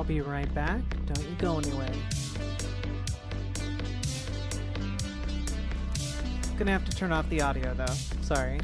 be right back. Don't you go anywhere. Gonna have to turn off the audio though. Sorry.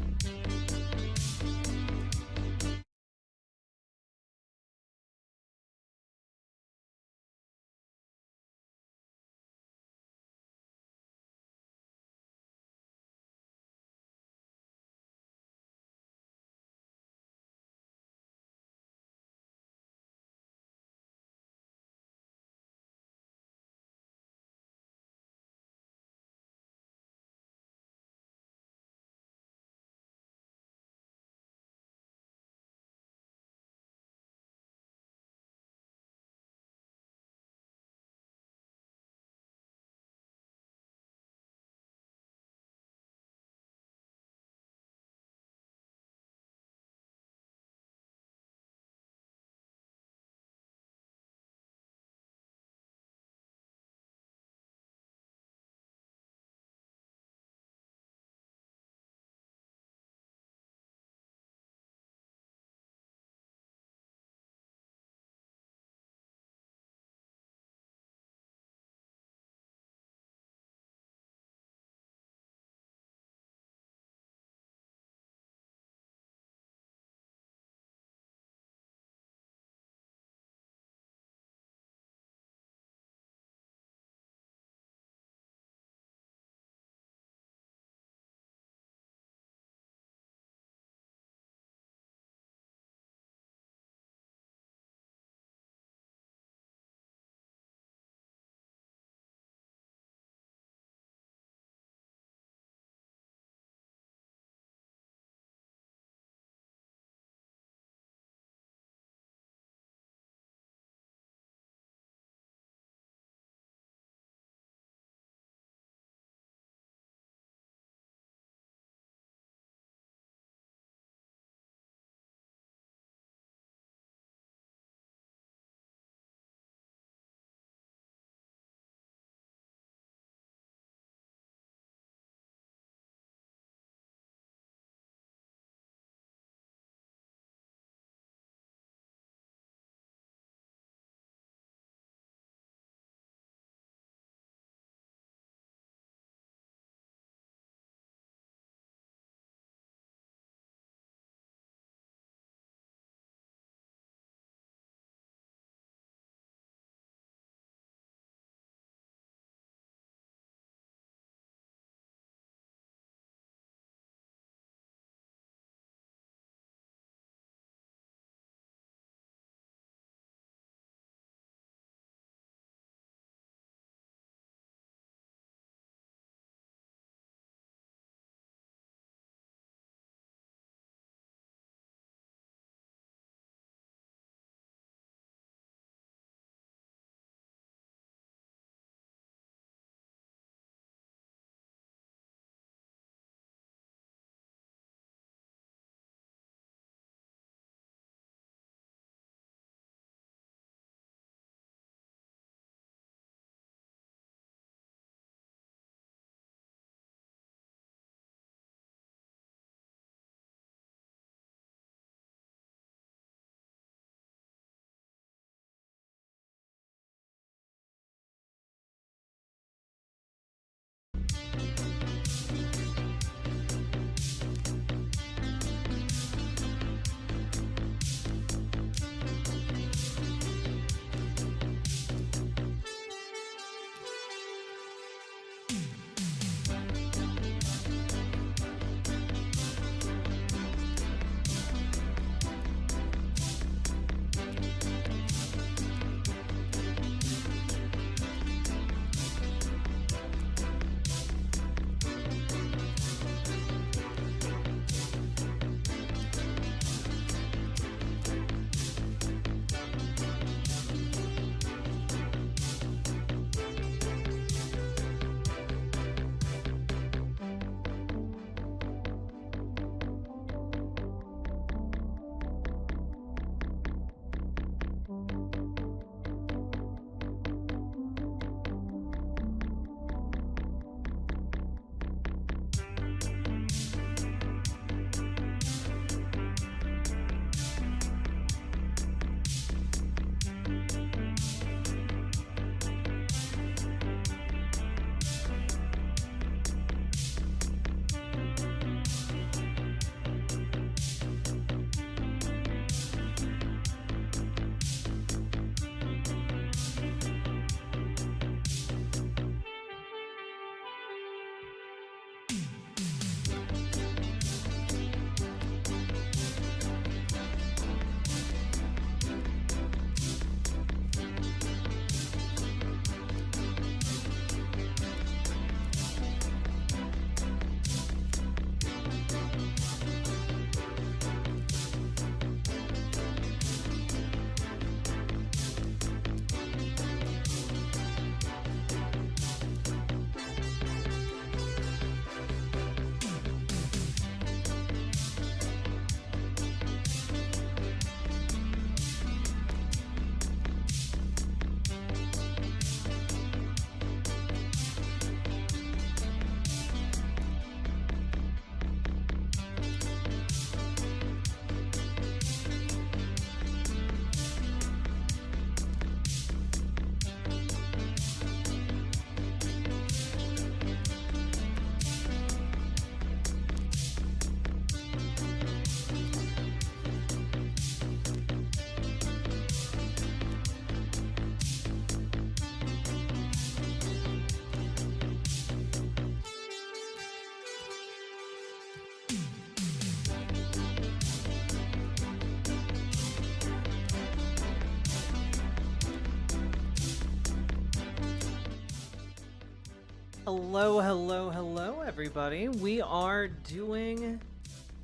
Hello, hello, hello, everybody. We are doing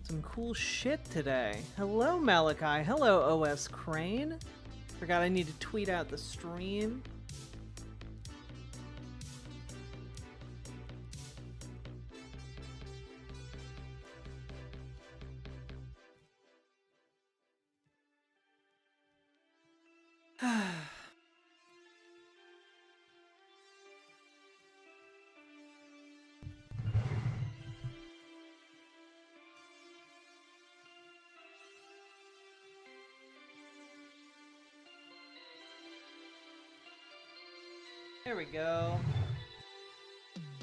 some cool shit today. Hello, Malachi. Hello, OS Crane. Forgot I need to tweet out the stream. There we go.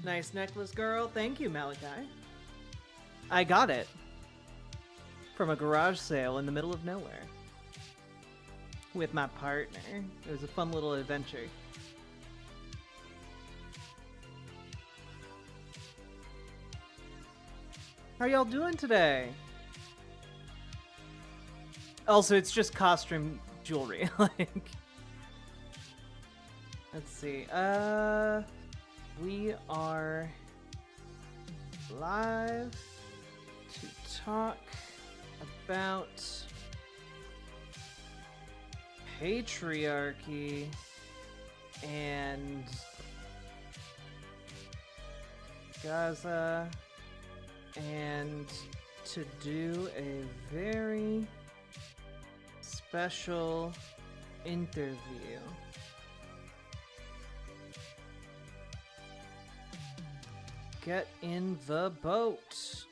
Nice necklace, girl. Thank you, Malachi. I got it from a garage sale in the middle of nowhere with my partner. It was a fun little adventure. How are y'all doing today? Also, it's just costume jewelry. Like, let's see. We are live to talk about patriarchy and Gaza, and to do a very special interview. Get in the boat.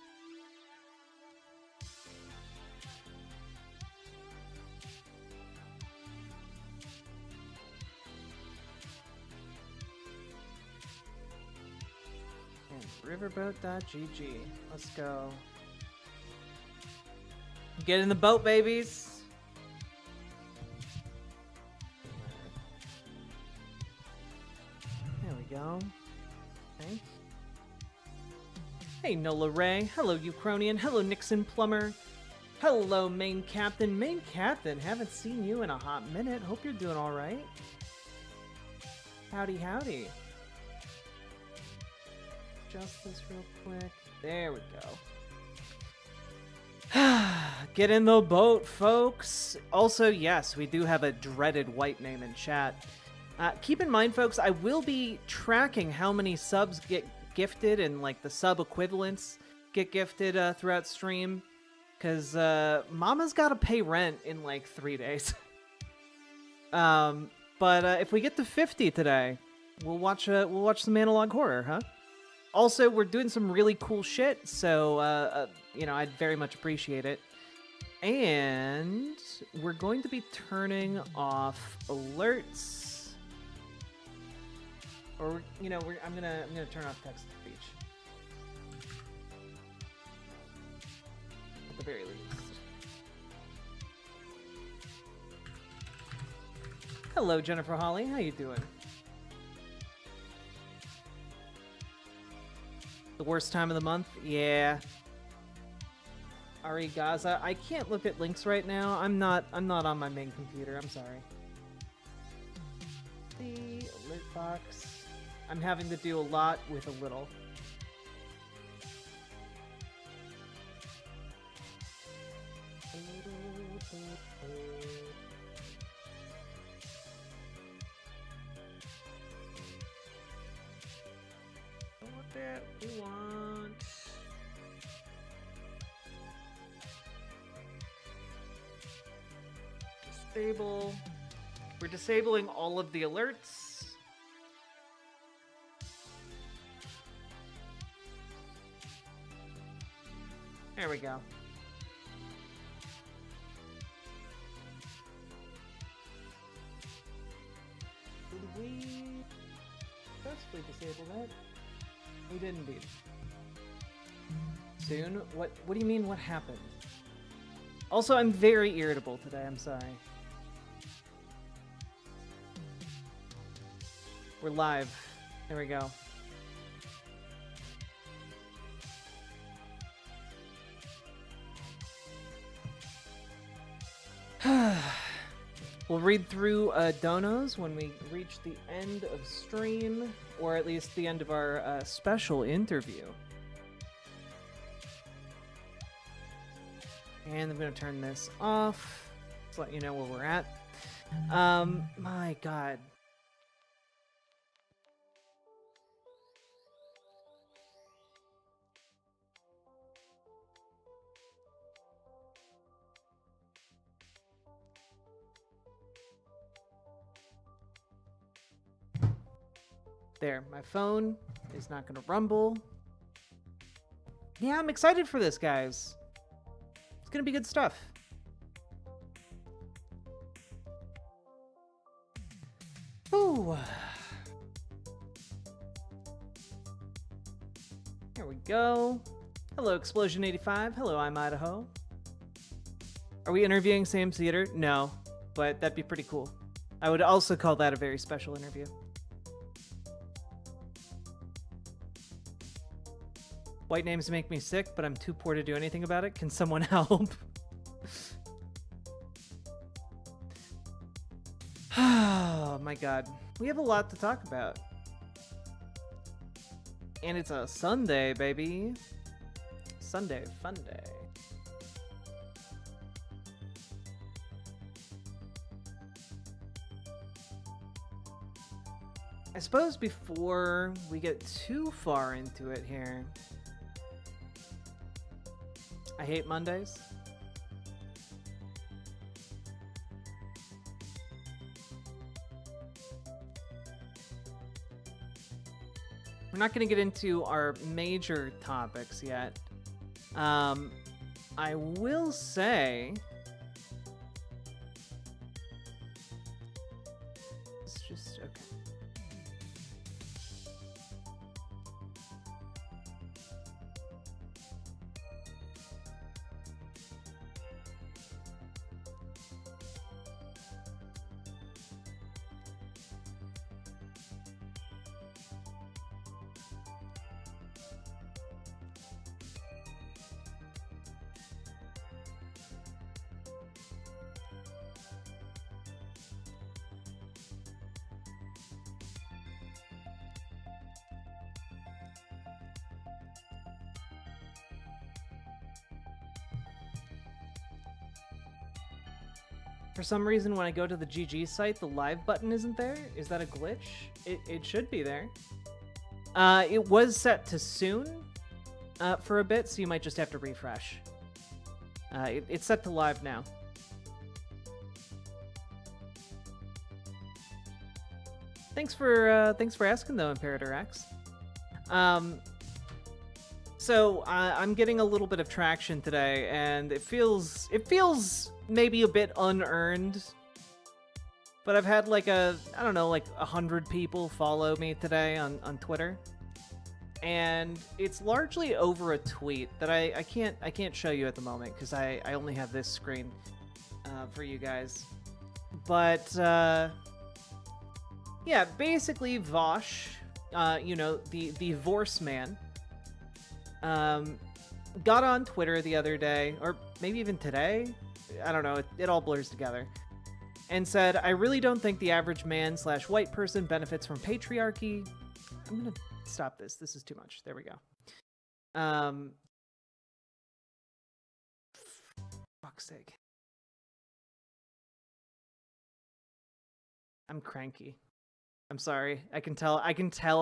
And Riverboat.gg. Let's go. Get in the boat, babies. There we go. Thanks. Hey, Nola Ray. Hello, Ukrainian. Hello, Nixon Plumber. Hello, Main Captain. Main Captain, haven't seen you in a hot minute. Hope you're doing all right. Howdy, howdy. Just this real quick. There we go. Get in the boat, folks. Also, yes, we do have a dreaded white name in chat. Keep in mind, folks, I will be tracking how many subs get gifted and like the sub equivalents get gifted throughout stream, because Mama's got to pay rent in like 3 days. But if we get to 50 today, we'll watch some analog horror, huh? Also, we're doing some really cool shit, so you know, I'd very much appreciate it. And we're going to be turning off alerts. Or, you know, I'm gonna turn off text to speech. At the very least. Hello, Jennifer Holly. How you doing? The worst time of the month? Yeah. Ari Gaza. I can't look at links right now. I'm not on my main computer. I'm sorry. The alert box. I'm having to do a lot with a little. What that we want. Disable. We're disabling all of the alerts. There we go. Did we successfully disable that? We did indeed. Soon? What do you mean, what happened? Also, I'm very irritable today, I'm sorry. We're live. There we go. We'll read through donos when we reach the end of stream, or at least the end of our special interview. And I'm going to turn this off to let you know where we're at. My God. There, my phone is not going to rumble. Yeah, I'm excited for this, guys. It's going to be good stuff. Ooh. Here we go. Hello, Explosion85. Hello, I'm Idaho. Are we interviewing Sam Theater? No, but that'd be pretty cool. I would also call that a very special interview. White names make me sick, but I'm too poor to do anything about it. Can someone help? Oh my God. We have a lot to talk about. And it's a Sunday, baby. Sunday fun day. I suppose before we get too far into it here, I hate Mondays. We're not going to get into our major topics yet. I will say, it's just okay. For some reason, when I go to the GG site, the live button isn't there. Is that a glitch? It should be there. It was set to soon for a bit, so you might just have to refresh. It's set to live now. Thanks for asking though, Imperator X. So I'm getting a little bit of traction today, and it feels maybe a bit unearned, but I've had like I don't know, like 100 people follow me today on Twitter, and it's largely over a tweet that I can't show you at the moment because I only have this screen for you guys, but yeah, basically Vosh, you know, the Vorse man, got on Twitter the other day, or maybe even today, I don't know, it all blurs together, and said, I really don't think the average man / white person benefits from patriarchy. I'm gonna stop this. This is too much. There we go. Fuck's sake. I'm cranky. I'm sorry. I can tell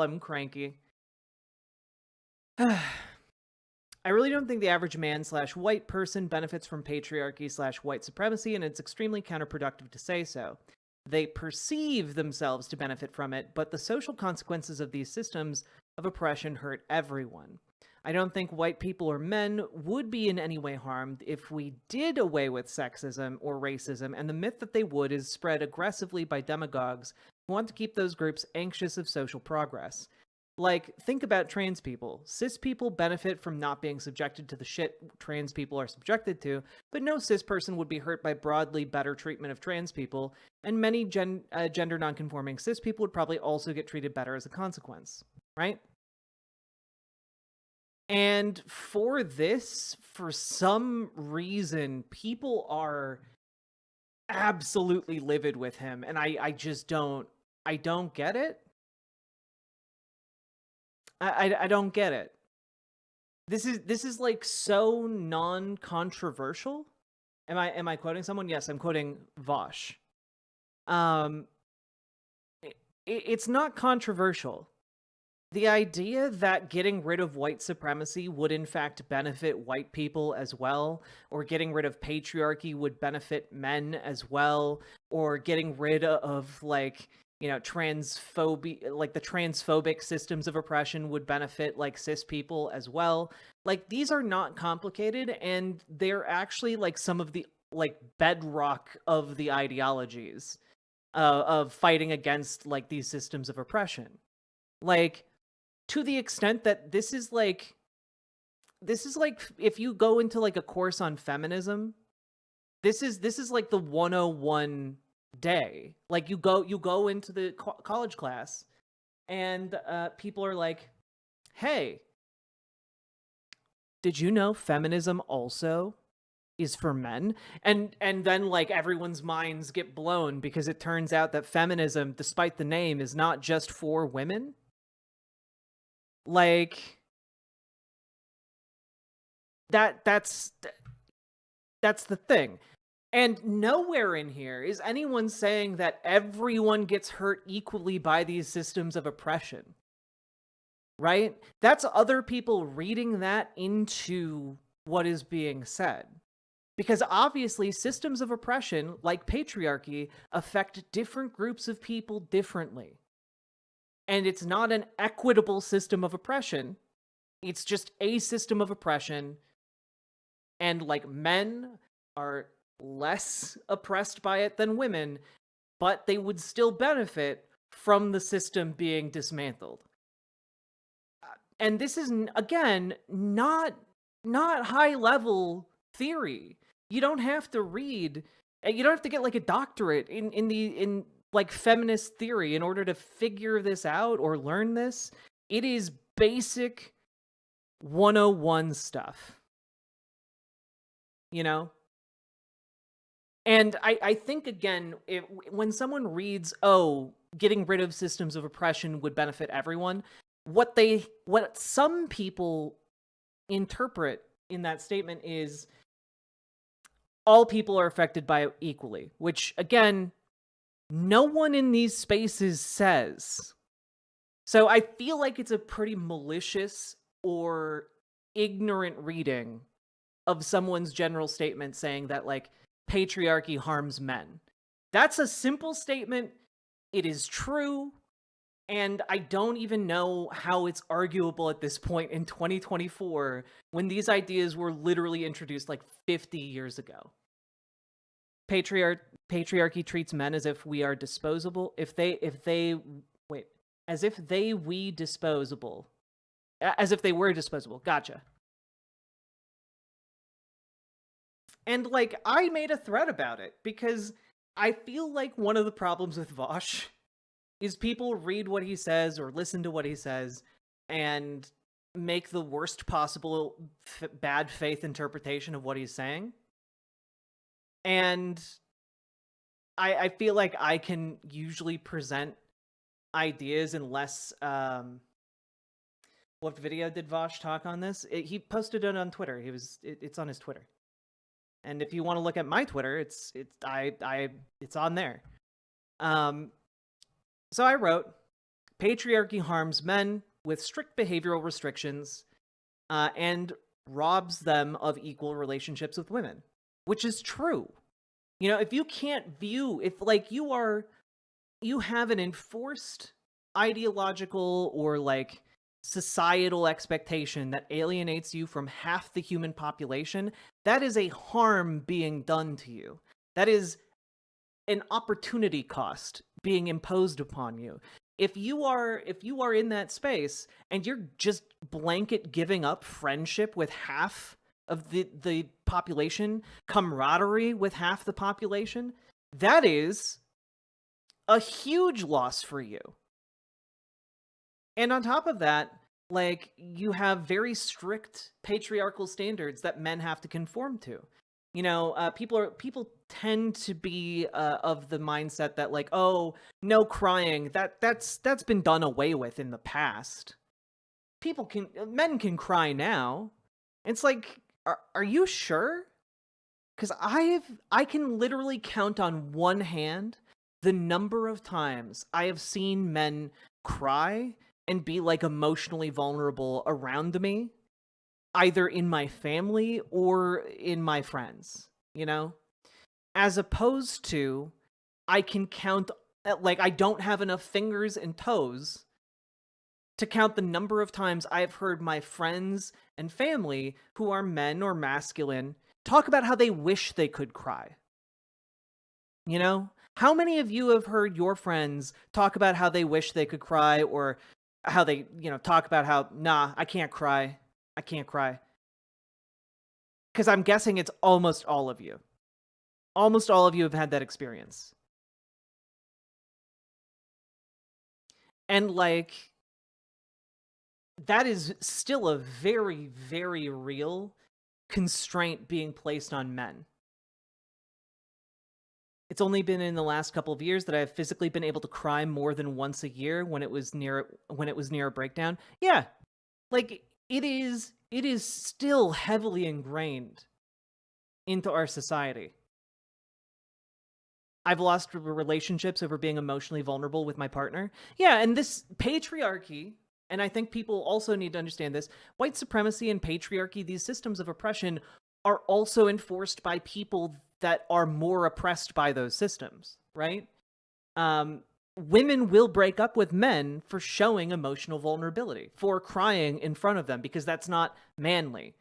I'm cranky. I really don't think the average man / white person benefits from patriarchy / white supremacy, and it's extremely counterproductive to say so. They perceive themselves to benefit from it, but the social consequences of these systems of oppression hurt everyone. I don't think white people or men would be in any way harmed if we did away with sexism or racism, and the myth that they would is spread aggressively by demagogues who want to keep those groups anxious of social progress. Like, think about trans people. Cis people benefit from not being subjected to the shit trans people are subjected to, but no cis person would be hurt by broadly better treatment of trans people, and many gender nonconforming cis people would probably also get treated better as a consequence, right? And for this, for some reason, people are... absolutely livid with him, and I just don't get it. I don't get it. This is like so non-controversial. Am I quoting someone? Yes, I'm quoting Vosh. It's not controversial. The idea that getting rid of white supremacy would in fact benefit white people as well, or getting rid of patriarchy would benefit men as well, or getting rid of like, you know, transphobia, like the transphobic systems of oppression would benefit like cis people as well. Like, these are not complicated, and they're actually like some of the like bedrock of the ideologies of fighting against like these systems of oppression. Like, to the extent that this is like if you go into like a course on feminism, this is like the 101 day. Like, you go into the college class, and people are like, hey, did you know feminism also is for men? And then like everyone's minds get blown, because it turns out that feminism, despite the name, is not just for women. Like, that's the thing. And nowhere in here is anyone saying that everyone gets hurt equally by these systems of oppression. Right? That's other people reading that into what is being said. Because obviously systems of oppression, like patriarchy, affect different groups of people differently. And it's not an equitable system of oppression. It's just a system of oppression. And like, men are less oppressed by it than women, but they would still benefit from the system being dismantled. And this is, again, not high level theory. You don't have to read, you don't have to get like a doctorate in like feminist theory in order to figure this out or learn this. It is basic 101 stuff. You know? And I think, again, when someone reads, oh, getting rid of systems of oppression would benefit everyone, what some people interpret in that statement is all people are affected by it equally, which, again, no one in these spaces says. So I feel like it's a pretty malicious or ignorant reading of someone's general statement saying that, like, patriarchy harms men. That's a simple statement. It is true. And I don't even know how it's arguable at this point in 2024, when these ideas were literally introduced like 50 years ago. Patriarchy treats men as if we are disposable. As if they were disposable. Gotcha. And like, I made a thread about it because I feel like one of the problems with Vosh is people read what he says or listen to what he says and make the worst possible bad faith interpretation of what he's saying. And I feel like I can usually present ideas in less... what video did Vosh talk on this? He posted it on Twitter. It's on his Twitter. And if you want to look at my Twitter, it's on there. So I wrote, patriarchy harms men with strict behavioral restrictions and robs them of equal relationships with women, which is true. You know, if you can't view, if like you have an enforced ideological or like societal expectation that alienates you from half the human population, that is a harm being done to you. That is an opportunity cost being imposed upon you. If you are in that space and you're just blanket giving up friendship with half of the population, camaraderie with half the population, that is a huge loss for you. And on top of that, like, you have very strict patriarchal standards that men have to conform to. People tend to be of the mindset that like, oh, no crying, that's been done away with in the past. Men can cry now. It's like, are you sure? Because I can literally count on one hand the number of times I have seen men cry and be like emotionally vulnerable around me, either in my family or in my friends, as opposed to I can count, like, I don't have enough fingers and toes to count the number of times I've heard my friends and family who are men or masculine talk about how they wish they could cry. How many of you have heard your friends talk about how they wish they could cry, or how they, talk about how, nah, I can't cry. I can't cry. Because I'm guessing it's almost all of you. Almost all of you have had that experience. And like, that is still a very, very real constraint being placed on men. It's only been in the last couple of years that I've physically been able to cry more than once a year when it was near a breakdown. Yeah. Like, it is still heavily ingrained into our society. I've lost relationships over being emotionally vulnerable with my partner. Yeah, and this patriarchy, and I think people also need to understand this, white supremacy and patriarchy, these systems of oppression, are also enforced by people that are more oppressed by those systems, right? Women will break up with men for showing emotional vulnerability, for crying in front of them, because that's not manly.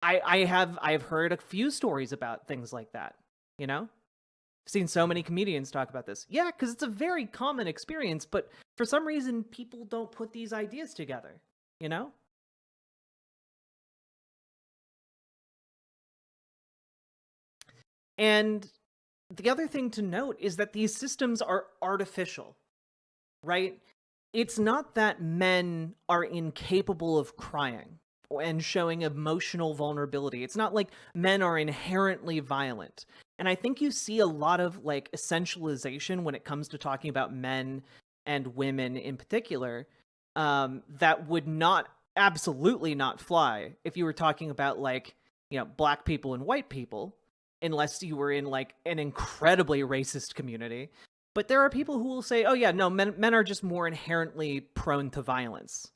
I've heard a few stories about things like that, I've seen so many comedians talk about this. Yeah, because it's a very common experience, but for some reason, people don't put these ideas together, And the other thing to note is that these systems are artificial, right? It's not that men are incapable of crying and showing emotional vulnerability. It's not like men are inherently violent. And I think you see a lot of like essentialization when it comes to talking about men and women in particular, that would absolutely not fly if you were talking about like, black people and white people, unless you were in like an incredibly racist community. But there are people who will say, oh yeah, no, men are just more inherently prone to violence.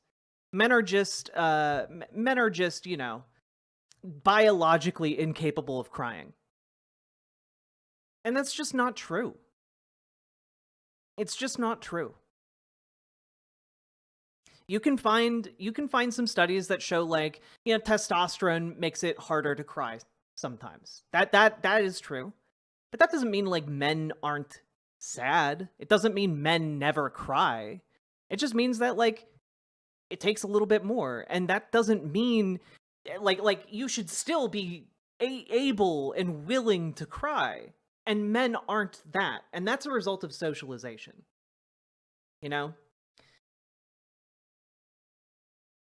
Men are just, biologically incapable of crying. And that's just not true. It's just not true. You can find some studies that show like, testosterone makes it harder to cry sometimes. That is true. But that doesn't mean like men aren't sad. It doesn't mean men never cry. It just means that like it takes a little bit more, and that doesn't mean like you should still be able and willing to cry. And men aren't that, and that's a result of socialization.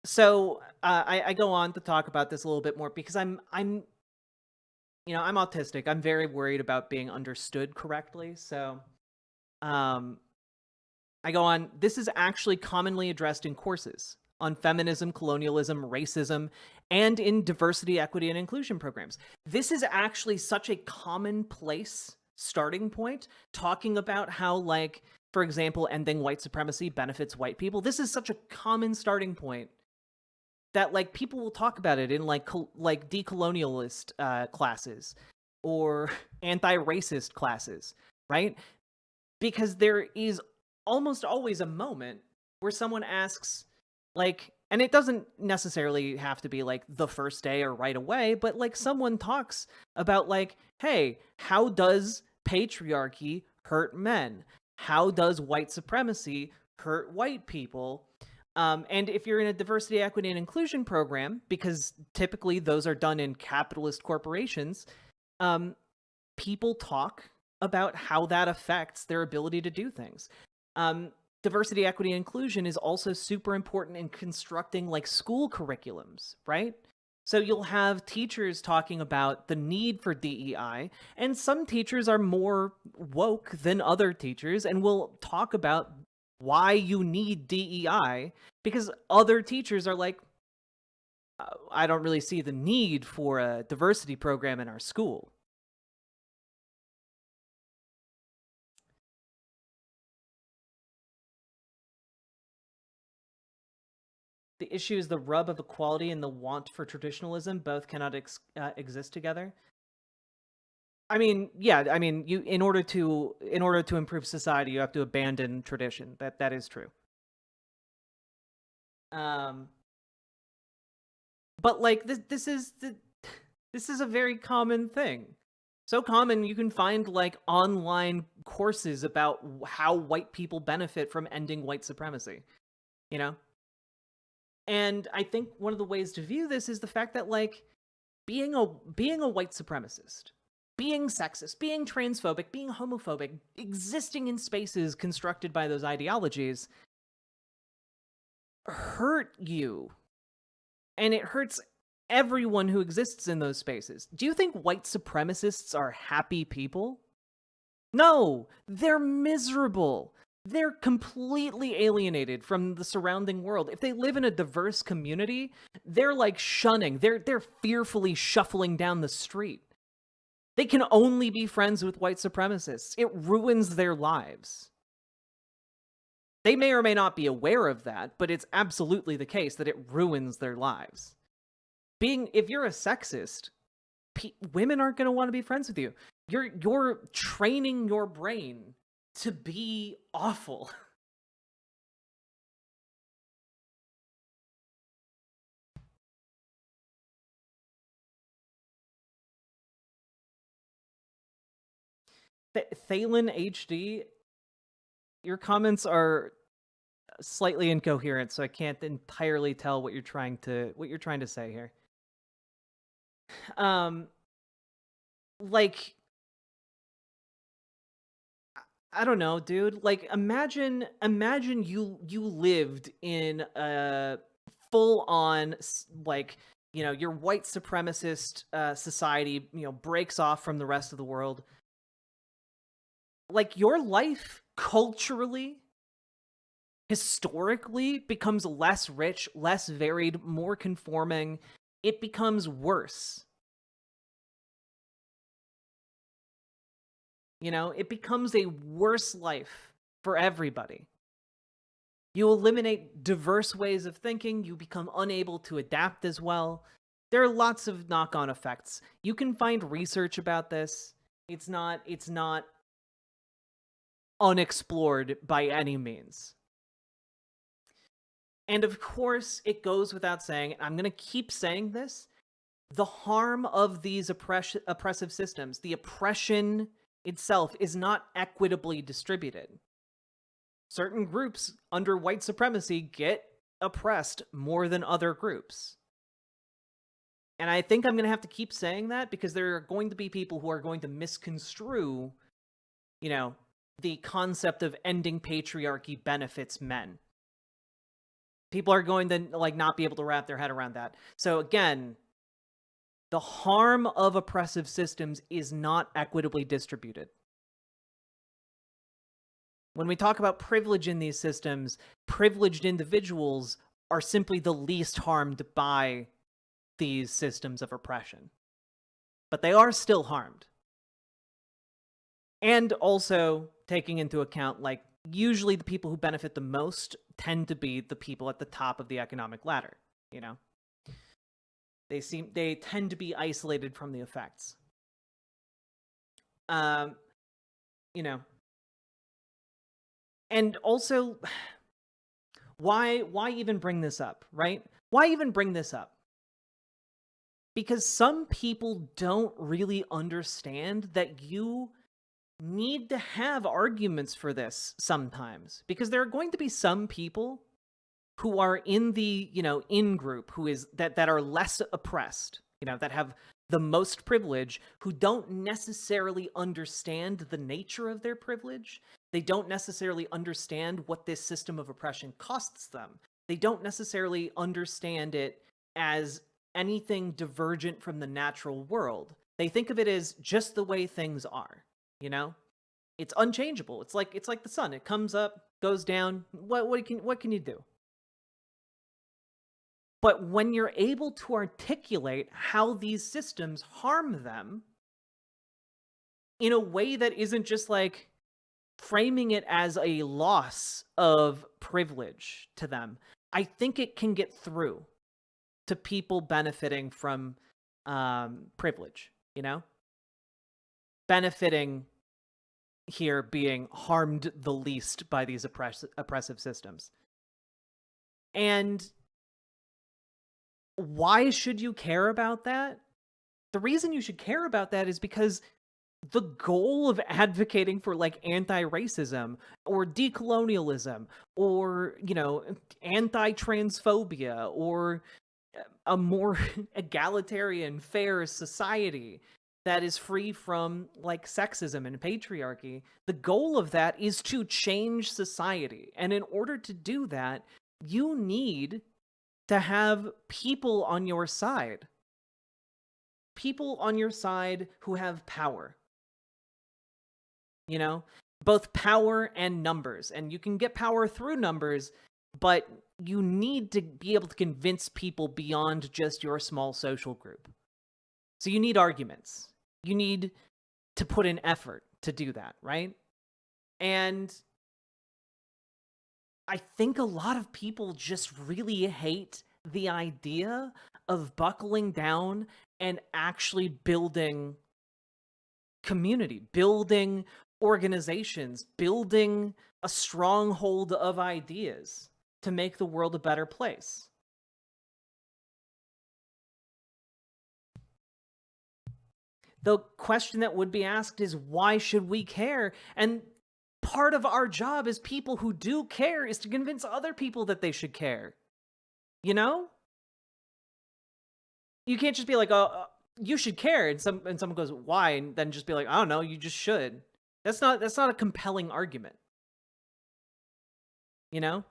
So I go on to talk about this a little bit more because I'm autistic. I'm very worried about being understood correctly. So I go on. This is actually commonly addressed in courses on feminism, colonialism, racism, and in diversity, equity, and inclusion programs. This is actually such a commonplace starting point, talking about how, like, for example, ending white supremacy benefits white people. This is such a common starting point that like people will talk about it in like decolonialist classes or anti-racist classes, right? Because there is almost always a moment where someone asks, like, and it doesn't necessarily have to be like the first day or right away, but like someone talks about like, hey, how does patriarchy hurt men? How does white supremacy hurt white people? And if you're in a diversity, equity, and inclusion program, because typically those are done in capitalist corporations, people talk about how that affects their ability to do things. Diversity, equity, and inclusion is also super important in constructing like school curriculums, right? So you'll have teachers talking about the need for DEI, and some teachers are more woke than other teachers and will talk about why you need DEI, because other teachers are like, I don't really see the need for a diversity program in our school. The issue is the rub of equality and the want for traditionalism both cannot exist together. I mean, yeah, I mean, you in order to improve society, you have to abandon tradition. That is true. But like this is a very common thing. So common you can find like online courses about how white people benefit from ending white supremacy, you know? And I think one of the ways to view this is the fact that like being a white supremacist, being sexist, being transphobic, being homophobic, existing in spaces constructed by those ideologies hurt you. And it hurts everyone who exists in those spaces. Do you think white supremacists are happy people? No, they're miserable. They're completely alienated from the surrounding world. If they live in a diverse community, they're like shunning. They're fearfully shuffling down the street. They can only be friends with white supremacists. It ruins their lives. They may or may not be aware of that, but it's absolutely the case that it ruins their lives. If you're a sexist, women aren't going to want to be friends with you. You're training your brain to be awful. Thalen HD, your comments are slightly incoherent, so I can't entirely tell what you're trying to say here. Like, I don't know, dude. Like, imagine you lived in a full-on, like, you know, your white supremacist society, you know, breaks off from the rest of the world. Like, your life culturally, historically, becomes less rich, less varied, more conforming. It becomes worse. You know, it becomes a worse life for everybody. You eliminate diverse ways of thinking, you become unable to adapt as well. There are lots of knock-on effects. You can find research about this. It's not unexplored by any means. And of course, it goes without saying, I'm going to keep saying this, the harm of these oppressive systems, the oppression itself, is not equitably distributed. Certain groups under white supremacy get oppressed more than other groups. And I think I'm going to have to keep saying that because there are going to be people who are going to misconstrue, you know, the concept of ending patriarchy benefits men. People are going to like not be able to wrap their head around that. So again, the harm of oppressive systems is not equitably distributed. When we talk about privilege in these systems, privileged individuals are simply the least harmed by these systems of oppression. But they are still harmed. And also taking into account, like, usually the people who benefit the most tend to be the people at the top of the economic ladder, you know? They tend to be isolated from the effects. You know. And also, why even bring this up, right? Why even bring this up? Because some people don't really understand that you need to have arguments for this sometimes. Because there are going to be some people who are in the, you know, in group, who is that are less oppressed, you know, that have the most privilege, who don't necessarily understand the nature of their privilege. They don't necessarily understand what this system of oppression costs them. They don't necessarily understand it as anything divergent from the natural world. They think of it as just the way things are, you know? It's unchangeable. It's like the sun. It comes up, goes down. What can you do? But when you're able to articulate how these systems harm them in a way that isn't just like framing it as a loss of privilege to them, I think it can get through to people benefiting from privilege, you know? Benefiting here being harmed the least by these oppressive systems. And why should you care about that? The reason you should care about that is because the goal of advocating for like anti-racism or decolonialism or, you know, anti-transphobia or a more egalitarian, fair society that is free from like sexism and patriarchy, the goal of that is to change society. And in order to do that, you need to have people on your side. People on your side who have power. You know, both power and numbers. And you can get power through numbers, but you need to be able to convince people beyond just your small social group. So you need arguments. You need to put in effort to do that, right? And I think a lot of people just really hate the idea of buckling down and actually building community, building organizations, building a stronghold of ideas to make the world a better place. The question that would be asked is, why should we care? And part of our job as people who do care is to convince other people that they should care. You know? You can't just be like, oh, you should care, and someone goes, why? And then just be like, I don't know, you just should. That's not a compelling argument. You know?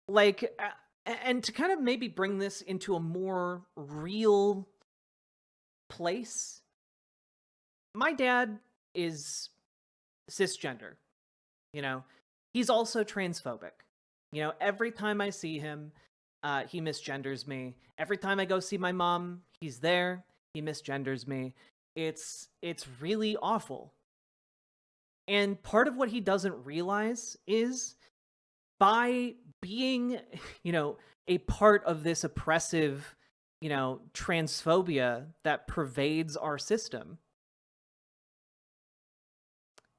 Like, and to kind of maybe bring this into a more real place, my dad is cisgender. You know, he's also transphobic. You know, every time I see him, he misgenders me. Every time I go see my mom, he's there. He misgenders me. It's really awful. And part of what he doesn't realize is by being, you know, a part of this oppressive, you know, transphobia that pervades our system,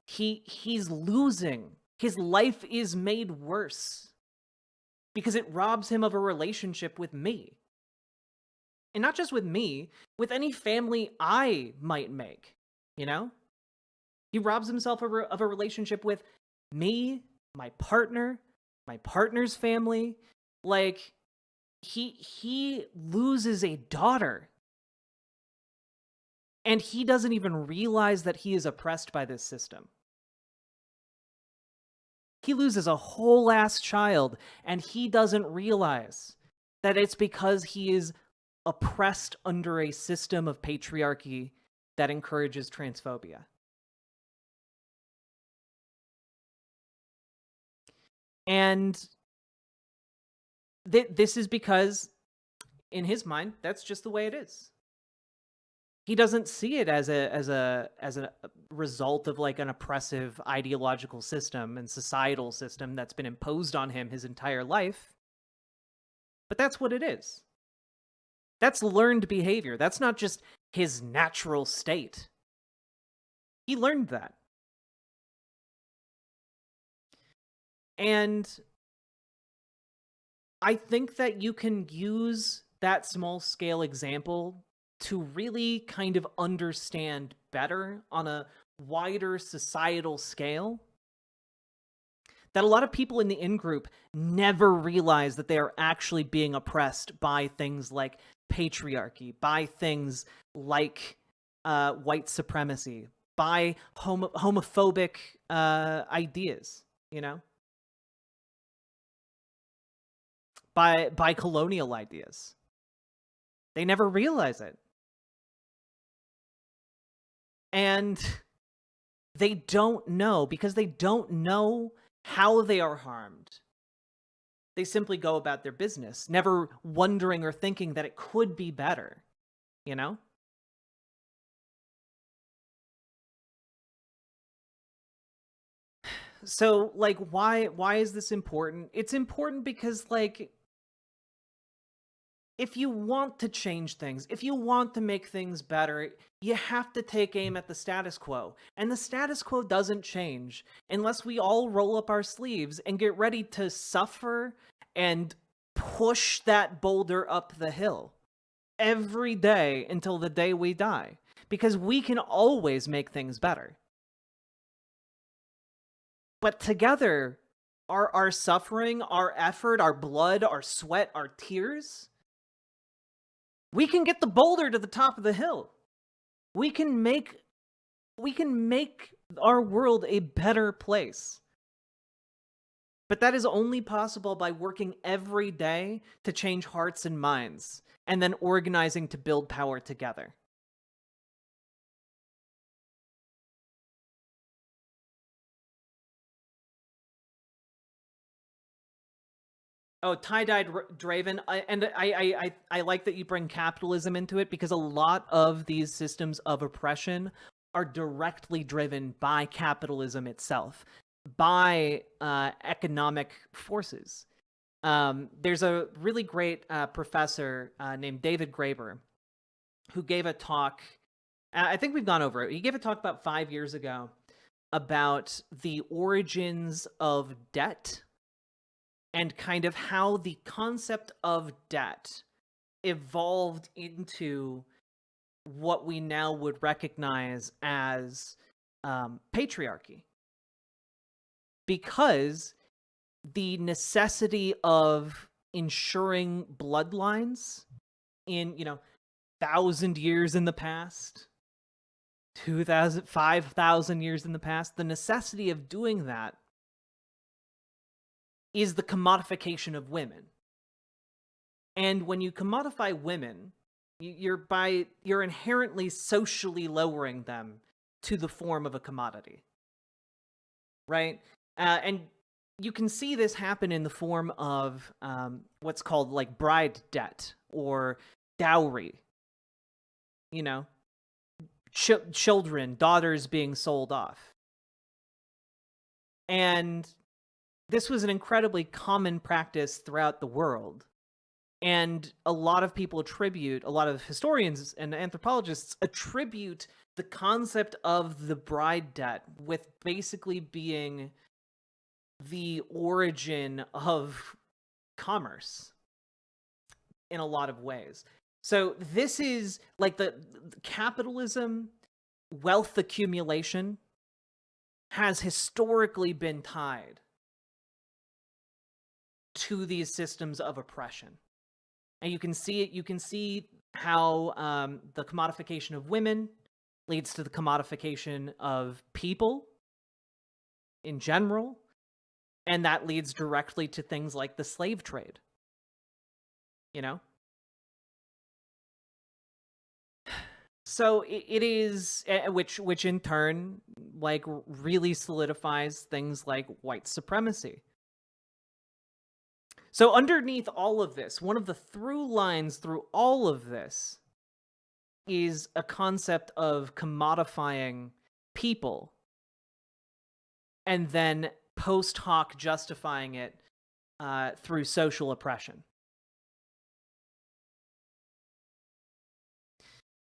he's losing. His life is made worse because it robs him of a relationship with me. And not just with me, with any family I might make, you know? He robs himself of a relationship with me, my partner's family. Like, he loses a daughter. And he doesn't even realize that he is oppressed by this system. He loses a whole ass child, and he doesn't realize that it's because he is oppressed under a system of patriarchy that encourages transphobia. And this is because, in his mind, that's just the way it is. He doesn't see it as a result of like an oppressive ideological system and societal system that's been imposed on him his entire life. But that's what it is. That's learned behavior. That's not just his natural state. He learned that. And I think that you can use that small scale example to really kind of understand better on a wider societal scale that a lot of people in the in-group never realize that they are actually being oppressed by things like patriarchy, by things like white supremacy, by homophobic ideas, you know? By colonial ideas. They never realize it. And they don't know, because they don't know how they are harmed. They simply go about their business, never wondering or thinking that it could be better, you know? So, like, why is this important? It's important because, like, if you want to change things, if you want to make things better, you have to take aim at the status quo. And the status quo doesn't change unless we all roll up our sleeves and get ready to suffer and push that boulder up the hill every day until the day we die. Because we can always make things better. But together, our suffering, our effort, our blood, our sweat, our tears, we can get the boulder to the top of the hill. We can make our world a better place. But that is only possible by working every day to change hearts and minds, and then organizing to build power together. Oh, tie-dyed Draven, I like that you bring capitalism into it, because a lot of these systems of oppression are directly driven by capitalism itself, by economic forces. There's a really great professor named David Graeber who gave a talk. I think we've gone over it. He gave a talk about 5 years ago about the origins of debt and kind of how the concept of debt evolved into what we now would recognize as patriarchy. Because the necessity of ensuring bloodlines in, 1,000 years in the past, 2,000, 5,000 years in the past, the necessity of doing that is the commodification of women. And when you commodify women, you're inherently socially lowering them to the form of a commodity, right? And you can see this happen in the form of what's called like bride debt or dowry. Children, daughters being sold off. And this was an incredibly common practice throughout the world. And a lot of historians and anthropologists attribute the concept of the bride debt with basically being the origin of commerce in a lot of ways. So this is like the capitalism, wealth accumulation has historically been tied to these systems of oppression. And you can see how the commodification of women leads to the commodification of people in general, and that leads directly to things like the slave trade. So it is, which in turn, like, really solidifies things like white supremacy. So underneath all of this, one of the through lines through all of this is a concept of commodifying people and then post hoc justifying it through social oppression.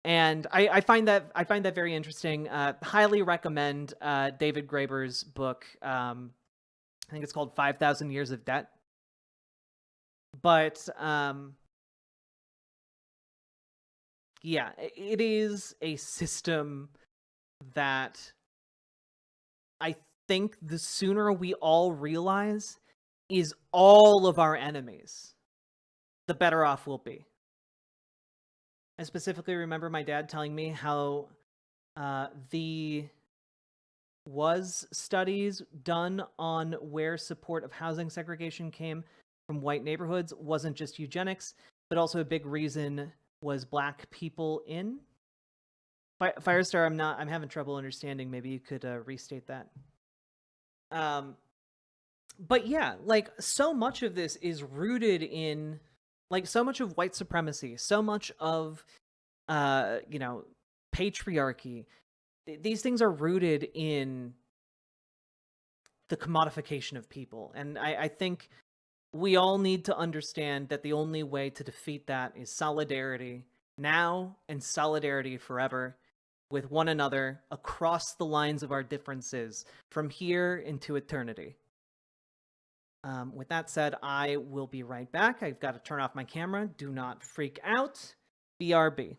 And I find that very interesting. Highly recommend David Graeber's book. I think it's called 5,000 Years of Debt. But yeah, it is a system that I think the sooner we all realize is all of our enemies, the better off we'll be. I specifically remember my dad telling me how was studies done on where support of housing segregation came from white neighborhoods wasn't just eugenics, but also a big reason was black people in? Firestar, I'm having trouble understanding. Maybe you could restate that. But yeah, like so much of this is rooted in like so much of white supremacy, so much of patriarchy. These things are rooted in the commodification of people. And I think we all need to understand that the only way to defeat that is solidarity now and solidarity forever with one another across the lines of our differences from here into eternity. With that said, I will be right back. I've got to turn off my camera. Do not freak out. BRB.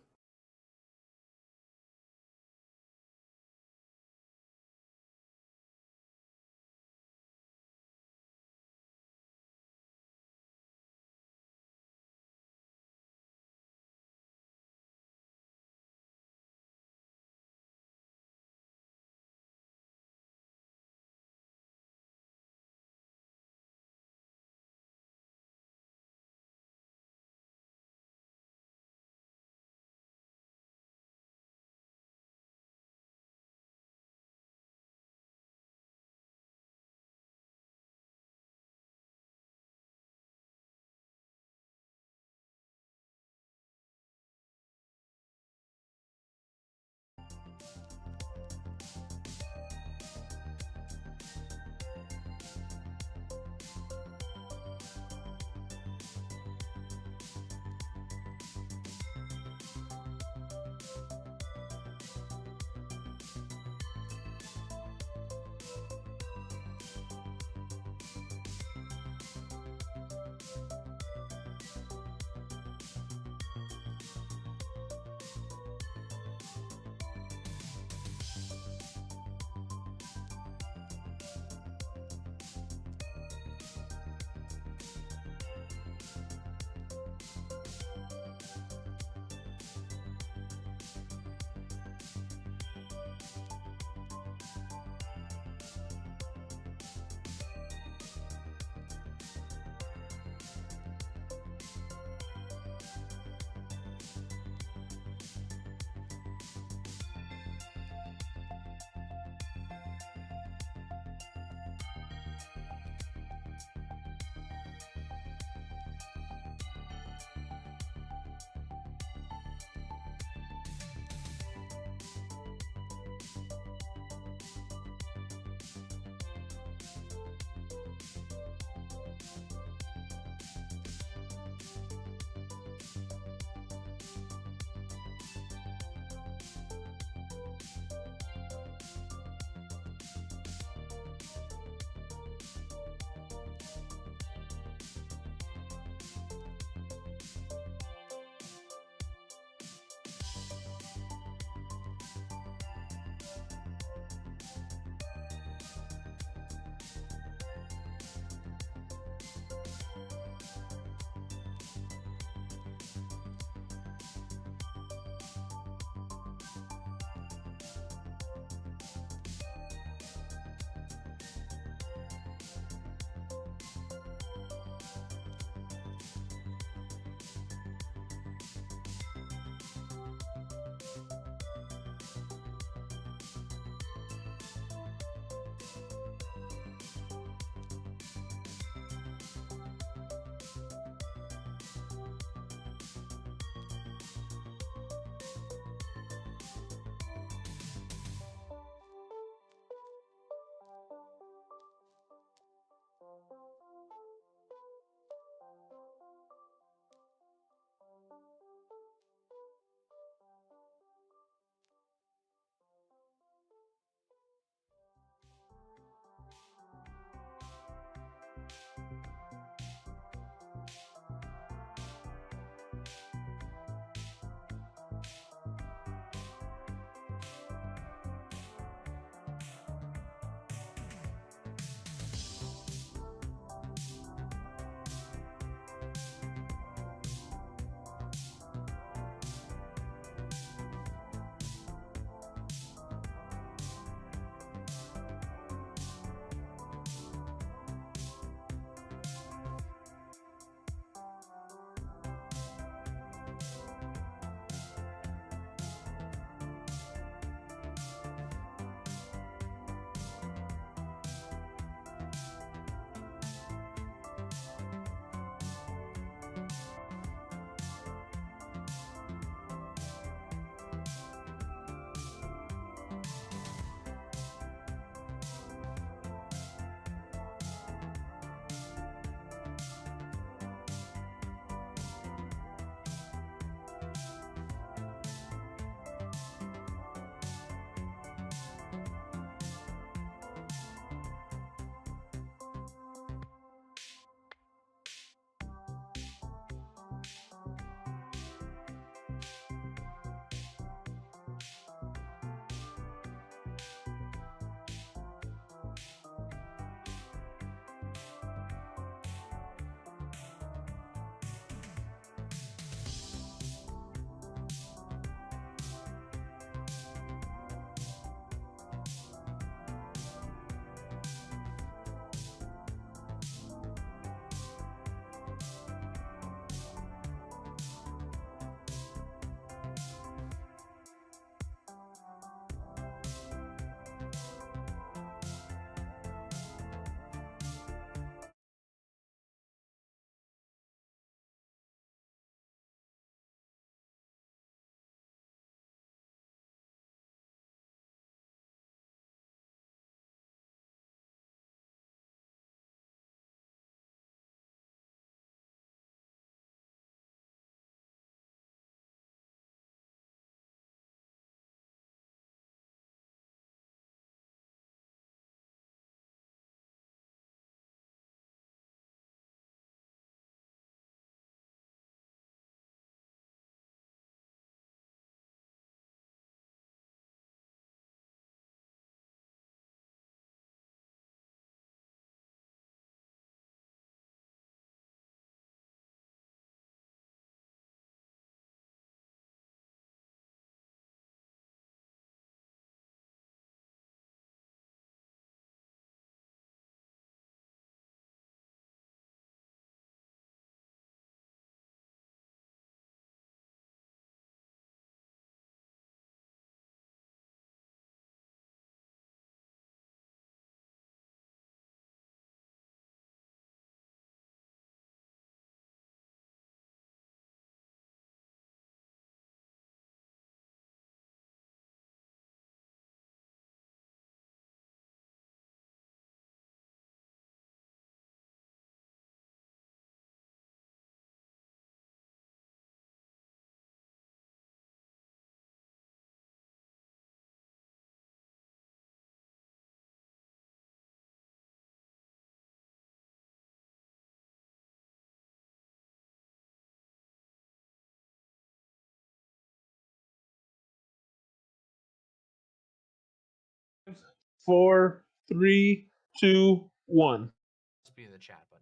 4, 3, 2, 1. Must be in the chat, but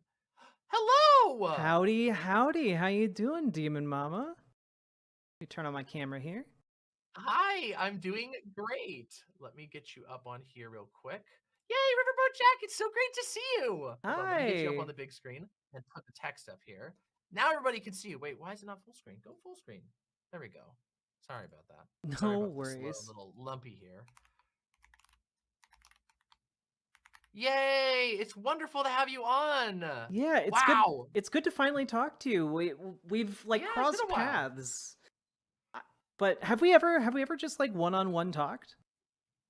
hello. Howdy, howdy. How you doing, Demon Mama? Let me turn on my camera here. Hi, I'm doing great. Let me get you up on here real quick. Yay, Riverboat Jack! It's so great to see you. Hold on, let me get you up on Hi. the big screen and put the text up here. Now everybody can see you. Wait, why is it not full screen? Go full screen. There we go. Sorry about that. Sorry No about the slow worries. little lumpy here. Yay! It's wonderful to have you on. Yeah, it's good. Wow. It's good to finally talk to you. We've like Yeah, it's been crossed a while. paths. But have we ever just like one-on-one talked?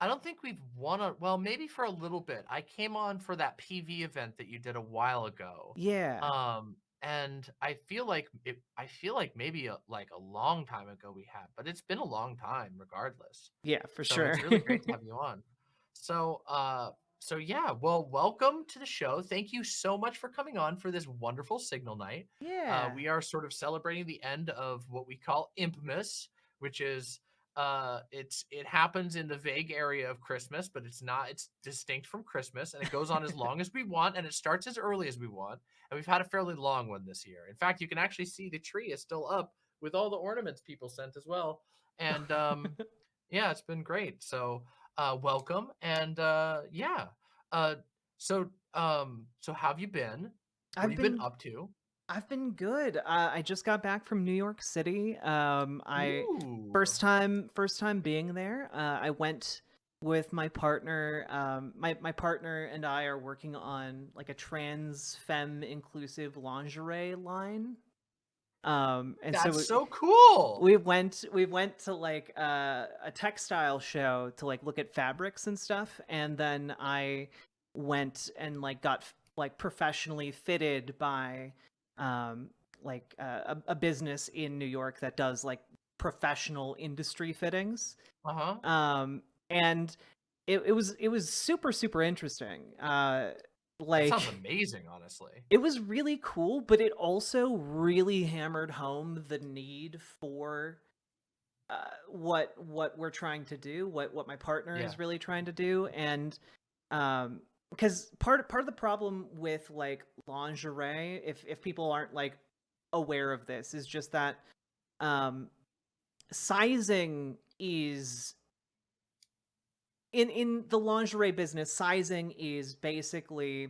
I don't think we've won a well, maybe for a little bit. I came on for that PV event that you did a while ago. Yeah. And I feel like maybe like a long time ago we had, but it's been a long time regardless. Yeah, for So sure. it's really great to have you on. So so yeah, well, welcome to the show. Thank you so much for coming on for this wonderful signal night. Yeah. We are sort of celebrating the end of what we call Infamous, which is it happens in the vague area of Christmas, but it's distinct from Christmas, and it goes on as long as we want, and it starts as early as we want. And we've had a fairly long one this year. In fact, you can actually see the tree is still up with all the ornaments people sent as well. And yeah, it's been great. So welcome. And yeah. Uh so how have you been? What I've have you been been up to? I've been good. I just got back from New York City. I Ooh. first time being there. I went with my partner. My partner and I are working on like a trans femme inclusive lingerie line. And so That's so cool. we went to like a textile show to like look at fabrics and stuff, and then I went and like got like professionally fitted by like a business in New York that does like professional industry fittings. Uh-huh. And it was super super interesting. That sounds Like amazing, honestly. it was really cool, but it also really hammered home the need for what we're trying to do, what my partner Yeah. is really trying to do, and because part of the problem with like lingerie, if people aren't like aware of this, is just that um, sizing is in the lingerie business. Sizing is basically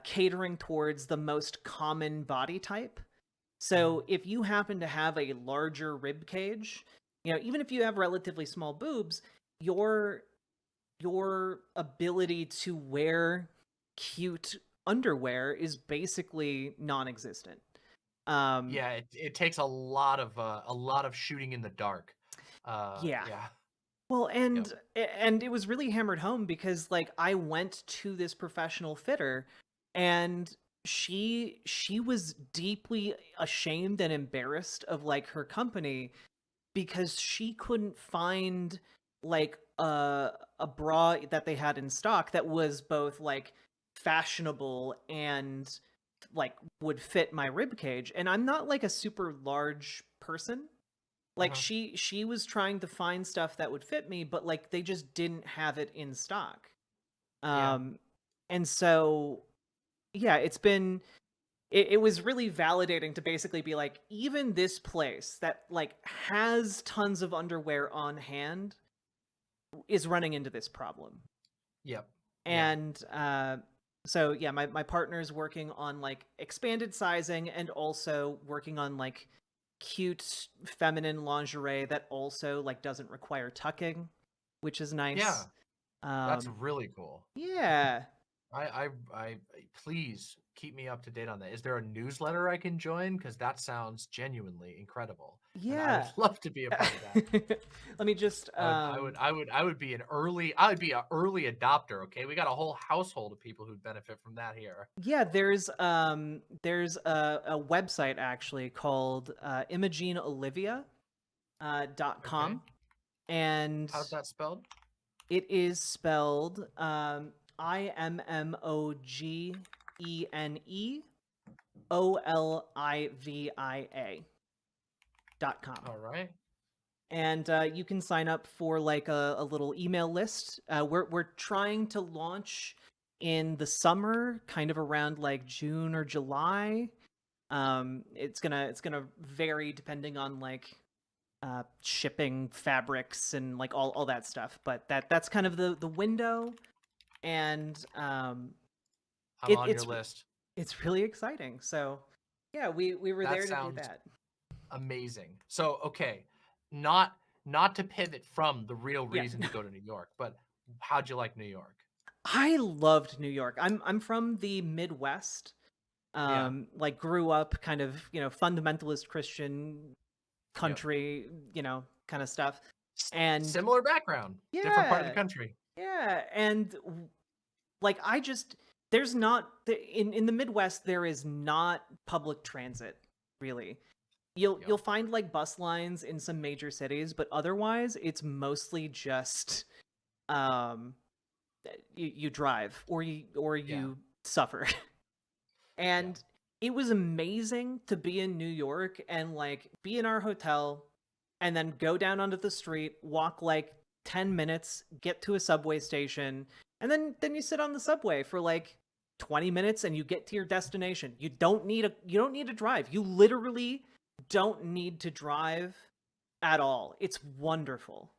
catering towards the most common body type. Mhm. So if you happen to have a larger rib cage, even if you have relatively small boobs, your your ability to wear cute underwear is basically non-existent. Um, Yeah, it takes a lot of shooting in the dark. yeah. Yeah. Well, Yep. and it was really hammered home because like I went to this professional fitter, and she was deeply ashamed and embarrassed of like her company because she couldn't find like a bra that they had in stock that was both like fashionable and like would fit my rib cage. And I'm not like a super large person. Like Uh-huh. she was trying to find stuff that would fit me, but like they just didn't have it in stock. Yeah. um and so yeah, it was really validating to basically be like, even this place that like has tons of underwear on hand is running into this problem. Yep. Yeah. And so yeah, my partner's working on like expanded sizing and also working on like cute feminine lingerie that also like doesn't require tucking, which is Yeah. nice. That's um really cool. yeah. I please keep me up to date on that. Is there a newsletter I can join? Because that sounds genuinely incredible, and I would Yeah. love to be a part of that. Let me just I would be I would be an early adopter. Okay, we got a whole household of people who'd benefit from that here. yeah, there's a website actually called imageneolivia Okay, .com, and how's that spelled? it is spelled IMMOGENEOLIVIA .com. All right. and you can sign up for like a little email list. We're trying to launch in the summer, kind of around like June or July. It's gonna vary depending on like shipping fabrics and like all that stuff. But that's kind of the window, and I'm on your it's list. it's really exciting. So yeah, we were That there to do sounds that. amazing. So, okay, not to pivot from the real Yeah. reason to go to New York, but how'd you like New York? I loved New York. I'm from the Midwest. Yeah. Like grew up kind of, fundamentalist Christian Yep. country, kind of stuff. And Similar background, different part of the yeah, country. yeah, and like there's not in the Midwest there is not public transit really. You'll Yep. you'll find like bus lines in some major cities, but otherwise it's mostly just um you drive or you Yeah. suffer. Yeah. And it was amazing to be in New York and like be in our hotel and then go down onto the street, walk like 10 minutes, get to a subway station, and then you sit on the subway for like 20 minutes and you get to your destination. You don't need to drive. You literally don't need to drive at all. It's wonderful.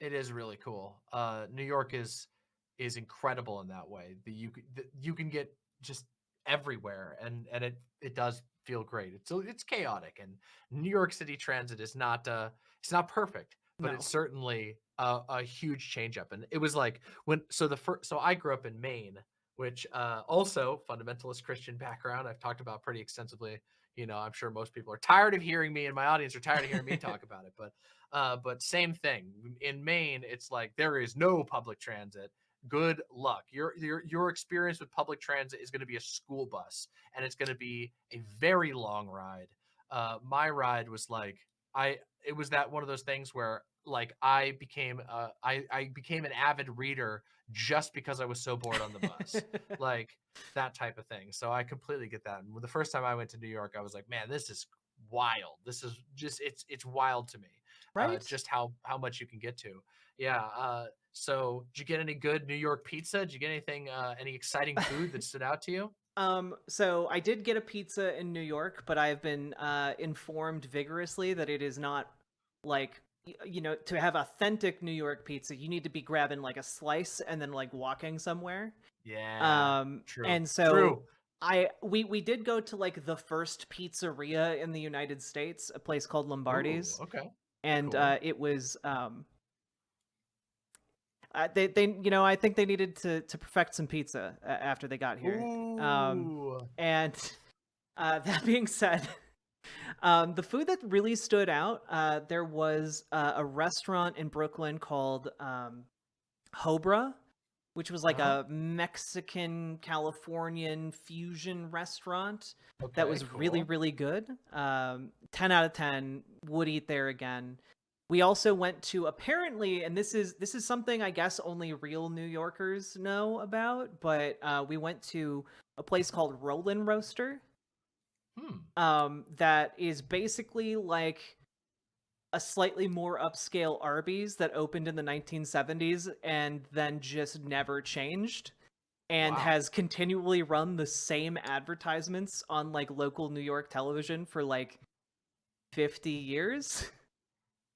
It is really cool. New York is incredible in that way. You can get just everywhere, and it does feel great. It's chaotic, and New York City transit is not it's not perfect, but No. it's certainly a huge change up. And it was like so I grew up in Maine, which also fundamentalist Christian background. I've talked about pretty extensively. I'm sure most people are tired of hearing me, and my audience are tired of hearing me talk about it, but same thing in Maine. It's like there is no public transit. Good luck. Your experience with public transit is going to be a school bus, and it's going to be a very long ride. My ride was like it was that one of those things where like I became an avid reader just because I was so bored on the bus, like that type of thing. So I completely get that. And the first time I went to New York, I was like, man, this is wild. This is just it's wild to me, Right? just how much you can get to. Yeah. So did you get any good New York pizza? Did you get anything, any exciting food that stood out to you? So I did get a pizza in New York, but I've been informed vigorously that it is not like to have authentic New York pizza, you need to be grabbing like a slice and then like walking somewhere. Yeah. True. And so True. we did go to like the first pizzeria in the United States, a place called Ooh. Lombardi's, Okay. and Cool. it was they I think they needed to perfect some pizza after they got here. Ooh. And that being said, the food that really stood out, there was a restaurant in Brooklyn called Hobra, which was like Uh-huh. a Mexican Californian fusion restaurant that Okay. was really, Cool. really good. 10 out of 10, would eat there again. We also went to, apparently, and this is something I guess only real New Yorkers know about, but we went to a place called Rollin' Roaster, Hmm. that is basically like a slightly more upscale Arby's that opened in the 1970s and then just never changed and Wow. has continually run the same advertisements on like local New York television for like 50 years.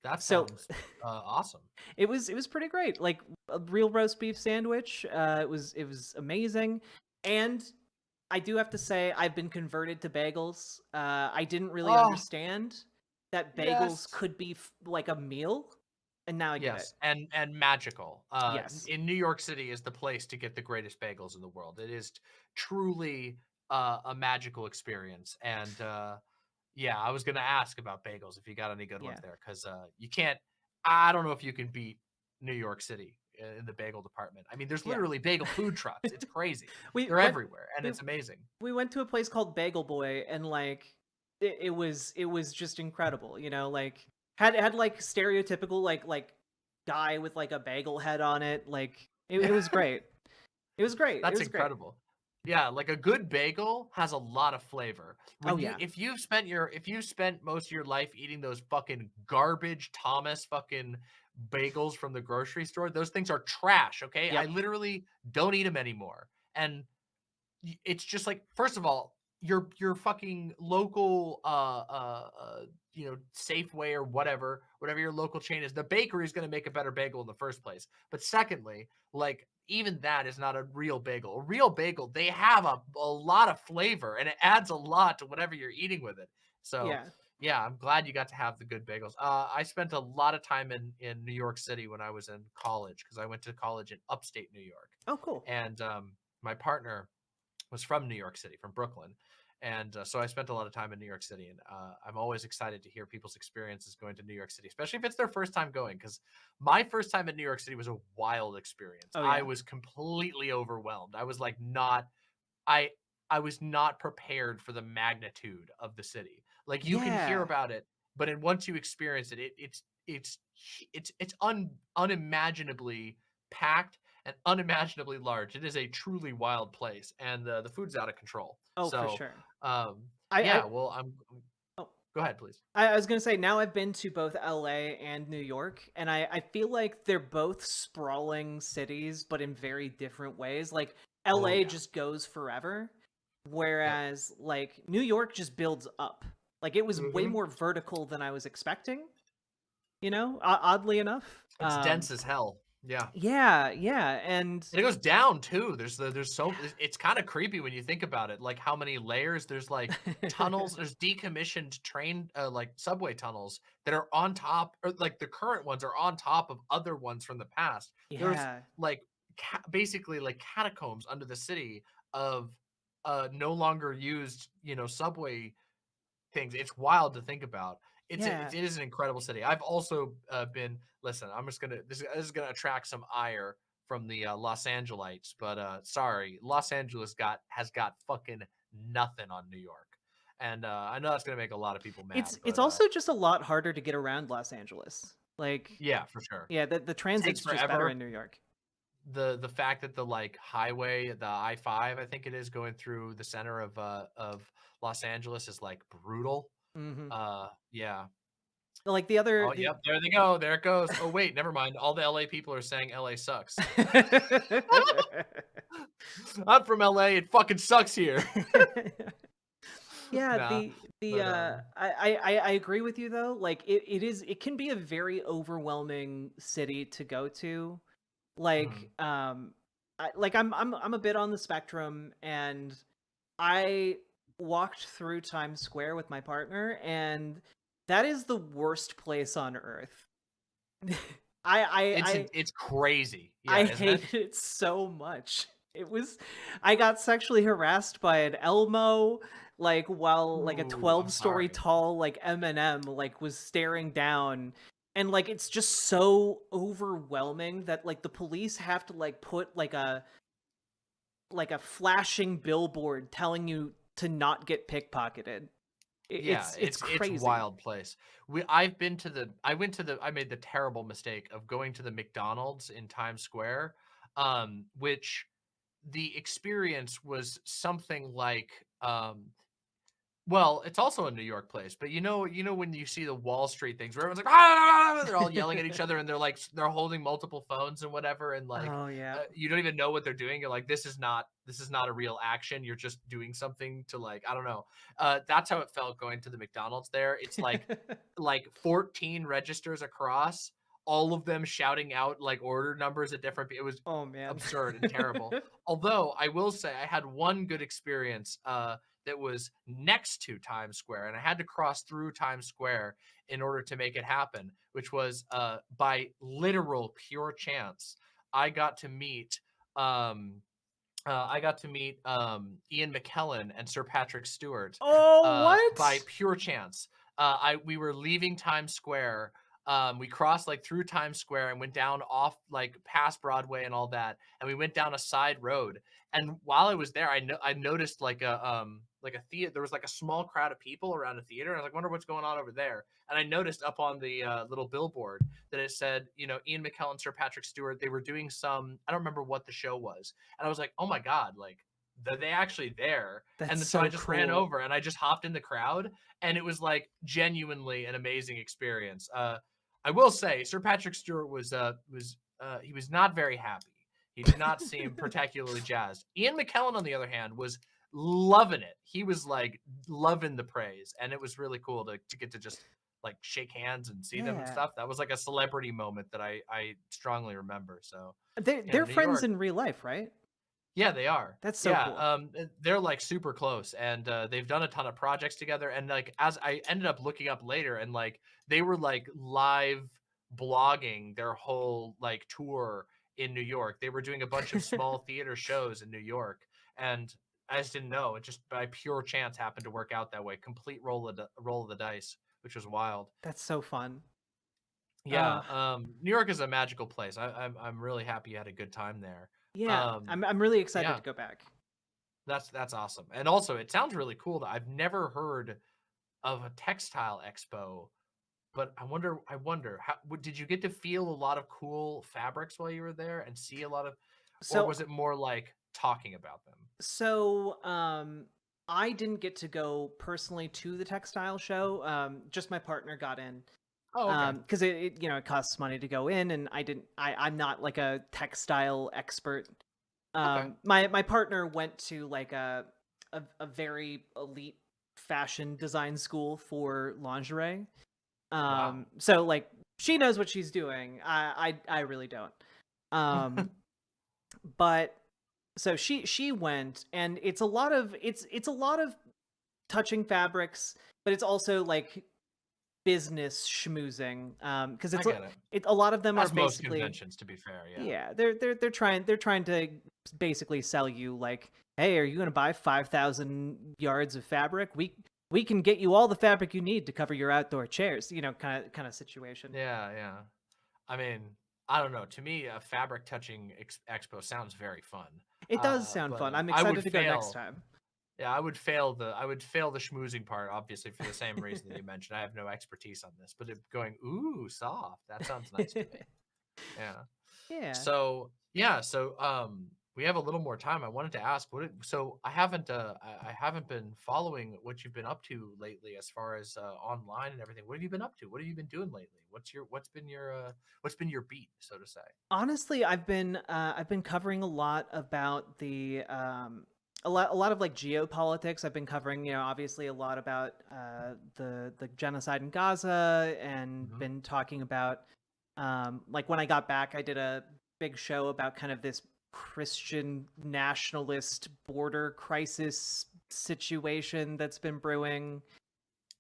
That So sounds awesome. it was pretty great. Like a real roast beef sandwich. It was amazing. And I do have to say I've been converted to bagels. I didn't really Oh, understand that bagels yes. could be like a meal, and now I get it. Yes, and magical. Yes. In New York City is the place to get the greatest bagels in the world. It is truly a magical experience. And yeah, I was gonna ask about bagels if you got any good ones Yeah. there, because you can't. I don't know if you can beat New York City in the bagel department. I mean, there's Yeah. literally bagel food trucks. It's crazy. we They're went everywhere, and we it's amazing. we went to a place called Bagel Boy, and like it was just incredible, like had like stereotypical like guy with like a bagel head on it, like it Yeah, was great. It was great. It that's was great. incredible. Yeah, like a good bagel has a lot of flavor. Oh When you yeah. if you've spent most of your life eating those fucking garbage Thomas fucking bagels from the grocery store, those things are trash, okay? I Yep. literally don't eat them anymore. And it's just like, first of all, your fucking local Safeway or whatever your local chain is, the bakery is going to make a better bagel in the first place. But secondly, like, even that is not a real bagel. A real bagel, they have a lot of flavor, and it adds a lot to whatever you're eating with it. So Yeah. yeah, I'm glad you got to have the good bagels. I spent a lot of time in New York City when I was in college, because I went to college in upstate New York. Oh, cool. And my partner was from New York City, from Brooklyn. And so I spent a lot of time in New York City, and I'm always excited to hear people's experiences going to New York City, especially if it's their first time going. Because my first time in New York City was a wild experience. Oh I yeah. was completely overwhelmed. I was like, not, I, I was not prepared for the magnitude of the city. Like, you can hear Yeah. about it, but once you experience it, it's unimaginably packed and unimaginably large. It is a truly wild place, and the food's out of control. Oh, for So, sure. um, I yeah. Well, oh, go ahead, please. I was gonna say, now I've been to both LA and New York, and I feel like they're both sprawling cities, but in very different ways. Like Oh LA yeah. just goes forever, Yep. whereas like New York just builds up. Like it was way Hmm. more vertical than I was expecting, oddly enough. It's dense as hell. Yeah. Yeah, yeah, and And it goes down too. It's kind of creepy when you think about it, like how many layers. There's like tunnels, there's decommissioned train like subway tunnels that are on top, or like the current ones are on top of other ones from the past. There's yeah, like basically like catacombs under the city of no longer used, subway things. It's wild to think about. yeah. It is an incredible city. I've also been. Listen, I'm just gonna. This is gonna attract some ire from the Los Angelites, but sorry, Los Angeles has got fucking nothing on New York, and I know that's gonna make a lot of people mad, It's but also just a lot harder to get around Los Angeles. Like, yeah, for sure. yeah, the Takes transit's just better forever. in New York. The fact that the like highway, the I-5, I think it is, going through the center of Los Angeles is like brutal. Hmm. Yeah. Like the other, Oh, yep, there they go. There it goes. Oh, wait, never mind. All the LA people are saying LA sucks. I'm from LA. It fucking sucks here. Yeah, Nah, the but I agree with you though. Like it can be a very overwhelming city to go to. Like mhm. I'm a bit on the spectrum, and I walked through Times Square with my partner, and that is the worst place on earth. I I I It's crazy. I Yeah, isn't it? hated it so much. It was I got sexually harassed by an Elmo, like while like a Ooh, I'm 12-story sorry. tall like M&M like was staring down, and like it's just so overwhelming that like the police have to like put like a flashing billboard telling you to not get pickpocketed. Yeah, It's it's crazy. wild place. I made the terrible mistake of going to the McDonald's in Times Square, which the experience was something like, well, it's also a New York place, but when you see the Wall Street things where everyone's like, ah, they're all yelling at each other, and they're holding multiple phones and whatever, and like, Oh yeah. you don't even know what they're doing. You're like, this is not a real action. You're just doing something to, like, I don't know. That's how it felt going to the McDonald's there. It's like 14 registers across, all of them shouting out like order numbers at different. It was Oh man. absurd and terrible. Although I will say I had one good experience. That was next to Times Square, and I had to cross through Times Square in order to make it happen, which was by literal pure chance. I got to meet um, Ian McKellen and Sir Patrick Stewart Oh, by what? pure chance. We were leaving Times Square. We crossed like through Times Square and went down off like past Broadway and all that, and we went down a side road. And while I was there, I noticed like a theater. There was like a small crowd of people around a theater. And I was like, wonder what's going on over there. And I noticed up on the little billboard that it said, Ian McKellen, Sir Patrick Stewart. They were doing some. I don't remember what the show was, and I was like, oh my god, like they actually there? That's And then so I so just ran cool. over and I just hopped in the crowd, and it was like genuinely an amazing experience. I will say, Sir Patrick Stewart was he was not very happy. He did not seem particularly jazzed. Ian McKellen, on the other hand, was loving it. He was like loving the praise, and it was really cool to get to just like shake hands and see them and Yeah. stuff. That was like a celebrity moment that I strongly remember. So yeah, They're New friends York. in real life, right? Yeah, they are. That's so Yeah, cool. they're like super close, and they've done a ton of projects together. And like, as I ended up looking up later, and like they were like live blogging their whole like tour in New York. They were doing a bunch of small theater shows in New York, and I just didn't know. It just by pure chance happened to work out that way. Complete roll of the dice, which was wild. That's so fun. Yeah, Uh, New York is a magical place. I'm really happy you had a good time there. yeah. Um, I'm really excited yeah. to go back. That's awesome. And also, it sounds really cool that I've never heard of a textile expo, but I wonder how did you get to feel a lot of cool fabrics while you were there and see a lot of, or So was it more like talking about them? so I didn't get to go personally to the textile show. Just my partner got in. Oh, okay. Because it it costs money to go in, and I'm not like a textile expert. Okay. My partner went to like a very elite fashion design school for lingerie. Wow. So like she knows what she's doing. I really don't. Um, but so she went, and it's a lot of touching fabrics, but it's also like business schmoozing. Because I get it. a lot of them are As most basically, conventions, to be fair, yeah. yeah, they're trying to basically sell you like, hey, are you going to buy 5,000 yards of fabric? We can get you all the fabric you need to cover your outdoor chairs. Kind of situation. Yeah, yeah. I mean, I don't know. To me, a fabric touching expo sounds very fun. It does sound But fun. I'm I would excited to go next fail. time. Yeah, I would fail the schmoozing part, obviously, for the same reason that you mentioned. I have no expertise on this, but going, ooh, soft. That sounds nice to me. Yeah. Yeah. So we have a little more time. I wanted to ask, so I haven't been following what you've been up to lately as far as online and everything. What have you been up to? What have you been doing lately? What's been your beat, so to say? Honestly, I've been covering a lot about a lot of like geopolitics. I've been covering, obviously a lot about the genocide in Gaza, and Hmm. been talking about like when I got back, I did a big show about kind of this Christian nationalist border crisis situation that's been brewing.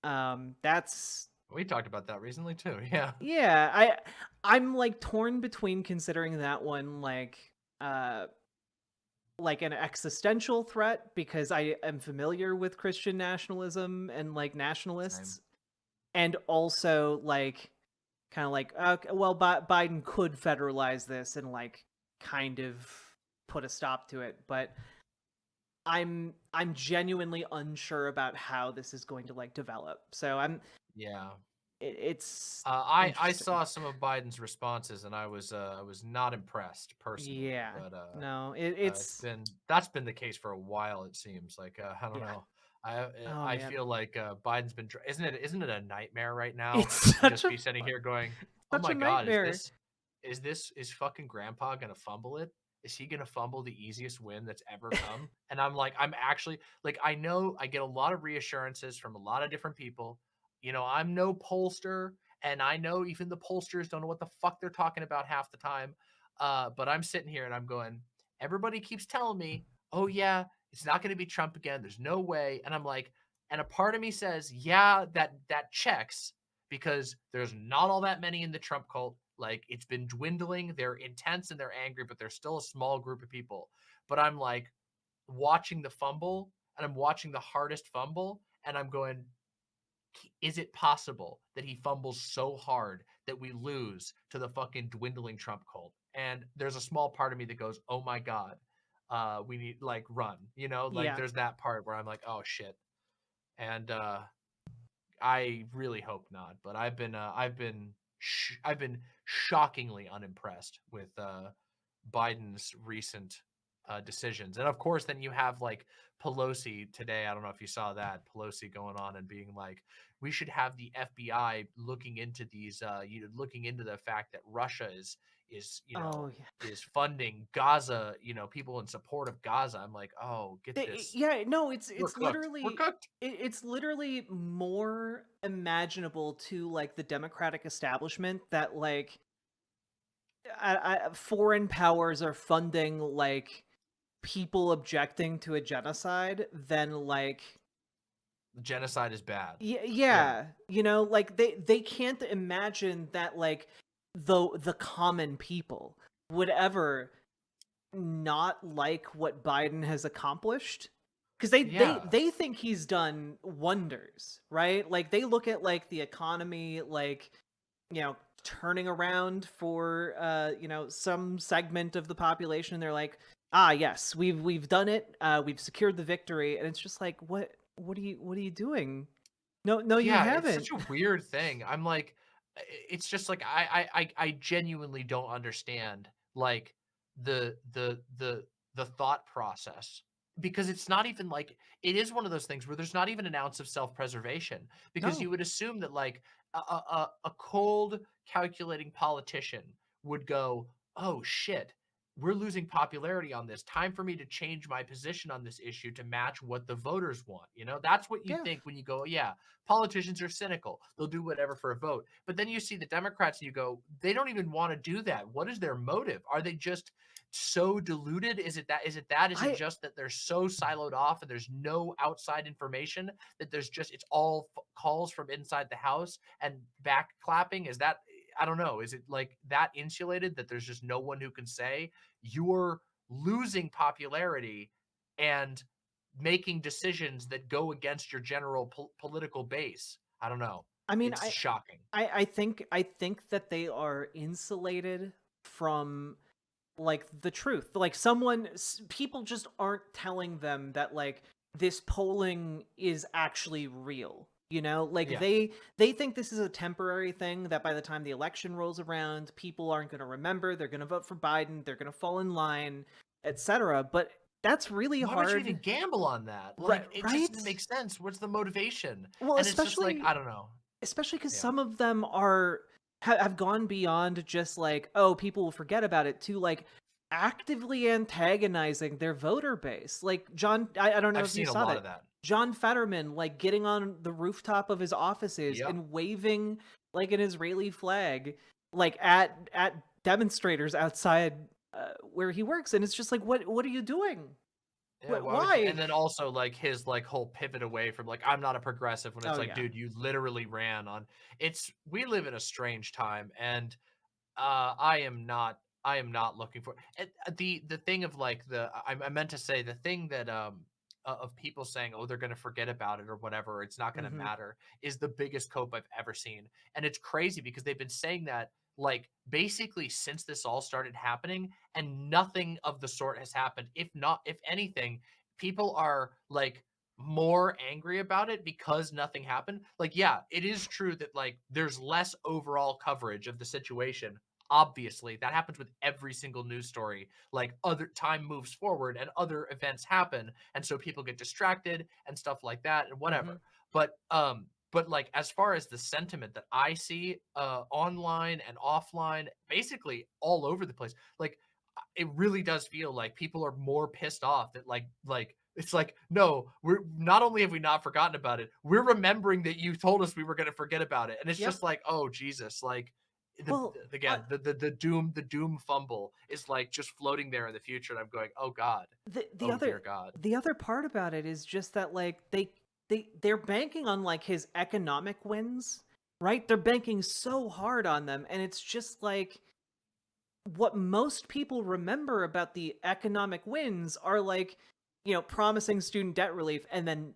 That's We talked about that recently too. Yeah. Yeah, I'm like torn between considering that one uh like an existential threat, because I am familiar with Christian nationalism and like Same. nationalists, and also like kind of like, okay, well, Biden could federalize this and like kind of put a stop to it, but I'm genuinely unsure about how this is going to like develop. So Yeah. it's I interesting. saw some of Biden's responses, and I was not impressed personally, Yeah. but No, it's it's been that's been the case for a while. It seems like I don't yeah. know. Oh I man. feel like Biden's been isn't it a nightmare right now It's to such just a be sitting here going, oh such my a God, nightmare. is fucking Grandpa gonna fumble it? Is he gonna fumble the easiest win that's ever come? And I'm like, I'm actually like, I know I get a lot of reassurances from a lot of different people. I'm no pollster, and I know even the pollsters don't know what the fuck they're talking about half the time. But I'm sitting here and I'm going, everybody keeps telling me, oh yeah, it's not going to be Trump again. There's no way. And I'm like, and a part of me says, yeah, that checks, because there's not all that many in the Trump cult. Like, it's been dwindling. They're intense and they're angry, but there's still a small group of people. But I'm like watching the fumble, and I'm watching the hardest fumble, and I'm going, is it possible that he fumbles so hard that we lose to the fucking dwindling Trump cult? And there's a small part of me that goes, oh my God, we need like run, like Yeah. there's that part where I'm like, oh shit. And I really hope not, but I've been shockingly unimpressed with Biden's recent decisions. And of course, then you have like Pelosi today. I don't know if you saw that, Pelosi going on and being like, we should have the FBI looking into these, looking into the fact that Russia is Oh yeah. is funding Gaza, people in support of Gaza. I'm like, oh, get this. Yeah, no, it's We're it's cooked. We're literally cooked. it's literally more imaginable to like the Democratic establishment that like foreign powers are funding like people objecting to a genocide than like Genocide is bad. Yeah. yeah, like they can't imagine that like the common people would ever not like what Biden has accomplished because Yeah. they think he's done wonders, right? Like they look at like the economy, like turning around for some segment of the population. They're like, ah, yes, we've done it. We've secured the victory, and it's just like, what are you doing? No, you Yeah, it's such haven't. a weird thing. I'm like, it's just like I genuinely don't understand like the thought process, because it's not even like, it is one of those things where there's not even an ounce of self-preservation, because you No. would assume that like a cold calculating politician would go, oh shit, we're losing popularity on this. Time for me to change my position on this issue to match what the voters want. That's what you Yeah. think when you go, yeah, politicians are cynical. They'll do whatever for a vote. But then you see the Democrats and you go, they don't even want to do that. What is their motive? Are they just so deluded? Is it that? Is it I just that they're so siloed off and there's no outside information, that it's all calls from inside the house and back clapping? Is that, I don't know. Is it like that insulated that there's just no one who can say you're losing popularity and making decisions that go against your general political base? I don't know. I mean, It's shocking. I think that they are insulated from like the truth. Like people just aren't telling them that like this polling is actually real. Like Yeah. they think this is a temporary thing, that by the time the election rolls around, people aren't going to remember, they're going to vote for Biden, they're going to fall in line, etc. But that's really Why would you even hard. gamble on that? Right, Like, it just right? doesn't make sense. What's the motivation? Well, And it's just like, I don't know. especially because Yeah. some of them have gone beyond just like, oh, people will forget about it, to like actively antagonizing their voter base. Like I don't know I've if you seen a saw lot that. of that. John Fetterman like getting on the rooftop of his offices Yep. and waving like an Israeli flag like at demonstrators outside where he works, and it's just like, what are you doing? Yeah, why would you? Why? And then also like his like whole pivot away from like, I'm not a progressive, when it's Oh like, yeah. dude, you literally ran on. We live in a strange time, and I am not looking for, and the thing of like I meant to say the thing that of people saying, oh, they're going to forget about it or whatever, it's not going to Hmm. matter, is the biggest cope I've ever seen. And it's crazy because they've been saying that like basically since this all started happening, and nothing of the sort has happened. If anything, people are like more angry about it because nothing happened. Like, yeah, it is true that like there's less overall coverage of the situation. Obviously, that happens with every single news story. Like, other time moves forward and other events happen, and so people get distracted and stuff like that and Hmm. whatever. But like, as far as the sentiment that I see online and offline, basically all over the place, like it really does feel like people are more pissed off that like it's like, no, we're not only have we not forgotten about it, we're remembering that you told us we were going to forget about it. And it's Yep. just like, oh Jesus, like Well, again, the doom fumble is like just floating there in the future, and I'm going, oh God, the oh other dear God. the other part about it is just that like they're banking on like his economic wins, right? They're banking so hard on them, and it's just like what most people remember about the economic wins are like, promising student debt relief and then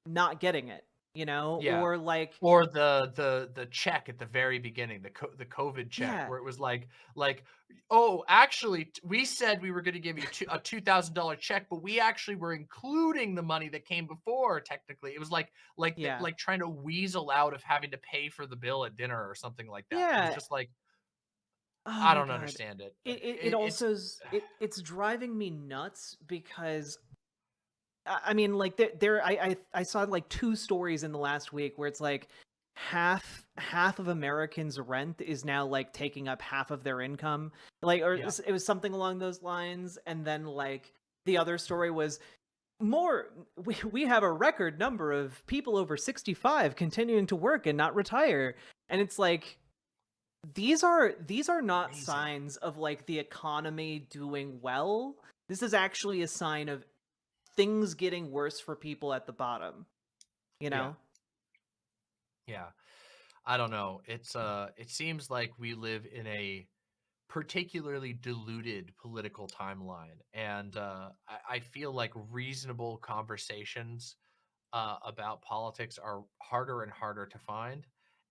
not getting it, Yeah. or like Or the check at the very beginning, the COVID check, yeah, where it was like, oh, actually, we said we were going to give you a $2,000 check, but we actually were including the money that came before. Technically, it was yeah, like trying to weasel out of having to pay for the bill at dinner or something like that. It was yeah. just like, Oh I my don't god. understand it. It also it's driving me nuts because I mean, like I saw like two stories in the last week where it's like half of Americans' rent is now like taking up half of their income, like, or Yeah. it was something along those lines. And then like the other story was more we have a record number of people over 65 continuing to work and not retire, and it's like these are not Crazy. signs of like the economy doing well. This is actually a sign of things getting worse for people at the bottom, you Yeah. know? Yeah. I don't know. It seems like we live in a particularly diluted political timeline, and I feel like reasonable conversations about politics are harder and harder to find.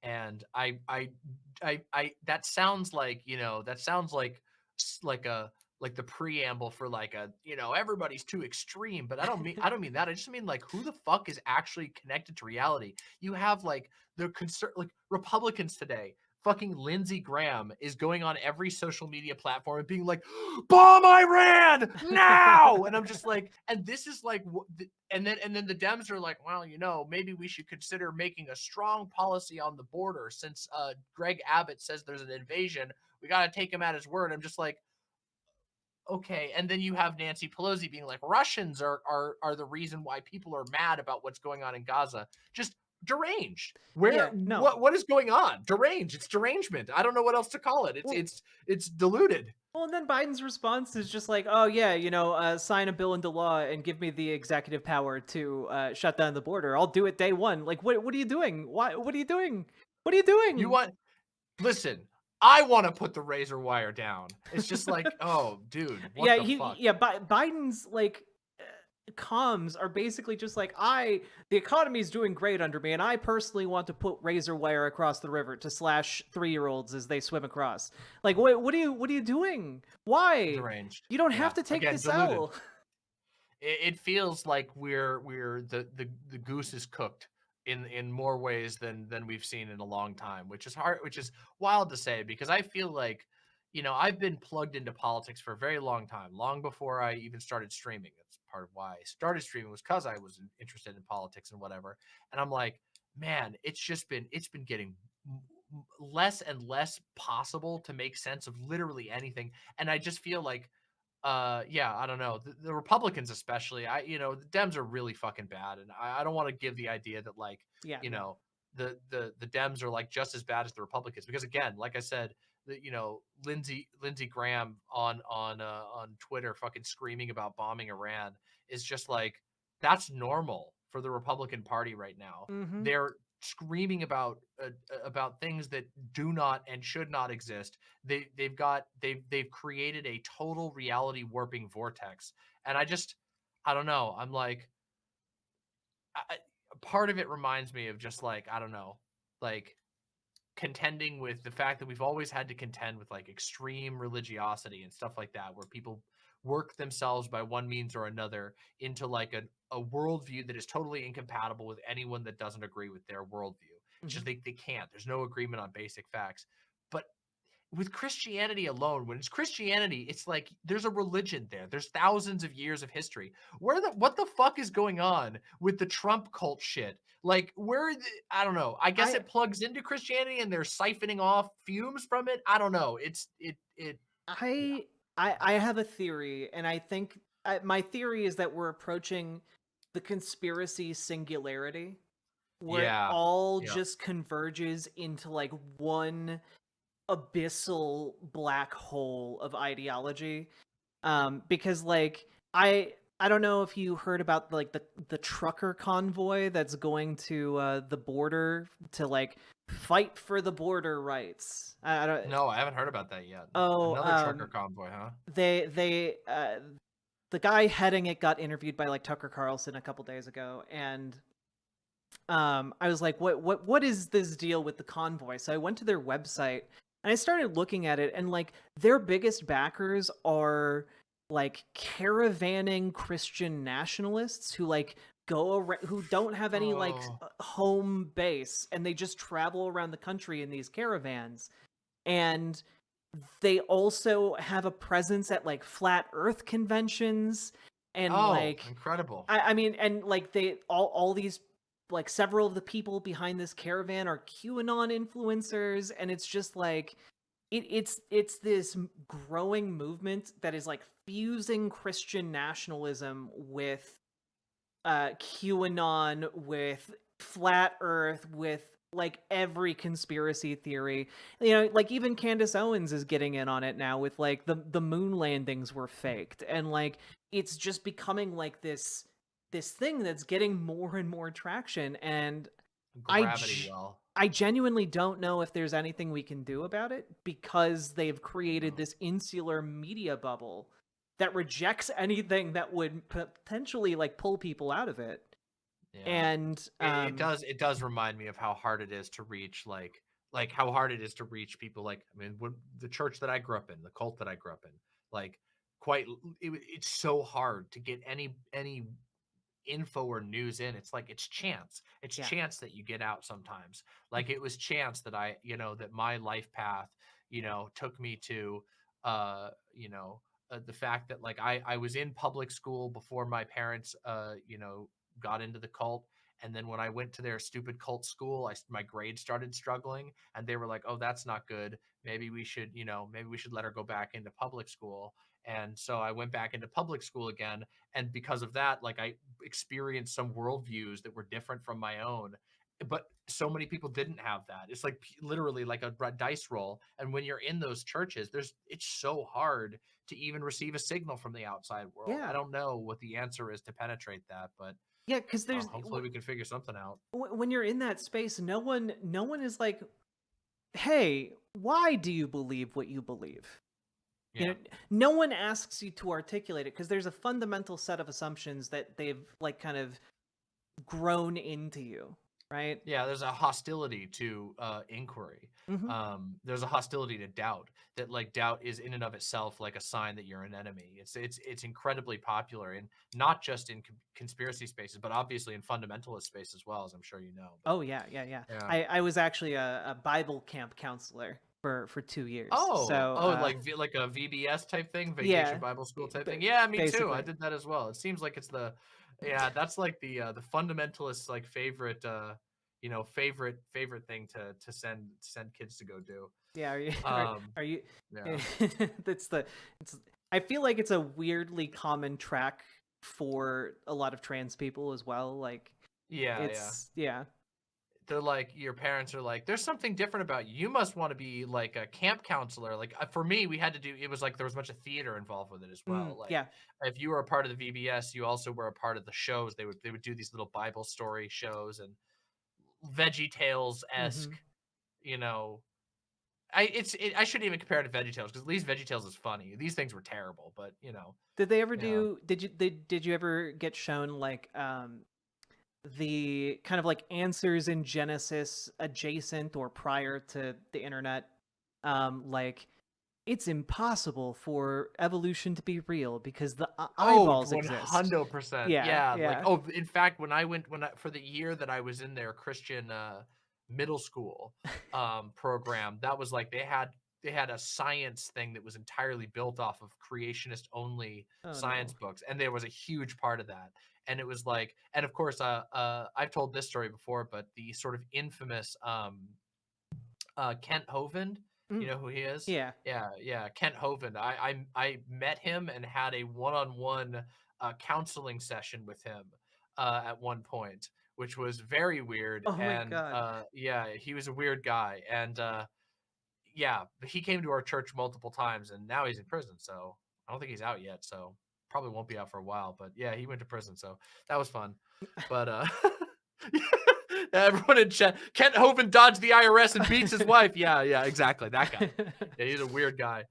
And that sounds like, that sounds like like like the preamble for like a, everybody's too extreme, but I don't mean that. I just mean like who the fuck is actually connected to reality. You have like like Republicans today. Fucking Lindsey Graham is going on every social media platform and being like, "Bomb Iran now!" And I'm just like, and this is like, and then the Dems are like, well, maybe we should consider making a strong policy on the border since Greg Abbott says there's an invasion. We got to take him at his word. I'm just like, okay. And then you have Nancy Pelosi being like, Russians are the reason why people are mad about what's going on in Gaza. Just deranged. Yeah, no. What is going on? Deranged. It's derangement. I don't know what else to call it. Well, It's diluted. well, and then Biden's response is just like, "Oh yeah, sign a bill into law and give me the executive power to shut down the border. I'll do it day one." Like, what are you doing? Why? What are you doing? What are you You doing? want Listen, I want to put the razor wire down. It's just like, oh, dude, what Yeah, the fuck? Biden's like comms are basically just like, the economy's doing great under me, and I personally want to put razor wire across the river to slash 3-year-olds as they swim across. Like, what are you doing? Why? Deranged. You don't have Yeah. to take Again, this diluted. L. It feels like we're the goose is cooked in more ways than we've seen in a long time, which is wild to say, because I feel like, I've been plugged into politics for a very long time, long before I even started streaming. That's part of why I started streaming, was because I was interested in politics and whatever. And I'm like, man, it's been getting less and less possible to make sense of literally anything. And I just feel like, yeah, I don't know, the Republicans especially, the Dems are really fucking bad, and I don't want to give the idea that, like, Yeah, you no. know the Dems are like just as bad as the Republicans, because again, like I said, Lindsey Graham on Twitter fucking screaming about bombing Iran is just like, that's normal for the Republican Party right now. Mm-hmm. They're screaming about things that do not and should not exist. They've created a total reality warping vortex. And I don't know, I'm like, part of it reminds me of just like, I don't know, like contending with the fact that we've always had to contend with like extreme religiosity and stuff like that, where people work themselves by one means or another into like a worldview that is totally incompatible with anyone that doesn't agree with their worldview. It's Mm-hmm. just they can't. There's no agreement on basic facts. But with Christianity alone, when it's Christianity, it's like there's a religion there. There's thousands of years of history. What the fuck is going on with the Trump cult shit? Like, I don't know. I guess I it plugs into Christianity and they're siphoning off fumes from it. I don't know. Yeah. I I have a theory, and I think my theory is that we're approaching the conspiracy singularity, where it Yeah. all Yeah. just converges into like one abyssal black hole of ideology. Because like I don't know if you heard about like the trucker convoy that's going to the border to like fight for the border rights. I don't. No, I haven't heard about that yet. Oh, Another trucker convoy, huh? they the guy heading it got interviewed by like Tucker Carlson a couple days ago, and I was like, what is this deal with the convoy? So I went to their website and I started looking at it, and like their biggest backers are like caravanning Christian nationalists who like go around, who don't have any like Oh, home base, and they just travel around the country in these caravans. And they also have a presence at like flat Earth conventions, and Oh, like incredible. I mean, and like they all these like several of the people behind this caravan are QAnon influencers, and it's just like it's this growing movement that is like fusing Christian nationalism with QAnon, with flat Earth, with like every conspiracy theory. You know, like even Candace Owens is getting in on it now with like the moon landings were faked, and like it's just becoming like this thing that's getting more and more traction. And I Gravity well. I genuinely don't know if there's anything we can do about it, because they've created No. this insular media bubble that rejects anything that would potentially like pull people out of it. Yeah. And It does remind me of how hard it is to reach like how hard it is to reach people, like I mean the church that I grew up in, the cult that I grew up in, like it's so hard to get any info or news in. It's like it's yeah. chance that you get out sometimes. Like it was chance that I, that my life path, took me to the fact that like I was in public school before my parents got into the cult. And then when I went to their stupid cult school, my grades started struggling, and they were like, "Oh, that's not good. Maybe we should, let her go back into public school." And so I went back into public school again, and because of that, like I experienced some worldviews that were different from my own. But so many people didn't have that. It's like literally like a dice roll. And when you're in those churches, it's so hard to even receive a signal from the outside world. I Yeah. don't know what the answer is to penetrate that, but Yeah, because there's hopefully we can figure something out. when you're in that space, no one is like, "Hey, why do you believe what you believe?" You Yeah. know, no one asks you to articulate it, because there's a fundamental set of assumptions that they've like kind of grown into you, right? Yeah, there's a hostility to inquiry. Hmm. There's a hostility to doubt. That like doubt is in and of itself like a sign that you're an enemy. It's incredibly popular, and not just in conspiracy spaces, but obviously in fundamentalist space as well, as I'm sure you know. But Oh yeah, yeah, yeah. yeah. I was actually a Bible camp counselor for 2 years. Oh, So like like a VBS type thing, Vacation yeah, Bible School type thing. but Yeah, me too. I basically, did that as well. It seems like it's yeah, that's like the fundamentalists like favorite favorite thing to send kids to go do. yeah. Are you? Um, Are you? yeah, That's the. It's. I feel like it's a weirdly common track for a lot of trans people as well. Like yeah. yeah. They're like, your parents are like, there's something different about you. You must want to be like a camp counselor. Like for me, we had to do. It was like there was a bunch of theater involved with it as well. Like Yeah. if you were a part of the VBS, you also were a part of the shows. They would do these little Bible story shows and Veggie Tales esque. Hmm. You know, I shouldn't even compare it to Veggie Tales, because at least Veggie Tales is funny. These things were terrible, but Did they ever yeah. do? Did you ever get shown like the kind of like answers in Genesis adjacent or prior to the internet? Like, it's impossible for evolution to be real because the Oh, eyeballs exist. 100%. Yeah, Yeah, like yeah. in fact, for the year that I was in their Christian middle school program, that was like they had a science thing that was entirely built off of creationist only Oh science no. books, and there was a huge part of that. And it was like, and of course, I've told this story before, but the sort of infamous Kent Hovind. You Mm, know who he is? yeah. Yeah, Kent Hovind. I met him and had a one-on-one counseling session with him at one point, which was very weird. Oh my And god. yeah, he was a weird guy. And yeah, but he came to our church multiple times, and now he's in prison. So I don't think he's out yet. So probably won't be out for a while. But yeah, he went to prison, so that was fun. But everyone in chat, Kent Hovind dodged the IRS and beats his wife. Yeah, exactly. That guy. Yeah, he's a weird guy.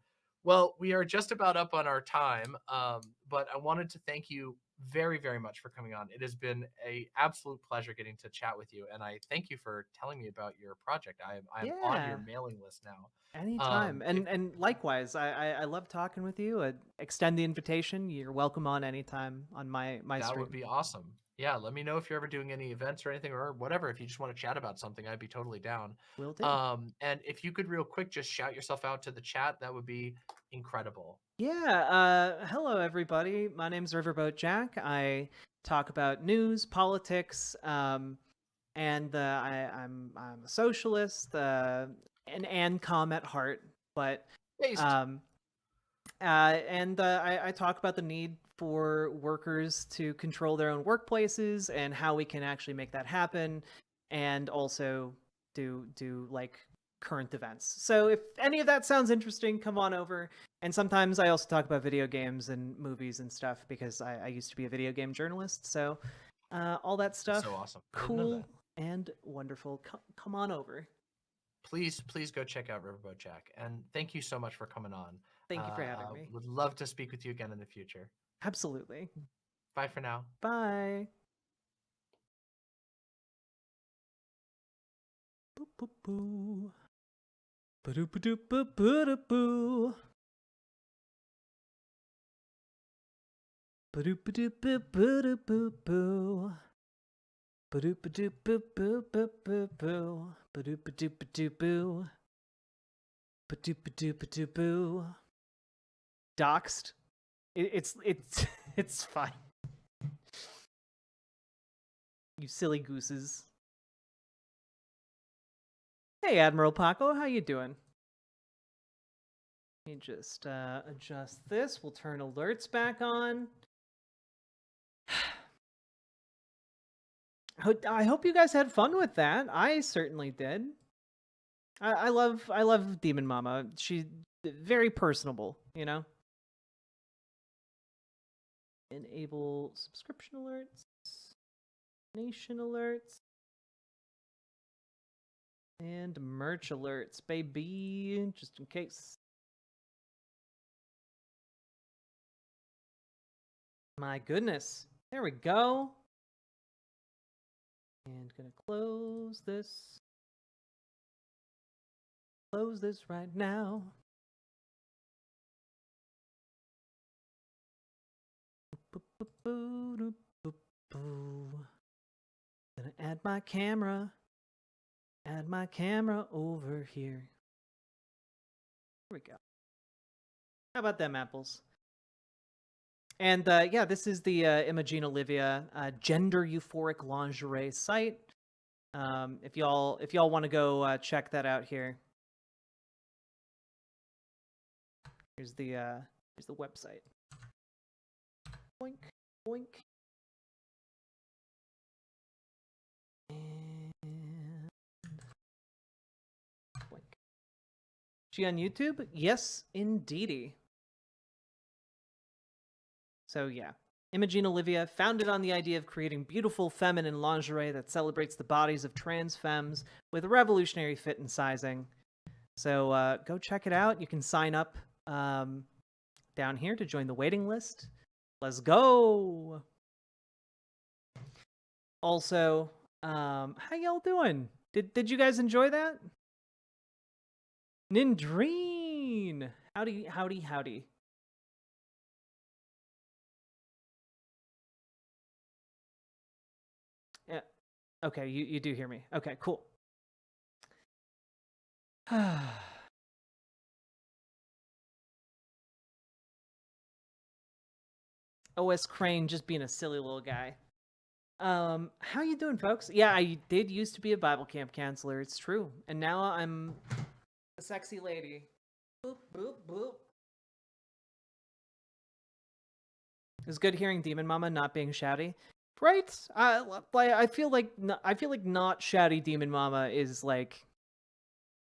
Well, we are just about up on our time, but I wanted to thank you very, very much for coming on. It has been a absolute pleasure getting to chat with you, and I thank you for telling me about your project. I'm on your Yeah. mailing list now. Anytime. If And likewise, I love talking with you. Extend the invitation. You're welcome on anytime on my that would stream. be awesome. Yeah, let me know if you're ever doing any events or anything or whatever. If you just want to chat about something, I'd be totally down. Will do. And if you could real quick just shout yourself out to the chat, that would be incredible. Yeah, hello everybody. My name's Riverboat Jack. I talk about news, politics, and I'm a socialist, and calm at heart. But Based. um, I talk about the need for workers to control their own workplaces and how we can actually make that happen, and also do like current events. So if any of that sounds interesting, come on over. And sometimes I also talk about video games and movies and stuff because I used to be a video game journalist. So all that stuff, So awesome. I didn't know cool that. and wonderful. Come on over. Please go check out Riverboat Jack. And thank you so much for coming on. Thank you for having me. Would love to speak with you again in the future. Absolutely. Bye for now. Bye. Boo boo boo. Ba-doo ba-doo ba-ba-da-boo. Ba-doo ba-doo ba-ba-da-boo-boo. Ba-doo ba-doo ba-ba-ba-ba-boo. Ba-doo ba-doo ba-doo-boo. Ba-doo ba-doo ba-doo-boo. Doxed. It's it's fine. You silly gooses. Hey, Admiral Paco, how you doing? Let me just adjust this. We'll turn alerts back on. I hope you guys had fun with that. I certainly did. I love Demon Mama. She's very personable, you know. Enable subscription alerts, nation alerts, and merch alerts, baby, just in case. My goodness. There we go. And gonna close this. Close this right now. Gonna add my camera. Add my camera over here. Here we go. How about them apples? And yeah, this is the Imogene Olivia gender euphoric lingerie site. If y'all want to go check that out here. Here's the website. Boink, boink. And boink. She on YouTube? Yes, indeedy. So yeah, Imogene Olivia, founded on the idea of creating beautiful feminine lingerie that celebrates the bodies of trans femmes with revolutionary fit and sizing. So go check it out. You can sign up down here to join the waiting list. Let's go. Also, how y'all doing? Did you guys enjoy that? Nindreen! Howdy, howdy, howdy. Yeah. Okay, you do hear me. Okay, cool. OS Crane just being a silly little guy. How you doing, folks? Yeah, I did used to be a Bible camp counselor. It's true, and now I'm a sexy lady. Boop boop boop. It was good hearing Demon Mama not being shouty, right? I feel like not shouty Demon Mama is like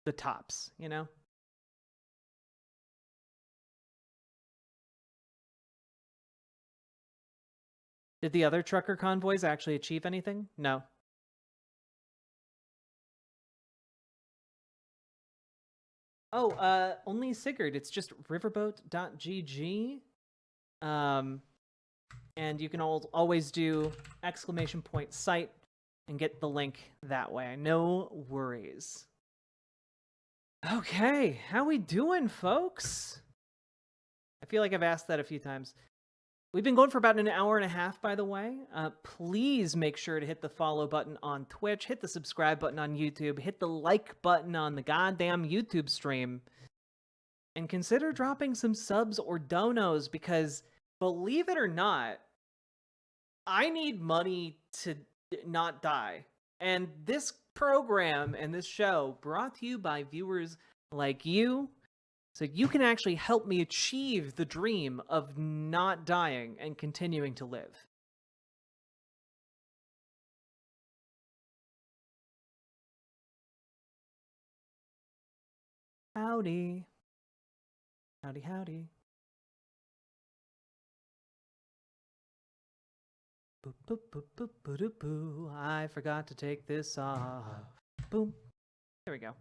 the tops, you know. Did the other trucker convoys actually achieve anything? No. Oh, only Sigurd. It's just riverboat.gg. And you can always do !site and get the link that way. No worries. Okay, how we doing, folks? I feel like I've asked that a few times. We've been going for about an hour and a half, by the way. Please make sure to hit the follow button on Twitch, hit the subscribe button on YouTube, hit the like button on the goddamn YouTube stream, and consider dropping some subs or donos because, believe it or not, I need money to not die. And this program and this show brought to you by viewers like you, so you can actually help me achieve the dream of not dying and continuing to live. Howdy. Howdy, howdy. Boop, boop, boop, boop, boop, boop, boop. I forgot to take this off. Boom. There we go.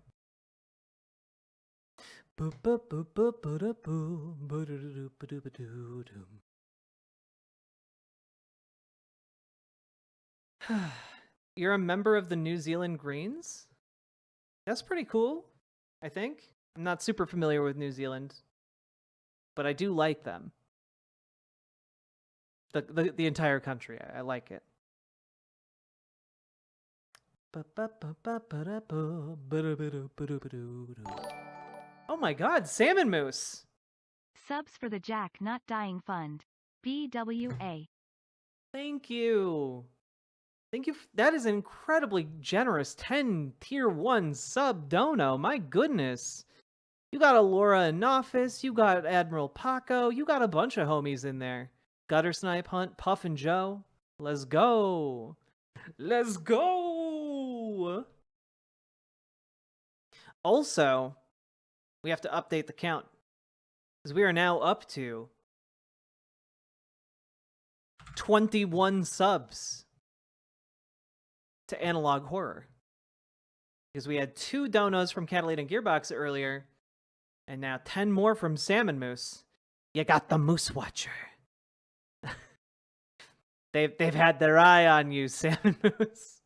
Boop, boop, boop, boop, boop, boop, boop, boop, boop, boop, boop, boop, boop. You're a member of the New Zealand Greens? That's pretty cool, I think. I'm not super familiar with New Zealand, but I do like them. The entire country. I like it. Oh my god, Salmon Moose! Subs for the Jack Not Dying Fund. BWA. Thank you. Thank you. That is incredibly generous. 10 tier 1 sub dono. My goodness. You got Alora Anofis, you got Admiral Paco, you got a bunch of homies in there. Gutter Snipe Hunt, Puff and Joe. Let's go. Let's go. Also, we have to update the count because we are now up to 21 subs to Analog Horror. Because we had 2 donos from Catalina Gearbox earlier, and now 10 more from Salmon Moose. You got the Moose Watcher. They've had their eye on you, Salmon Moose.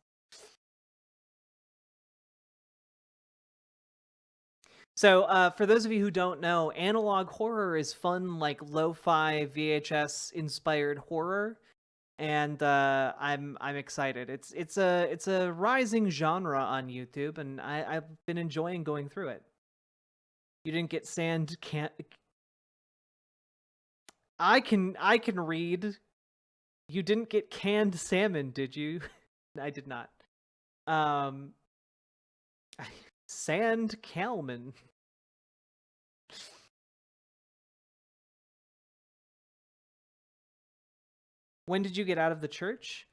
So, for those of you who don't know, Analog Horror is fun, like lo-fi VHS inspired horror, and I'm excited. It's a rising genre on YouTube, and I've been enjoying going through it. You didn't get sand can. I can read. You didn't get canned salmon, did you? I did not. Sand Kalman. When did you get out of the church?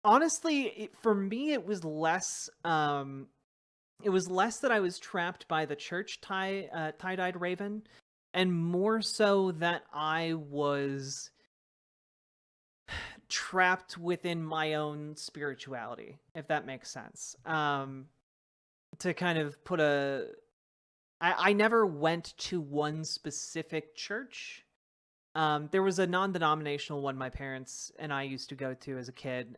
Honestly, for me, it was less. It was less that I was trapped by the church tie-dyed raven, and more so that I was trapped within my own spirituality, if that makes sense. To kind of put I never went to one specific church. There was a non-denominational one my parents and I used to go to as a kid.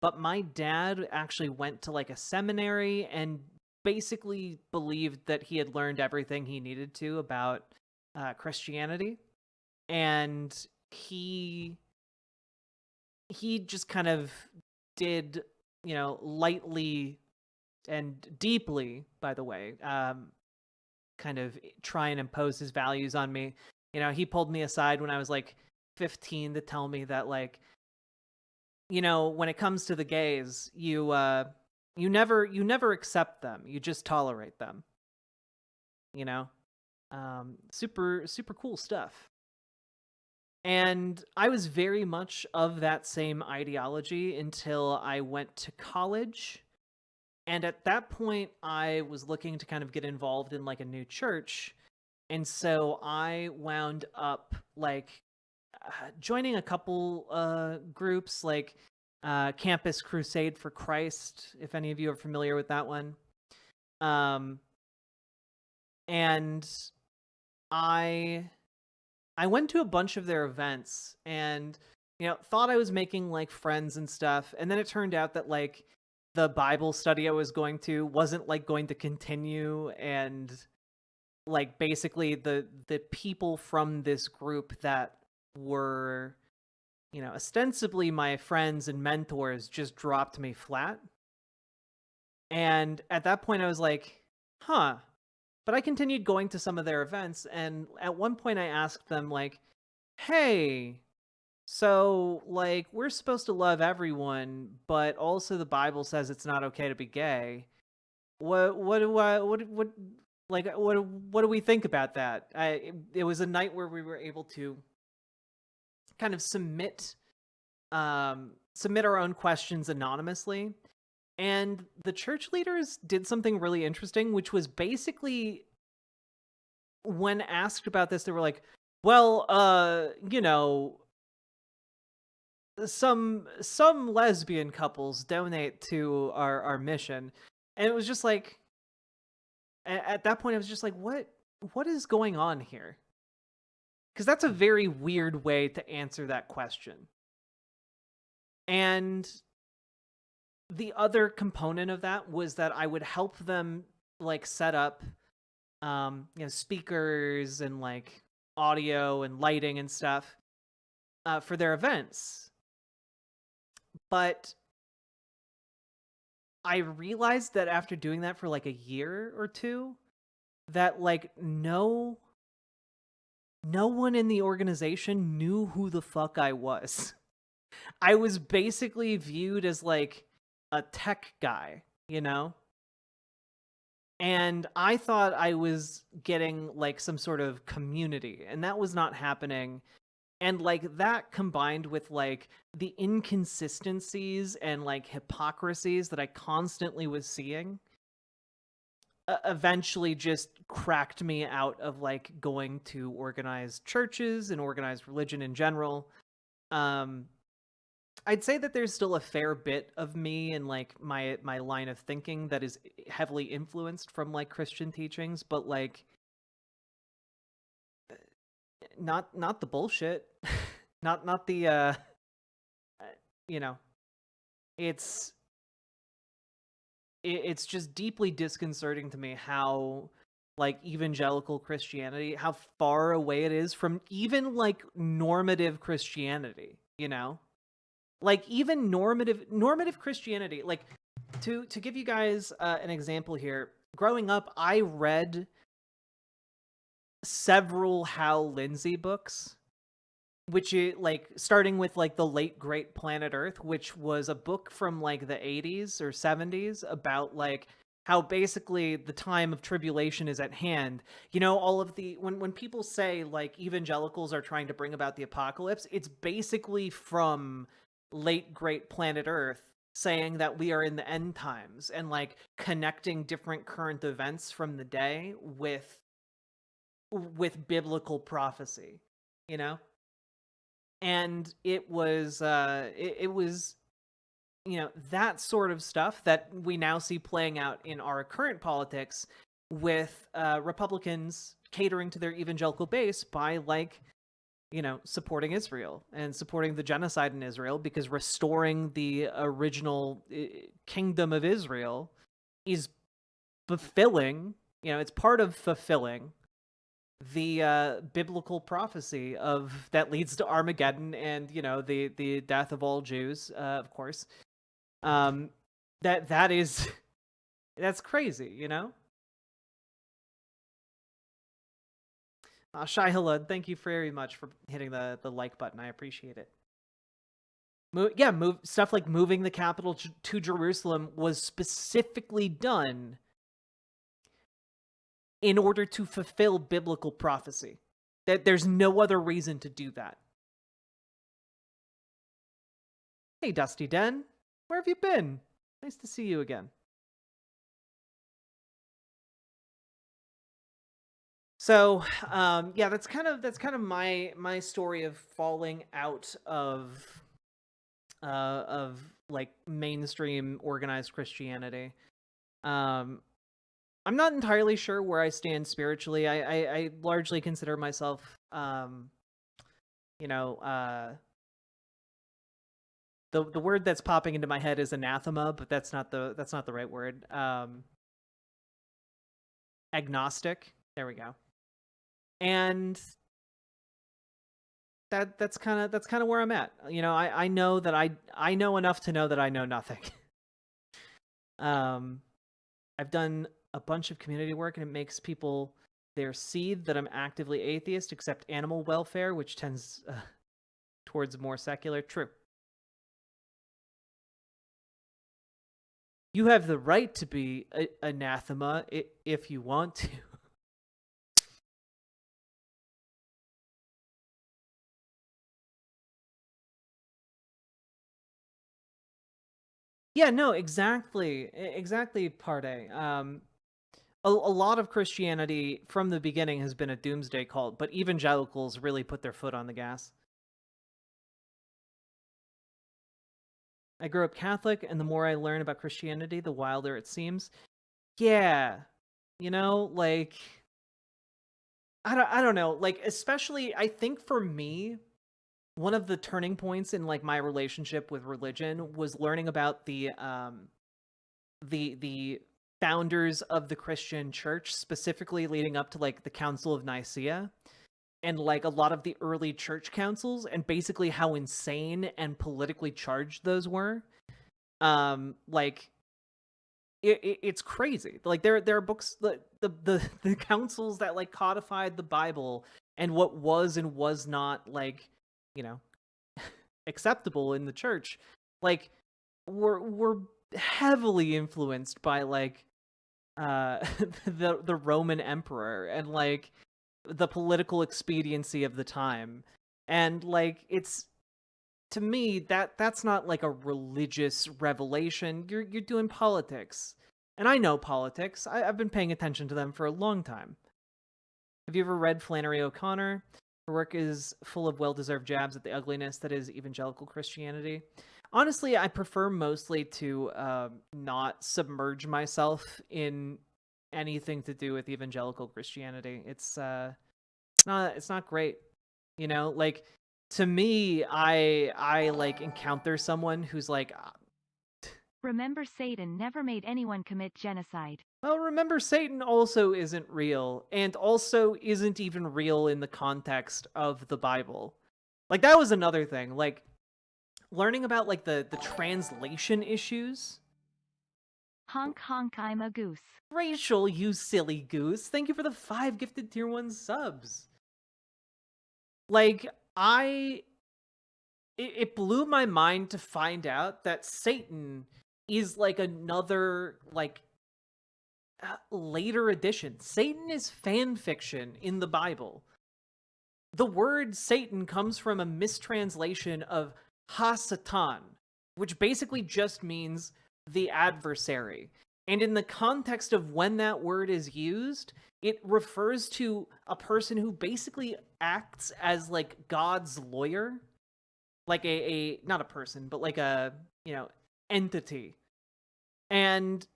But my dad actually went to like a seminary and basically believed that he had learned everything he needed to about Christianity. And he just kind of did, lightly and deeply, by the way, kind of try and impose his values on me. He pulled me aside when I was like 15 to tell me that, like, when it comes to the gays, you never accept them. You just tolerate them. Super cool stuff. And I was very much of that same ideology until I went to college. And at that point, I was looking to kind of get involved in like a new church. And so I wound up like joining a couple groups like Campus Crusade for Christ, if any of you are familiar with that one. And I went to a bunch of their events and, thought I was making like friends and stuff. And then it turned out that like the Bible study I was going to wasn't like going to continue. And like basically the people from this group that were, ostensibly my friends and mentors just dropped me flat. And at that point I was like, huh. But I continued going to some of their events, and at one point I asked them, like, hey, so, like, we're supposed to love everyone, but also the Bible says it's not okay to be gay. What do we think about that? It was a night where we were able to kind of submit our own questions anonymously. And the church leaders did something really interesting, which was basically, when asked about this, they were like, well, some lesbian couples donate to our mission. And it was just like, at that point I was just like, what is going on here? Because that's a very weird way to answer that question. And the other component of that was that I would help them, like, set up speakers and, like, audio and lighting and stuff for their events. But I realized that after doing that for like a year or two, that, like, no one in the organization knew who the fuck I was. I was basically viewed as, like, a tech guy, And I thought I was getting, like, some sort of community, and that was not happening. And, like, that combined with, like, the inconsistencies and, like, hypocrisies that I constantly was seeing, eventually just cracked me out of, like, going to organized churches and organized religion in general. I'd say that there's still a fair bit of me and, like, my line of thinking that is heavily influenced from, like, Christian teachings, but, like, not the bullshit. not the it's just deeply disconcerting to me how, like, evangelical Christianity, how far away it is from even, like, normative Christianity, like, even normative Christianity. Like, to give you guys an example here, growing up I read several Hal Lindsey books, which is, like, starting with, like, The Late Great Planet Earth, which was a book from, like, the 80s or 70s about, like, how basically the time of tribulation is at hand. All of the when people say, like, evangelicals are trying to bring about the apocalypse, it's basically from Late Great Planet Earth saying that we are in the end times, and, like, connecting different current events from the day with biblical prophecy, and it was that sort of stuff that we now see playing out in our current politics, with Republicans catering to their evangelical base by, like, supporting Israel and supporting the genocide in Israel, because restoring the original kingdom of Israel is fulfilling, it's part of fulfilling the biblical prophecy of that leads to Armageddon and, the death of all Jews, of course. That's crazy, Shai Halud, thank you very much for hitting the like button. I appreciate it. Move stuff like moving the capital to Jerusalem was specifically done in order to fulfill biblical prophecy. That there's no other reason to do that. Hey, Dusty Den, where have you been? Nice to see you again. So, that's kind of my story of falling out of like, mainstream organized Christianity. I'm not entirely sure where I stand spiritually. I largely consider myself, the word that's popping into my head is anathema, but that's not the right word. Agnostic. There we go. And that's kind of where I'm at. You know, I know that I know enough to know that I know nothing. I've done a bunch of community work, and it makes people there see that I'm actively atheist, except animal welfare, which tends towards more secular. True. You have the right to be anathema if you want to. Yeah, no, exactly. Exactly, Parde. A lot of Christianity from the beginning has been a doomsday cult, but evangelicals really put their foot on the gas. I grew up Catholic, and the more I learn about Christianity, the wilder it seems. Yeah, you know, like I don't know, like especially I think for me, one of the turning points in like my relationship with religion was learning about the founders of the Christian church, specifically leading up to like the Council of Nicaea and like a lot of the early church councils, and basically how insane and politically charged those were. Like it's crazy. Like there are books, the councils that like codified the Bible and what was and was not like, you know, acceptable in the church, like were heavily influenced by like the Roman emperor and like the political expediency of the time. And like it's, to me, that's not like a religious revelation. You're doing politics. And I know politics. I've been paying attention to them for a long time. Have you ever read Flannery O'Connor? Her work is full of well-deserved jabs at the ugliness that is evangelical Christianity. Honestly, I prefer mostly to not submerge myself in anything to do with evangelical Christianity. It's not great. You know, like to me, I like encounter someone who's like, Remember, Satan never made anyone commit genocide. well, remember, Satan also isn't real, and also isn't even real in the context of the Bible. Like that was another thing. Like learning about like the translation issues. Honk honk, I'm a goose. Rachel, you silly goose. Thank you for the 5 gifted tier 1 subs. Like, it blew my mind to find out that Satan is like another, like, later edition. Satan is fan fiction in the Bible. The word Satan comes from a mistranslation of ha-satan, which basically just means the adversary. And in the context of when that word is used, it refers to a person who basically acts as like God's lawyer, like a not a person, but like a, you know, entity, and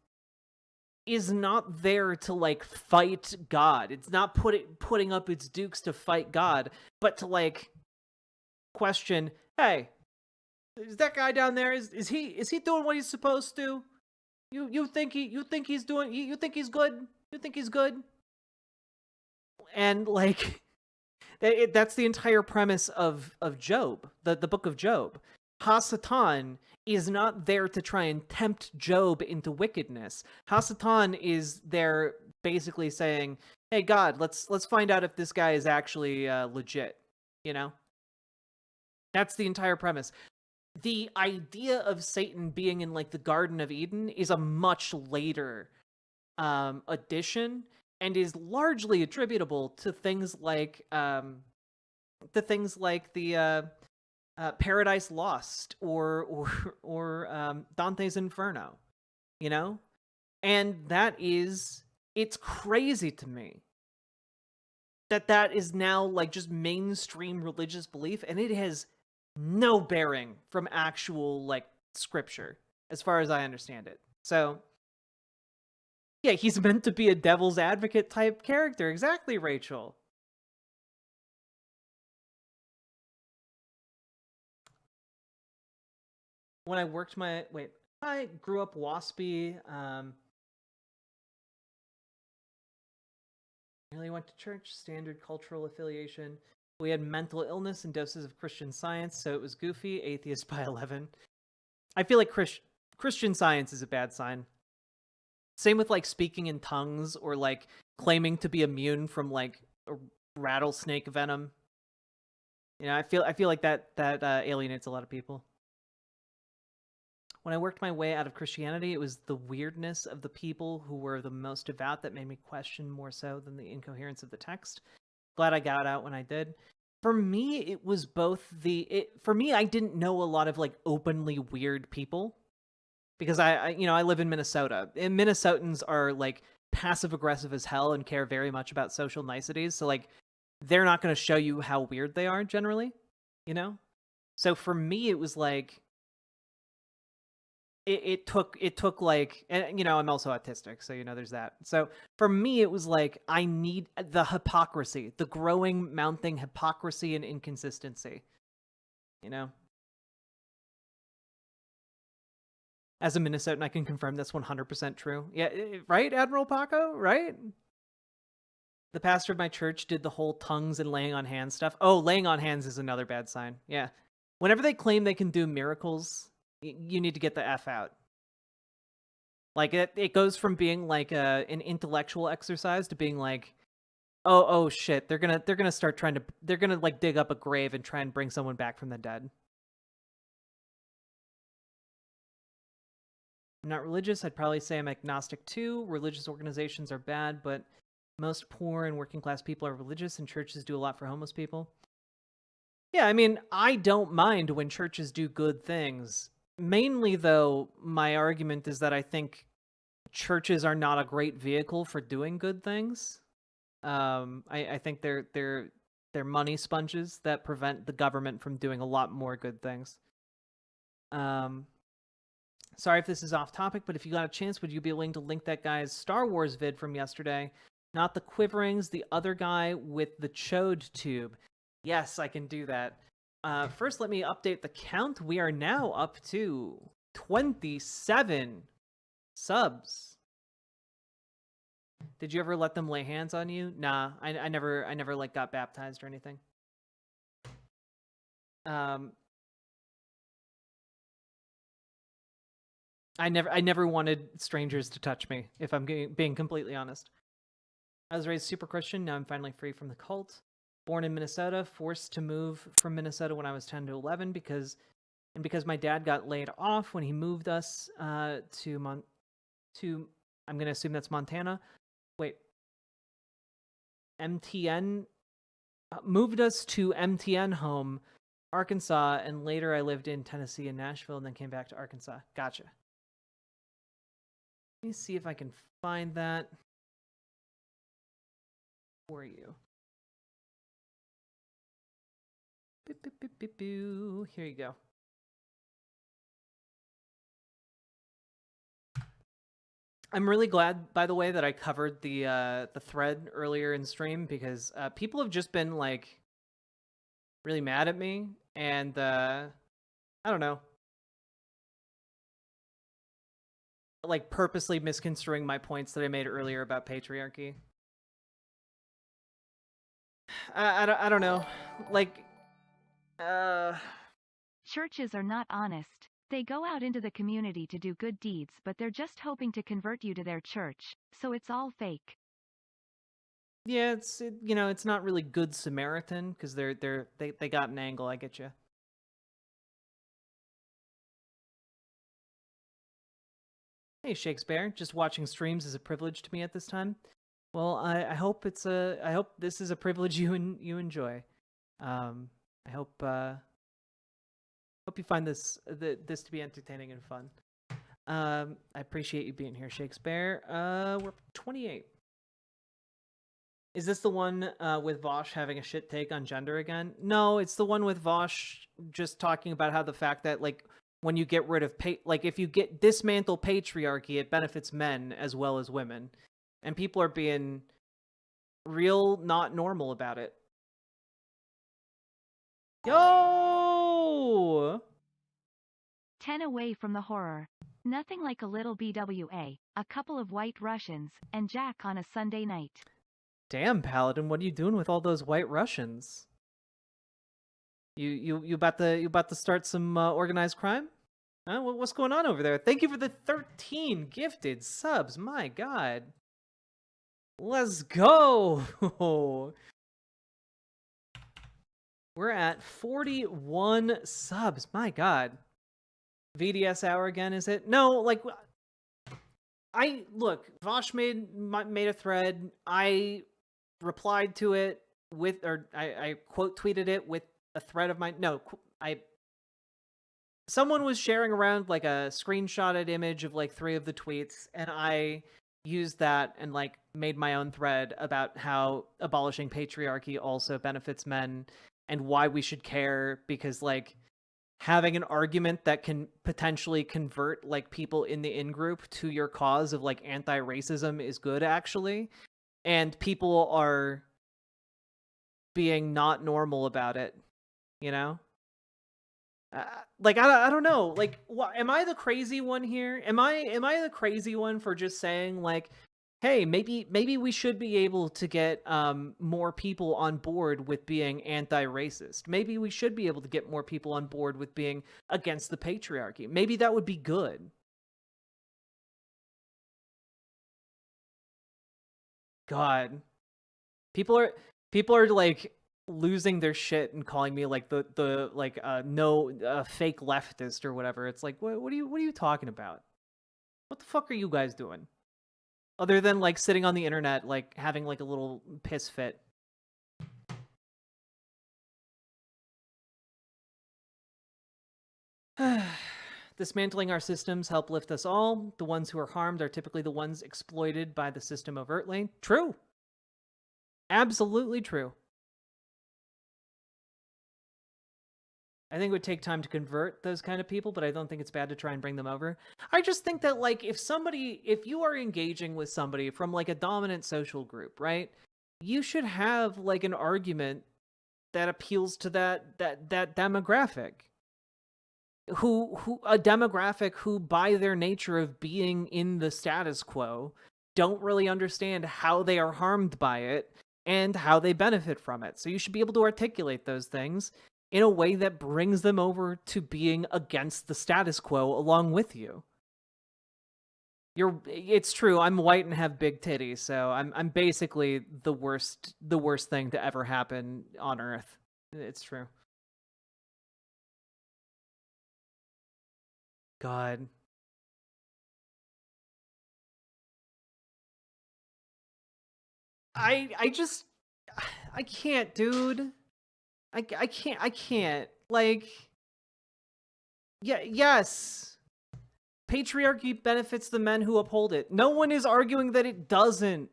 is not there to like fight God. It's not putting up its dukes to fight God, but to like question, hey, is that guy down there, is he doing what he's supposed to? You think he's doing, you think he's good? You think he's good? And like that's the entire premise of Job, the book of Job. Ha-satan is not there to try and tempt Job into wickedness. Ha-satan is there basically saying, "Hey God, let's find out if this guy is actually legit." You know, that's the entire premise. The idea of Satan being in like the Garden of Eden is a much later addition, and is largely attributable to things like the Paradise Lost or Dante's Inferno, you know? And it's crazy to me that is now like just mainstream religious belief, and it has no bearing from actual like scripture as far as I understand it. So yeah, he's meant to be a devil's advocate type character. Exactly, Rachel. When I worked I grew up waspy. Really went to church, standard cultural affiliation. We had mental illness and doses of Christian Science, so it was goofy. Atheist by 11. I feel like Christian Science is a bad sign. Same with like speaking in tongues or like claiming to be immune from like a rattlesnake venom. You know, I feel like that alienates a lot of people. When I worked my way out of Christianity, it was the weirdness of the people who were the most devout that made me question more so than the incoherence of the text. Glad I got out when I did. For me, it was both for me, I didn't know a lot of like openly weird people because I live in Minnesota, and Minnesotans are like passive aggressive as hell and care very much about social niceties. So like, they're not going to show you how weird they are generally, you know? So for me, it was like, it took like, and I'm also autistic, so there's that. So for me it was like, I need the hypocrisy, the growing mounting hypocrisy and inconsistency, as a Minnesotan I can confirm that's 100% true. Yeah, right, Admiral Paco, right? The pastor of my church did the whole tongues and laying on hands stuff. Oh, laying on hands is another bad sign. Yeah, whenever they claim they can do miracles, you need to get the F out. Like it goes from being like an intellectual exercise to being like, oh shit, they're gonna start they're gonna like dig up a grave and try and bring someone back from the dead. I'm not religious. I'd probably say I'm agnostic too. Religious organizations are bad, but most poor and working class people are religious, and churches do a lot for homeless people. Yeah, I mean, I don't mind when churches do good things. Mainly, though, my argument is that I think churches are not a great vehicle for doing good things. I think they're money sponges that prevent the government from doing a lot more good things. Sorry if this is off topic, but if you got a chance, would you be willing to link that guy's Star Wars vid from yesterday? Not the Quiverings, the other guy with the chode tube. Yes, I can do that. First, let me update the count. We are now up to 27 subs. Did you ever let them lay hands on you? Nah, I never like got baptized or anything. I never wanted strangers to touch me, if I'm being completely honest. I was raised super Christian. Now I'm finally free from the cult. Born in Minnesota, forced to move from Minnesota when I was 10 to 11 because my dad got laid off when he moved us to I'm going to assume that's Montana. Wait. MTN moved us to MTN home, Arkansas, and later I lived in Tennessee and Nashville and then came back to Arkansas. Gotcha. Let me see if I can find that for you. Here you go. I'm really glad, by the way, that I covered the thread earlier in stream because people have just been like really mad at me, and I don't know, like purposely misconstruing my points that I made earlier about patriarchy. I don't know, like. Churches are not honest. They go out into the community to do good deeds, but they're just hoping to convert you to their church, so it's all fake. Yeah, it's not really good Samaritan because they got an angle. I get you. Hey Shakespeare, just watching streams is a privilege to me at this time. Well, I hope I hope this is a privilege you enjoy. I hope you find this to be entertaining and fun. I appreciate you being here, Shakespeare. We're 28. Is this the one with Vosh having a shit take on gender again? No, it's the one with Vosh just talking about how the fact that like when you get rid of if you dismantle patriarchy, it benefits men as well as women, and people are being real not normal about it. Yo! 10 away from the horror. Nothing like a little BWA, a couple of white Russians, and Jack on a Sunday night. Damn, Paladin, what are you doing with all those white Russians? You about to start some organized crime? Huh? What's going on over there? Thank you for the 13 gifted subs. My God. Let's go. We're at 41 subs. My God. VDS hour again, is it? No, like Vosh made a thread. I replied to it with, or I quote tweeted it with a thread of mine. No, someone was sharing around like a screenshotted image of like 3 of the tweets, and I used that and like made my own thread about how abolishing patriarchy also benefits men and why we should care, because like having an argument that can potentially convert like people in the in-group to your cause of like anti-racism is good, actually. And people are being not normal about it, you know? Like I don't know. Like, am I the crazy one here? Am I the crazy one for just saying like, hey, maybe we should be able to get more people on board with being anti-racist. Maybe we should be able to get more people on board with being against the patriarchy. Maybe that would be good. God, people are like losing their shit and calling me like the like fake leftist or whatever. It's like, what are you talking about? What the fuck are you guys doing? Other than like sitting on the internet, like having like a little piss fit. Dismantling our systems help lift us all. The ones who are harmed are typically the ones exploited by the system overtly. True. Absolutely true. I think it would take time to convert those kind of people, but I don't think it's bad to try and bring them over. I just think that, like, if you are engaging with somebody from, like, a dominant social group, right? You should have, like, an argument that appeals to that demographic. A demographic who, by their nature of being in the status quo, don't really understand how they are harmed by it and how they benefit from it. So you should be able to articulate those things in a way that brings them over to being against the status quo along with you. It's true, I'm white and have big titties, so I'm basically the worst thing to ever happen on Earth. It's true. God. I can't, dude. I can't. Like, yeah, yes. Patriarchy benefits the men who uphold it. No one is arguing that it doesn't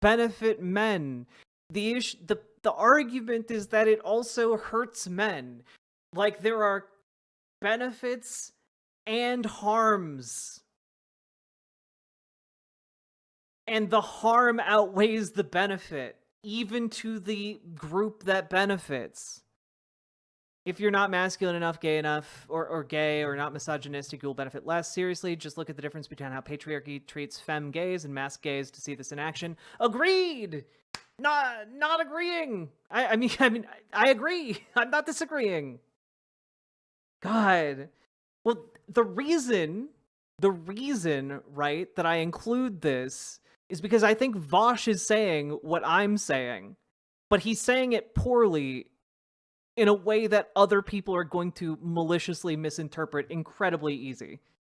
benefit men. The argument is that it also hurts men. Like, there are benefits and harms. And the harm outweighs the benefit, even to the group that benefits. If you're not masculine enough, gay enough, or gay, or not misogynistic, you'll benefit less. Seriously, just look at the difference between how patriarchy treats femme gays and mask gays to see this in action. Agreed! Not agreeing! I mean, I agree! I'm not disagreeing! God. Well, the reason, right, that I include this is because I think Vosh is saying what I'm saying, but he's saying it poorly in a way that other people are going to maliciously misinterpret incredibly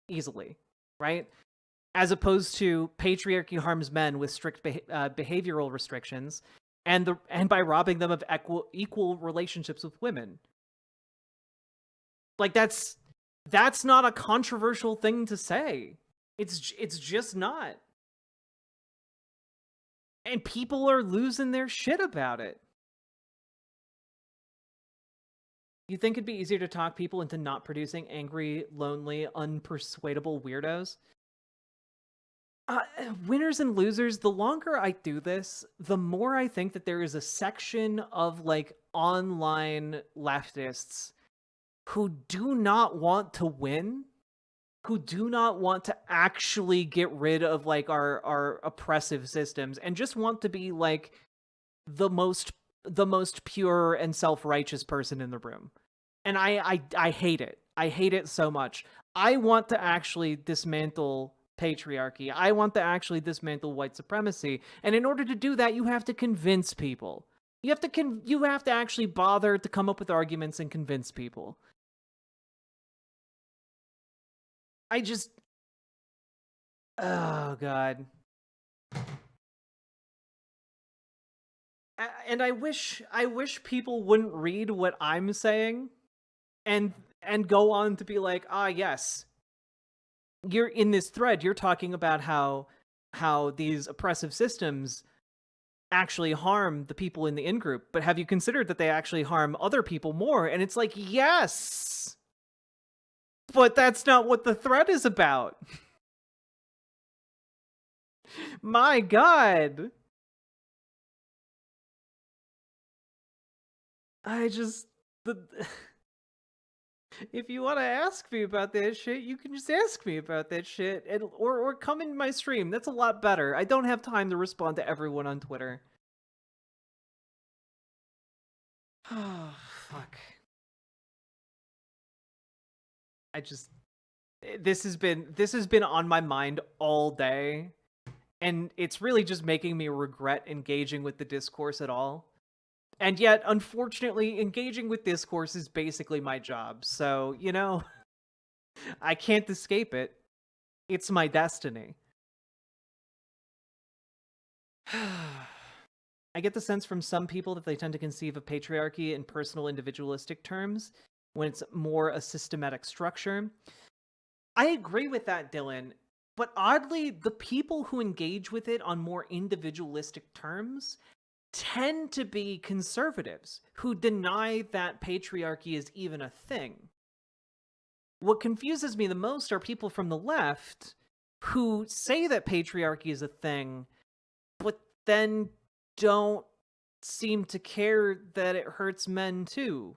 easily, right? As opposed to patriarchy harms men with strict behavioral restrictions, and by robbing them of equal relationships with women. Like, that's not a controversial thing to say. It's just not. And people are losing their shit about it. You think it'd be easier to talk people into not producing angry, lonely, unpersuadable weirdos? Winners and losers, the longer I do this, the more I think that there is a section of, like, online leftists who do not want to win, who do not want to actually get rid of, like, our oppressive systems, and just want to be, like, the most, the most pure and self-righteous person in the room. And I hate it. I hate it so much. I want to actually dismantle patriarchy. I want to actually dismantle white supremacy. And in order to do that, you have to convince people. You have to actually bother to come up with arguments and convince people. Oh God. And I wish people wouldn't read what I'm saying and go on to be like, yes, you're in this thread, you're talking about how these oppressive systems actually harm the people in the in-group, but have you considered that they actually harm other people more? And it's like, yes, but that's not what the thread is about. My God. If you want to ask me about that shit, you can just ask me about that shit, or come in my stream. That's a lot better. I don't have time to respond to everyone on Twitter. Oh, fuck. This has been on my mind all day, and it's really just making me regret engaging with the discourse at all. And yet, unfortunately, engaging with discourse is basically my job. So, I can't escape it. It's my destiny. I get the sense from some people that they tend to conceive of patriarchy in personal individualistic terms when it's more a systematic structure. I agree with that, Dylan. But oddly, the people who engage with it on more individualistic terms tend to be conservatives who deny that patriarchy is even a thing. What confuses me the most are people from the left who say that patriarchy is a thing, but then don't seem to care that it hurts men too.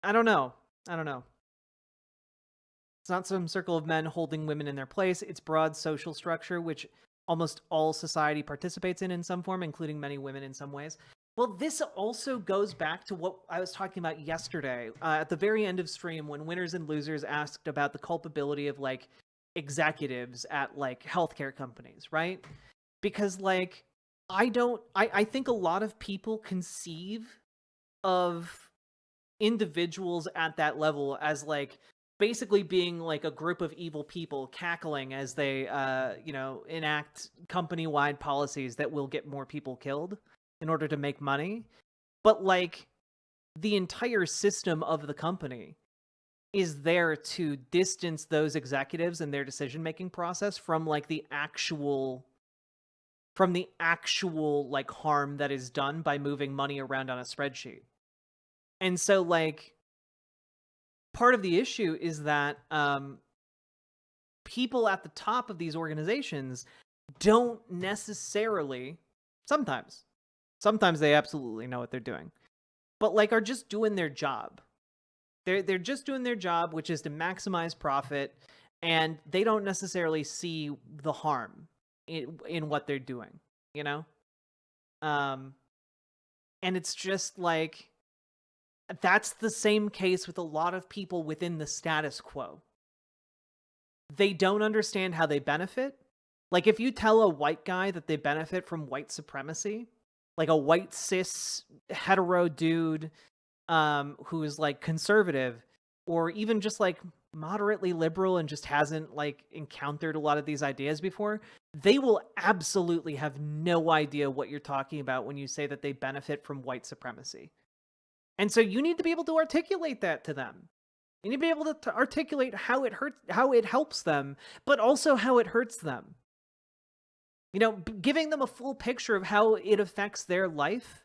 I don't know. It's not some circle of men holding women in their place. It's broad social structure, which almost all society participates in some form, including many women in some ways. Well, this also goes back to what I was talking about yesterday at the very end of stream when Winners and Losers asked about the culpability of executives at healthcare companies, right? Because I think a lot of people conceive of individuals at that level as basically being a group of evil people cackling as they enact company-wide policies that will get more people killed in order to make money. But the entire system of the company is there to distance those executives and their decision-making process from the actual harm that is done by moving money around on a spreadsheet. And so part of the issue is that people at the top of these organizations don't necessarily, sometimes they absolutely know what they're doing, but are just doing their job. They're just doing their job, which is to maximize profit, and they don't necessarily see the harm in what they're doing, and it's just that's the same case with a lot of people within the status quo. They don't understand how they benefit. If you tell a white guy that they benefit from white supremacy, a white cis hetero dude who is conservative or even just moderately liberal and just hasn't encountered a lot of these ideas before, they will absolutely have no idea what you're talking about when you say that they benefit from white supremacy. And so you need to be able to articulate that to them. You need to be able to articulate how it helps them, but also how it hurts them. Giving them a full picture of how it affects their life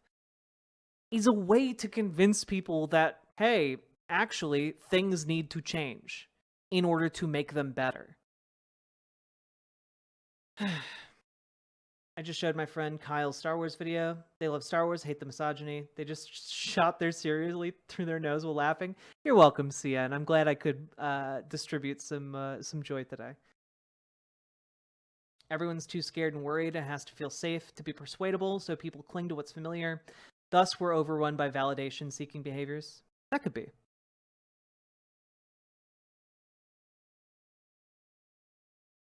is a way to convince people that, hey, actually, things need to change in order to make them better. I just showed my friend Kyle's Star Wars video. They love Star Wars, hate the misogyny. They just shot their seriously through their nose while laughing. You're welcome, CN. I'm glad I could distribute some joy today. Everyone's too scared and worried and has to feel safe to be persuadable, so people cling to what's familiar. Thus, we're overrun by validation-seeking behaviors. That could be.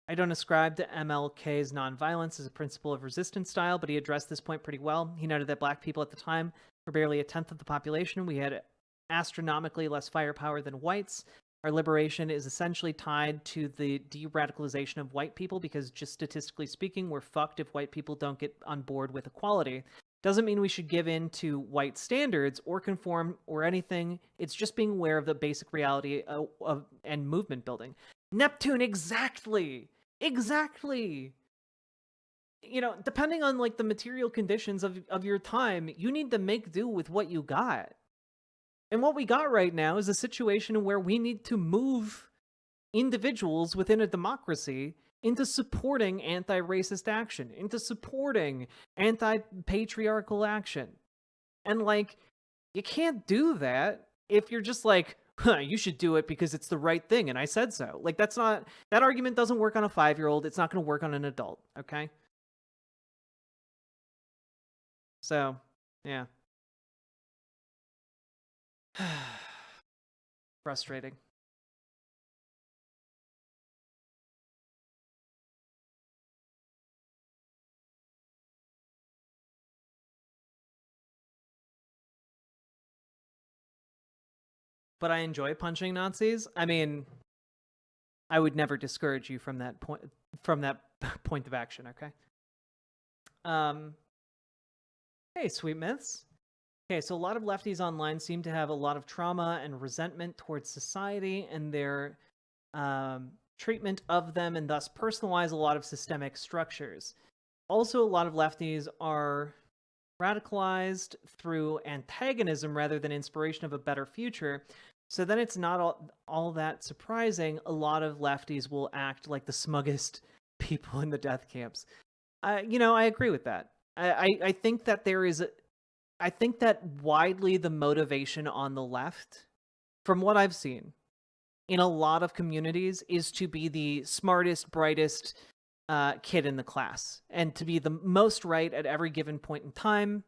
I don't ascribe to MLK's nonviolence as a principle of resistance style, but he addressed this point pretty well. He noted that black people at the time were barely a tenth of the population. We had astronomically less firepower than whites. Our liberation is essentially tied to the de-radicalization of white people because just statistically speaking, we're fucked if white people don't get on board with equality. Doesn't mean we should give in to white standards or conform or anything. It's just being aware of the basic reality of and movement building. Neptune, exactly. You know, depending on like the material conditions of your time, you need to make do with what you got. And what we got right now is a situation where we need to move individuals within a democracy into supporting anti-racist action, into supporting anti-patriarchal action. And like, you can't do that if you're just like, you should do it because it's the right thing and I said so. Like, that argument doesn't work on a 5-year-old. It's not going to work on an adult, okay? So, yeah. Frustrating. But I enjoy punching Nazis. I mean, I would never discourage you from that point of action, okay? Hey, Sweet Myths. Okay, so a lot of lefties online seem to have a lot of trauma and resentment towards society and their treatment of them, and thus personalize a lot of systemic structures. Also, a lot of lefties are radicalized through antagonism rather than inspiration of a better future. So then it's not all that surprising a lot of lefties will act like the smuggest people in the death camps. You know, I agree with that. I think that I think that widely the motivation on the left, from what I've seen, in a lot of communities is to be the smartest, brightest kid in the class and to be the most right at every given point in time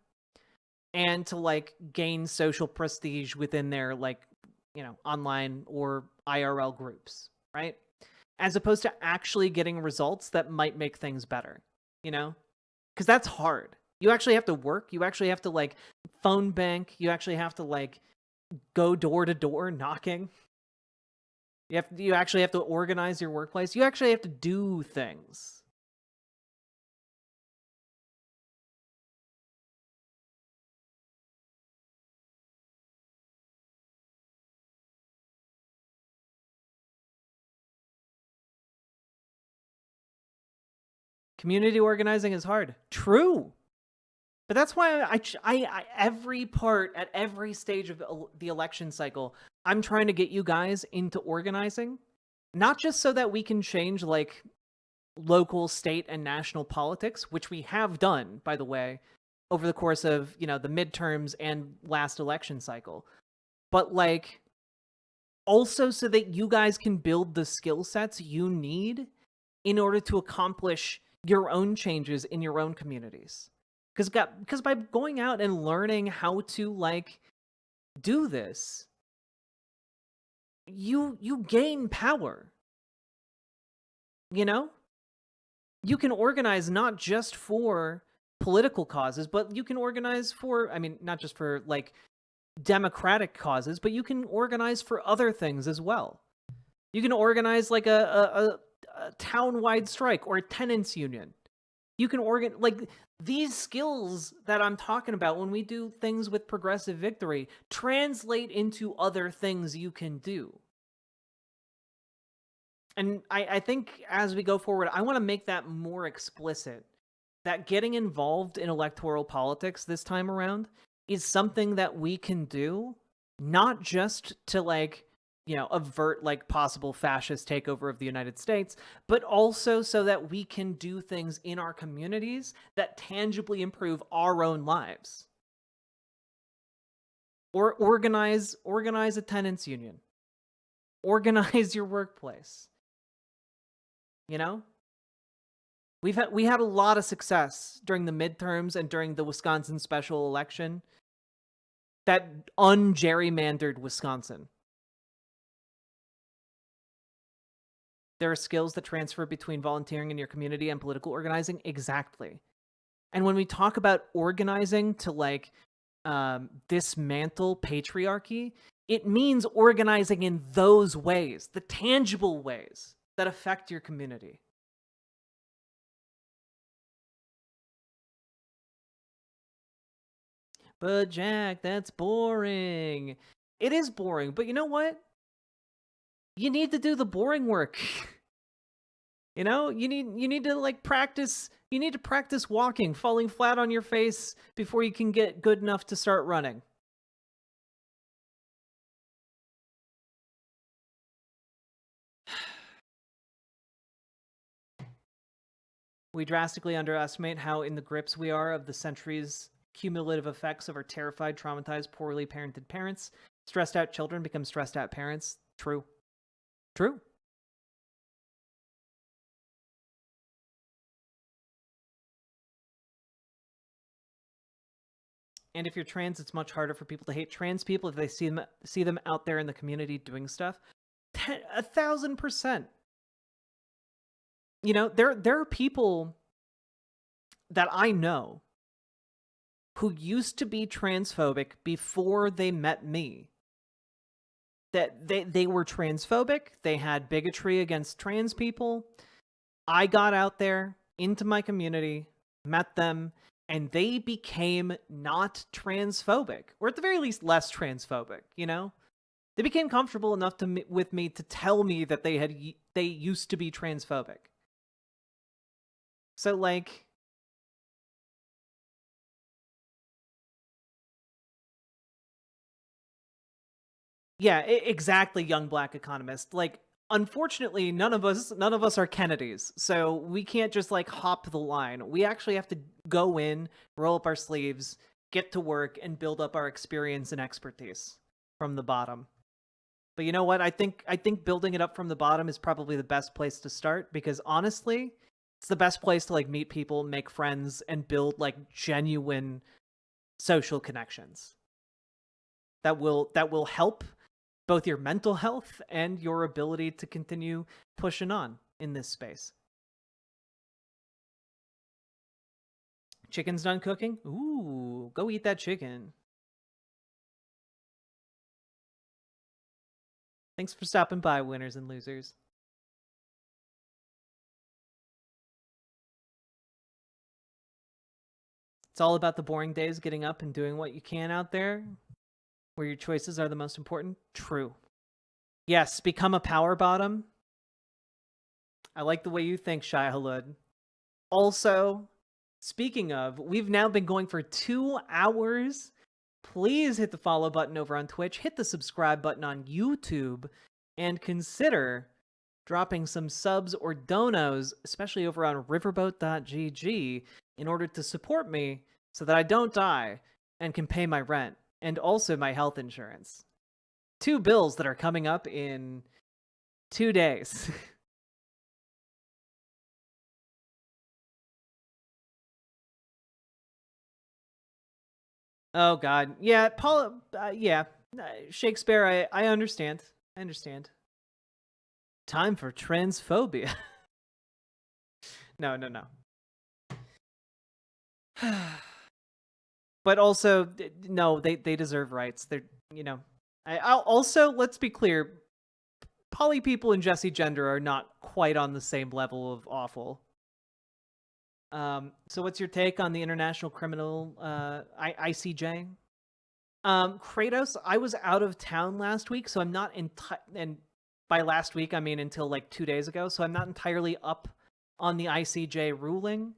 and to like gain social prestige within their like, you know, online or IRL groups, right? As opposed to actually getting results that might make things better, you know? Because that's hard. You actually have to work. You actually have to like phone bank. You actually have to like go door to door knocking. You actually have to organize your workplace. You actually have to do things. Community organizing is hard. True. But that's why I every part at every stage of the election cycle, I'm trying to get you guys into organizing, not just so that we can change like local, state, and national politics, which we have done, by the way, over the course of, you know, the midterms and last election cycle, but like also so that you guys can build the skill sets you need in order to accomplish your own changes in your own communities. Because by going out and learning how to like do this, you gain power. You know? You can organize not just for political causes, but you can organize for, I mean, not just for like democratic causes, but you can organize for other things as well. You can organize like a town-wide strike or a tenants union. You can like these skills that I'm talking about when we do things with progressive victory translate into other things you can do. And I think as we go forward, I want to make that more explicit, that getting involved in electoral politics this time around is something that we can do, not just to like, you know, avert like possible fascist takeover of the United States, but also so that we can do things in our communities that tangibly improve our own lives. Or organize a tenants union. Organize your workplace. You know? We had a lot of success during the midterms and during the Wisconsin special election that ungerrymandered Wisconsin. There are skills that transfer between volunteering in your community and political organizing. Exactly. And when we talk about organizing to like dismantle patriarchy, it means organizing in those ways, the tangible ways that affect your community. But Jack, that's boring. It is boring, but you know what? You need to do the boring work. You know, you need to like practice. You need to practice walking, falling flat on your face before you can get good enough to start running. We drastically underestimate how in the grips we are of the centuries' cumulative effects of our terrified, traumatized, poorly parented parents. Stressed out children become stressed out parents. True. True. And if you're trans, it's much harder for people to hate trans people if they see them out there in the community doing stuff. 1,000%. You know, there are people that I know who used to be transphobic before they met me. That they were transphobic, they had bigotry against trans people. I got out there into my community, met them, and they became not transphobic, or at the very least less transphobic, you know? They became comfortable enough with me to tell me that they used to be transphobic. So like, yeah, exactly, young black economist. Like, unfortunately, none of us are Kennedys, so we can't just like hop the line. We actually have to go in, roll up our sleeves, get to work, and build up our experience and expertise from the bottom. But you know what? I think building it up from the bottom is probably the best place to start, because honestly, it's the best place to like meet people, make friends, and build like genuine social connections that will help both your mental health and your ability to continue pushing on in this space. Chicken's done cooking? Ooh, go eat that chicken. Thanks for stopping by, winners and losers. It's all about the boring days, getting up and doing what you can out there, where your choices are the most important. True. Yes, become a power bottom. I like the way you think, Shia Halud. Also, speaking of, we've now been going for 2 hours. Please hit the follow button over on Twitch, hit the subscribe button on YouTube, and consider dropping some subs or donos, especially over on riverboat.gg, in order to support me so that I don't die and can pay my rent and also my health insurance. 2 bills that are coming up in 2 days. Oh God, yeah, Paul, yeah, Shakespeare. I understand. I understand. Time for transphobia. No. But also, no, they deserve rights. They're, you know. I'll also, let's be clear, poly people and Jesse Gender are not quite on the same level of awful. So what's your take on the International Criminal ICJ? Kratos, I was out of town last week, so I'm not and by last week I mean until like 2 days ago, so I'm not entirely up on the ICJ ruling.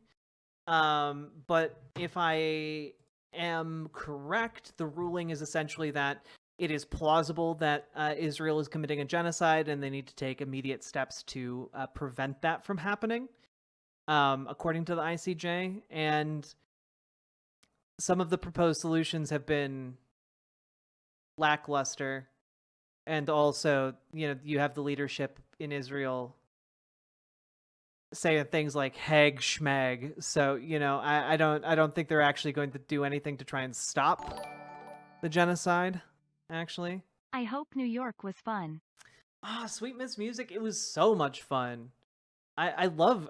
But if I am correct, the ruling is essentially that it is plausible that Israel is committing a genocide, and they need to take immediate steps to prevent that from happening, according to the ICJ. And some of the proposed solutions have been lackluster. And also, you know, you have the leadership in Israel saying things like "heg schmeg." So I don't think they're actually going to do anything to try and stop the genocide. Actually, I hope New York was fun. Sweet Miss Music. It was so much fun. I love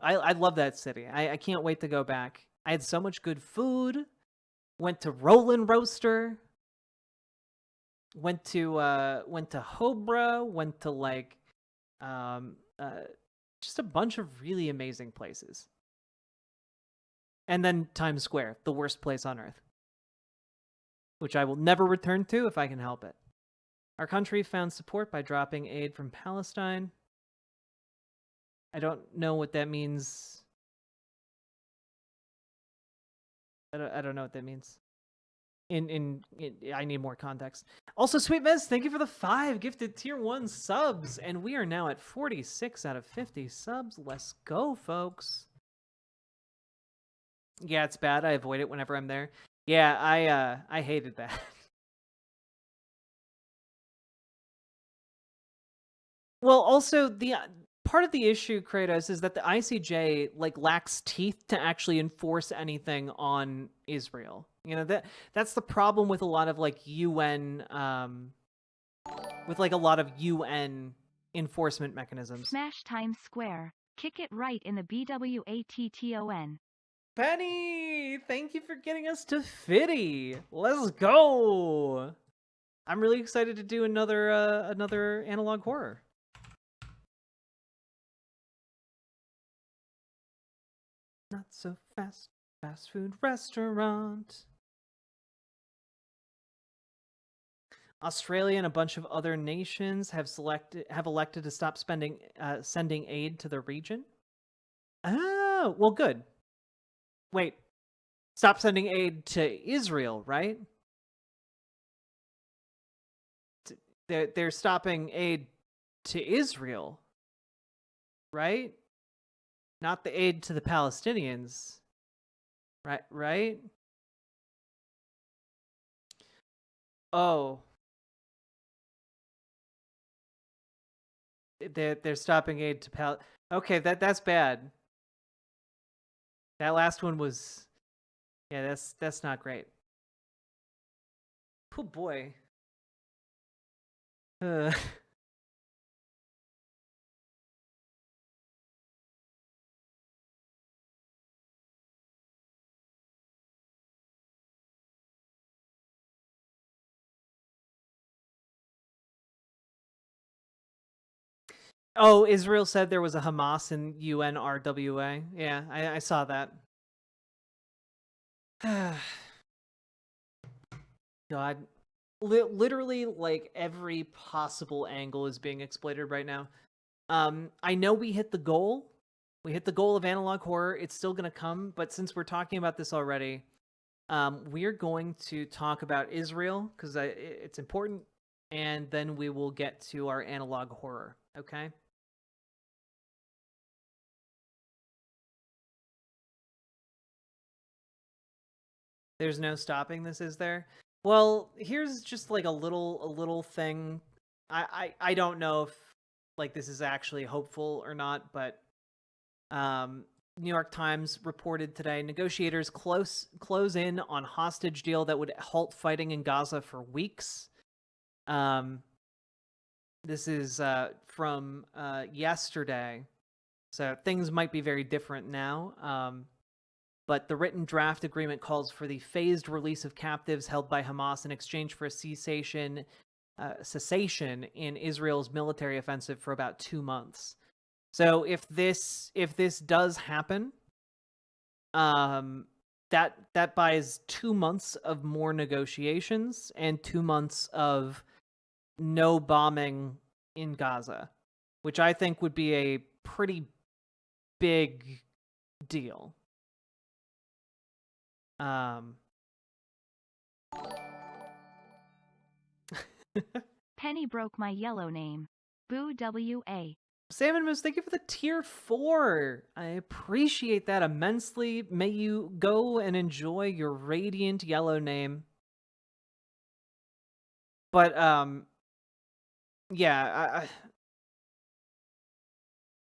that city. I can't wait to go back. I had so much good food. Went to Roland Roaster. Went to Hobra. Went to like um uh just a bunch of really amazing places. And then Times Square, the worst place on earth, which I will never return to if I can help it. Our country found support by dropping aid from Palestine. I don't know what that means. I don't know what that means. I need more context. Also, Sweet Miss, thank you for the 5 gifted tier 1 subs, and we are now at 46 out of 50 subs. Let's go, folks. Yeah, it's bad. I avoid it whenever I'm there. Yeah, I hated that. Well, also the part of the issue, Kratos, is that the ICJ like lacks teeth to actually enforce anything on Israel. That's the problem with a lot of like UN with like a lot of UN enforcement mechanisms. Smash Times Square. Kick it right in the BWATTON. Penny, thank you for getting us to 50. Let's go. I'm really excited to do another analog horror. Not so fast food restaurant. Australia and a bunch of other nations have elected to stop sending aid to the region. Oh, well, good. Wait, stop sending aid to Israel, right? They're stopping aid to Israel, right? Not the aid to the Palestinians, right? Oh. They're stopping aid to Okay, that's bad. That last one was, yeah, that's not great. Oh boy. Oh, Israel said there was a Hamas in UNRWA. Yeah, I saw that. God, literally, like every possible angle is being exploited right now. I know we hit the goal. We hit the goal of analog horror. It's still gonna come, but since we're talking about this already, we're going to talk about Israel because it's important, and then we will get to our analog horror. Okay. There's no stopping this, is there? Well, here's just like a little thing. I don't know if like this is actually hopeful or not, but New York Times reported today negotiators close in on hostage deal that would halt fighting in Gaza for weeks. This is from yesterday, so things might be very different now. But the written draft agreement calls for the phased release of captives held by Hamas in exchange for a cessation in Israel's military offensive for about 2 months. So if this does happen, that buys 2 months of more negotiations and 2 months of no bombing in Gaza, which I think would be a pretty big deal. Penny broke my yellow name. Boo W.A. Salmon Moose, thank you for the tier 4. I appreciate that immensely. May you go and enjoy your radiant yellow name. But yeah,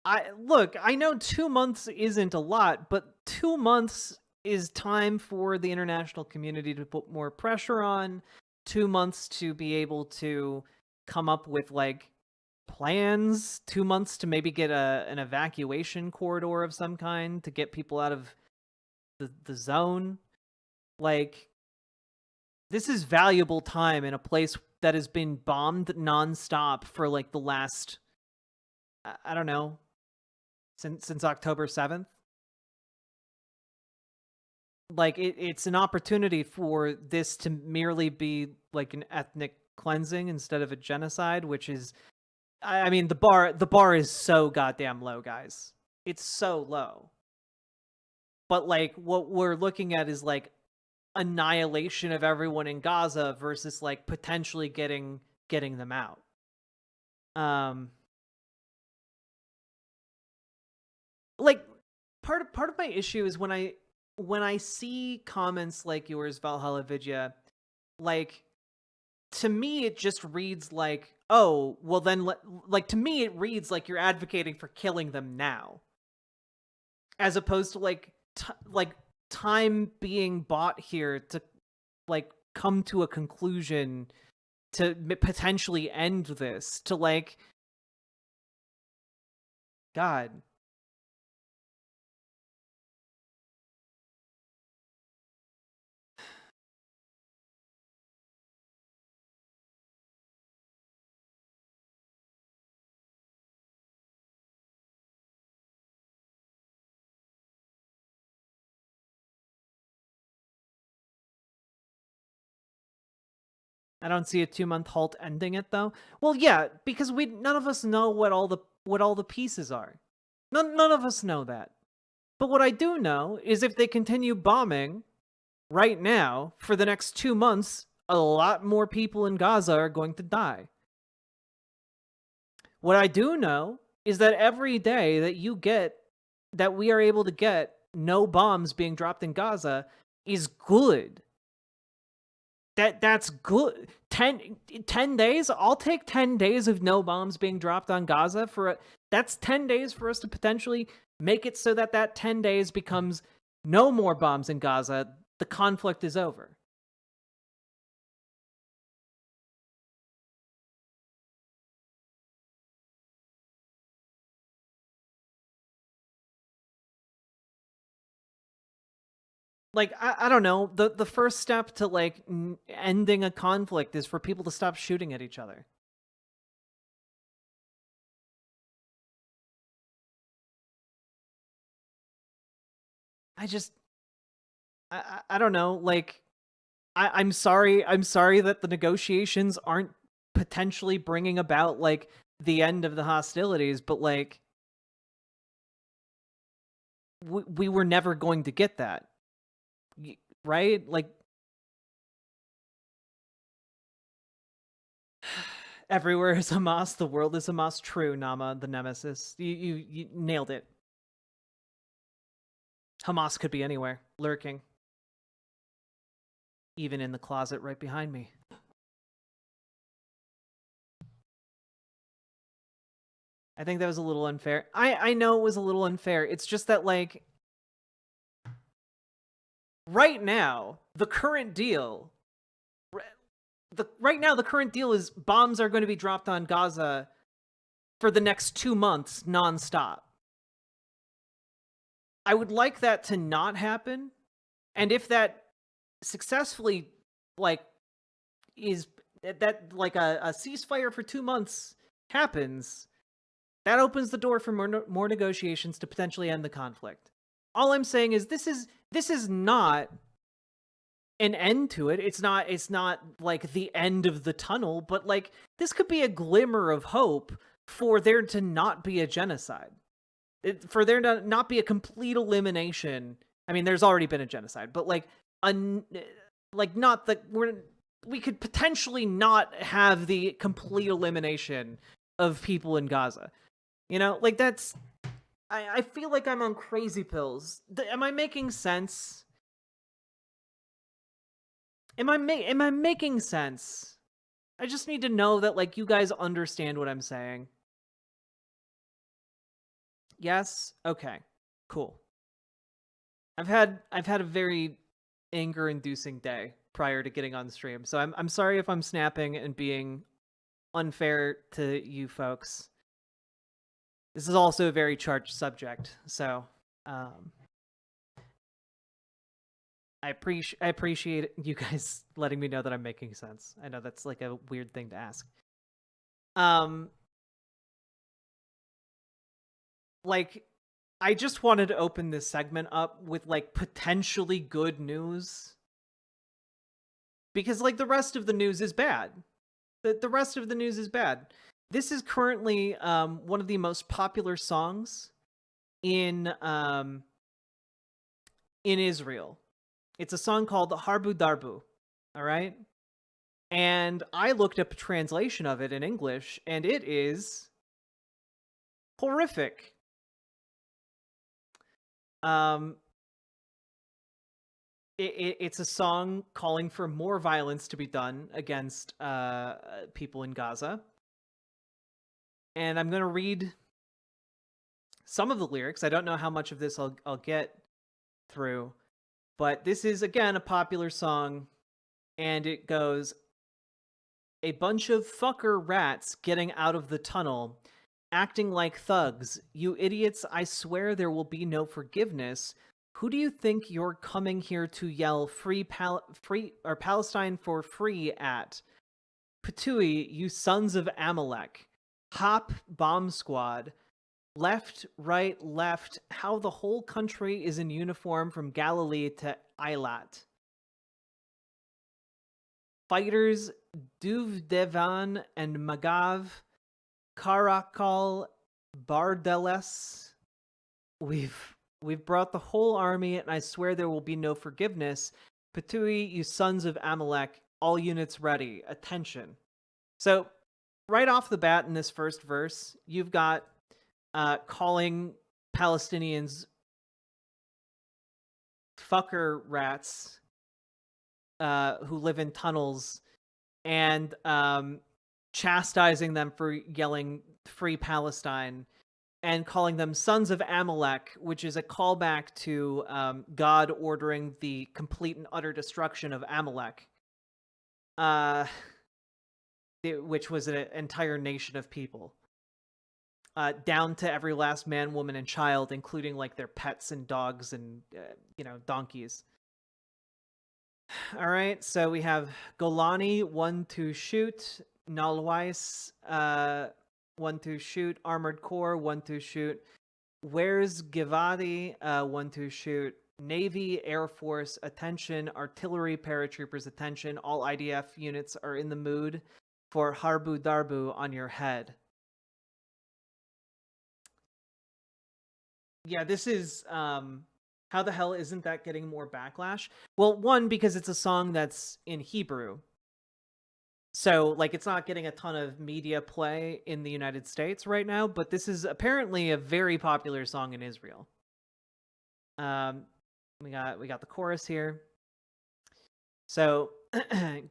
I know 2 months isn't a lot, but 2 months is time for the international community to put more pressure on, 2 months to be able to come up with like plans, 2 months to maybe get an evacuation corridor of some kind to get people out of the zone. Like, this is valuable time in a place that has been bombed nonstop for like the last, I don't know, since October 7th. Like, it's an opportunity for this to merely be like an ethnic cleansing instead of a genocide, which is, I mean, the bar is so goddamn low, guys. It's so low. But like, what we're looking at is like annihilation of everyone in Gaza versus like potentially getting them out. Like, part of my issue is when I see comments like yours, Valhalla Vidya, like, to me it just reads like, oh, well then, like, to me it reads like you're advocating for killing them now, as opposed to like time being bought here to like come to a conclusion to potentially end this, to like, God. I don't see a 2-month halt ending it though. Well, yeah, because none of us know what all the pieces are. None of us know that. But what I do know is if they continue bombing right now for the next 2 months, a lot more people in Gaza are going to die. What I do know is that every day that we are able to get no bombs being dropped in Gaza is good. That's good. 10 days? I'll take 10 days of no bombs being dropped on Gaza that's 10 days for us to potentially make it so that 10 days becomes no more bombs in Gaza. The conflict is over. Like, I don't know, the first step to like ending a conflict is for people to stop shooting at each other. I don't know, like, I'm sorry that the negotiations aren't potentially bringing about like the end of the hostilities, but like, we were never going to get that, right? Like, everywhere is Hamas, the world is Hamas. True, Nama, the nemesis. You nailed it. Hamas could be anywhere, lurking. Even in the closet right behind me. I think that was a little unfair. I know it was a little unfair. It's just that, like, right now, the current deal... right now, the current deal is bombs are going to be dropped on Gaza for the next 2 months, nonstop. I would like that to not happen. And if that successfully, like, is... that, like, a ceasefire for 2 months happens... that opens the door for more negotiations to potentially end the conflict. All I'm saying is this is not an end to it. It's not like the end of the tunnel, but like this could be a glimmer of hope for there to not be a genocide. For there to not be a complete elimination. I mean, there's already been a genocide, but like not that we could potentially not have the complete elimination of people in Gaza. You know, like that's... I feel like I'm on crazy pills. Am I making sense? Am I making sense? I just need to know that, like, you guys understand what I'm saying. Yes? Okay. Cool. I've had a very anger-inducing day prior to getting on stream, so I'm sorry if I'm snapping and being unfair to you folks. This is also a very charged subject, so I appreciate you guys letting me know that I'm making sense. I know that's like a weird thing to ask. Like, I just wanted to open this segment up with like potentially good news, because like the rest of the news is bad. The rest of the news is bad. This is currently one of the most popular songs in Israel. It's a song called Harbu Darbu. All right? And I looked up a translation of it in English, and it is horrific. It's a song calling for more violence to be done against people in Gaza. And I'm going to read some of the lyrics. I don't know how much of this I'll get through, but this is, again, a popular song, and it goes, "A bunch of fucker rats getting out of the tunnel, acting like thugs. You idiots, I swear there will be no forgiveness. Who do you think you're coming here to yell free Palestine for free at? Patui, you sons of Amalek. Hop bomb squad. Left, right, left. How the whole country is in uniform from Galilee to Eilat. Fighters Duvdevan and Magav. Karakal Bardeles. We've brought the whole army, and I swear there will be no forgiveness. Patui, you sons of Amalek, all units ready. Attention." So, right off the bat in this first verse, you've got calling Palestinians fucker rats who live in tunnels, and chastising them for yelling free Palestine, and calling them sons of Amalek, which is a callback to God ordering the complete and utter destruction of Amalek, which was an entire nation of people, down to every last man, woman, and child, including like their pets and dogs and donkeys. All right, so we have Golani 1-2 shoot, Nalwais 1-2 shoot, Armored Core 1-2 shoot, Where's Givati 1-2 shoot, Navy, Air Force, attention, artillery, paratroopers, attention, all IDF units are in the mood for Harbu Darbu on your head. Yeah, this is how the hell isn't that getting more backlash? Well, one, because it's a song that's in Hebrew. So, like, it's not getting a ton of media play in the United States right now, but this is apparently a very popular song in Israel. We got the chorus here. So,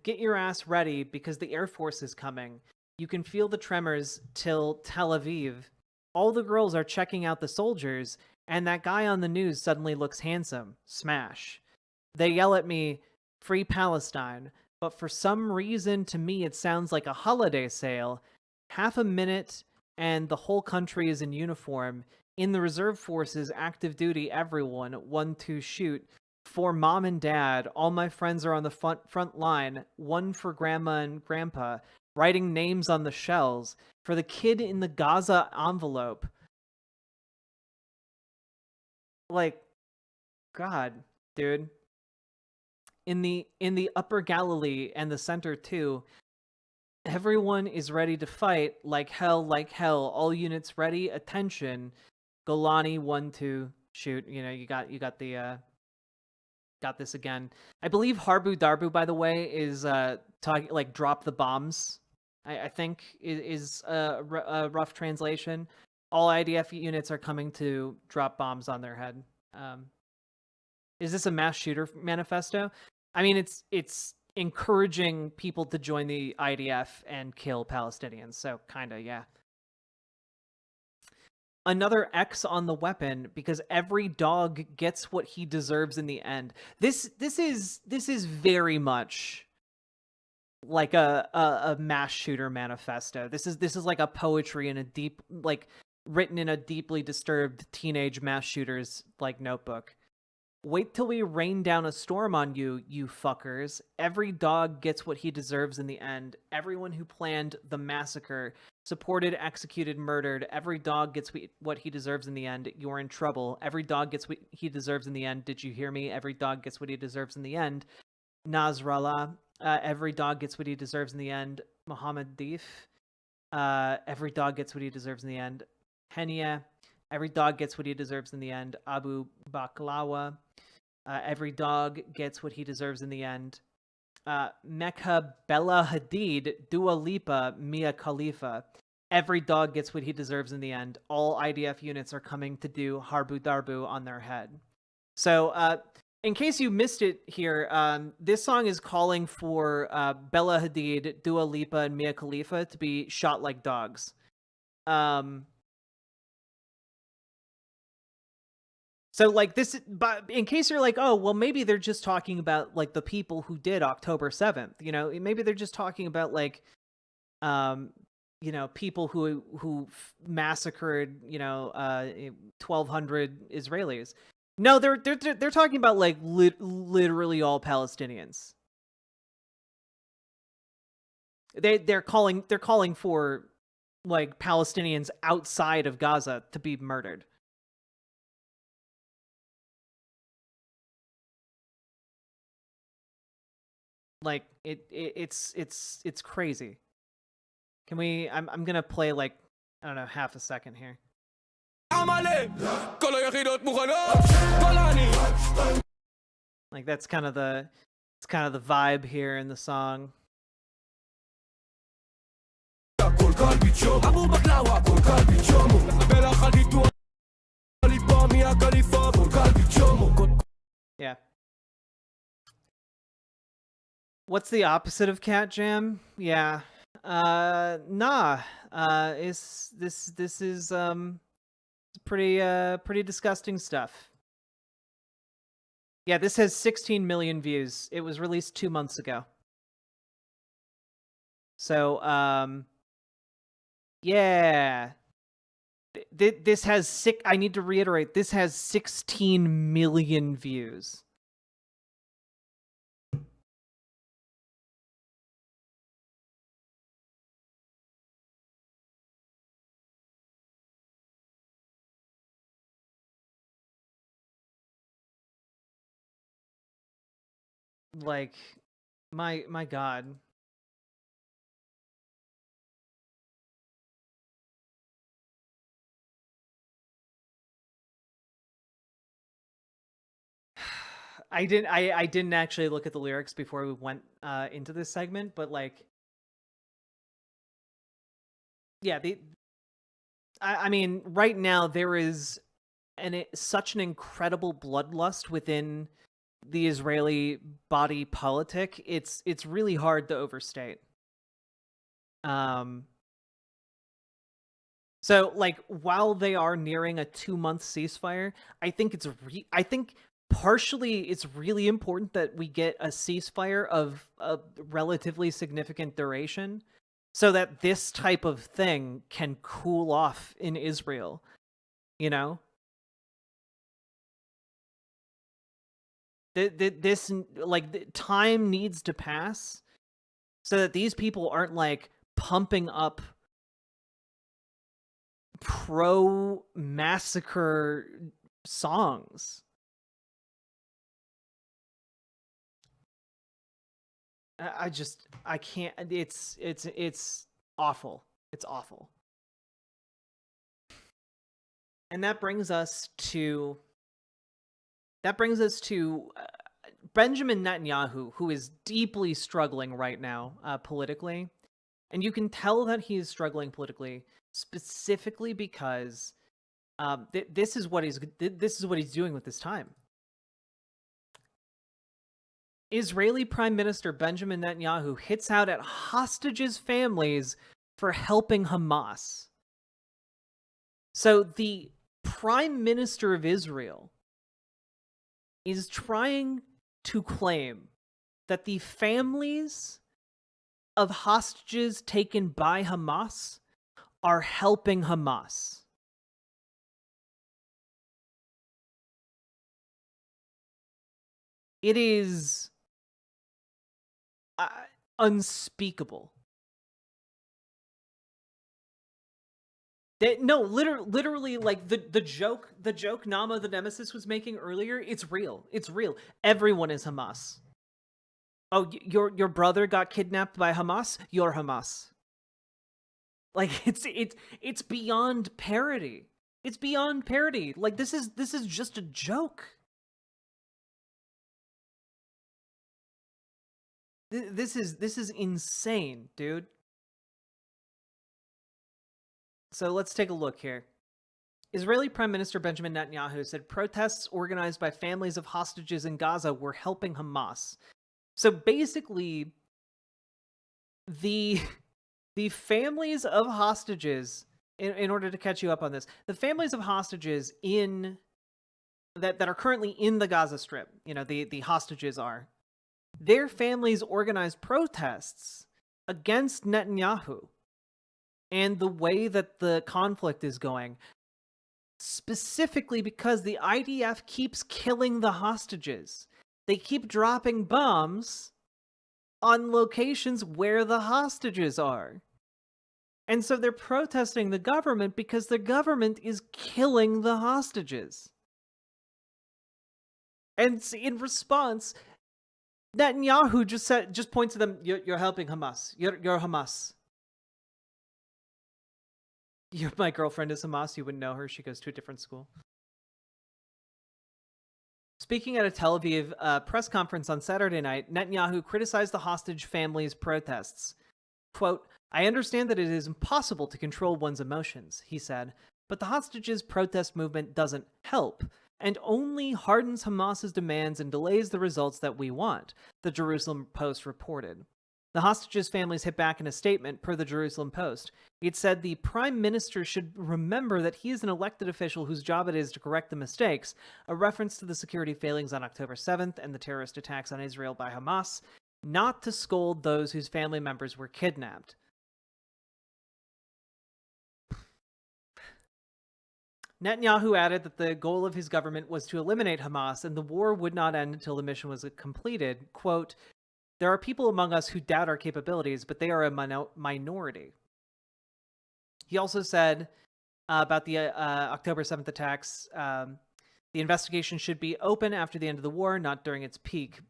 get your ass ready because the Air Force is coming. You can feel the tremors till Tel Aviv. All the girls are checking out the soldiers, and that guy on the news suddenly looks handsome. Smash. They yell at me, free Palestine. But for some reason, to me, it sounds like a holiday sale. Half a minute, and the whole country is in uniform. In the reserve forces, active duty, everyone, 1-2 shoot. For mom and dad, all my friends are on the front line. One for grandma and grandpa, writing names on the shells. For the kid in the Gaza envelope. Like, God, dude. In the upper Galilee and the center too, everyone is ready to fight like hell, all units ready, attention. Golani 1-2 shoot. You got the got this again. I believe Harbu Darbu, by the way, is talking like drop the bombs. I think is a rough translation. All IDF units are coming to drop bombs on their head. Is this a mass shooter manifesto? I mean, it's encouraging people to join the IDF and kill Palestinians. So, kinda, yeah. another X on the weapon because every dog gets what he deserves in the end. This is very much like a mass shooter manifesto. This is like a poetry in a deep, like, written in a deeply disturbed teenage mass shooter's like notebook. Wait till we rain down a storm on you, you fuckers. Every dog gets what he deserves in the end. Everyone who planned the massacre, supported, executed, murdered. Every dog gets what he deserves in the end. You're in trouble. Every dog gets what he deserves in the end. Did you hear me? Every dog gets what he deserves in the end. Nasrallah. Every dog gets what he deserves in the end. Muhammad Deef. Every dog gets what he deserves in the end. Henia. Every dog gets what he deserves in the end. Abu Baklawa. Every dog gets what he deserves in the end. Mecca, Bella Hadid, Dua Lipa, Mia Khalifa. Every dog gets what he deserves in the end. All IDF units are coming to do Harbu Darbu on their head. So, in case you missed it here, this song is calling for Bella Hadid, Dua Lipa, and Mia Khalifa to be shot like dogs. So, like, this, but in case you're like, oh, well, maybe they're just talking about, like, the people who did October 7th, you know, maybe they're just talking about, like, you know, people who massacred, you know, 1,200 Israelis. No, they're talking about, like, literally all Palestinians. They're calling for, like, Palestinians outside of Gaza to be murdered. Like, it's crazy. Can we? I'm gonna play, like, I don't know, half a second here. Like, that's kind of the vibe here in the song. Yeah. What's the opposite of cat jam? Yeah. Nah. This is pretty disgusting stuff. Yeah, this has 16 million views. It was released 2 months ago. So, yeah. This has I need to reiterate, this has 16 million views. Like, my God. I didn't actually look at the lyrics before we went into this segment, but, like, yeah, I mean, right now there is such an incredible bloodlust within the Israeli body politic. It's really hard to overstate. So, like, while they are nearing a 2-month ceasefire, I think partially it's really important that we get a ceasefire of a relatively significant duration so that this type of thing can cool off in Israel, you know? This, like, time needs to pass so that these people aren't, like, pumping up pro-massacre songs. I can't. It's awful. It's awful. And that brings us to Benjamin Netanyahu, who is deeply struggling right now politically. And you can tell that he is struggling politically specifically because this is what he's doing with his time. Israeli Prime Minister Benjamin Netanyahu hits out at hostages' families for helping Hamas. So the Prime Minister of Israel is trying to claim that the families of hostages taken by Hamas are helping Hamas. It is unspeakable. No, literally, like the joke Nama the Nemesis was making earlier. It's real. It's real. Everyone is Hamas. Oh, your brother got kidnapped by Hamas. You're Hamas. Like it's beyond parody. It's beyond parody. Like this is just a joke. This is insane, dude. So let's take a look here. Israeli Prime Minister Benjamin Netanyahu said protests organized by families of hostages in Gaza were helping Hamas. So basically, the families of hostages, in order to catch you up on this, the families of hostages that are currently in the Gaza Strip, the hostages are, their families organized protests against Netanyahu and the way that the conflict is going, specifically because the IDF keeps killing the hostages. They keep dropping bombs on locations where the hostages are. And so they're protesting the government because the government is killing the hostages. And in response, Netanyahu just points to them, you're helping Hamas. You're Hamas. My girlfriend is Hamas. You wouldn't know her. She goes to a different school. Speaking at a Tel Aviv press conference on Saturday night, Netanyahu criticized the hostage families' protests. Quote, "I understand that it is impossible to control one's emotions," he said, "but the hostages' protest movement doesn't help and only hardens Hamas's demands and delays the results that we want," the Jerusalem Post reported. The hostages' families hit back in a statement, per the Jerusalem Post. It said the Prime Minister should remember that he is an elected official whose job it is to correct the mistakes, a reference to the security failings on October 7th and the terrorist attacks on Israel by Hamas, not to scold those whose family members were kidnapped. Netanyahu added that the goal of his government was to eliminate Hamas and the war would not end until the mission was completed. Quote, "There are people among us who doubt our capabilities, but they are a minority." He also said about the October 7th attacks, the investigation should be open after the end of the war, not during its peak.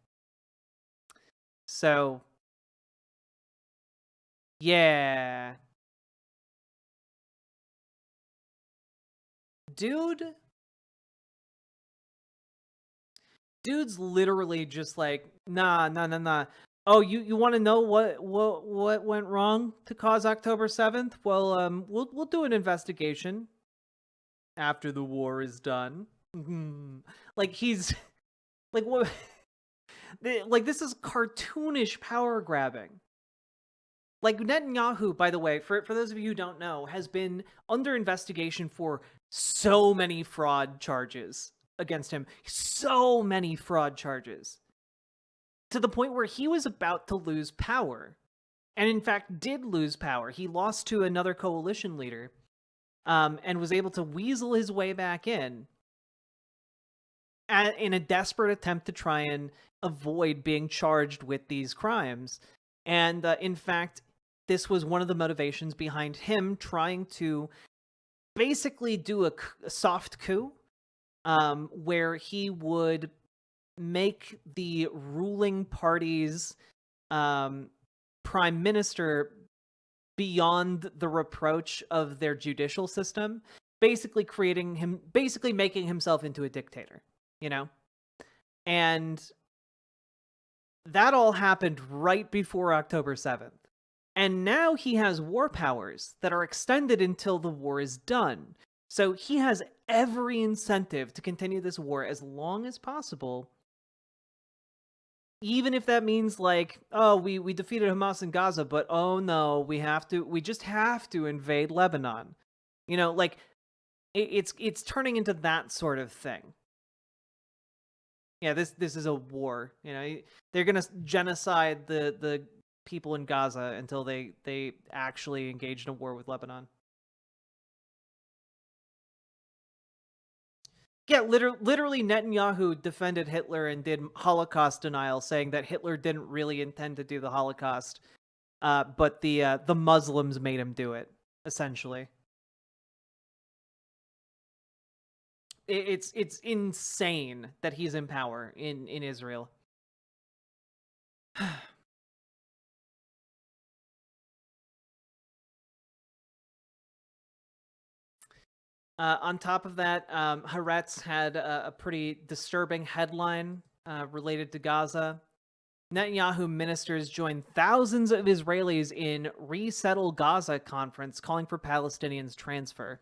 So, yeah. Dude's literally just like, nah. Oh, you want to know what went wrong to cause October 7th? Well, we'll do an investigation after the war is done. Like he's like what? Like this is cartoonish power grabbing. Like Netanyahu, by the way, for those of you who don't know, has been under investigation for so many fraud charges against him. So many fraud charges. To the point where he was about to lose power. And in fact, did lose power. He lost to another coalition leader and was able to weasel his way back in a desperate attempt to try and avoid being charged with these crimes. And in fact, this was one of the motivations behind him trying to basically do a soft coup where he would make the ruling party's prime minister beyond the reproach of their judicial system, basically making himself into a dictator, And that all happened right before October 7th. And now he has war powers that are extended until the war is done. So he has every incentive to continue this war as long as possible. Even if that means like, oh, we defeated Hamas in Gaza, but oh no, we just have to invade Lebanon. Like It's turning into that sort of thing. Yeah, this is a war. You know, they're gonna genocide the people in Gaza until they actually engage in a war with Lebanon. Yeah, literally Netanyahu defended Hitler and did Holocaust denial, saying that Hitler didn't really intend to do the Holocaust, but the Muslims made him do it, essentially. It's insane that he's in power in Israel. On top of that, Haaretz had a pretty disturbing headline related to Gaza. Netanyahu ministers joined thousands of Israelis in Resettle Gaza conference calling for Palestinians transfer.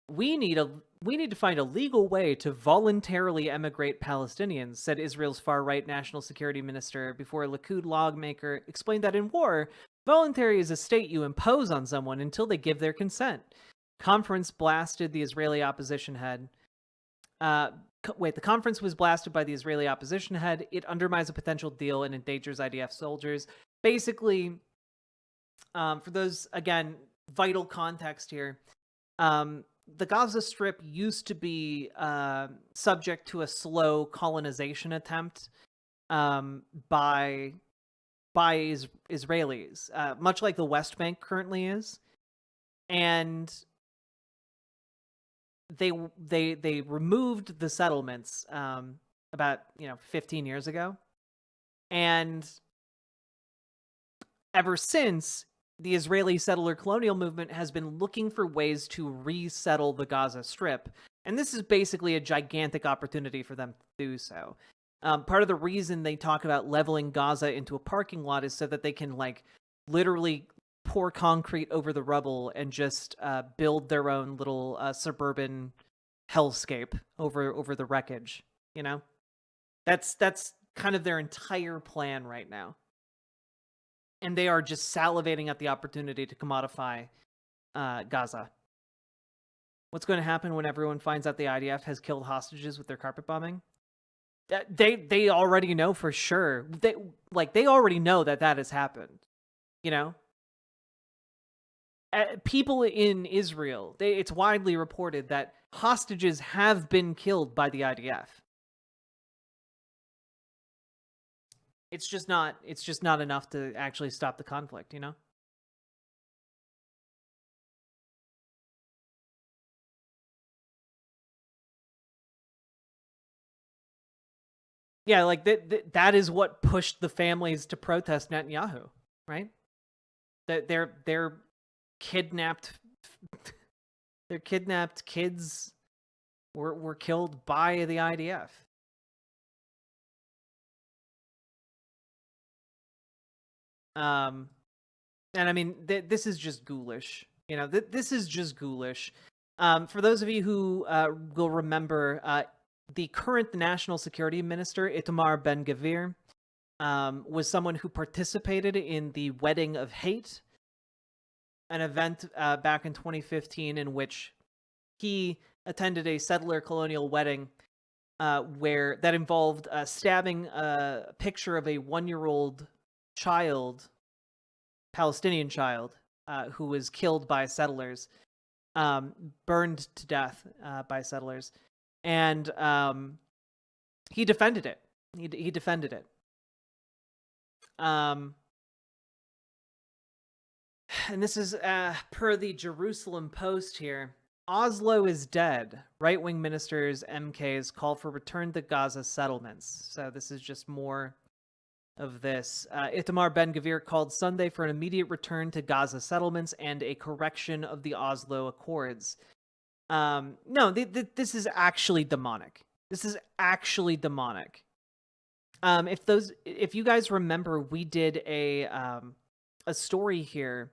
We need to find a legal way to voluntarily emigrate Palestinians, said Israel's far-right national security minister before a Likud lawmaker explained that in war, voluntary is a state you impose on someone until they give their consent. Conference blasted the Israeli opposition head. The conference was blasted by the Israeli opposition head. It undermines a potential deal and endangers IDF soldiers. Basically, for those, again, vital context here, the Gaza Strip used to be subject to a slow colonization attempt by Israelis, much like the West Bank currently is. And they removed the settlements about 15 years ago, and ever since, the Israeli settler colonial movement has been looking for ways to resettle the Gaza Strip, and this is basically a gigantic opportunity for them to do so. Part of the reason they talk about leveling Gaza into a parking lot is so that they can literally pour concrete over the rubble and just build their own little suburban hellscape over the wreckage. That's kind of their entire plan right now, and they are just salivating at the opportunity to commodify Gaza. What's going to happen when everyone finds out the IDF has killed hostages with their carpet bombing? They already know for sure. They already know that has happened. People in Israel, it's widely reported that hostages have been killed by the IDF. It's just not enough to actually stop the conflict, Yeah, that is what pushed the families to protest Netanyahu, right? That they're kidnapped kids were killed by the IDF. And I mean, this is just ghoulish. This is just ghoulish. For those of you who will remember, the current national security minister, Itamar Ben-Gvir, was someone who participated in the Wedding of Hate, an event back in 2015 in which he attended a settler colonial wedding where that involved stabbing a picture of a 1-year-old child, Palestinian child, who was killed by settlers, burned to death by settlers, and he defended it. He defended it. And this is per the Jerusalem Post here. Oslo is dead. Right-wing ministers, MKs, call for return to Gaza settlements. So this is just more of this. Itamar Ben-Gvir called Sunday for an immediate return to Gaza settlements and a correction of the Oslo Accords. No, this is actually demonic. This is actually demonic. If you guys remember, we did a story here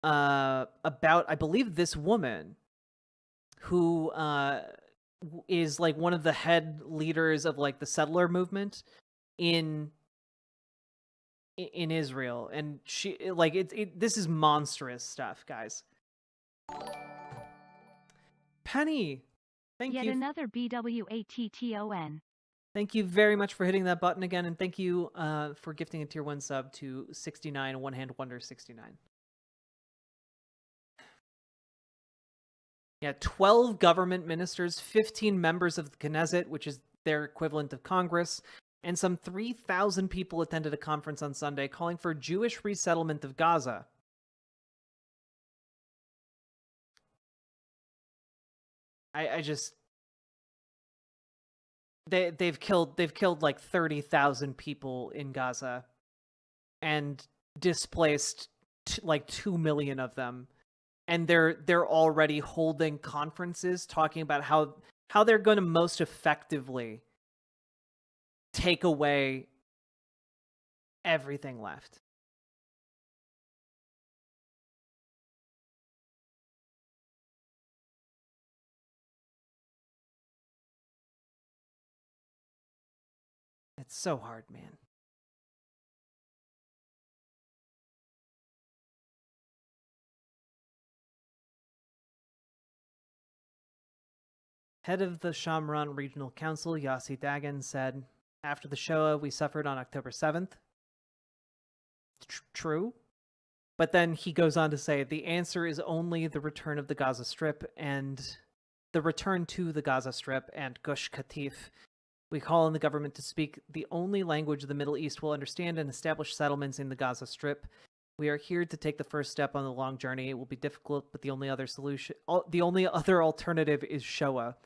about, I believe, this woman who is one of the head leaders of the settler movement in Israel, and she this is monstrous stuff, guys. Penny, thank Yet you. another BWATTON. Thank you very much for hitting that button again, and thank you for gifting a tier 1 sub to 69, One Hand Wonder 69. Yeah, 12 government ministers, 15 members of the Knesset, which is their equivalent of Congress, and some 3,000 people attended a conference on Sunday calling for Jewish resettlement of Gaza. I just... They've killed like 30,000 people in Gaza and displaced like 2 million of them, and they're already holding conferences talking about how they're going to most effectively take away everything left. It's so hard, man. Head of the Shamron Regional Council, Yossi Dagan, said, after the Shoah we suffered on October 7th. True. But then he goes on to say, the answer is only the return of the Gaza Strip and the return to the Gaza Strip and Gush Katif. We call on the government to speak the only language the Middle East will understand and establish settlements in the Gaza Strip. We are here to take the first step on the long journey. It will be difficult, but the only other alternative is Shoah.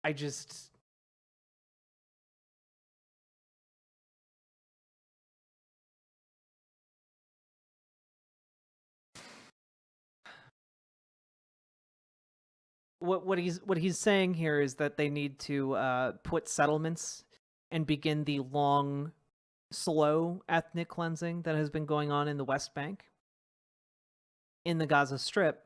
I just... What he's saying here is that they need to put settlements and begin the long, slow ethnic cleansing that has been going on in the West Bank, in the Gaza Strip.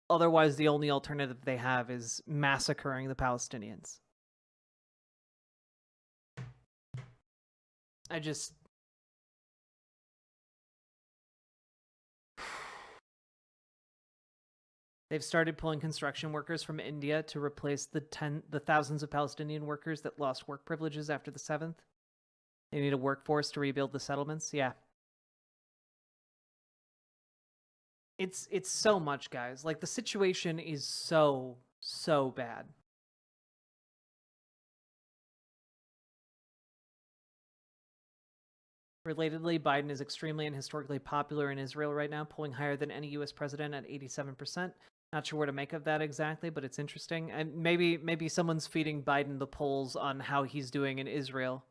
Otherwise, the only alternative they have is massacring the Palestinians. I just... They've started pulling construction workers from India to replace the thousands of Palestinian workers that lost work privileges after the 7th. They need a workforce to rebuild the settlements. Yeah. It's so much, guys. Like, the situation is so bad. Relatedly, Biden is extremely and historically popular in Israel right now, polling higher than any U.S. president at 87%. Not sure what to make of that exactly, but it's interesting. And maybe someone's feeding Biden the polls on how he's doing in Israel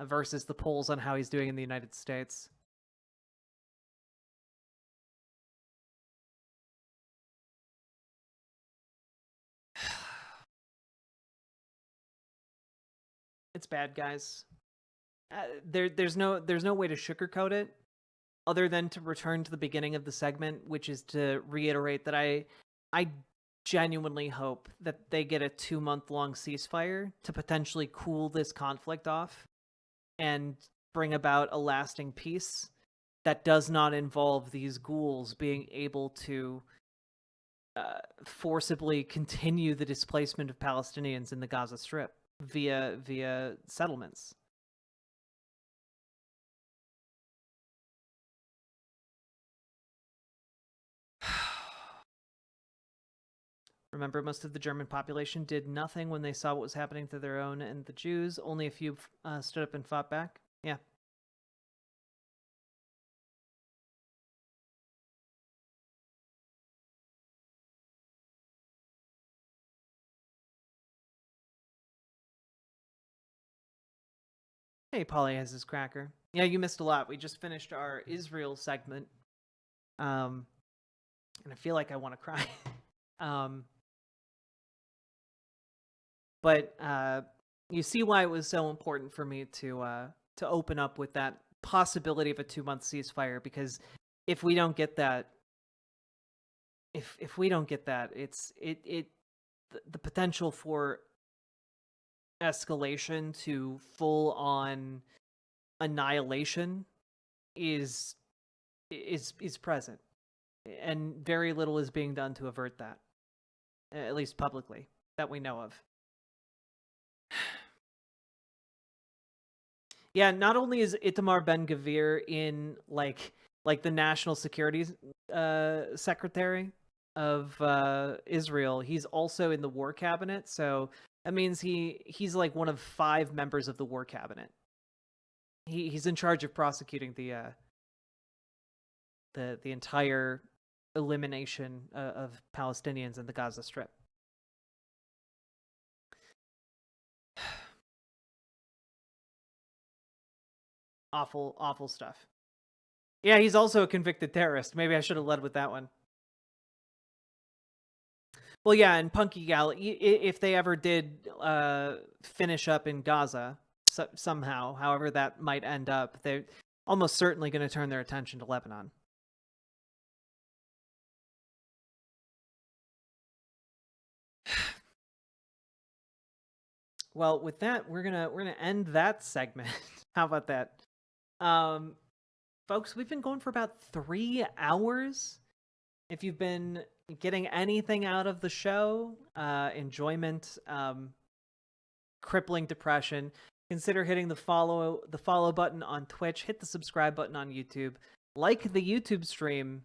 versus the polls on how he's doing in the United States. It's bad, guys. There's no way to sugarcoat it, other than to return to the beginning of the segment, which is to reiterate that I genuinely hope that they get a 2-month-long ceasefire to potentially cool this conflict off and bring about a lasting peace that does not involve these ghouls being able to forcibly continue the displacement of Palestinians in the Gaza Strip via settlements. Remember, most of the German population did nothing when they saw what was happening to their own and the Jews. Only a few stood up and fought back. Yeah. Hey, Polly has his cracker. Yeah, you missed a lot. We just finished our Israel segment. And I feel like I want to cry. But you see why it was so important for me to open up with that possibility of a 2-month ceasefire, because if we don't get that, if we don't get that, the potential for escalation to full on annihilation is is present, and very little is being done to avert that, at least publicly, that we know of. Yeah, not only is Itamar Ben-Gvir in like the national security secretary of Israel, he's also in the war cabinet. So that means he's like one of 5 members of the war cabinet. He's in charge of prosecuting the entire elimination of Palestinians in the Gaza Strip. Awful stuff. Yeah, he's also a convicted terrorist. Maybe I should have led with that one. Well, yeah, and Punky Gal, if they ever did finish up in Gaza somehow, however that might end up, they're almost certainly going to turn their attention to Lebanon. Well, with that, we're gonna end that segment. How about that? Folks, we've been going for about 3 hours. If you've been getting anything out of the show, enjoyment, crippling depression, consider hitting the follow button on Twitch, hit the subscribe button on YouTube, like the YouTube stream,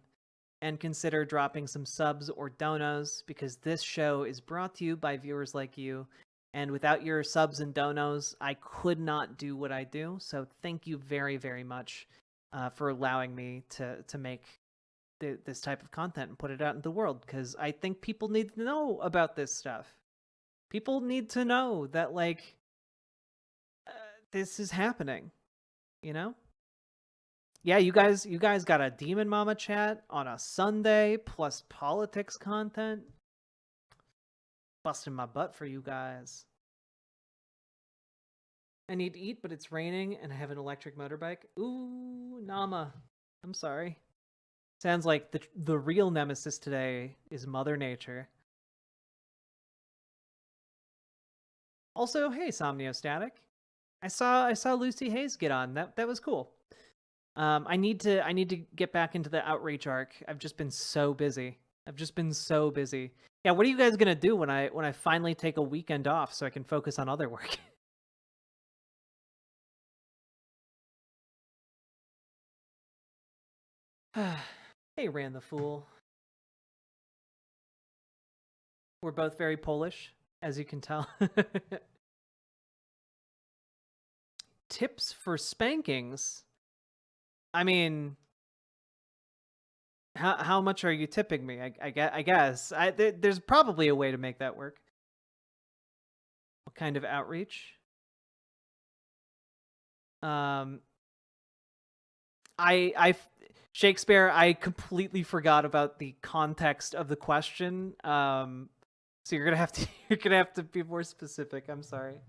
and consider dropping some subs or donos, because this show is brought to you by viewers like you. And without your subs and donos, I could not do what I do. So thank you very, very much for allowing me to make this type of content and put it out in the world, because I think people need to know about this stuff. People need to know that, like, this is happening, you know? Yeah, you guys got a Demon Mama chat on a Sunday, plus politics content. Busting my butt for you guys. I need to eat, but it's raining, and I have an electric motorbike. Ooh, Nama. I'm sorry. Sounds like the real nemesis today is Mother Nature. Also, hey, Somniostatic. I saw Lucy Hayes get on. That was cool. I need to get back into the outreach arc. I've just been so busy. Yeah, what are you guys gonna do when I finally take a weekend off so I can focus on other work? Hey, Ran the Fool. We're both very Polish, as you can tell. Tips for spankings? I mean, how much are you tipping me? I guess. There's probably a way to make that work. What kind of outreach? Shakespeare, I completely forgot about the context of the question. So you're gonna have to be more specific. I'm sorry.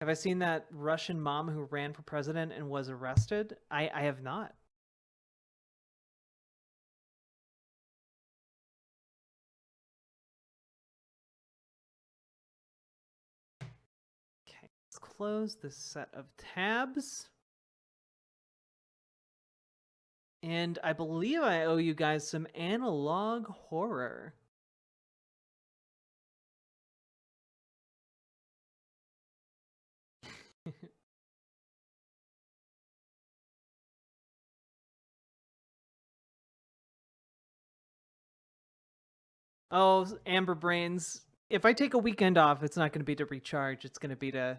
Have I seen that Russian mom who ran for president and was arrested? I have not. Okay, let's close this set of tabs. And I believe I owe you guys some analog horror. Oh, Amber Brains. If I take a weekend off, it's not going to be to recharge. It's going to be to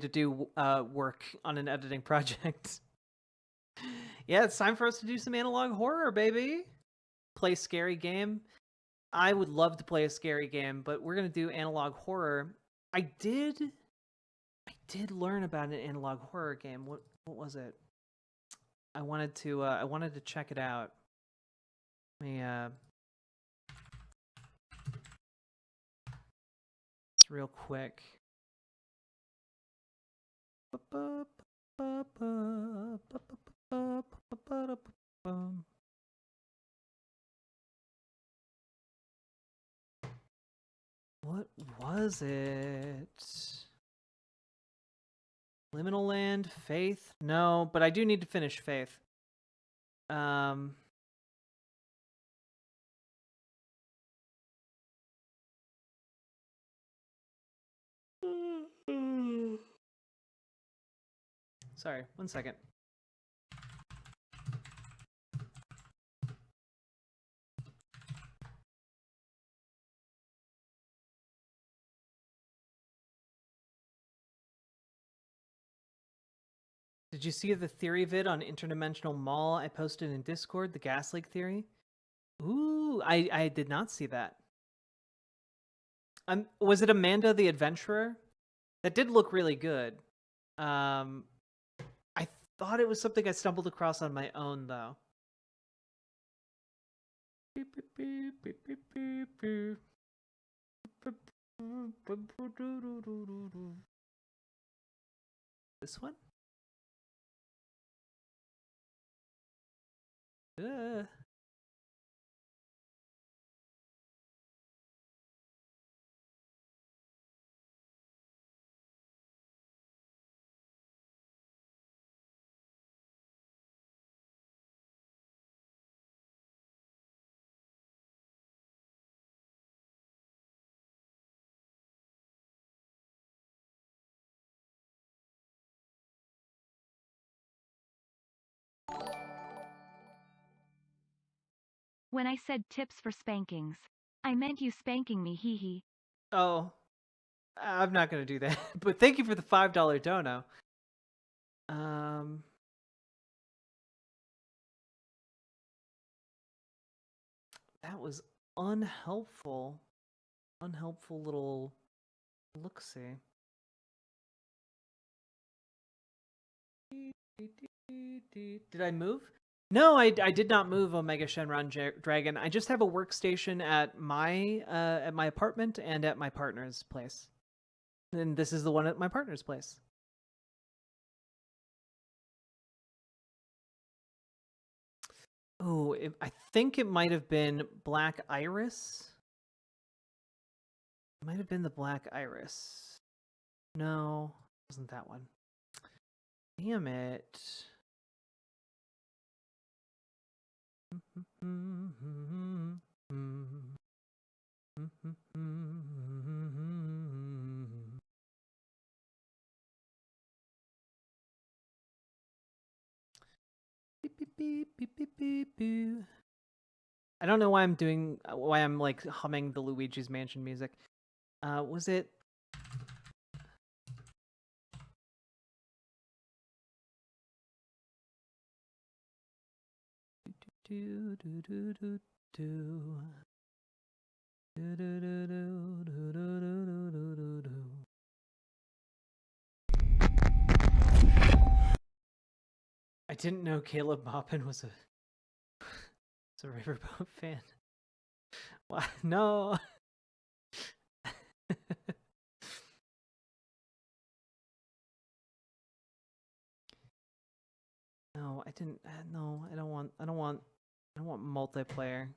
do work on an editing project. Yeah, it's time for us to do some analog horror, baby. Play scary game. I would love to play a scary game, but we're gonna do analog horror. I did learn about an analog horror game. What was it? I wanted to check it out. Let me it's real quick. What was it? Liminal Land, Faith. No, but I do need to finish Faith. Sorry, 1 second. Did you see the theory vid on Interdimensional Mall I posted in Discord, the gas leak theory? Ooh, I did not see that. Was it Amanda the Adventurer? That did look really good. I thought it was something I stumbled across on my own, though. This one? When I said tips for spankings, I meant you spanking me, hee hee. Oh, I'm not gonna do that. But thank you for the $5 dono. That was unhelpful. Unhelpful little look-see. Did I move? No, I did not move Omega Shenron Dragon. I just have a workstation at my apartment and at my partner's place. And this is the one at my partner's place. Oh, I think it might have been Black Iris. It might have been the Black Iris. No, it wasn't that one. Damn it. I don't know why I'm like humming the Luigi's Mansion music. Was it? I didn't know Caleb Boppin was a Riverboat fan. What? No. No, I didn't. No, I don't want multiplayer.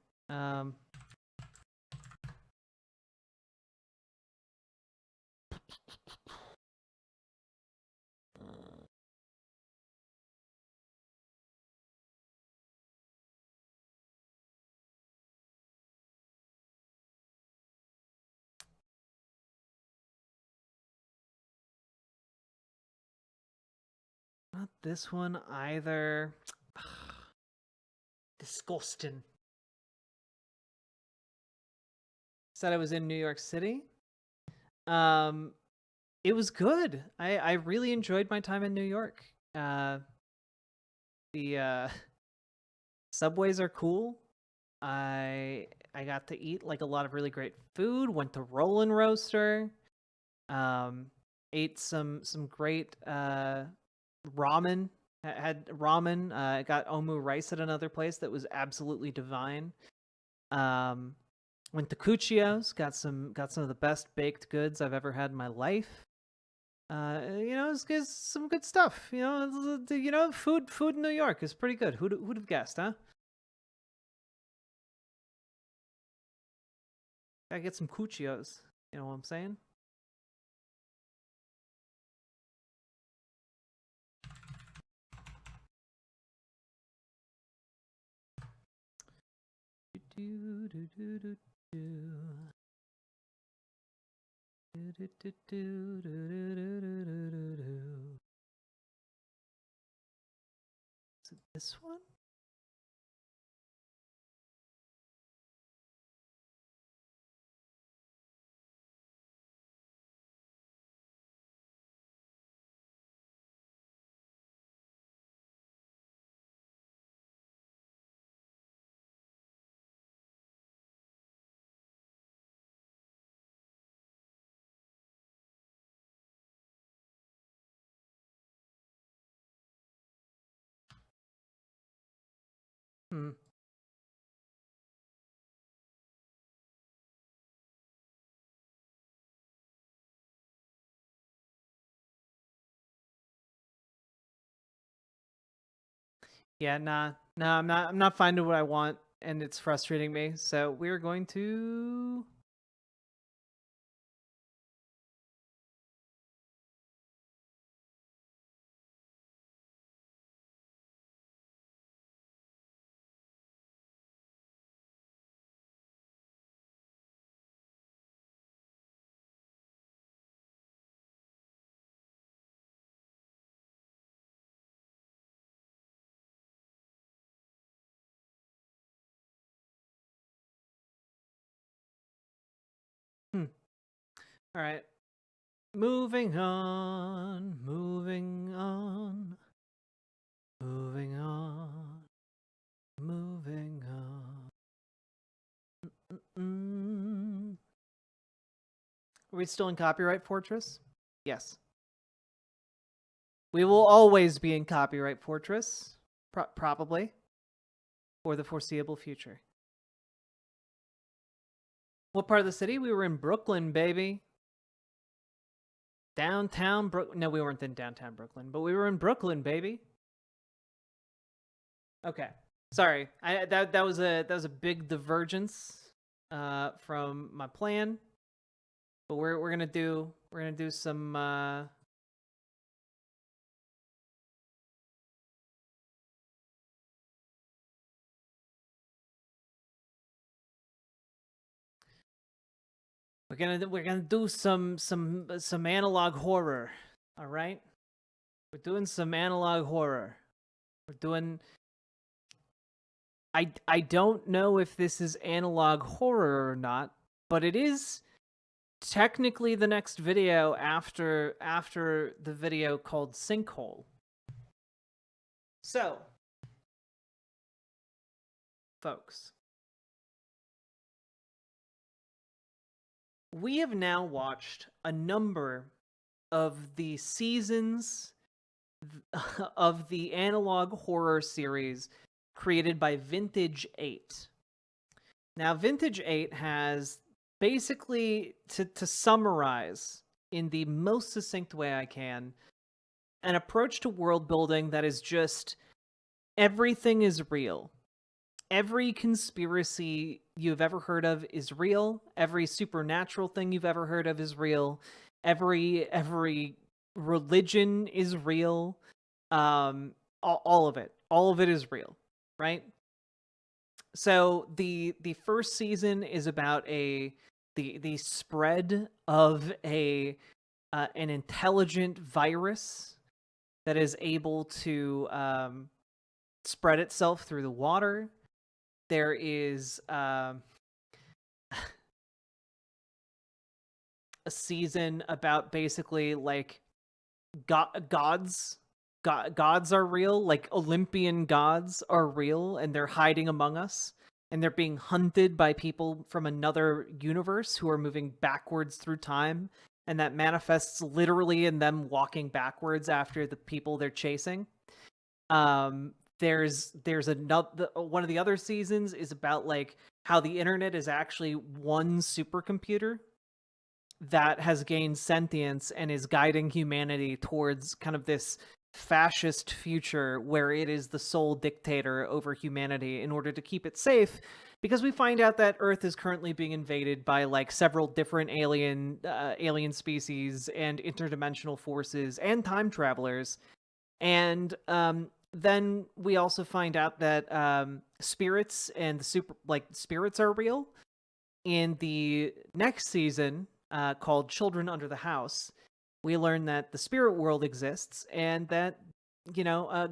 Not this one either. Disgusting. Said I was in New York City. It was good. I really enjoyed my time in New York. The subways are cool. I got to eat like a lot of really great food. Went to Rollin' Roaster. Ate some great ramen. Had ramen. Got omu rice at another place that was absolutely divine. Went to Cuccios. Got some of the best baked goods I've ever had in my life. It's some good stuff. Food in New York is pretty good. Who'd have guessed, huh? Gotta get some Cuccios. You know what I'm saying? do, do, do, do, do. Do, do, do, do, do, do, do, do, do, do. Is it this one? Hmm. Yeah, nah, I'm not finding what I want, and it's frustrating me. So we're going to. Hmm. All right. Moving on, moving on, moving on, moving on. Mm. Are we still in Copyright Fortress? Yes. We will always be in Copyright Fortress, probably, for the foreseeable future. What part of the city? We were in Brooklyn, baby. Downtown Brooklyn. No, we weren't in downtown Brooklyn, but we were in Brooklyn, baby. Okay. Sorry. That was a big divergence from my plan. But we're gonna do some we're gonna do some analog horror. All right? We're doing some analog horror. We're doing I don't know if this is analog horror or not, but it is technically the next video after the video called Sinkhole. So, folks, we have now watched a number of the seasons of the analog horror series created by Vintage 8. Now, Vintage 8 has basically, to summarize in the most succinct way I can, an approach to world building that is just everything is real. Every conspiracy you've ever heard of is real. Every supernatural thing you've ever heard of is real. Every religion is real. All of it is real, right? So the first season is about the spread of an intelligent virus that is able to spread itself through the water. There is a season about basically like gods are real, like Olympian gods are real, and they're hiding among us, and they're being hunted by people from another universe who are moving backwards through time, and that manifests literally in them walking backwards after the people they're chasing. There's another one of the other seasons is about like how the internet is actually one supercomputer that has gained sentience and is guiding humanity towards kind of this fascist future where it is the sole dictator over humanity in order to keep it safe, because we find out that Earth is currently being invaded by like several different alien species and interdimensional forces and time travelers. And then we also find out that spirits and spirits are real. In the next season, called Children Under the House, we learn that the spirit world exists and that,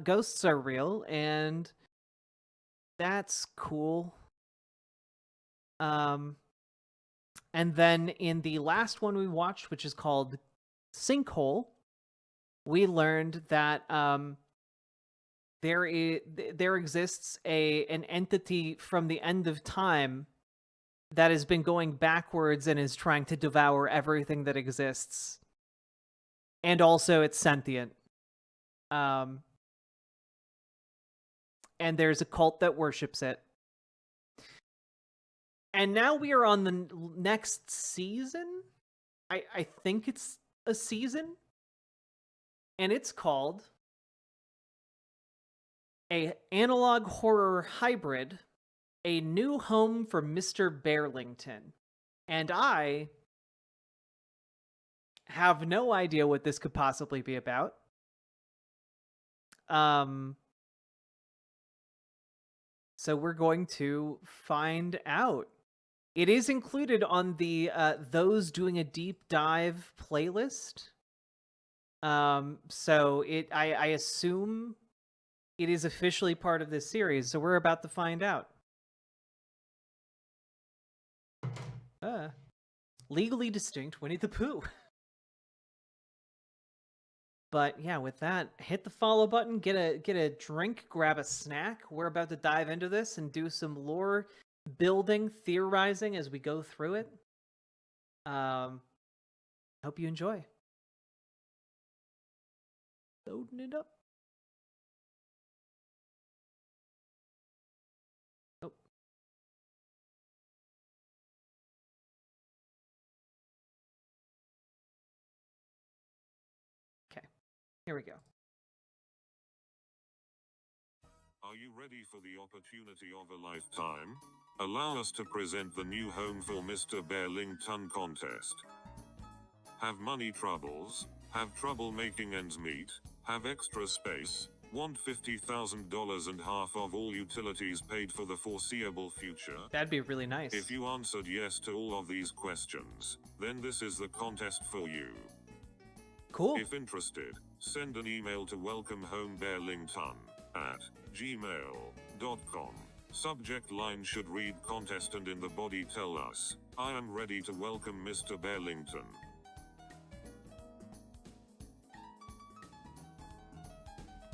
ghosts are real, and that's cool. And then in the last one we watched, which is called Sinkhole, we learned that there exists an entity from the end of time that has been going backwards and is trying to devour everything that exists. And also it's sentient. And there's a cult that worships it. And now we are on the next season. I think it's a season. And it's called A Analog Horror Hybrid, A New Home for Mr. Barlington. And I have no idea what this could possibly be about. So we're going to find out. It is included on the Those Doing a Deep Dive playlist. So I assume it is officially part of this series, so we're about to find out. Legally distinct Winnie the Pooh. But yeah, with that, hit the follow button, get a drink, grab a snack. We're about to dive into this and do some lore building, theorizing as we go through it. Hope you enjoy. Loading it up. Oh. Okay, here we go. Are you ready for the opportunity of a lifetime? Allow us to present the new home for Mr. Barlington contest. Have money troubles? Have trouble making ends meet? Have extra space? Want $50,000 and half of all utilities paid for the foreseeable future? That'd be really nice. If you answered yes to all of these questions, then this is the contest for you. Cool. If interested, send an email to welcomehomebarlington@gmail.com. Subject line should read contest, and in the body tell us, I am ready to welcome Mr. Barlington.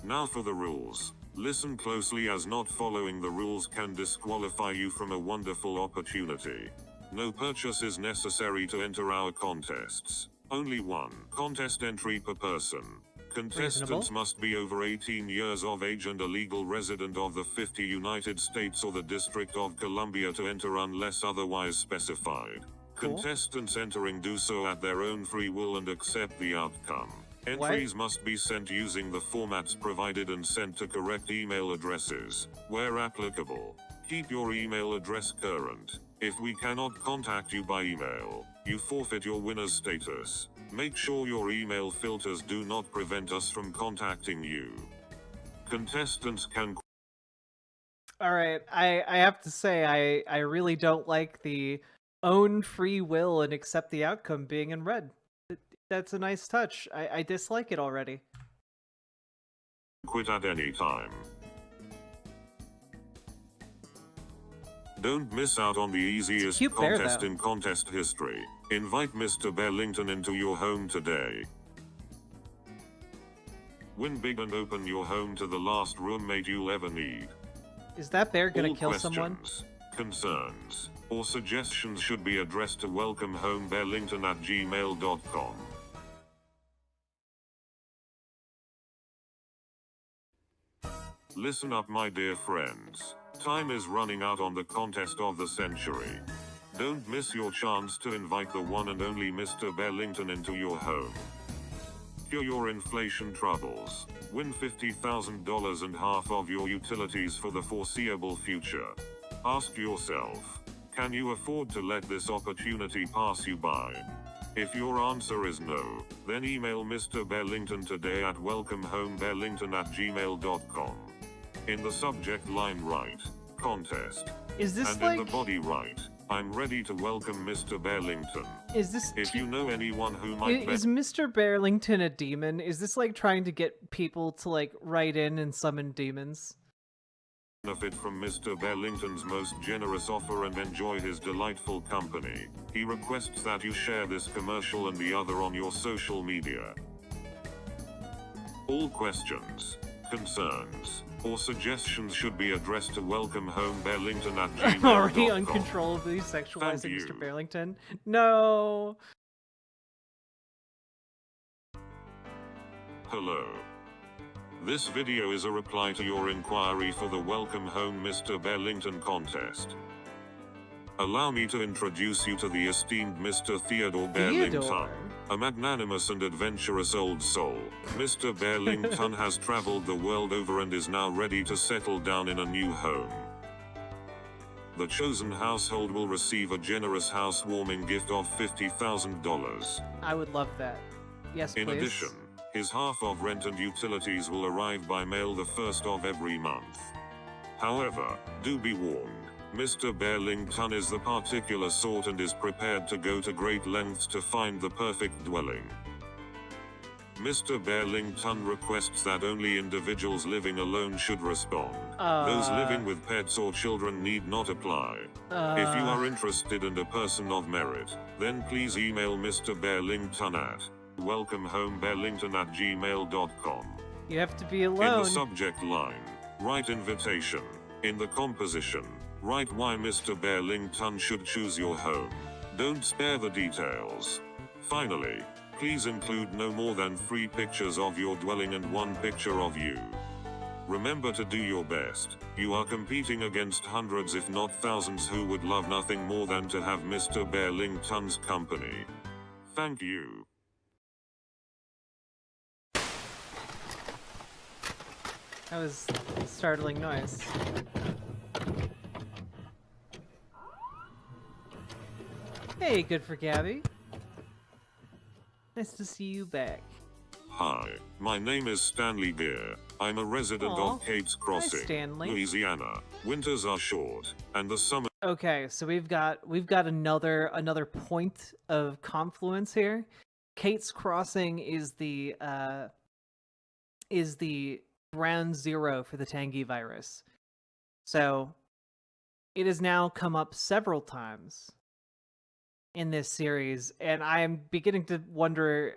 Now for the rules. Listen closely, as not following the rules can disqualify you from a wonderful opportunity. No purchase is necessary to enter our contests. Only one contest entry per person. Contestants Reasonable. must be over 18 years of age and a legal resident of the 50 United States or the District of Columbia to enter unless otherwise specified. Cool. Contestants entering do so at their own free will and accept the outcome. Entries must be sent using the formats provided and sent to correct email addresses. Where applicable, keep your email address current. If we cannot contact you by email, you forfeit your winner's status. Make sure your email filters do not prevent us from contacting you. Contestants can... All right, I have to say, I really don't like the own free will and accept the outcome being in red. That's a nice touch. I dislike it already. Quit at any time. Don't miss out on the easiest contest in contest history. Invite Mr. Barlington into your home today. Win big and open your home to the last roommate you'll ever need. Is that bear gonna All kill questions, someone? concerns, or suggestions should be addressed to welcomehomebarlington@gmail.com. Listen up, my dear friends. Time is running out on the contest of the century. Don't miss your chance to invite the one and only Mr. Barlington into your home. Cure your inflation troubles. Win $50,000 and half of your utilities for the foreseeable future. Ask yourself, can you afford to let this opportunity pass you by? If your answer is no, then email Mr. Barlington today at welcomehomebarlington@gmail.com. In the subject line write, contest. Is this And like... in the body write, I'm ready to welcome Mr. Barlington. Is this... If you know anyone who might Is Mr. Barlington a demon? Is this like trying to get people to like write in and summon demons? benefit from Mr. Barlington's most generous offer and enjoy his delightful company, he requests that you share this commercial and the other on your social media. All questions, concerns, or suggestions should be addressed to welcomehomebarlington@gmail.com. Already uncontrollably sexualizing you. Mr. Barlington? No. Hello. This video is a reply to your inquiry for the Welcome Home Mr. Barlington contest. Allow me to introduce you to the esteemed Mr. Theodore Barlington, a magnanimous and adventurous old soul. Mr. Barlington has traveled the world over and is now ready to settle down in a new home. The chosen household will receive a generous housewarming gift of $50,000. I would love that. Yes, please. In addition, his half of rent and utilities will arrive by mail the first of every month. However, do be warned, Mr. Barlington is the particular sort and is prepared to go to great lengths to find the perfect dwelling. Mr. Barlington requests that only individuals living alone should respond. Those living with pets or children need not apply. If you are interested and a person of merit, then please email Mr. Barlington at welcomehomebarlington@gmail.com. You have to be In alone. the subject line, write invitation. In the composition, write why Mr. Barlington should choose your home. Don't spare the details. Finally, please include no more than 3 pictures of your dwelling and 1 picture of you. Remember to do your best. You are competing against hundreds if not thousands who would love nothing more than to have Mr. Barlington's company. Thank you. That was a startling noise. Hey, good for Gabby. Nice to see you back. Hi, my name is Stanley Gear. I'm a resident Aw. of Kate's Crossing, Stanley. Louisiana. Winters are short, and the summer Okay, so we've got another point of confluence here. Kate's Crossing is the ground zero for the Tangi virus. So it has now come up several times in this series, and I am beginning to wonder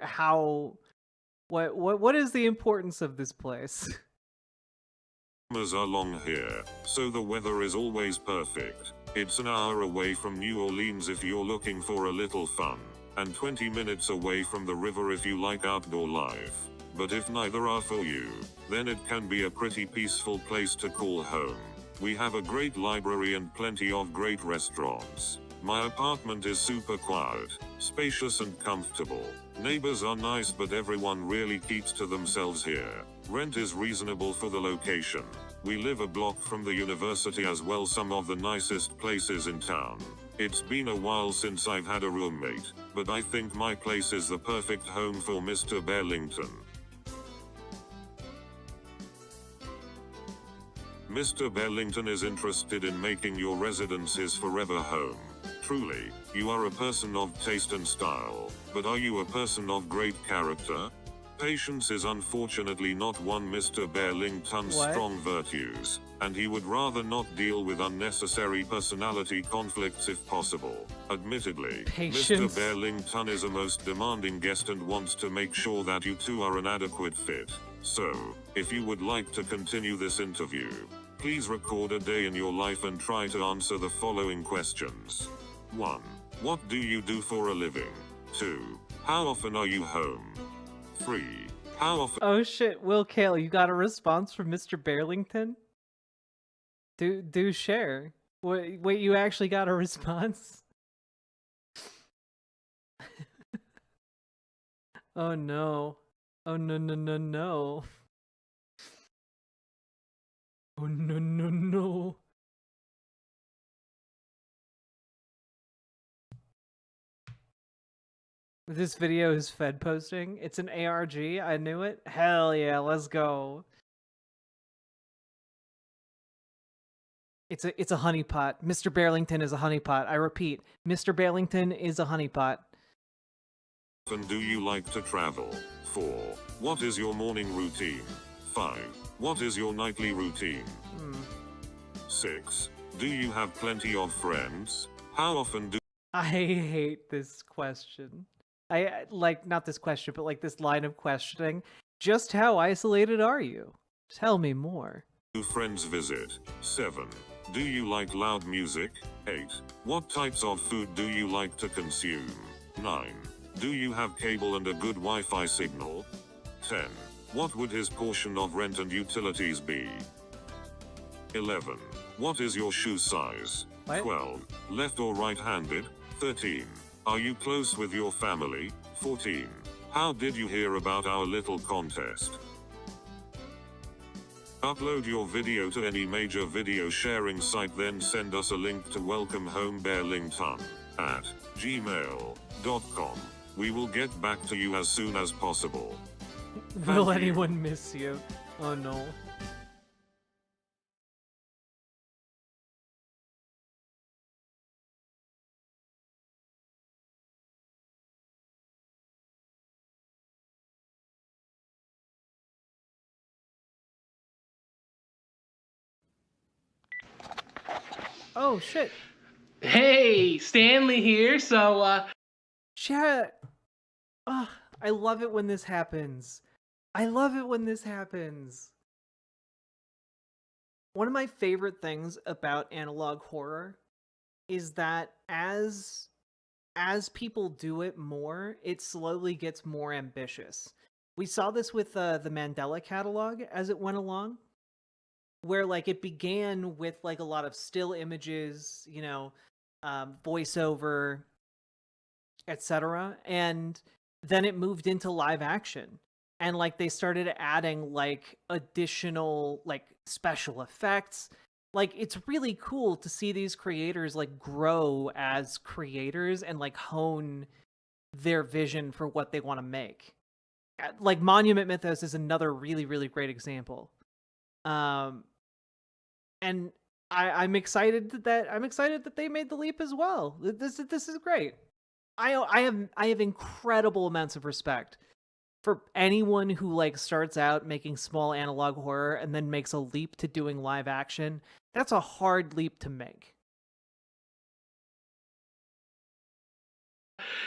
what is the importance of this place? summers are long here, so the weather is always perfect. It's an hour away from New Orleans if you're looking for a little fun, and 20 minutes away from the river if you like outdoor life. But if neither are for you, then it can be a pretty peaceful place to call home. We have a great library and plenty of great restaurants. My apartment is super quiet, spacious and comfortable. Neighbors are nice but everyone really keeps to themselves here. Rent is reasonable for the location. We live a block from the university as well, some of the nicest places in town. It's been a while since I've had a roommate, but I think my place is the perfect home for Mr. Barlington. Mr. Barlington is interested in making your residence his forever home. Truly, you are a person of taste and style, but are you a person of great character? Patience is unfortunately not one Mr. Barlington's strong virtues, and he would rather not deal with unnecessary personality conflicts if possible. Admittedly, Patience. Mr. Barlington is a most demanding guest and wants to make sure that you two are an adequate fit. So, if you would like to continue this interview, please record a day in your life and try to answer the following questions. 1. What do you do for a living? 2. How often are you home? 3. How often... Oh shit, Will Kale, you got a response from Mr. Barlington? Do share. Wait, you actually got a response? Oh no. Oh no. Oh no. This video is Fed posting. It's an ARG. I knew it. Hell yeah, let's go. It's a honeypot. Mr. Barlington is a honeypot. I repeat, Mr. Barlington is a honeypot. And do you like to travel? 4. What is your morning routine? 5. What is your nightly routine? 6. Do you have plenty of friends? How often do I hate this question. I like not this question, but like this line of questioning. Just how isolated are you? Tell me more. friends visit? 7. Do you like loud music? 8. What types of food do you like to consume? 9. Do you have cable and a good Wi-Fi signal? 10. What would his portion of rent and utilities be? 11. What is your shoe size? What? 12. Left or right-handed? 13. Are you close with your family? 14. How did you hear about our little contest? Upload your video to any major video sharing site, then send us a link to welcome home Barlington at gmail.com. We will get back to you as soon as possible. Will Thank you. anyone miss you? Oh no. Oh shit. Hey, Stanley here. So, Chat. Ugh, I love it when this happens. I love it when this happens. One of my favorite things about analog horror is that as people do it more, it slowly gets more ambitious. We saw this with the Mandela catalog as it went along, where like it began with like a lot of still images, you know, voiceover, etc., and then it moved into live action, and like they started adding like additional like special effects. Like it's really cool to see these creators like grow as creators and like hone their vision for what they want to make. Like Monument Mythos is another really, really great example. And I'm excited that they made the leap as well. This is great. I have incredible amounts of respect for anyone who like starts out making small analog horror and then makes a leap to doing live action. That's a hard leap to make.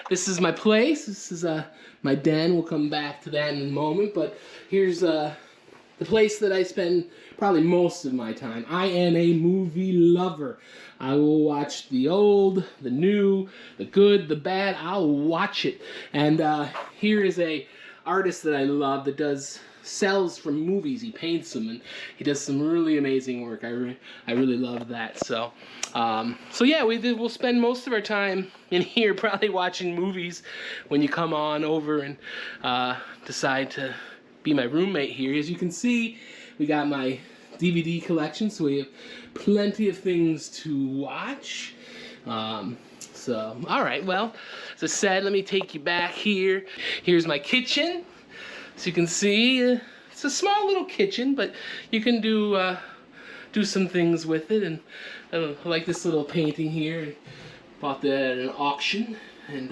this is my place. This is my den. We'll come back to that in a moment. But here's the place that I spend probably most of my time. I am a movie lover. I will watch the old, the new, the good, the bad. I'll watch it. And here is a artist that I love that sells from movies. He paints them, and he does some really amazing work. I really love that. So yeah, we'll spend most of our time in here probably watching movies when you come on over and decide to be my roommate here. As you can see, we got my DVD collection, so we have plenty of things to watch. So, all right, well, as I said, let me take you back here. Here's my kitchen. So you can see, it's a small little kitchen, but you can do some things with it. And I like this little painting here. Bought that at an auction, and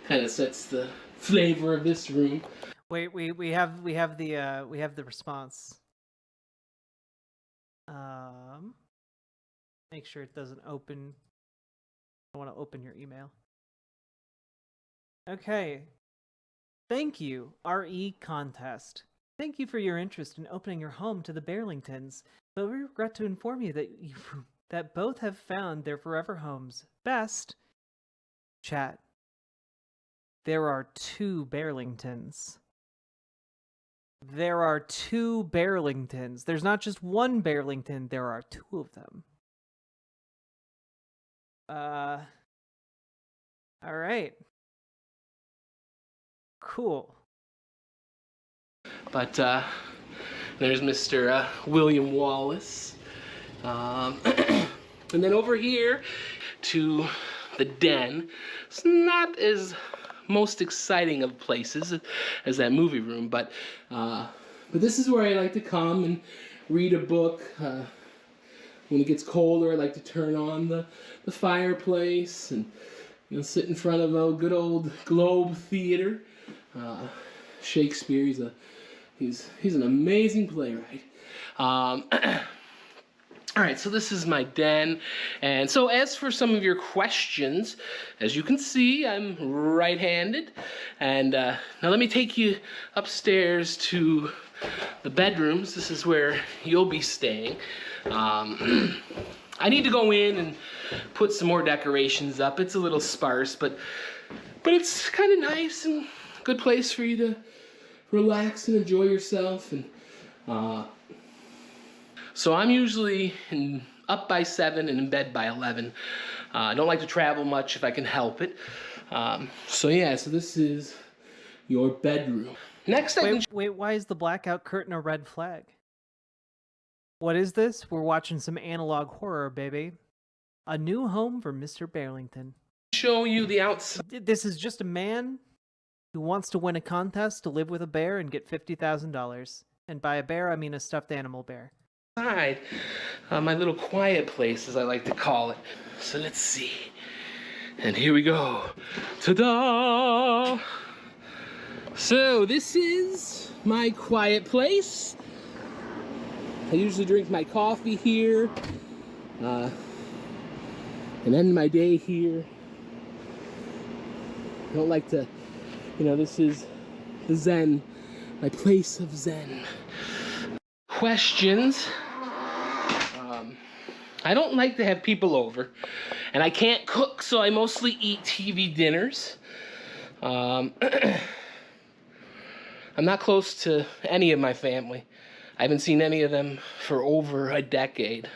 kind of sets the flavor of this room. Wait, we have the response. Make sure it doesn't open. I want to open your email. Okay. Thank you, RE Contest. Thank you for your interest in opening your home to the Barlingtons, but we regret to inform you that both have found their forever homes. Best. Chat. There are 2 Barlingtons. There are 2 Barlingtons. There's not just one Barlington, there are 2 of them. Alright. Cool. But there's Mr. William Wallace. And then over here to the den. It's not as most exciting of places as that movie room, but this is where I like to come and read a book. When it gets colder, I like to turn on the fireplace and sit in front of a good old Globe Theater. Shakespeare, he's an amazing playwright. All right, so this is my den. And so as for some of your questions, as you can see, I'm right-handed. And now let me take you upstairs to the bedrooms. This is where you'll be staying. I need to go in and put some more decorations up. It's a little sparse, but it's kind of nice and a good place for you to relax and enjoy yourself. And so I'm usually up by 7 and in bed by 11. I don't like to travel much if I can help it. So this is your bedroom. Next, wait, why is the blackout curtain a red flag? What is this? We're watching some analog horror, baby. A new home for Mr. Barlington. Show you the outside. This is just a man who wants to win a contest to live with a bear and get $50,000. And by a bear, I mean a stuffed animal bear. My little quiet place, as I like to call it. So let's see. And here we go. Ta-da! So this is my quiet place. I usually drink my coffee here and end my day here. I don't like to, this is the Zen, my place of Zen. Questions. I don't like to have people over, and I can't cook, so I mostly eat TV dinners. I'm not close to any of my family. I haven't seen any of them for over a decade.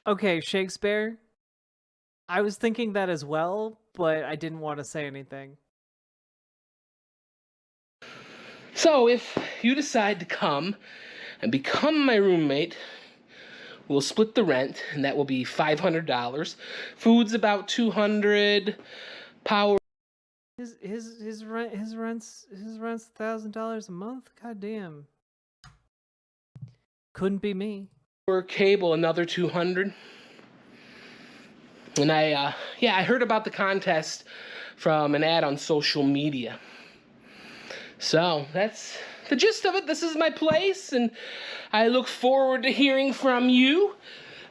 Okay, Shakespeare. I was thinking that as well, but I didn't want to say anything. So if you decide to come and become my roommate, we'll split the rent, and that will be $500. Food's about $200. Power. His rent's $1,000 a month. God damn. Couldn't be me. Or cable, another $200. And I heard about the contest from an ad on social media. So that's the gist of it. This is my place, and I look forward to hearing from you.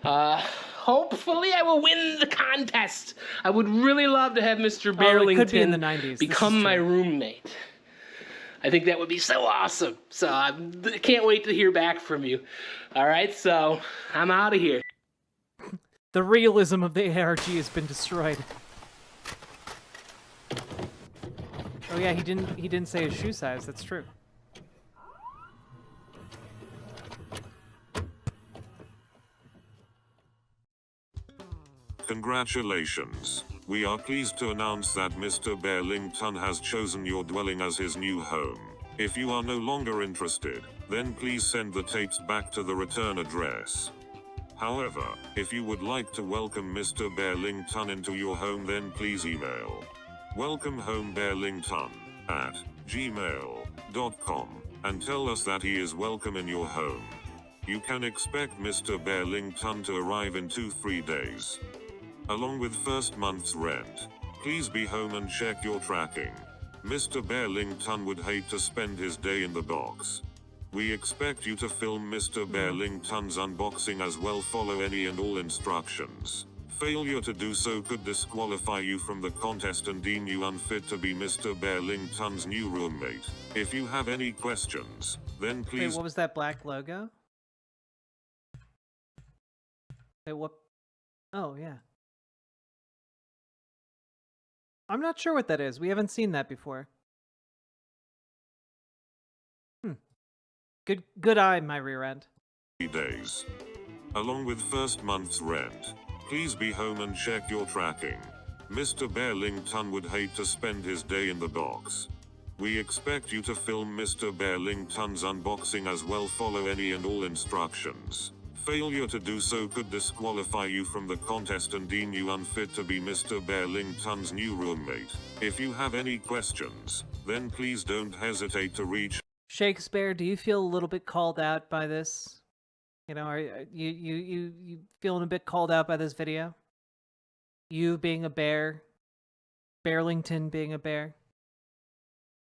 Hopefully I will win the contest. I would really love to have Mr. Barlington it could be in the 90s. become my roommate. I think that would be so awesome. So I can't wait to hear back from you. All right, so I'm out of here. The realism of the ARG has been destroyed. Oh yeah, he didn't say his shoe size. That's true. Congratulations. We are pleased to announce that Mr. Barlington has chosen your dwelling as his new home. If you are no longer interested, then please send the tapes back to the return address. However, if you would like to welcome Mr. Barlington into your home, then please email welcomehomebarlington@gmail.com and tell us that he is welcome in your home. You can expect Mr. Barlington to arrive in 2-3 days. Along with first month's rent. Please be home and check your tracking. Mr. Barlington would hate to spend his day in the box. We expect you to film Mr. Barlington's unboxing as well. Follow any and all instructions. Failure to do so could disqualify you from the contest and deem you unfit to be Mr. Barlington's new roommate. If you have any questions, then please— Wait, what was that black logo? Wait, what? Oh, yeah. I'm not sure what that is. We haven't seen that before. Good eye, my rear end. Days. Along with first month's rent. Please be home and check your tracking. Mr. Barlington would hate to spend his day in the box. We expect you to film Mr. Barlington's unboxing as well. Follow any and all instructions. Failure to do so could disqualify you from the contest and deem you unfit to be Mr. Barlington's new roommate. If you have any questions, then please don't hesitate to reach. Shakespeare, do you feel a little bit called out by this? You know, are you feeling a bit called out by this video? You being a bear, Barlington being a bear.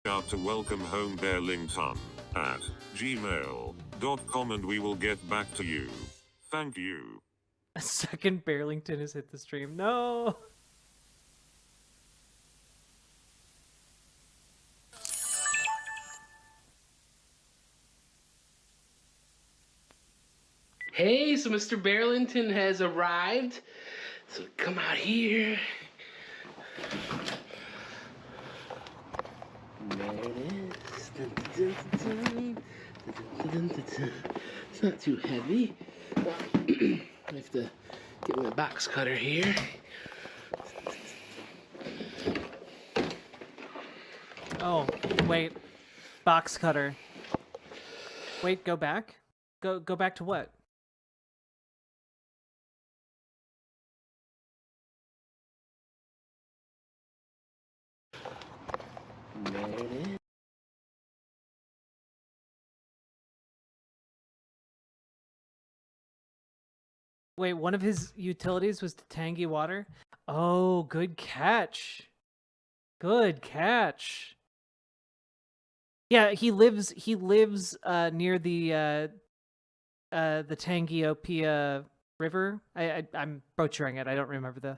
Out to welcome home Barlington at gmail.com and we will get back to you. Thank you. A second Barlington has hit the stream. No. Hey, so Mr. Barlington has arrived. So come out here. There it is. Dun, dun, dun, dun. Dun, dun, dun, dun. It's not too heavy. I have to get my box cutter here. Oh, wait. Box cutter. Wait, go back? Go back to what? There it is. Wait, one of his utilities was to tangy water? Oh, good catch. Good catch. Yeah, he lives near the Tangiopia River. I'm butchering it. I don't remember the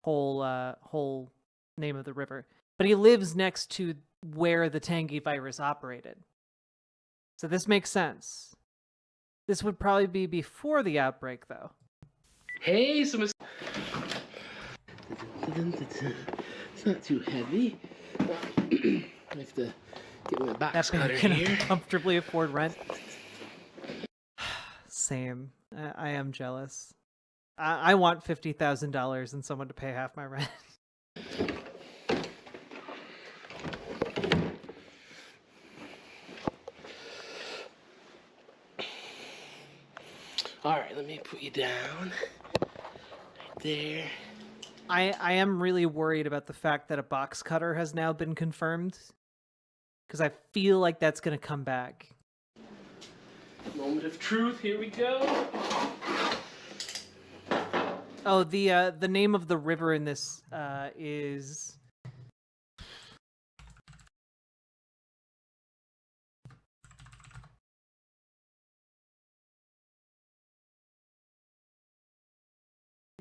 whole name of the river. But he lives next to where the Tangi virus operated. So this makes sense. This would probably be before the outbreak, though. Hey, so Mr. It's not too heavy. I have to get my box That cutter man can here. comfortably afford rent. Same. I am jealous. I want $50,000 and someone to pay half my rent. All right, let me put you down. Right there. I am really worried about the fact that a box cutter has now been confirmed. Because I feel like that's going to come back. Moment of truth, here we go. Oh, the name of the river in this is...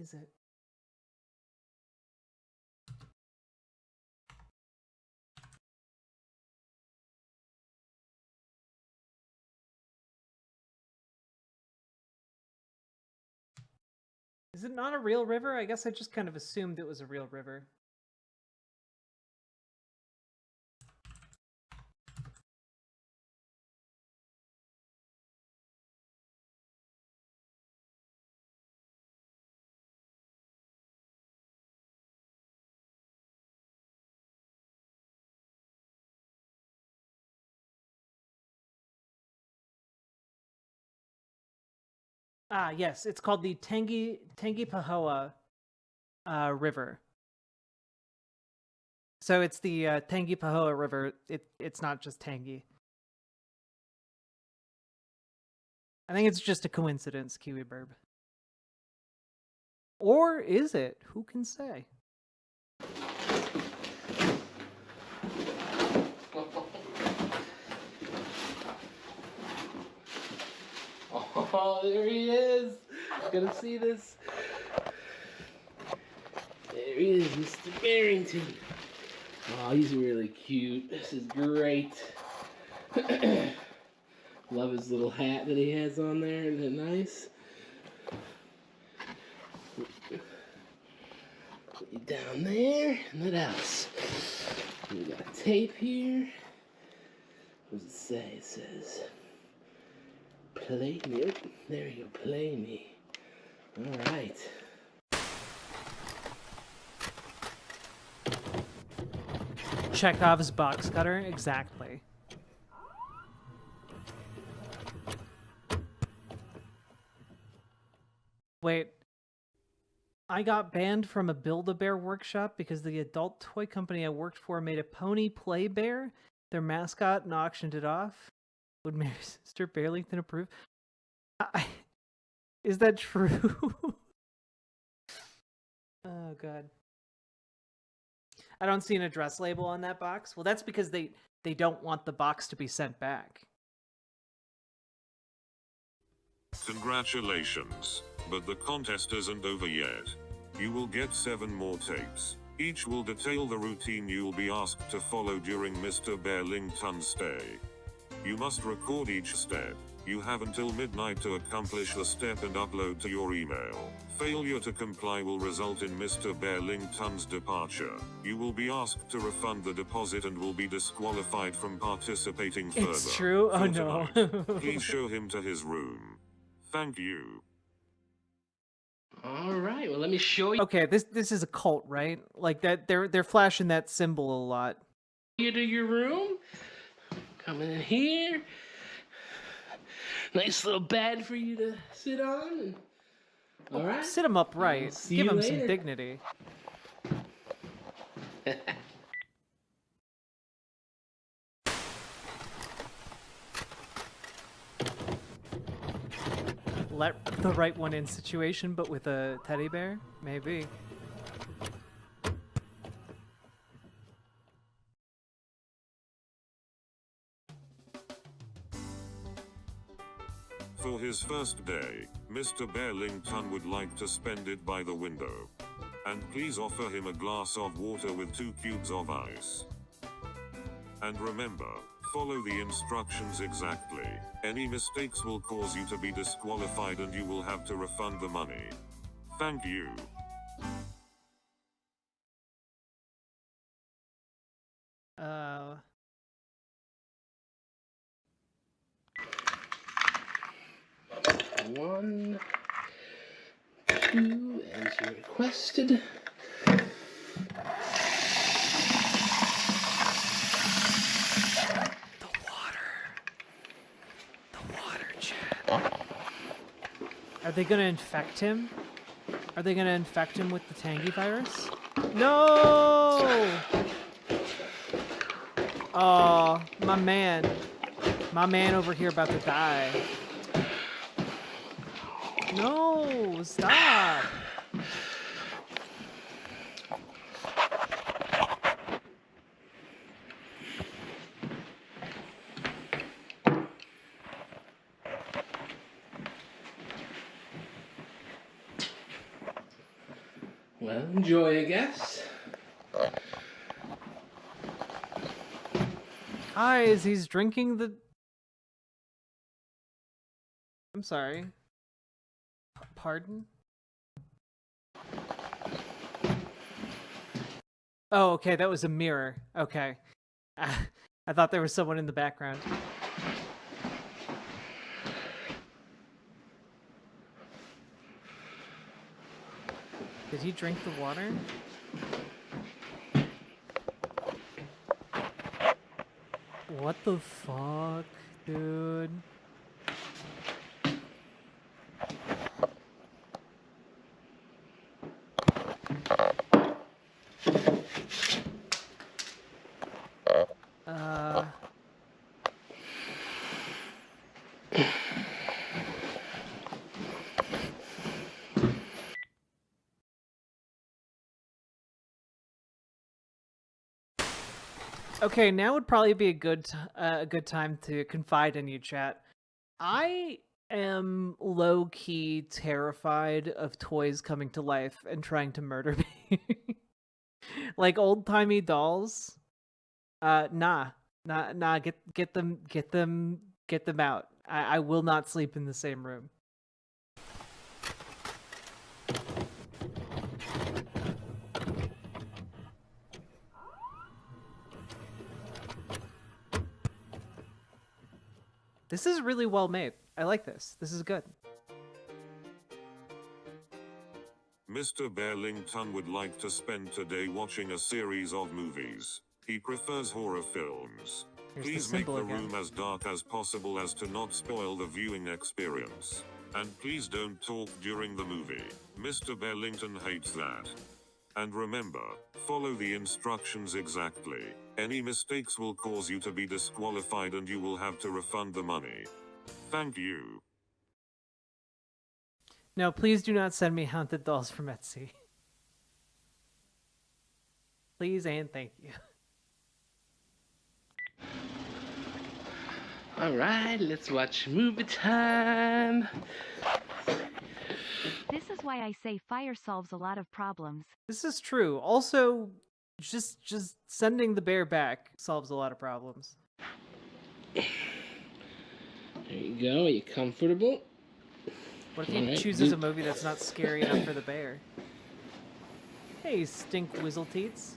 Is it? Is it not a real river? I guess I just kind of assumed it was a real river. Ah, yes, it's called the Tangipahoa River. So it's the Tangipahoa River. It's not just Tangi. I think it's just a coincidence, Kiwi Burb. Or is it? Who can say? Oh, there he is. Gonna see this. There he is, Mr. Barrington. Oh, he's really cute. This is great. Love his little hat that he has on there. Isn't it nice? Put you down there. And what else? We got tape here. What does it say? It says, play me. Oh, there you go. Play me. All right. Chekhov's box cutter? Exactly. Wait. I got banned from a Build-A-Bear workshop because the adult toy company I worked for made a pony play bear, their mascot, and auctioned it off. Would my sister Barlington approve? Is that true? Oh, God. I don't see an address label on that box. Well, that's because they don't want the box to be sent back. Congratulations, but the contest isn't over yet. You will get 7 more tapes. Each will detail the routine you'll be asked to follow during Mr. Barlington's stay. You must record each step. You have until midnight to accomplish the step and upload to your email. Failure to comply will result in Mr. Barlington's departure. You will be asked to refund the deposit and will be disqualified from participating further. It's true? Oh, For no. tonight, please show him to his room. Thank you. All right, well, let me show you Okay, this is a cult, right? Like that they're flashing that symbol a lot. to your room. Coming in here. Nice little bed for you to sit on. And... All right. Sit him upright. See Give you him some later. dignity. Let the right one in situation, but with a teddy bear? Maybe. For his first day, Mr. Barlington would like to spend it by the window. And please offer him a glass of water with 2 cubes of ice. And remember, follow the instructions exactly. Any mistakes will cause you to be disqualified and you will have to refund the money. Thank you. One, 2, as you requested. The water, Chad. Are they gonna infect him? Are they gonna infect him with the Tangy virus? No! Oh, my man. My man over here about to die. No, stop. Well, enjoy, I guess. Guys, he's drinking the... I'm sorry. Pardon? Oh, okay, that was a mirror. Okay. I thought there was someone in the background. Did he drink the water? What the fuck, dude? Okay, now would probably be a good time to confide in you, chat. I am low-key terrified of toys coming to life and trying to murder me. Like old-timey dolls. Nah. Get them out. I will not sleep in the same room. This is really well made. I like this. This is good. Mr. Barlington would like to spend today watching a series of movies. He prefers horror films. Here's the Please make symbol the again. room as dark as possible as to not spoil the viewing experience. And please don't talk during the movie. Mr. Barlington hates that. And remember, follow the instructions exactly. Any mistakes will cause you to be disqualified and you will have to refund the money. Thank you. No, please do not send me haunted dolls from Etsy. Please and thank you. Alright, let's watch movie time. This is why I say fire solves a lot of problems. This is true. Also, just sending the bear back solves a lot of problems. There you go. Are you comfortable? What if he Alright, chooses a movie that's not scary enough for the bear? Hey, stink whizzle-teats.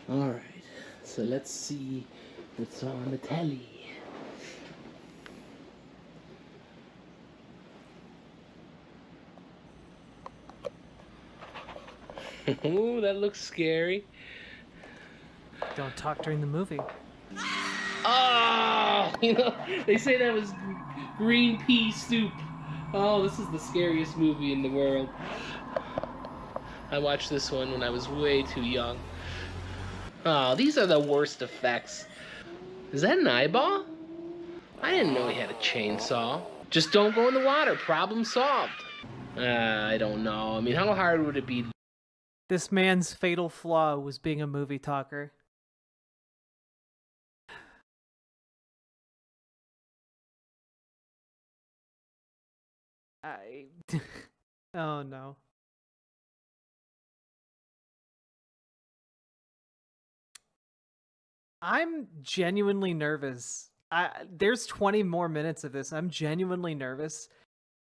Alright, so let's see what's on the telly. Oh, that looks scary. Don't talk during the movie. Oh, they say that was green pea soup. Oh, this is the scariest movie in the world. I watched this one when I was way too young. Oh, these are the worst effects. Is that an eyeball? I didn't know he had a chainsaw. Just don't go in the water. Problem solved. I don't know. I mean, how hard would it be? This man's fatal flaw was being a movie talker. Oh no. I'm genuinely nervous. There's 20 more minutes of this. I'm genuinely nervous.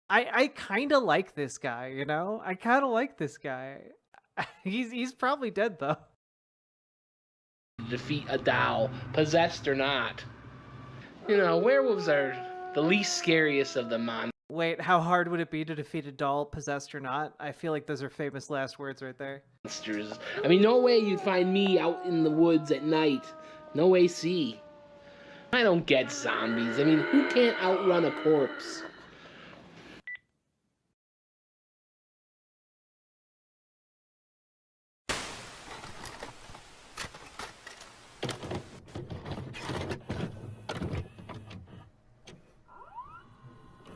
I kind of like this guy, you know? I kind of like this guy. He's probably dead though. Defeat a doll, possessed or not. Werewolves are the least scariest of the monsters. Wait, how hard would it be to defeat a doll, possessed or not? I feel like those are famous last words right there. I mean, no way you'd find me out in the woods at night. No AC. I don't get zombies. I mean, who can't outrun a corpse?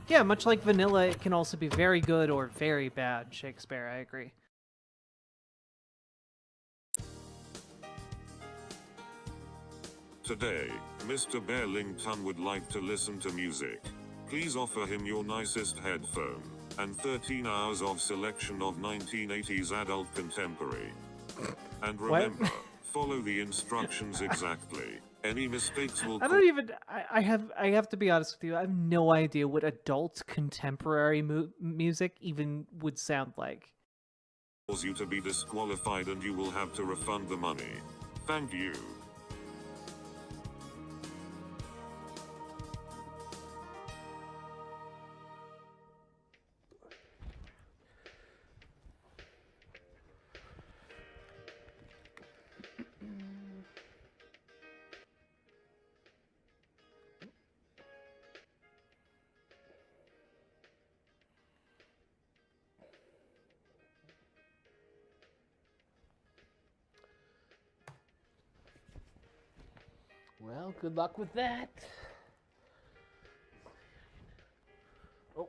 Yeah, much like vanilla, it can also be very good or very bad, Shakespeare, I agree. Today, Mr. Barlington would like to listen to music. Please offer him your nicest headphone, and 13 hours of selection of 1980s adult contemporary. And remember, follow the instructions exactly. Any mistakes will... I don't even... I have to be honest with you, I have no idea what adult contemporary music even would sound like. ...cause you to be disqualified and you will have to refund the money. Thank you. Well, good luck with that. Oh.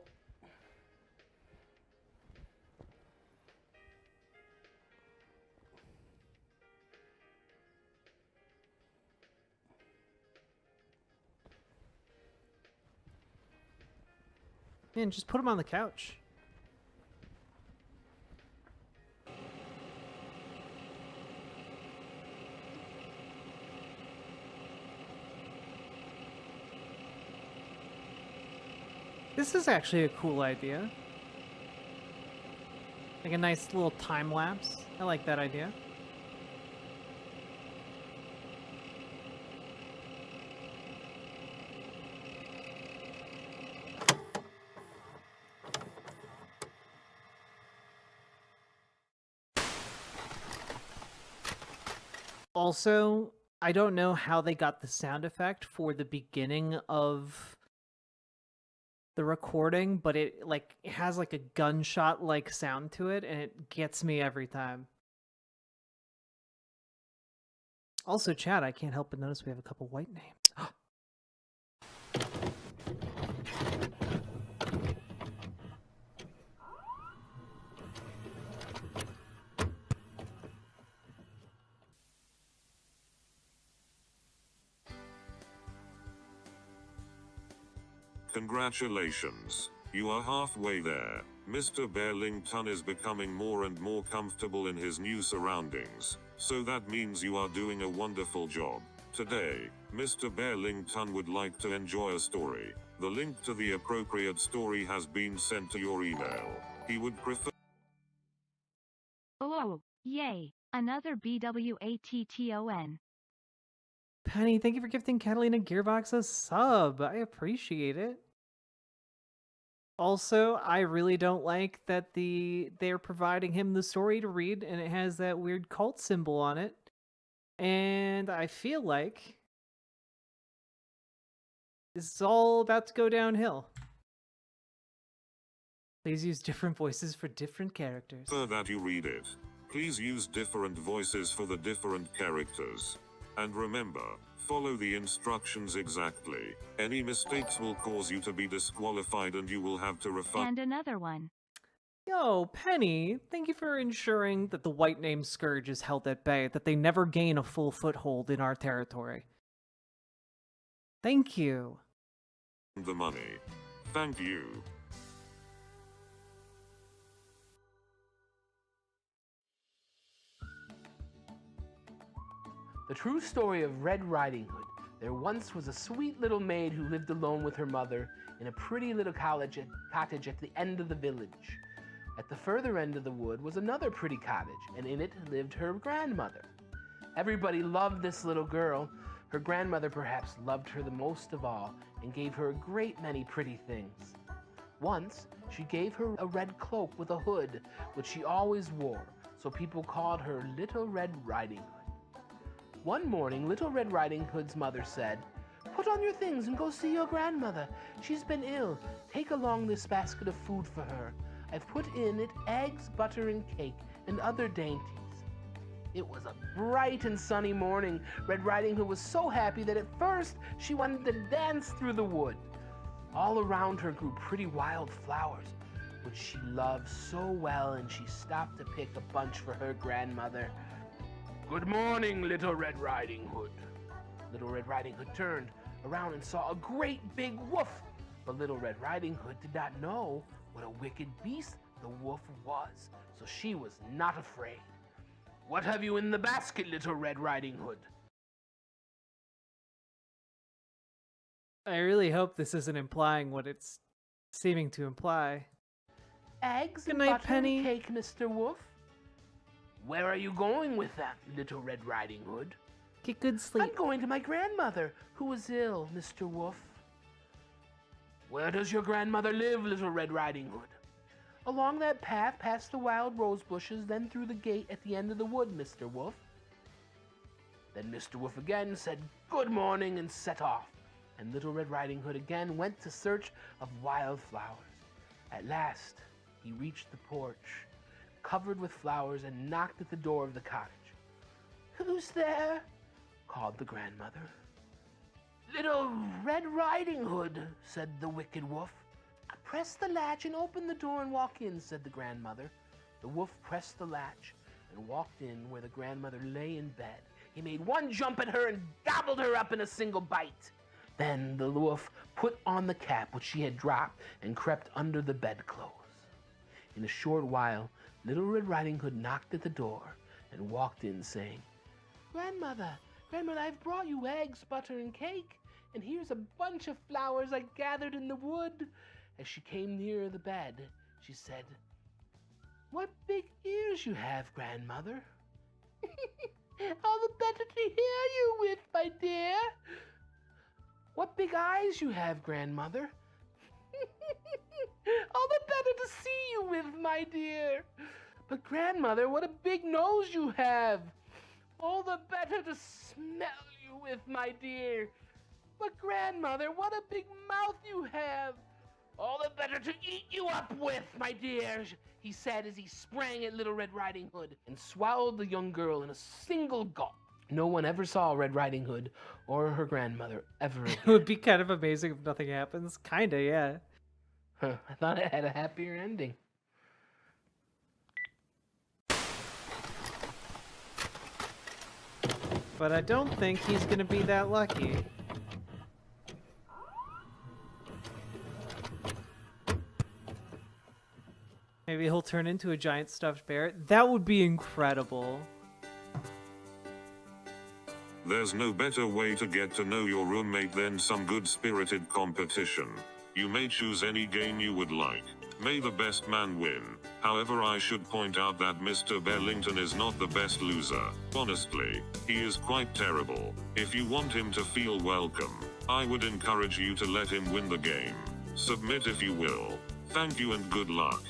Man, just put him on the couch. This is actually a cool idea. Like a nice little time lapse. I like that idea. Also, I don't know how they got the sound effect for the beginning of the recording, but it has like a gunshot like sound to it, and it gets me every time. Also, chat, I can't help but notice we have a couple white names. Congratulations. You are halfway there. Mr. Barlington is becoming more and more comfortable in his new surroundings, so that means you are doing a wonderful job. Today, Mr. Barlington would like to enjoy a story. The link to the appropriate story has been sent to your email. He would prefer. Oh, yay. Another BWATTON. Penny, thank you for gifting Catalina Gearbox a sub. I appreciate it. Also, I really don't like that they're providing him the story to read, and it has that weird cult symbol on it. And I feel like this is all about to go downhill. Please use different voices for different characters. For that you read it. Please use different voices for the different characters. And remember, follow the instructions exactly. Any mistakes will cause you to be disqualified and you will have to refund. And another one. Yo, Penny, thank you for ensuring that the white name Scourge is held at bay, that they never gain a full foothold in our territory. Thank you. The money. Thank you. The true story of Red Riding Hood. There once was a sweet little maid who lived alone with her mother in a pretty little cottage at the end of the village. At the further end of the wood was another pretty cottage, and in it lived her grandmother. Everybody loved this little girl. Her grandmother perhaps loved her the most of all and gave her a great many pretty things. Once, she gave her a red cloak with a hood, which she always wore, so people called her Little Red Riding Hood. One morning, Little Red Riding Hood's mother said, "Put on your things and go see your grandmother. She's been ill. Take along this basket of food for her. I've put in it eggs, butter, and cake, and other dainties." It was a bright and sunny morning. Red Riding Hood was so happy that at first she wanted to dance through the wood. All around her grew pretty wild flowers, which she loved so well, and she stopped to pick a bunch for her grandmother. "Good morning, Little Red Riding Hood." Little Red Riding Hood turned around and saw a great big wolf. But Little Red Riding Hood did not know what a wicked beast the wolf was, so she was not afraid. "What have you in the basket, Little Red Riding Hood?" I really hope this isn't implying what it's seeming to imply. "Eggs Good and night, butter Penny. and cake, Mr. Wolf." "Where are you going with that, Little Red Riding Hood?" Get good sleep. "I'm going to my grandmother, who is ill, Mr. Wolf." "Where does your grandmother live, Little Red Riding Hood?" "Along that path past the wild rose bushes, then through the gate at the end of the wood, Mr. Wolf." Then Mr. Wolf again said, "Good morning," and set off. And Little Red Riding Hood again went to search of wild flowers. At last, he reached the porch, covered with flowers, and knocked at the door of the cottage. "Who's there?" called the grandmother. "Little Red Riding Hood," said the wicked wolf. "Press the latch and open the door and walk in," said the grandmother. The wolf pressed the latch and walked in where the grandmother lay in bed. He made one jump at her and gobbled her up in a single bite. Then the wolf put on the cap which she had dropped and crept under the bedclothes. In a short while, Little Red Riding Hood knocked at the door and walked in, saying, "Grandmother, Grandmother, I've brought you eggs, butter, and cake, and here's a bunch of flowers I gathered in the wood." As she came near the bed, she said, "What big ears you have, Grandmother." "All the better to hear you with, my dear." "What big eyes you have, Grandmother." "All the better to see you with, my dear." "But Grandmother, what a big nose you have." "All the better to smell you with, my dear." "But Grandmother, what a big mouth you have." All the better to eat you up with, my dear, he said as he sprang at Little Red Riding Hood and swallowed the young girl in a single gulp. No one ever saw Red Riding Hood or her grandmother ever again. It would be kind of amazing if nothing happens. Kinda, yeah. Huh, I thought it had a happier ending. But I don't think he's gonna be that lucky. Maybe he'll turn into a giant stuffed bear. That would be incredible. There's no better way to get to know your roommate than some good-spirited competition. You may choose any game you would like. May the best man win. However, I should point out that Mr. Barlington is not the best loser. Honestly, he is quite terrible. If you want him to feel welcome, I would encourage you to let him win the game. Submit if you will. Thank you and good luck.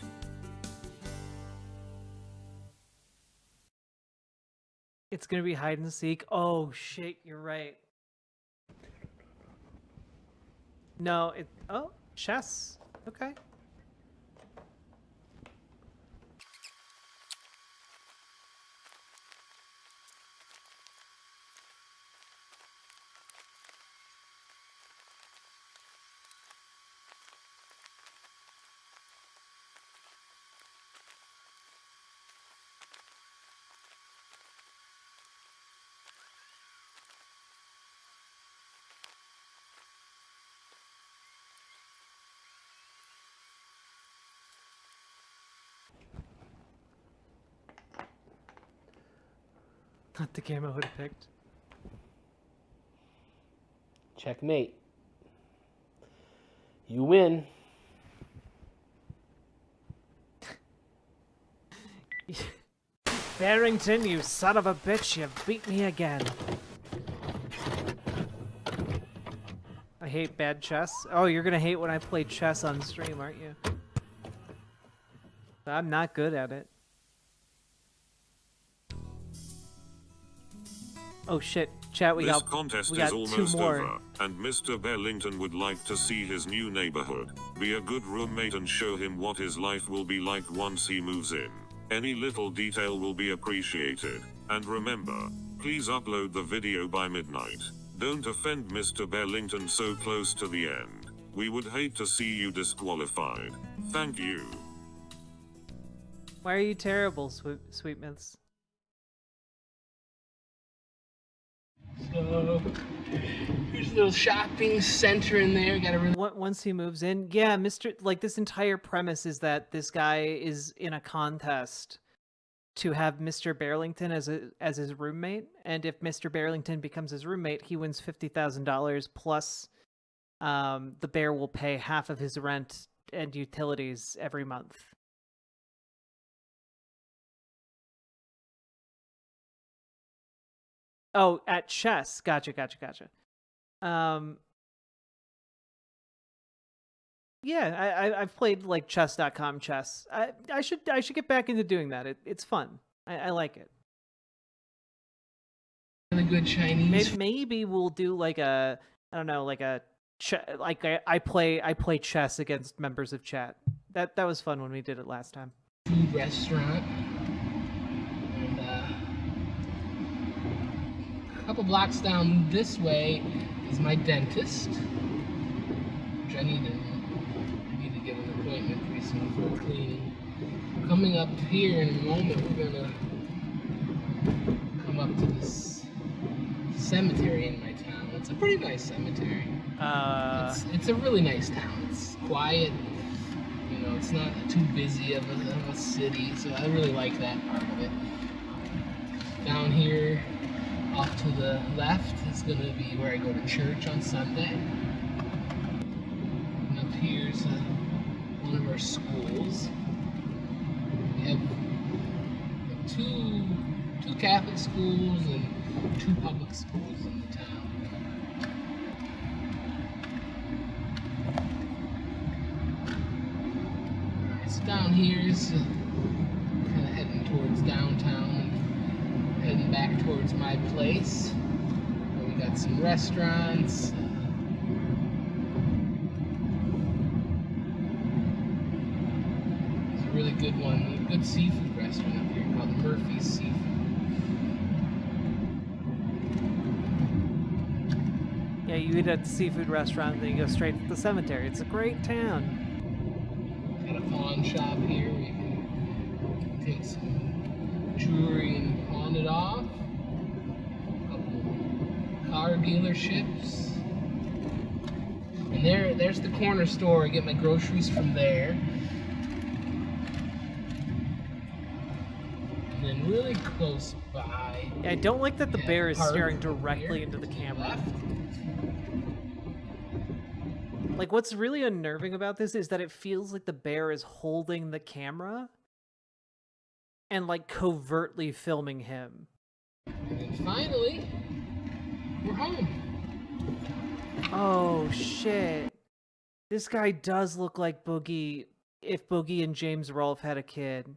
It's gonna be hide and seek. Oh shit, you're right. No, oh, chess. Okay. Not the game I would have picked. Checkmate. You win. Barrington, you son of a bitch, you've beat me again. I hate bad chess. Oh, you're gonna hate when I play chess on stream, aren't you? I'm not good at it. Oh shit, chat, we This got contest we got is almost two more. over, and Mr. Barlington would like to see his new neighborhood. Be a good roommate and show him what his life will be like once he moves in. Any little detail will be appreciated. And remember, please upload the video by midnight. Don't offend Mr. Barlington so close to the end. We would hate to see you disqualified. Thank you. Why are you terrible, Sweetmints? So, here's a little shopping center in there. Got a really Once he moves in, yeah, like this entire premise is that this guy is in a contest to have Mr. Barlington as his roommate, and if Mr. Barlington becomes his roommate, he wins $50,000 plus the bear will pay half of his rent and utilities every month. Oh, at chess. Gotcha. Yeah, I've played like chess.com chess. I should get back into doing that. It's fun. I like it. really good Chinese. Maybe we'll do like a I play chess against members of chat. That was fun when we did it last time. Food restaurant. And a couple blocks down this way is my dentist, which I need to get an appointment pretty soon for a cleaning. Coming up here in a moment, we're gonna come up to this cemetery in my town. It's a pretty nice cemetery. It's a really nice town. It's quiet. You know, it's not too busy of a city, so I really like that part of it. Down here, off to the left, is going to be where I go to church on Sunday. And up here's one of our schools. We have two Catholic schools and 2 public schools in the town. Down here is kind of heading towards downtown and heading back towards my place. We got some restaurants, good one. A good seafood restaurant up here called Murphy's Seafood. Yeah, you eat at the seafood restaurant, and then you go straight to the cemetery. It's a great town. Got a pawn shop here where you can take some jewelry and pawn it off. A couple car dealerships. And there's the corner store. I get my groceries from there. And then really close by. Yeah, I don't like that the bear is park staring directly into the camera. left. Like, what's really unnerving about this is that it feels like the bear is holding the camera and, like, covertly filming him. And then finally, we're home. Oh, shit. This guy does look like Boogie if Boogie and James Rolfe had a kid.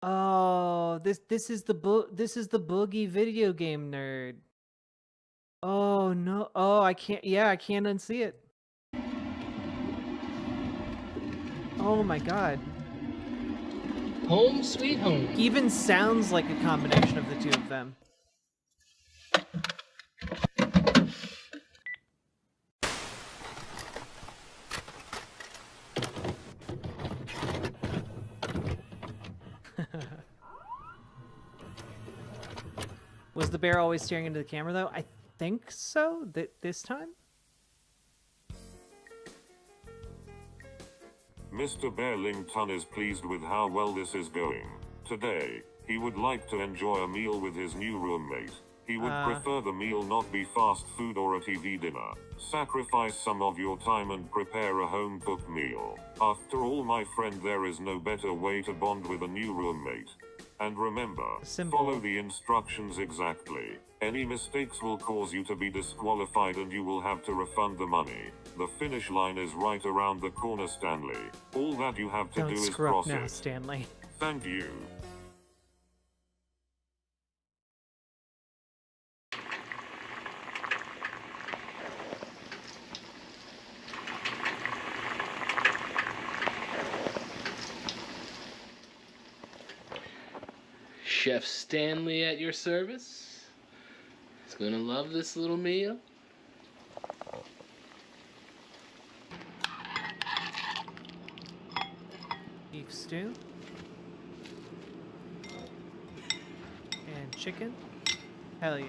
Oh, this is the Boogie video game nerd. Oh, no. Oh, I can't unsee it. Oh my god. Home sweet home. Even sounds like a combination of the two of them. Was the bear always staring into the camera though? I think so, this time? Mr. Barlington is pleased with how well this is going. Today, he would like to enjoy a meal with his new roommate. He would prefer the meal not be fast food or a TV dinner. Sacrifice some of your time and prepare a home-cooked meal. After all, my friend, there is no better way to bond with a new roommate. And remember, follow the instructions exactly. Any mistakes will cause you to be disqualified and you will have to refund the money. The finish line is right around the corner, Stanley. All that you have to do is cross now, it. Stanley. Thank you. Chef Stanley at your service. He's gonna love this little meal. Beef stew. And chicken. Hell yeah.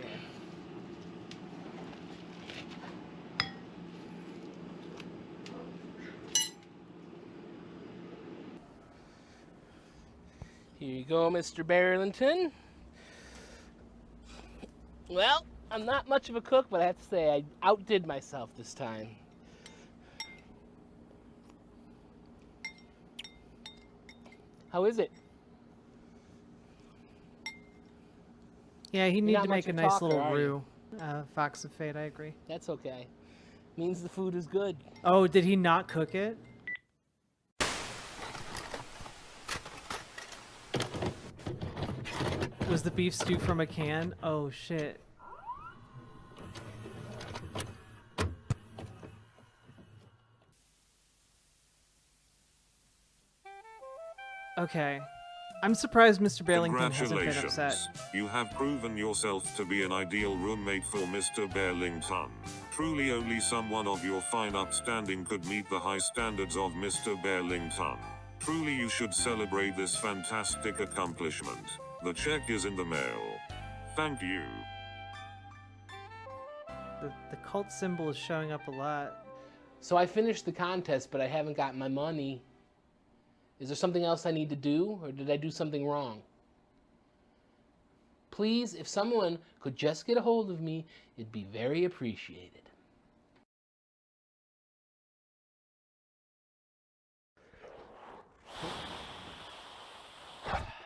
Here you go, Mr. Barlington. Well, I'm not much of a cook, but I have to say I outdid myself this time. How is it? Yeah, he needs not to much make a of a nice talker, little are roux. Fox of Fate, I agree. That's okay. Means the food is good. Oh, did he not cook it? Was the beef stew from a can? Oh shit. Okay. I'm surprised Mr. Barlington hasn't been upset. You have proven yourself to be an ideal roommate for Mr. Barlington. Truly only someone of your fine upstanding could meet the high standards of Mr. Barlington. Truly you should celebrate this fantastic accomplishment. The check is in the mail. Thank you. The cult symbol is showing up a lot. So I finished the contest, but I haven't gotten my money. Is there something else I need to do, or did I do something wrong? Please, if someone could just get a hold of me, it'd be very appreciated.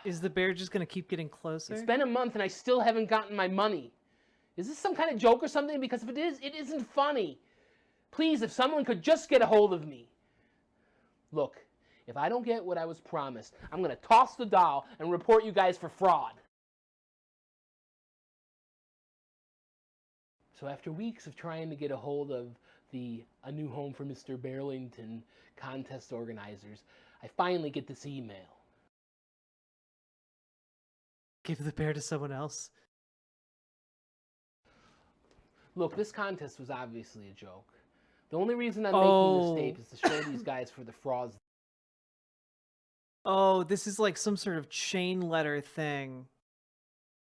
Is the bear just gonna keep getting closer? It's been a month and I still haven't gotten my money. Is this some kind of joke or something? Because if it is, it isn't funny. Please, if someone could just get a hold of me. Look, if I don't get what I was promised, I'm going to toss the doll and report you guys for fraud. So after weeks of trying to get a hold of A New Home for Mr. Barlington contest organizers, I finally get this email. Give the bear to someone else. Look, this contest was obviously a joke. The only reason I'm making this tape is to show these guys for the frauds. Oh, this is like some sort of chain letter thing.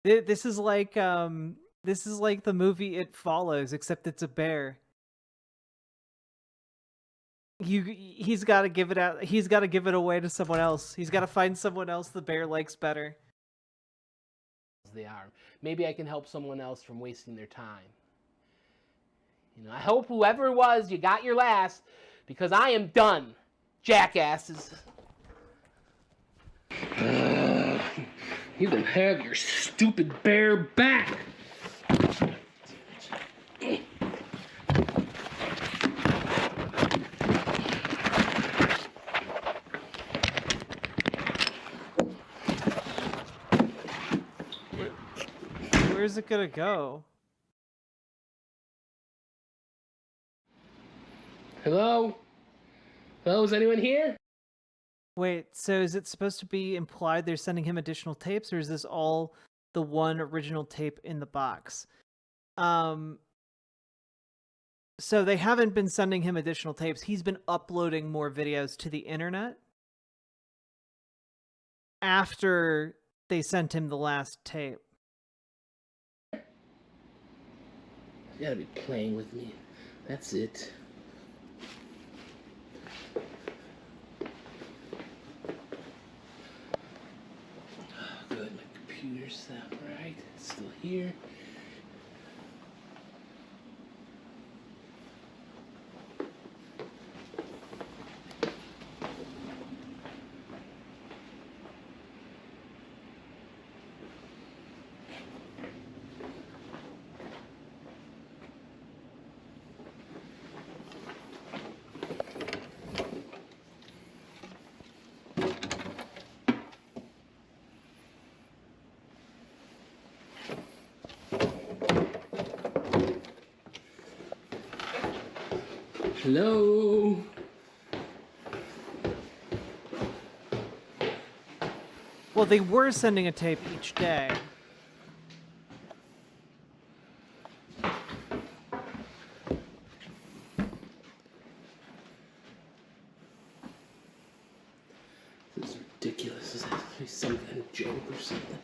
This is like the movie It Follows, except it's a bear. He's got to give it out. He's got to give it away to someone else. He's got to find someone else the bear likes better. They are. Maybe I can help someone else from wasting their time. You know, I hope whoever it was, you got your last, because I am done, jackasses. You can have your stupid bear back. Where's it gonna go? Hello? Hello, is anyone here? Wait, so is it supposed to be implied they're sending him additional tapes, or is this all the one original tape in the box? So they haven't been sending him additional tapes. He's been uploading more videos to the internet after they sent him the last tape. You gotta be playing with me. That's it. Good, my computer's set right. It's still here. Hello? Well, they were sending a tape each day. This is ridiculous. Is that some kind of joke or something?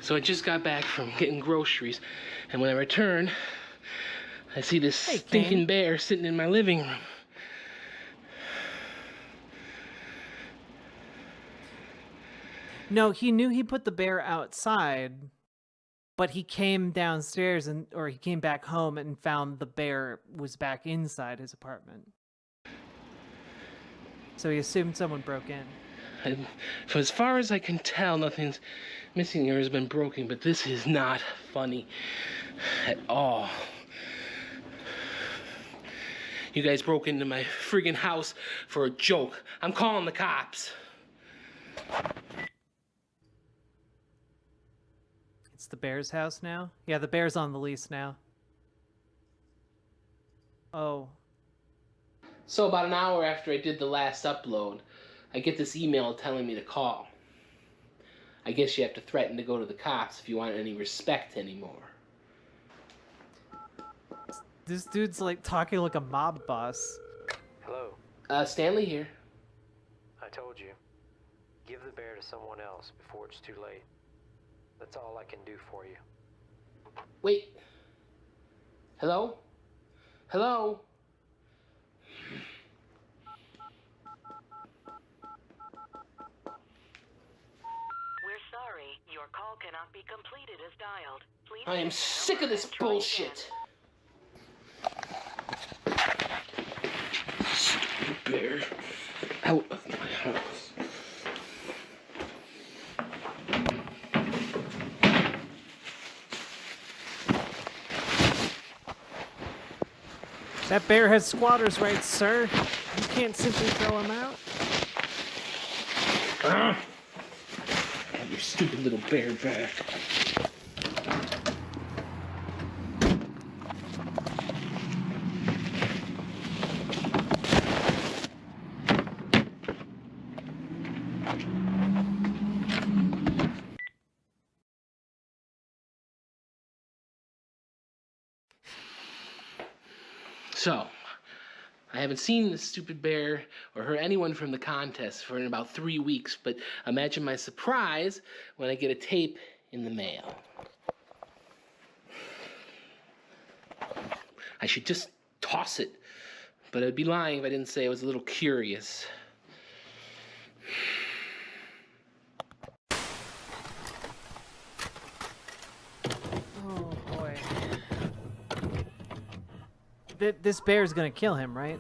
So I just got back from getting groceries, and when I return, I see this stinking bear sitting in my living room. No, he knew he put the bear outside, but he came downstairs or he came back home and found the bear was back inside his apartment. So he assumed someone broke in. And for as far as I can tell, nothing's missing or has been broken, but this is not funny at all. You guys broke into my friggin' house for a joke. I'm calling the cops. It's the bear's house now? Yeah, the bear's on the lease now. Oh. So about an hour after I did the last upload, I get this email telling me to call. I guess you have to threaten to go to the cops if you want any respect anymore. This dude's like talking like a mob boss. Hello. Stanley here. I told you. Give the bear to someone else before it's too late. That's all I can do for you. Wait. Hello? Hello? Sorry, your call cannot be completed as dialed. Please I am sick of this bullshit. Stupid bear. Out of my house. That bear has squatters' rights, sir. You can't simply throw him out. your stupid little bear back. So, I haven't seen this stupid bear or heard anyone from the contest for in about 3 weeks, but imagine my surprise when I get a tape in the mail. I should just toss it, but I'd be lying if I didn't say I was a little curious. Oh boy. This bear's gonna kill him, right?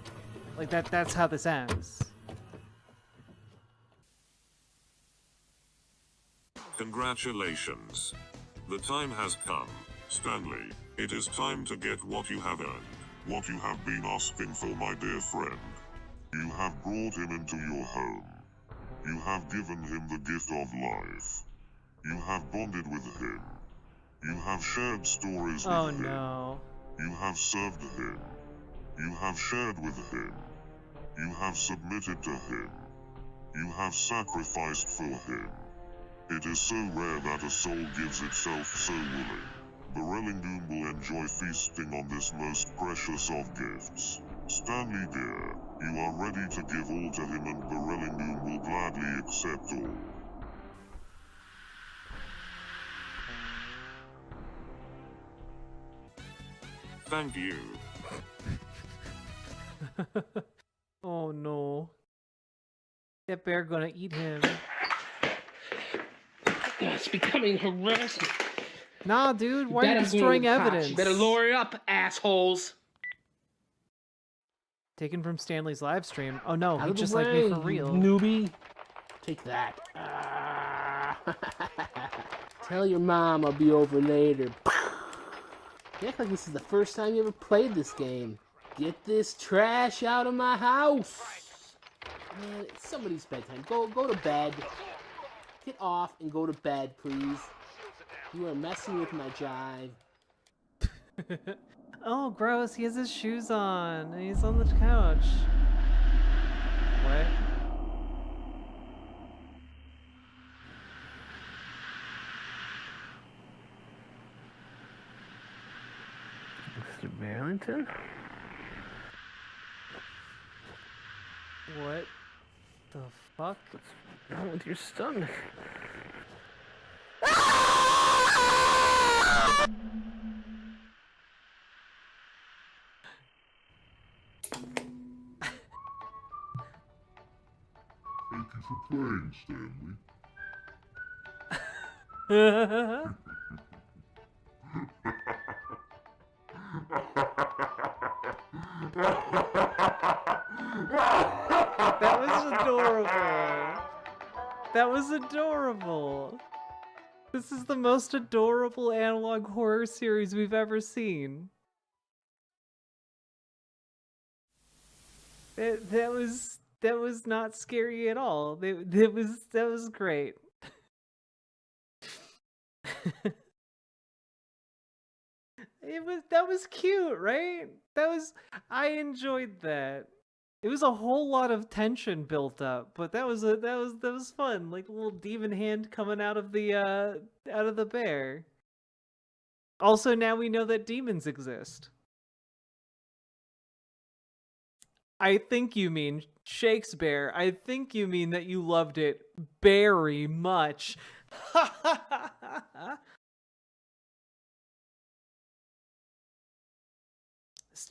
Like that's how this ends. Congratulations. The time has come, Stanley. It is time to get what you have earned. What you have been asking for, my dear friend. You have brought him into your home. You have given him the gift of life. You have bonded with him. You have shared stories with him. No. You have served him. You have shared with him. You have submitted to him. You have sacrificed for him. It is so rare that a soul gives itself so willing. Barlington will enjoy feasting on this most precious of gifts. Stanley dear, you are ready to give all to him, and Barlington will gladly accept all. Thank you. Oh no. That bear gonna eat him. It's becoming harassing. Nah, dude, why are Bet you I'm going destroying to the cops. evidence? You better lower it up, assholes. Taken from Stanley's live stream. Oh no, Out he of the just way, like me for you real. newbie. Take that. Tell your mom I'll be over later. You act like this is the first time you ever played this game. Get this trash out of my house. Man, it's somebody's bedtime. Go to bed. Get off and go to bed, please. You are messing with my jive. Oh, gross. He has his shoes on. And he's on the couch. What? Mr. Barlington? What the fuck? What's wrong with your stomach? Thank you for playing, Stanley. That was adorable. That was adorable. This is the most adorable analog horror series we've ever seen. That was not scary at all. That was great. That was cute, right? I enjoyed that. It was a whole lot of tension built up, but that was fun. Like a little demon hand coming out of the bear. Also, now we know that demons exist. I think you mean Shakespeare. I think you mean that you loved it very much.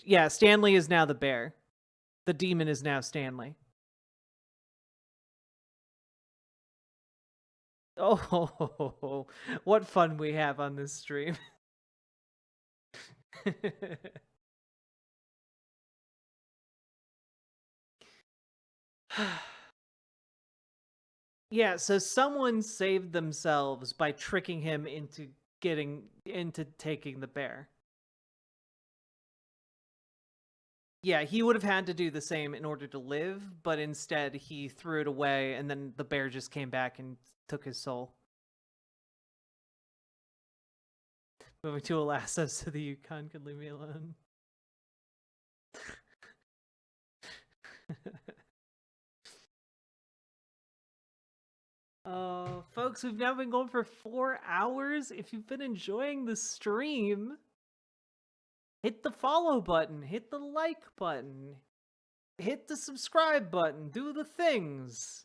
Yeah, Stanley is now the bear. The demon is now Stanley. Oh, what fun we have on this stream. Yeah, so someone saved themselves by tricking him into taking the bear. Yeah, he would have had to do the same in order to live, but instead he threw it away, and then the bear just came back and took his soul. Moving to Alaska so the Yukon could leave me alone. Folks, we've now been going for 4 hours. If you've been enjoying the stream, hit the follow button, hit the like button, hit the subscribe button, do the things.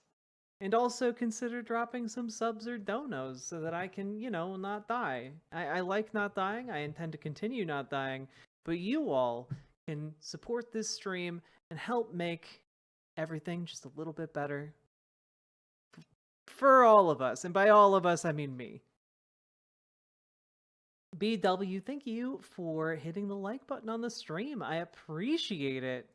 And also consider dropping some subs or donos so that I can, not die. I like not dying. I intend to continue not dying. But you all can support this stream and help make everything just a little bit better. For all of us. And by all of us, I mean me. BW, thank you for hitting the like button on the stream. I appreciate it.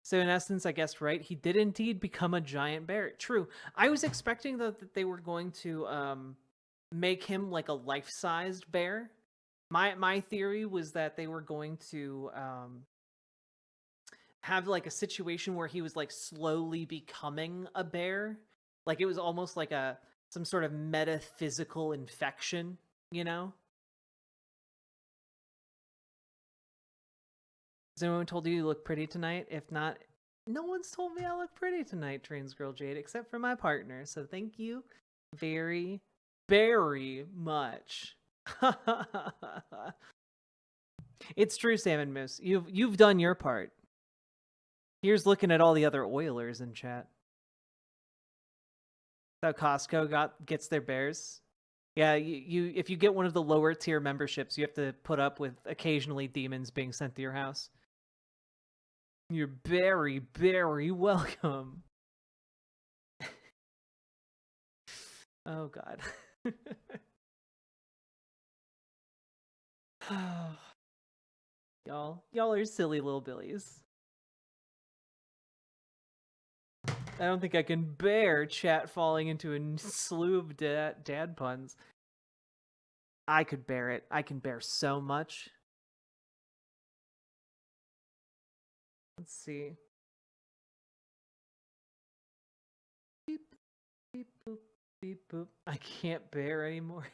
So in essence, I guessed right. He did indeed become a giant bear. True. I was expecting that they were going to make him like a life-sized bear. My theory was that they were going to have like a situation where he was like slowly becoming a bear. Like it was almost like some sort of metaphysical infection, Has anyone told you look pretty tonight? If not, no one's told me I look pretty tonight, Trans Girl Jade, except for my partner. So thank you very, very much. It's true, Salmon Moose. You've done your part. Here's looking at all the other Oilers in chat. That's how Costco gets their bears. Yeah, you if you get one of the lower tier memberships, you have to put up with occasionally demons being sent to your house. You're very, very welcome. Oh God. Y'all are silly little billies. I don't think I can bear chat falling into a slew of dad puns. I could bear it. I can bear so much. Let's see. Beep, beep, boop, beep, boop. I can't bear anymore.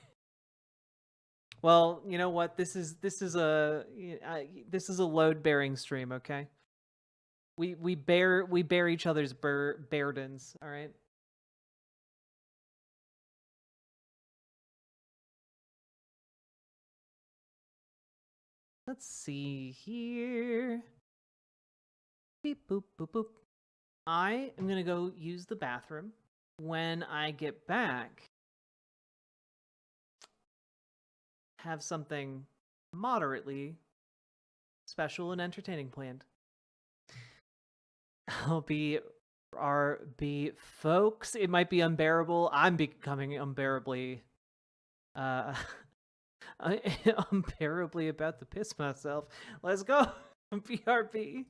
Well, you know what? This is a load bearing stream, okay? We bear each other's burdens, all right? Let's see here. Beep boop boop boop. I am gonna go use the bathroom. When I get back, have something moderately special and entertaining planned. I'll be RB folks. It might be unbearable. I'm becoming unbearably unbearably about to piss myself. Let's go. BRB.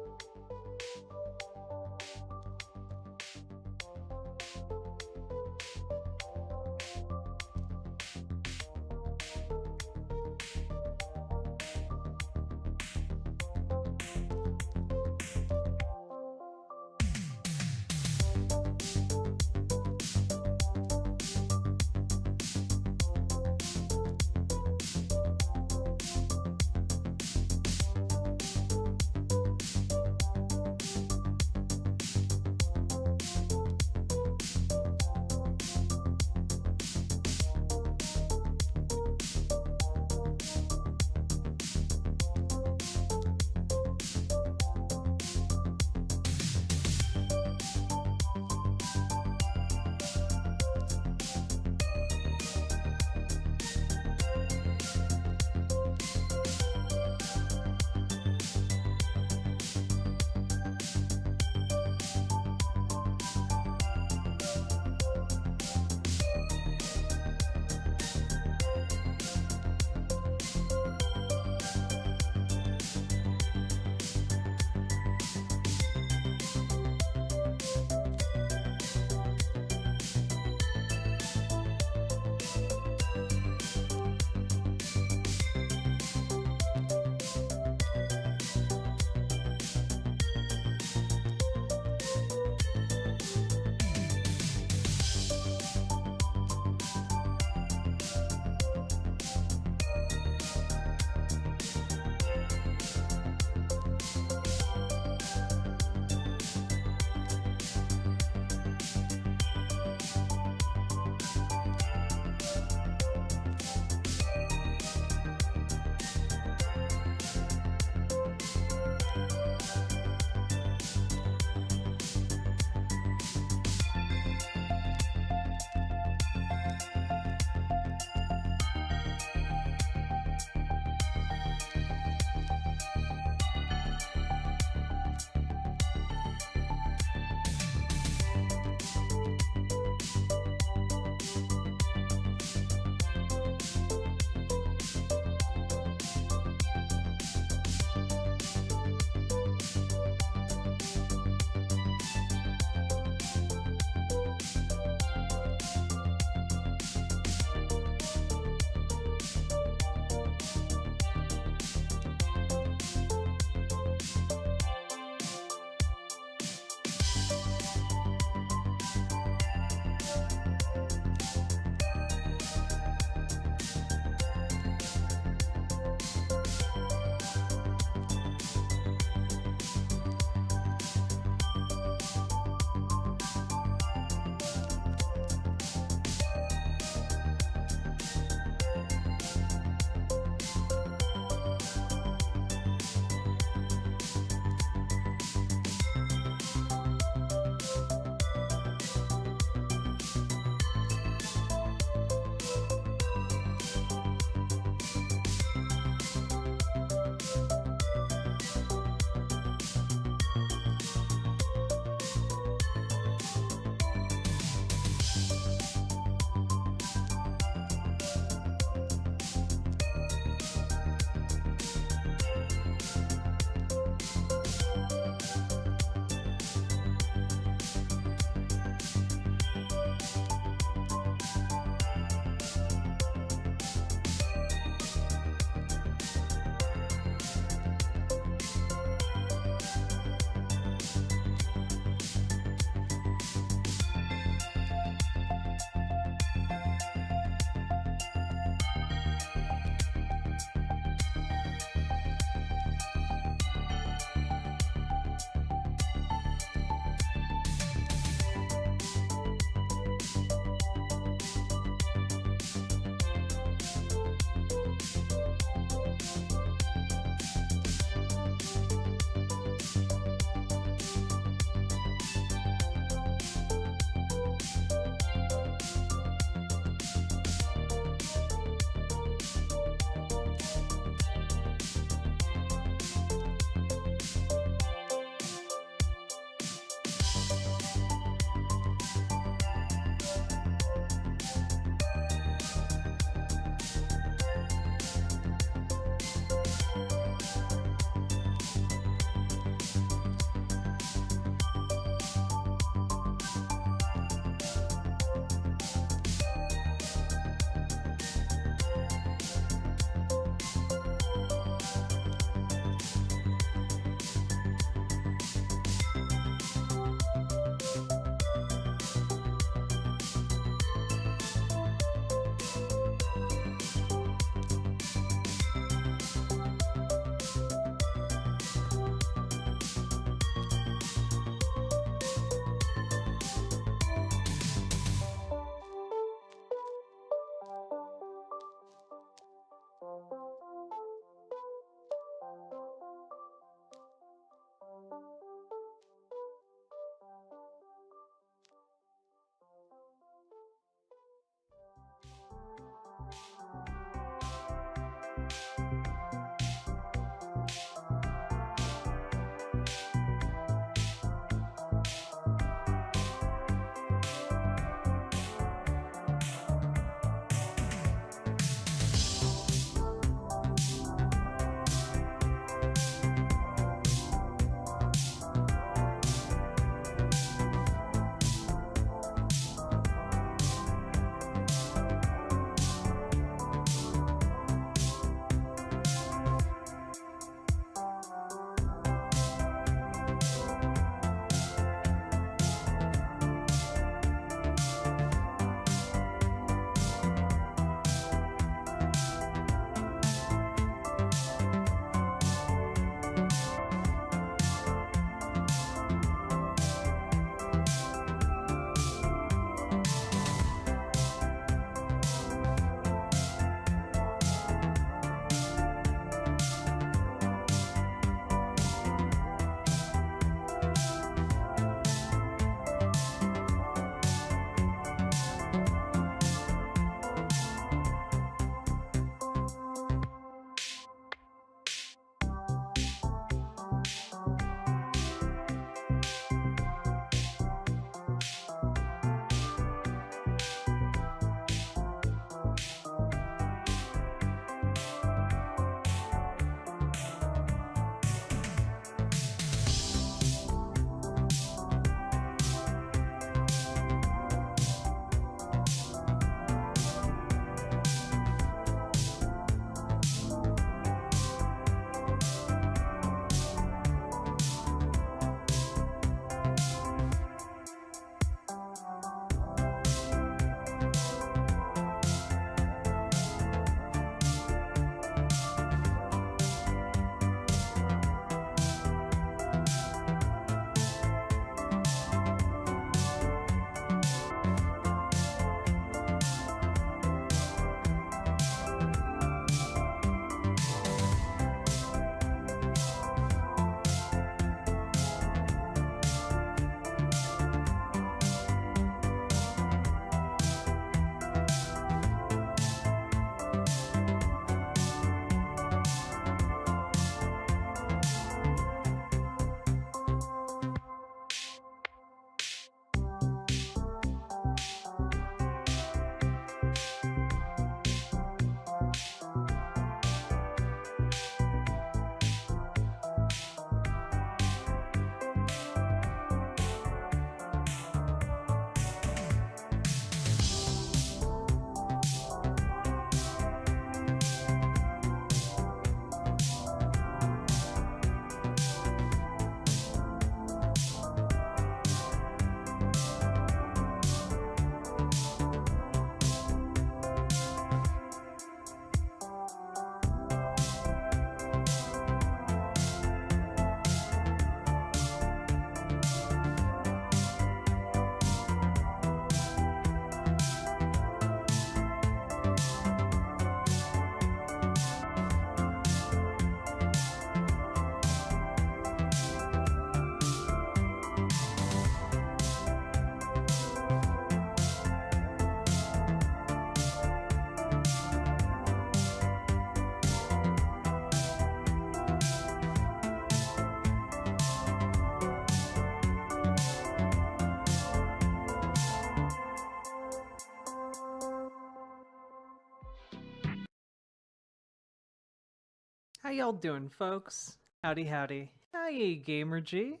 How y'all doing, folks? Howdy, howdy. Hi, Gamer G.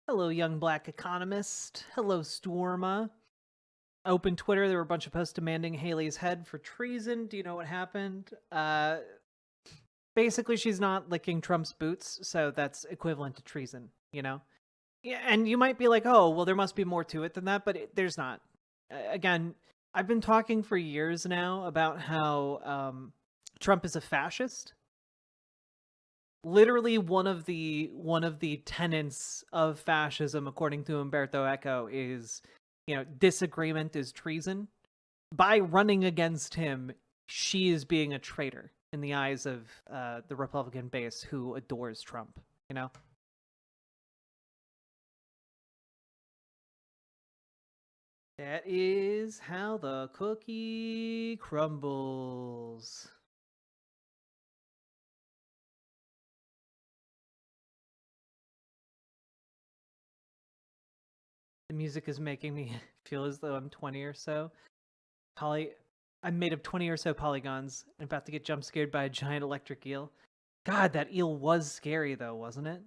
Hello, young black economist. Hello, Storma. Open Twitter, there were a bunch of posts demanding Haley's head for treason. Do you know what happened? Basically, she's not licking Trump's boots, so that's equivalent to treason, you know? Yeah, and you might be like, oh, well, there must be more to it than that, but there's not. Again, I've been talking for years now about how Trump is a fascist. Literally, one of the tenets of fascism, according to Umberto Eco, is, disagreement is treason. By running against him, she is being a traitor in the eyes of the Republican base who adores Trump, you know? That is how the cookie crumbles. The music is making me feel as though I'm 20 or so. I'm made of 20 or so polygons and about to get jump scared by a giant electric eel. God, that eel was scary though, wasn't it?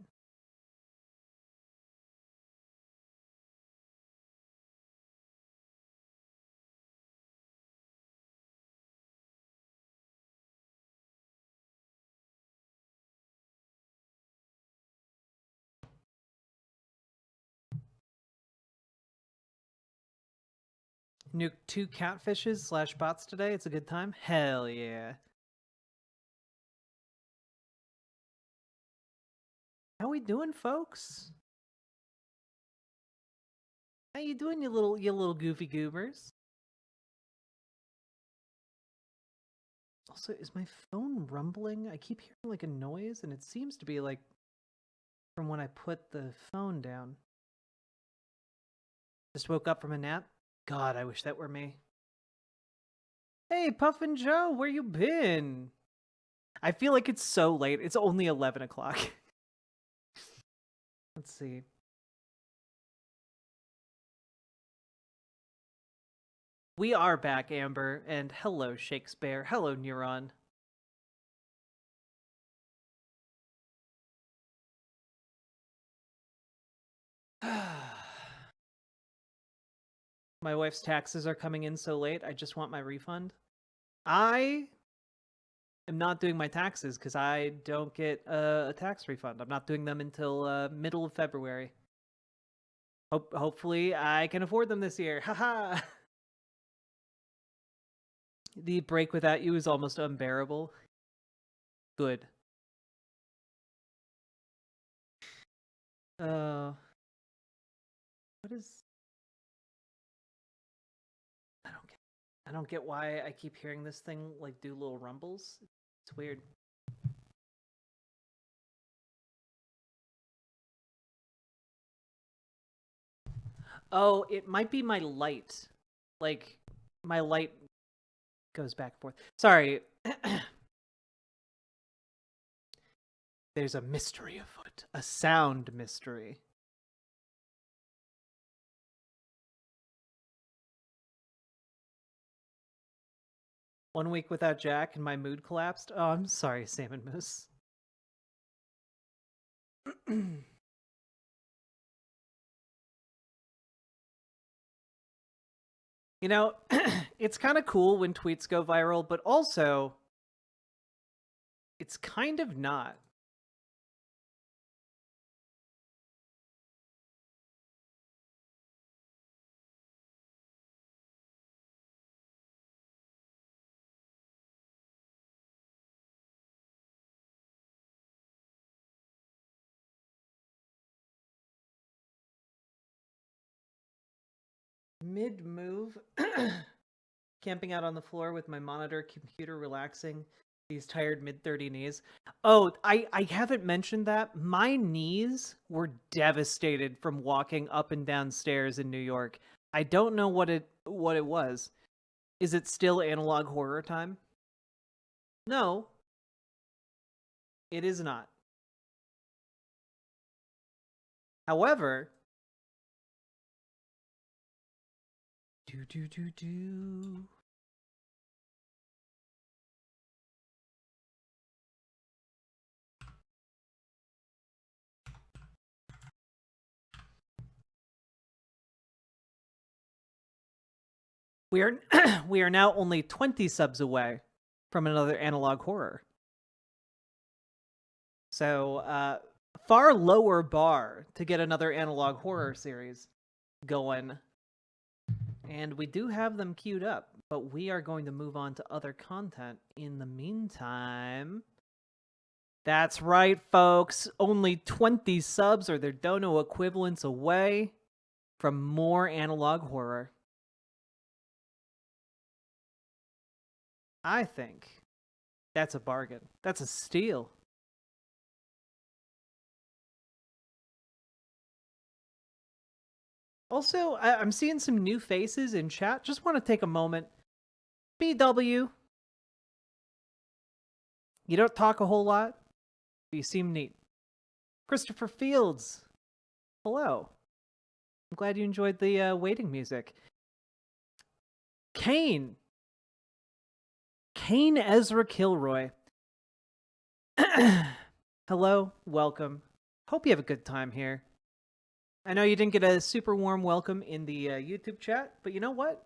Nuke 2 catfishes / bots today. It's a good time. Hell yeah. How we doing, folks? How you doing, you little goofy goobers? Also, is my phone rumbling? I keep hearing like a noise, and it seems to be like from when I put the phone down. Just woke up from a nap. God, I wish that were me. Hey, Puffin Joe, where you been? I feel like it's so late. It's only 11 o'clock. Let's see. We are back, Amber, and hello, Shakespeare. Hello, Neuron. My wife's taxes are coming in so late, I just want my refund. I am not doing my taxes because I don't get a tax refund. I'm not doing them until middle of February. Hopefully I can afford them this year. Haha! The break without you is almost unbearable. Good. What is... I don't get why I keep hearing this thing like do little rumbles. It's weird. Oh, it might be my light. Like, my light goes back and forth. Sorry. There's a mystery afoot. A sound mystery. One week without Jack and my mood collapsed. Oh, I'm sorry, Salmon Moose. You know, it's kind of cool when tweets go viral, but also, it's kind of not. Mid-move, camping out on the floor with my monitor, computer, relaxing, these tired mid-30 knees. Oh, I haven't mentioned that. My knees were devastated from walking up and down stairs in New York. I don't know what it was. Is it still analog horror time? No. It is not. However, We are we are now only 20 subs away from another analog horror. So, far lower bar to get another analog horror series going. And we do have them queued up, but we are going to move on to other content in the meantime. That's right, folks. Only 20 subs or their dono equivalents away from more analog horror. I think that's a bargain. That's a steal. Also, I'm seeing some new faces in chat. Just want to take a moment. BW. You don't talk a whole lot, but you seem neat. Christopher Fields. Hello. I'm glad you enjoyed the waiting music. Kane. Kane Ezra Kilroy. Hello. Welcome. Hope you have a good time here. I know you didn't get a super warm welcome in the YouTube chat, but you know what?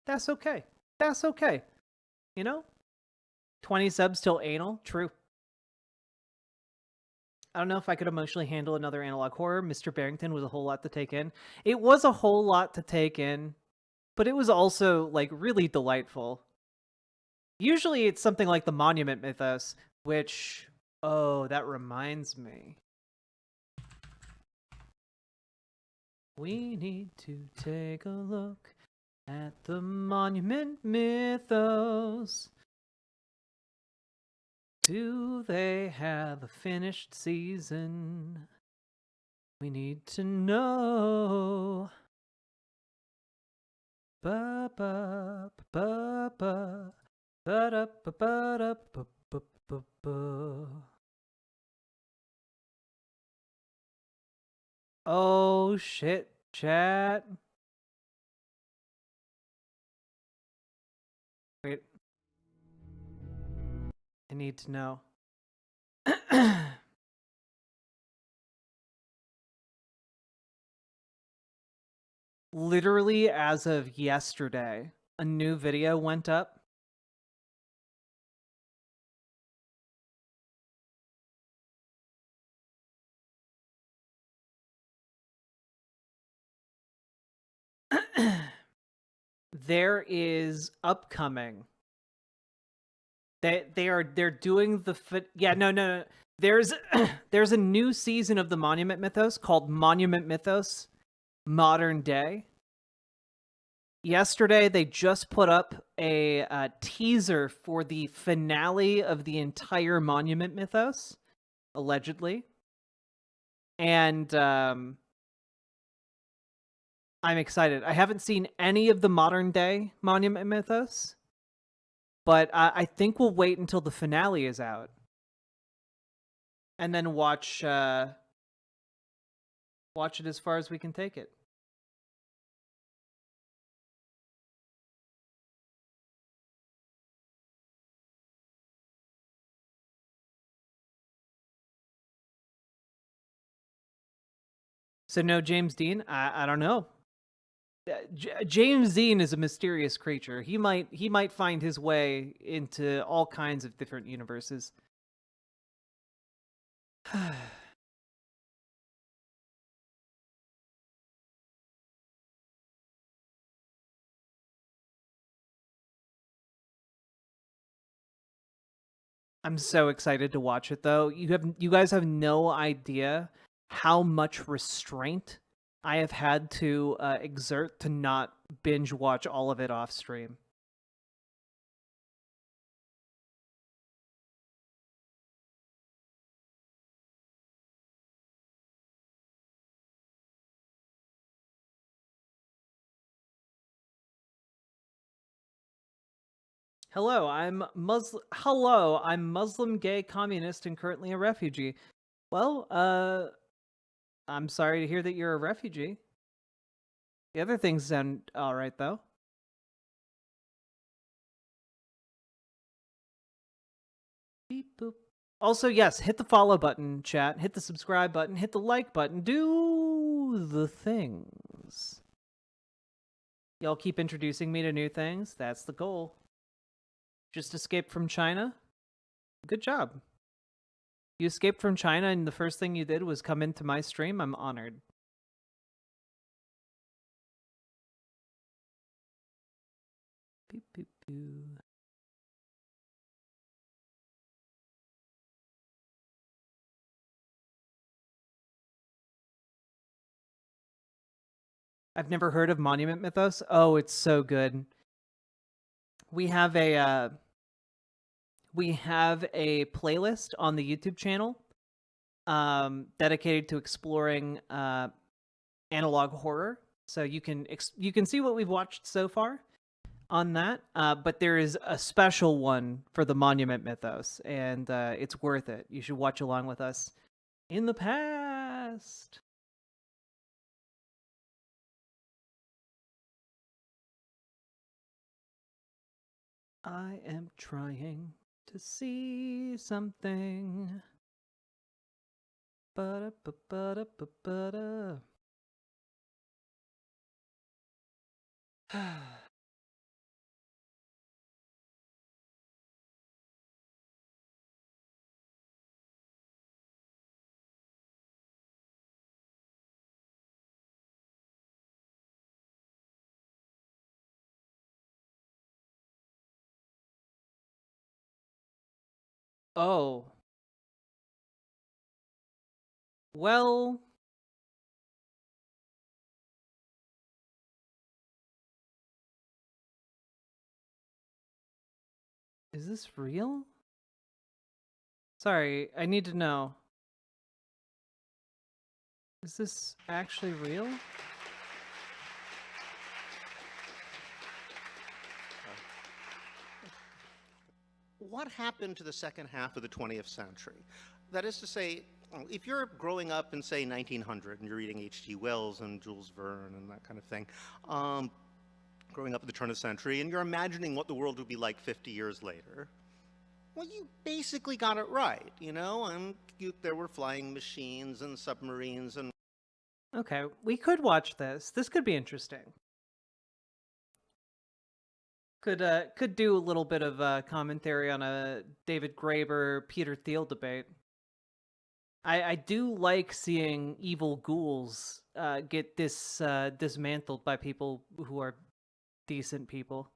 That's okay. That's okay. You know? 20 subs till anal? True. I don't know if I could emotionally handle another analog horror. Mr. Barrington was a whole lot to take in. It was a whole lot to take in, but it was also, like, really delightful. Usually it's something like the Monument Mythos, which... Oh, that reminds me. We need to take a look at the Monument Mythos. Do they have a finished season? We need to know. Ba ba ba ba ba da ba ba da ba ba ba ba. Oh shit, chat. Wait. I need to know. Literally as of yesterday, a new video went up. There is upcoming. They're doing the no. There's there's a new season of the Monument Mythos called Monument Mythos Modern Day. Yesterday they just put up a teaser for the finale of the entire Monument Mythos, allegedly. And I'm excited. I haven't seen any of the modern day Monument Mythos, but I think we'll wait until the finale is out, and then watch it as far as we can take it. So no James Dean? I don't know. James Dean is a mysterious creature. He might find his way into all kinds of different universes. I'm so excited to watch it though. You guys have no idea how much restraint I have had to exert to not binge watch all of it off stream. Hello, I'm Muslim, gay, communist, and currently a refugee. Well, I'm sorry to hear that you're a refugee. The other things sound alright, though. Beep boop. Also, yes, hit the follow button, chat. Hit the subscribe button. Hit the like button. Do the things. Y'all keep introducing me to new things. That's the goal. Just escaped from China. Good job. You escaped from China and the first thing you did was come into my stream. I'm honored. Pew, pew, pew. I've never heard of Monument Mythos. Oh, it's so good. We have a playlist on the YouTube channel dedicated to exploring analog horror. So you can see what we've watched so far on that. But there is a special one for the Monument Mythos, and it's worth it. You should watch along with us in the past. I am trying to see something. Ba-da-ba-ba-da-ba-ba-da. Oh. Well. Is this real? Sorry, I need to know. Is this actually real? What happened to the second half of the 20th century? That is to say, if you're growing up in, say, 1900, and you're reading H.G. Wells and Jules Verne and that kind of thing, growing up at the turn of the century, and you're imagining what the world would be like 50 years later, well, you basically got it right, you know? And there were flying machines and submarines and... Okay, we could watch this. This could be interesting. Could do a little bit of commentary on a David Graeber, Peter Thiel debate. I do like seeing evil ghouls get dismantled by people who are decent people.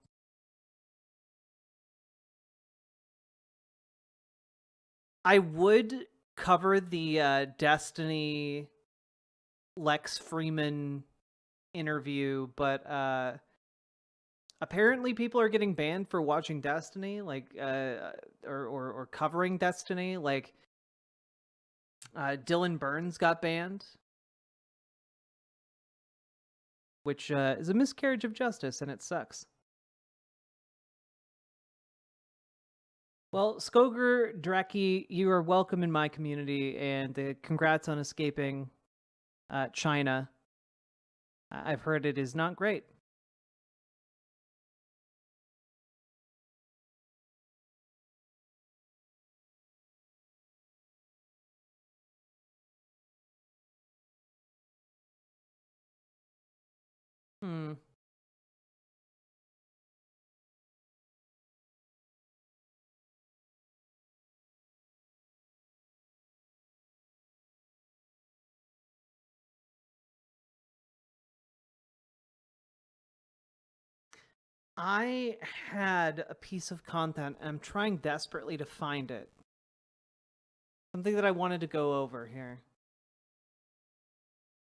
I would cover the Destiny Lex Freeman interview, but apparently people are getting banned for watching Destiny, like or covering Destiny. Like Dylan Burns got banned, which is a miscarriage of justice, and it sucks. Well, Skoger Dreki, you are welcome in my community, and congrats on escaping China. I've heard it is not great. I had a piece of content, and I'm trying desperately to find it. Something that I wanted to go over here.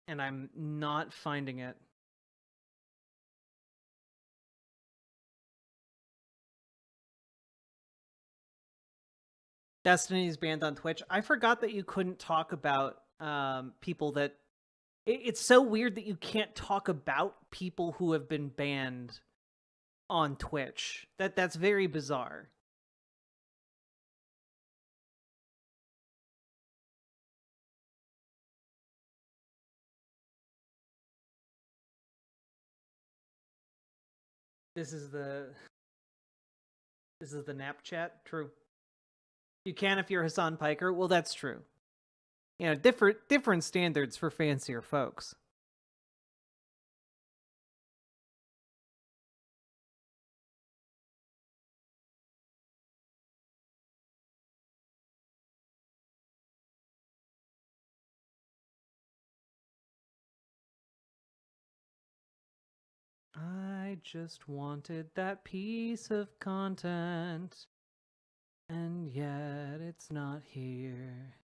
And I'm not finding it. Destiny is banned on Twitch. I forgot that you couldn't talk about people that... It's so weird that you can't talk about people who have been banned on Twitch. That's very bizarre. This is the nap chat. True. You can if you're Hassan Piker. Well, that's true. You know, different standards for fancier folks. just wanted that piece of content, and yet it's not here.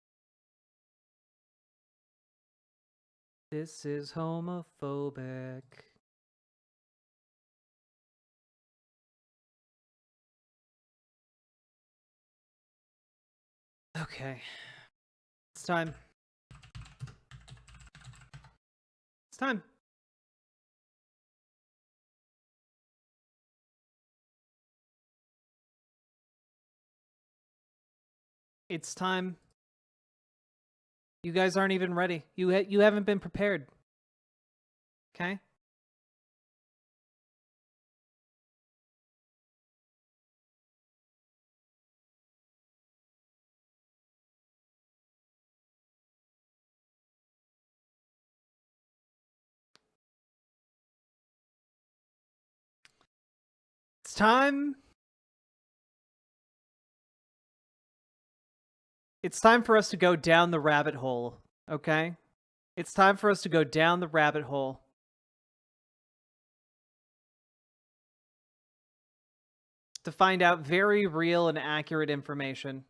This is homophobic. Okay. It's time. It's time. It's time. You guys aren't even ready. You haven't been prepared. Okay? It's time. It's time for us to go down the rabbit hole, okay? It's time for us to go down the rabbit hole. To find out very real and accurate information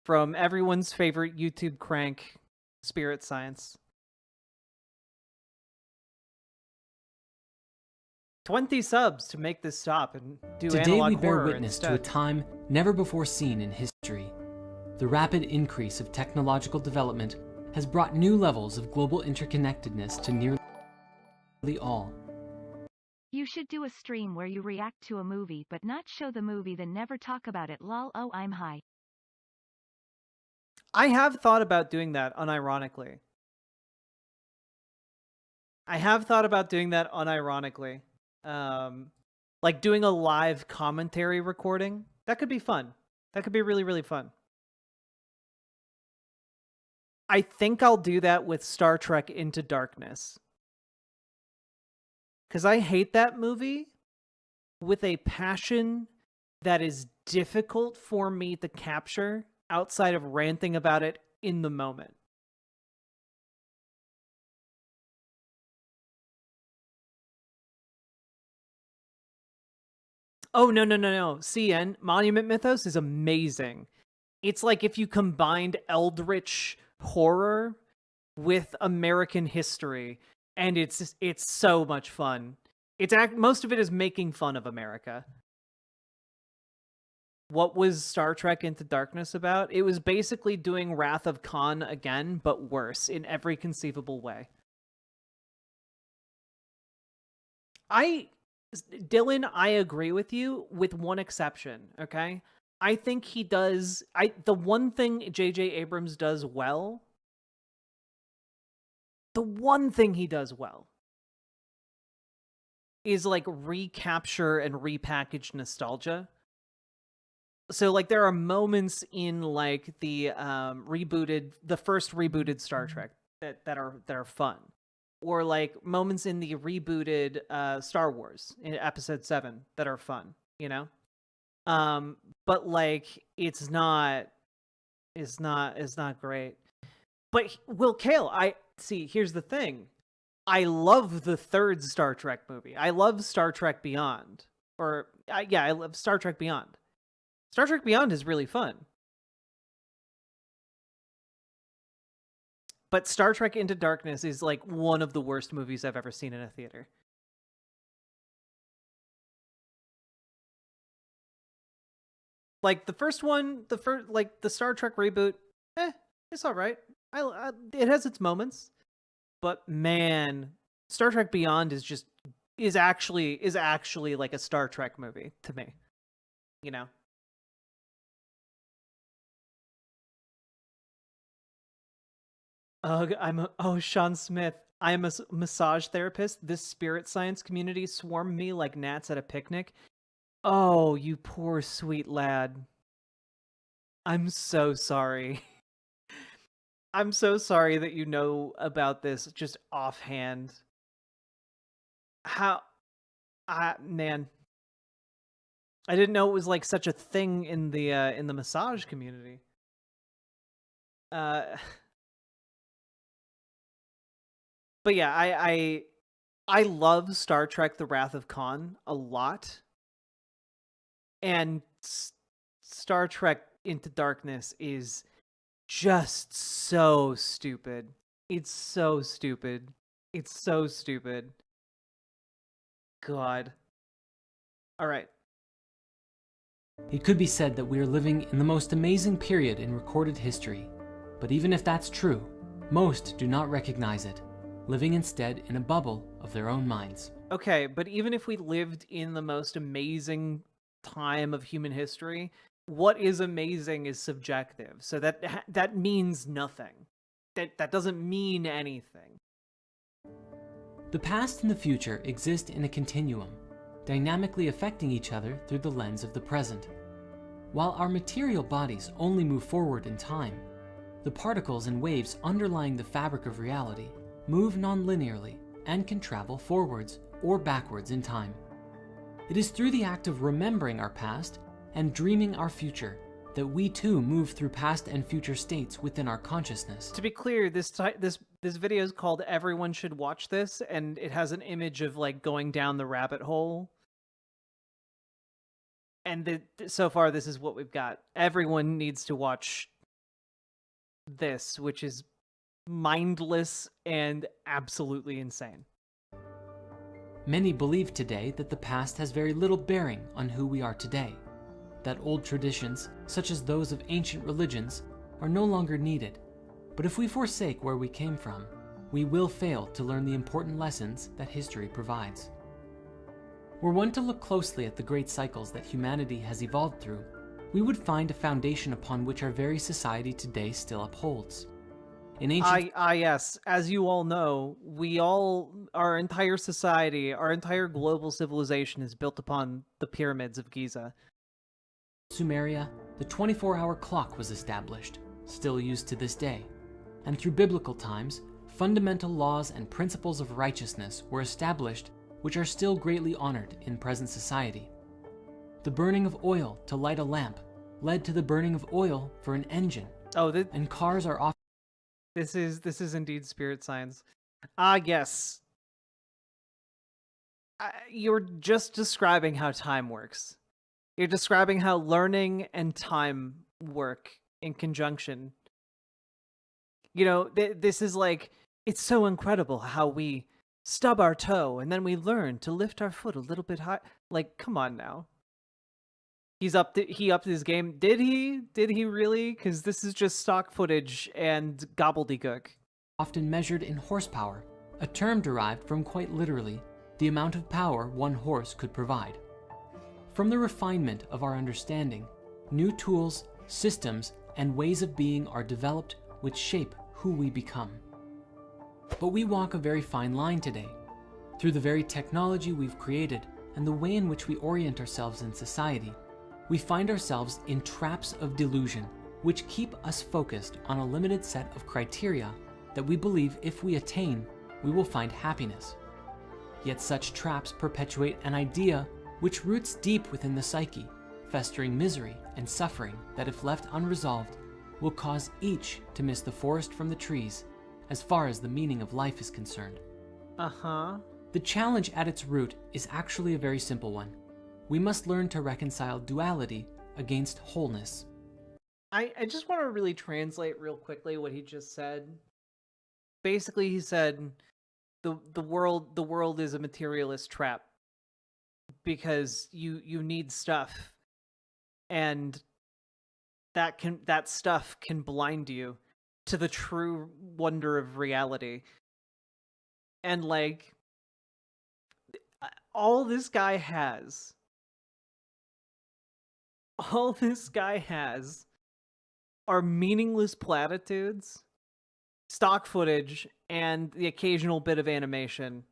from everyone's favorite YouTube crank, Spirit Science. 20 subs to make this stop and do Today analog we bear horror witness instead. to a time never before seen in history. The rapid increase of technological development has brought new levels of global interconnectedness to nearly all. You should do a stream where you react to a movie but not show the movie then never talk about it lol oh I'm high. I have thought about doing that unironically. Like doing a live commentary recording. That could be fun. That could be really, really fun. I think I'll do that with Star Trek Into Darkness. Because I hate that movie with a passion that is difficult for me to capture outside of ranting about it in the moment. Oh, no. CN, Monument Mythos is amazing. It's like if you combined eldritch horror with American history, and it's so much fun. Most of it is making fun of America. What was Star Trek Into Darkness about? It was basically doing Wrath of Khan again, but worse in every conceivable way. Dylan, I agree with you with one exception, okay? I think he does... the one thing J.J. Abrams does well... The one thing he does well is, like, recapture and repackage nostalgia. So, like, there are moments in, like, the first rebooted Star Trek that are fun. Or, like, moments in the rebooted Star Wars in Episode 7 that are fun, you know? But, like, it's not great. But, Will Kale, here's the thing. I love the third Star Trek movie. I love Star Trek Beyond. I love Star Trek Beyond. Star Trek Beyond is really fun. But Star Trek Into Darkness is like one of the worst movies I've ever seen in a theater. Like the first one, the Star Trek reboot, it's all right. It has its moments, but man, Star Trek Beyond is actually like a Star Trek movie to me, you know. Sean Smith. I am a massage therapist. This spirit science community swarmed me like gnats at a picnic. Oh, you poor sweet lad. I'm so sorry. I'm so sorry that you know about this just offhand. Man. I didn't know it was like such a thing in the massage community. But yeah, I love Star Trek: The Wrath of Khan a lot. And Star Trek Into Darkness is just so stupid. It's so stupid. It's so stupid. God. All right. It could be said that we are living in the most amazing period in recorded history. But even if that's true, most do not recognize it, living instead in a bubble of their own minds. Okay, but even if we lived in the most amazing time of human history, what is amazing is subjective. So that means nothing. That doesn't mean anything. The past and the future exist in a continuum, dynamically affecting each other through the lens of the present. While our material bodies only move forward in time, the particles and waves underlying the fabric of reality move non-linearly and can travel forwards or backwards in time. It is through the act of remembering our past and dreaming our future that we too move through past and future states within our consciousness. To be clear, this video is called "Everyone Should Watch This," and it has an image of like going down the rabbit hole. And so far, this is what we've got. Everyone needs to watch this, which is mindless and absolutely insane. Many believe today that the past has very little bearing on who we are today, that old traditions, such as those of ancient religions, are no longer needed. But if we forsake where we came from, we will fail to learn the important lessons that history provides. Were one to look closely at the great cycles that humanity has evolved through, we would find a foundation upon which our very society today still upholds. In ancient... yes, as you all know, our entire society, our entire global civilization is built upon the pyramids of Giza. Sumeria, the 24-hour clock was established, still used to this day. And through biblical times, fundamental laws and principles of righteousness were established which are still greatly honored in present society. The burning of oil to light a lamp led to the burning of oil for an engine. And cars are often... This is indeed spirit science. Yes. You're just describing how time works. You're describing how learning and time work in conjunction. You know, this is like, it's so incredible how we stub our toe and then we learn to lift our foot a little bit high. Like, come on now. He upped his game. Did he? Did he really? Because this is just stock footage and gobbledygook. Often measured in horsepower, a term derived from quite literally the amount of power one horse could provide. From the refinement of our understanding, new tools, systems, and ways of being are developed which shape who we become. But we walk a very fine line today. Through the very technology we've created and the way in which we orient ourselves in society, we find ourselves in traps of delusion which keep us focused on a limited set of criteria that we believe if we attain, we will find happiness. Yet such traps perpetuate an idea which roots deep within the psyche, festering misery and suffering that if left unresolved, will cause each to miss the forest from the trees as far as the meaning of life is concerned. The challenge at its root is actually a very simple one. We must learn to reconcile duality against wholeness. I just want to really translate real quickly what he just said. Basically, he said the world is a materialist trap because you need stuff, and that stuff can blind you to the true wonder of reality. And like, all this guy has are meaningless platitudes, stock footage, and the occasional bit of animation.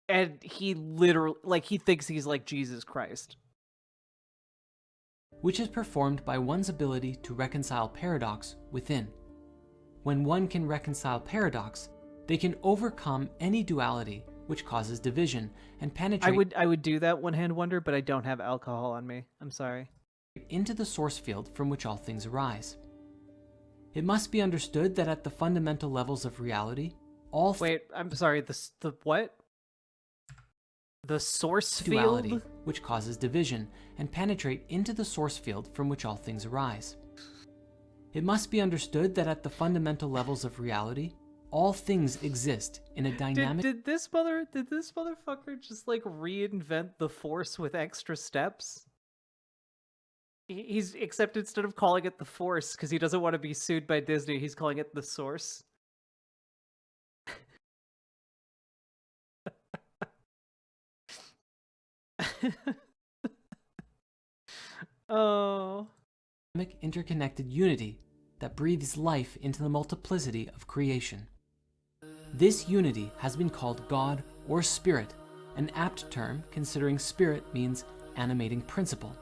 And he literally, like, he thinks he's like Jesus Christ. Which is performed by one's ability to reconcile paradox within. When one can reconcile paradox, they can overcome any duality which causes division and penetrate... I would do that, one-hand wonder, but I don't have alcohol on me. I'm sorry. ...into the source field from which all things arise. It must be understood that at the fundamental levels of reality, all Wait, I'm sorry. The what? The source duality, field? which causes division, and penetrate into the source field from which all things arise. It must be understood that at the fundamental levels of reality, all things exist in a dynamic... Did this motherfucker just like reinvent the Force with extra steps? He's except instead of calling it the Force because he doesn't want to be sued by Disney, he's calling it the Source. Oh. Interconnected unity that breathes life into the multiplicity of creation. This unity has been called God or Spirit, an apt term considering spirit means animating principle,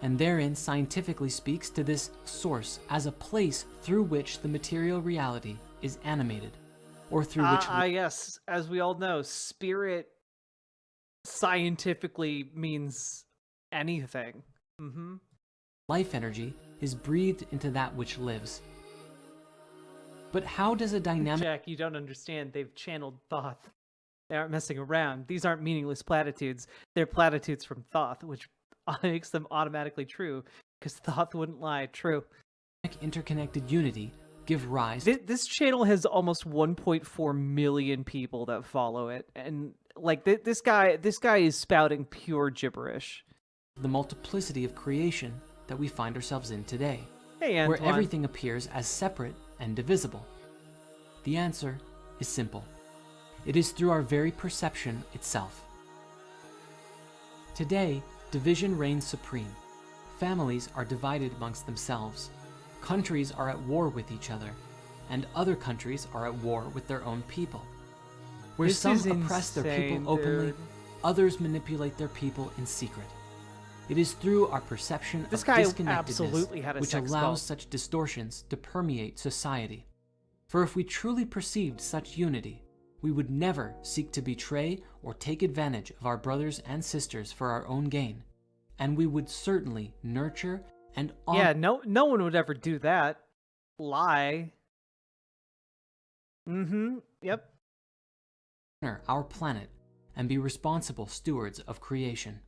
and therein scientifically speaks to this source as a place through which the material reality is animated, or through which... Yes, as we all know, spirit scientifically means anything. Mm-hmm. Life energy is breathed into that which lives. But how does a dynamic... Jack, you don't understand. They've channeled Thoth. They aren't messing around. These aren't meaningless platitudes. They're platitudes from Thoth, which makes them automatically true, because Thoth wouldn't lie. True. Interconnected unity give rise... This channel has almost 1.4 million people that follow it, and like this guy is spouting pure gibberish. The multiplicity of creation that we find ourselves in today, hey, Antoine, where everything appears as separate and divisible. The answer is simple. It is through our very perception itself. Today, division reigns supreme. Families are divided amongst themselves. Countries are at war with each other, and other countries are at war with their own people. Where some oppress their people openly, others manipulate their people in secret. It is through our perception of disconnectedness which allows such distortions to permeate society. For if we truly perceived such unity, we would never seek to betray or take advantage of our brothers and sisters for our own gain, and we would certainly nurture and honor... Yeah, no one would ever do that. Lie. Mm-hmm. Yep. ...our planet and be responsible stewards of creation.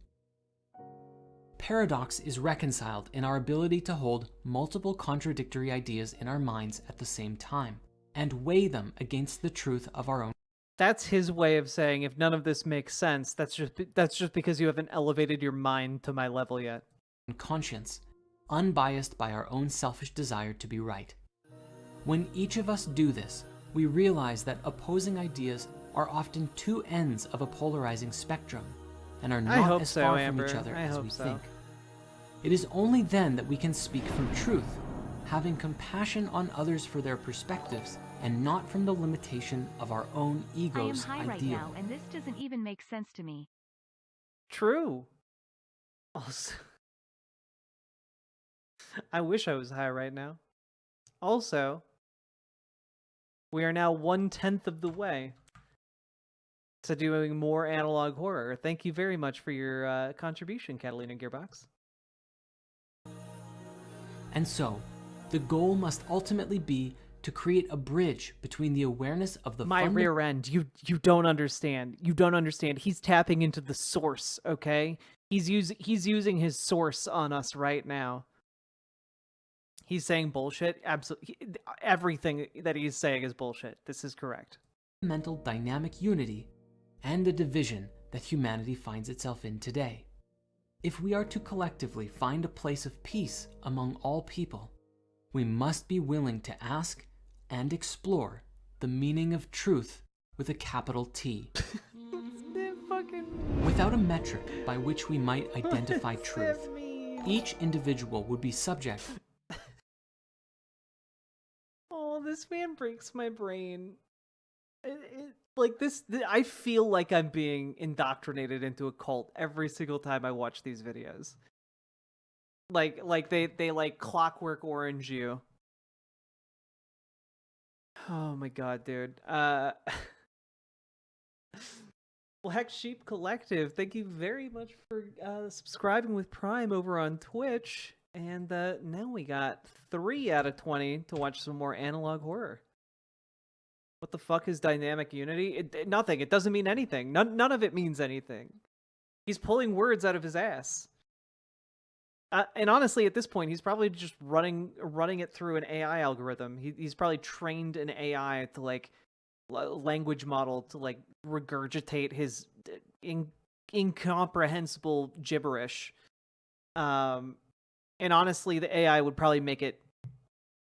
Paradox is reconciled in our ability to hold multiple contradictory ideas in our minds at the same time and weigh them against the truth of our own. That's his way of saying if none of this makes sense, that's just because you haven't elevated your mind to my level yet. Conscience, unbiased by our own selfish desire to be right. When each of us do this, we realize that opposing ideas are often two ends of a polarizing spectrum and are not as far from each other as we think. It is only then that we can speak from truth, having compassion on others for their perspectives and not from the limitation of our own ego's I am high ideal. right now, and this doesn't even make sense to me. True. Also, I wish I was high right now. Also, we are now 1/10 of the way to doing more analog horror. Thank you very much for your contribution, Catalina Gearbox. And so, the goal must ultimately be to create a bridge between the awareness of the rear end. You don't understand. You don't understand. He's tapping into the source, okay? He's using his source on us right now. He's saying bullshit. Absolutely, everything that he's saying is bullshit. This is correct. Mental dynamic unity and the division that humanity finds itself in today. If we are to collectively find a place of peace among all people, we must be willing to ask and explore the meaning of truth with a capital T. Without a metric by which we might identify truth, each individual would be subject. Oh, this man breaks my brain. Like this, I feel like I'm being indoctrinated into a cult every single time I watch these videos. Like they like Clockwork Orange you. Oh my god, dude. Black Sheep Collective, thank you very much for subscribing with Prime over on Twitch. And now we got 3 out of 20 to watch some more analog horror. What the fuck is dynamic unity? Nothing. It doesn't mean anything. None of it means anything. He's pulling words out of his ass. And honestly, at this point, he's probably just running it through an AI algorithm. He's probably trained an AI to like language model to like regurgitate his incomprehensible gibberish. And honestly, the AI would probably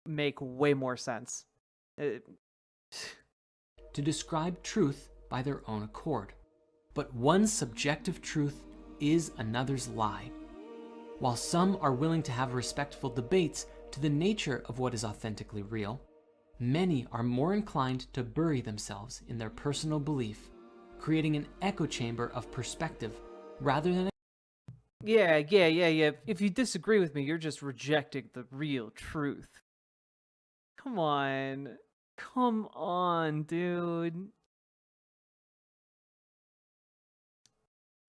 make way more sense. To describe truth by their own accord. But one's subjective truth is another's lie. While some are willing to have respectful debates to the nature of what is authentically real, many are more inclined to bury themselves in their personal belief, creating an echo chamber of perspective rather than... Yeah. If you disagree with me, you're just rejecting the real truth. Come on, dude.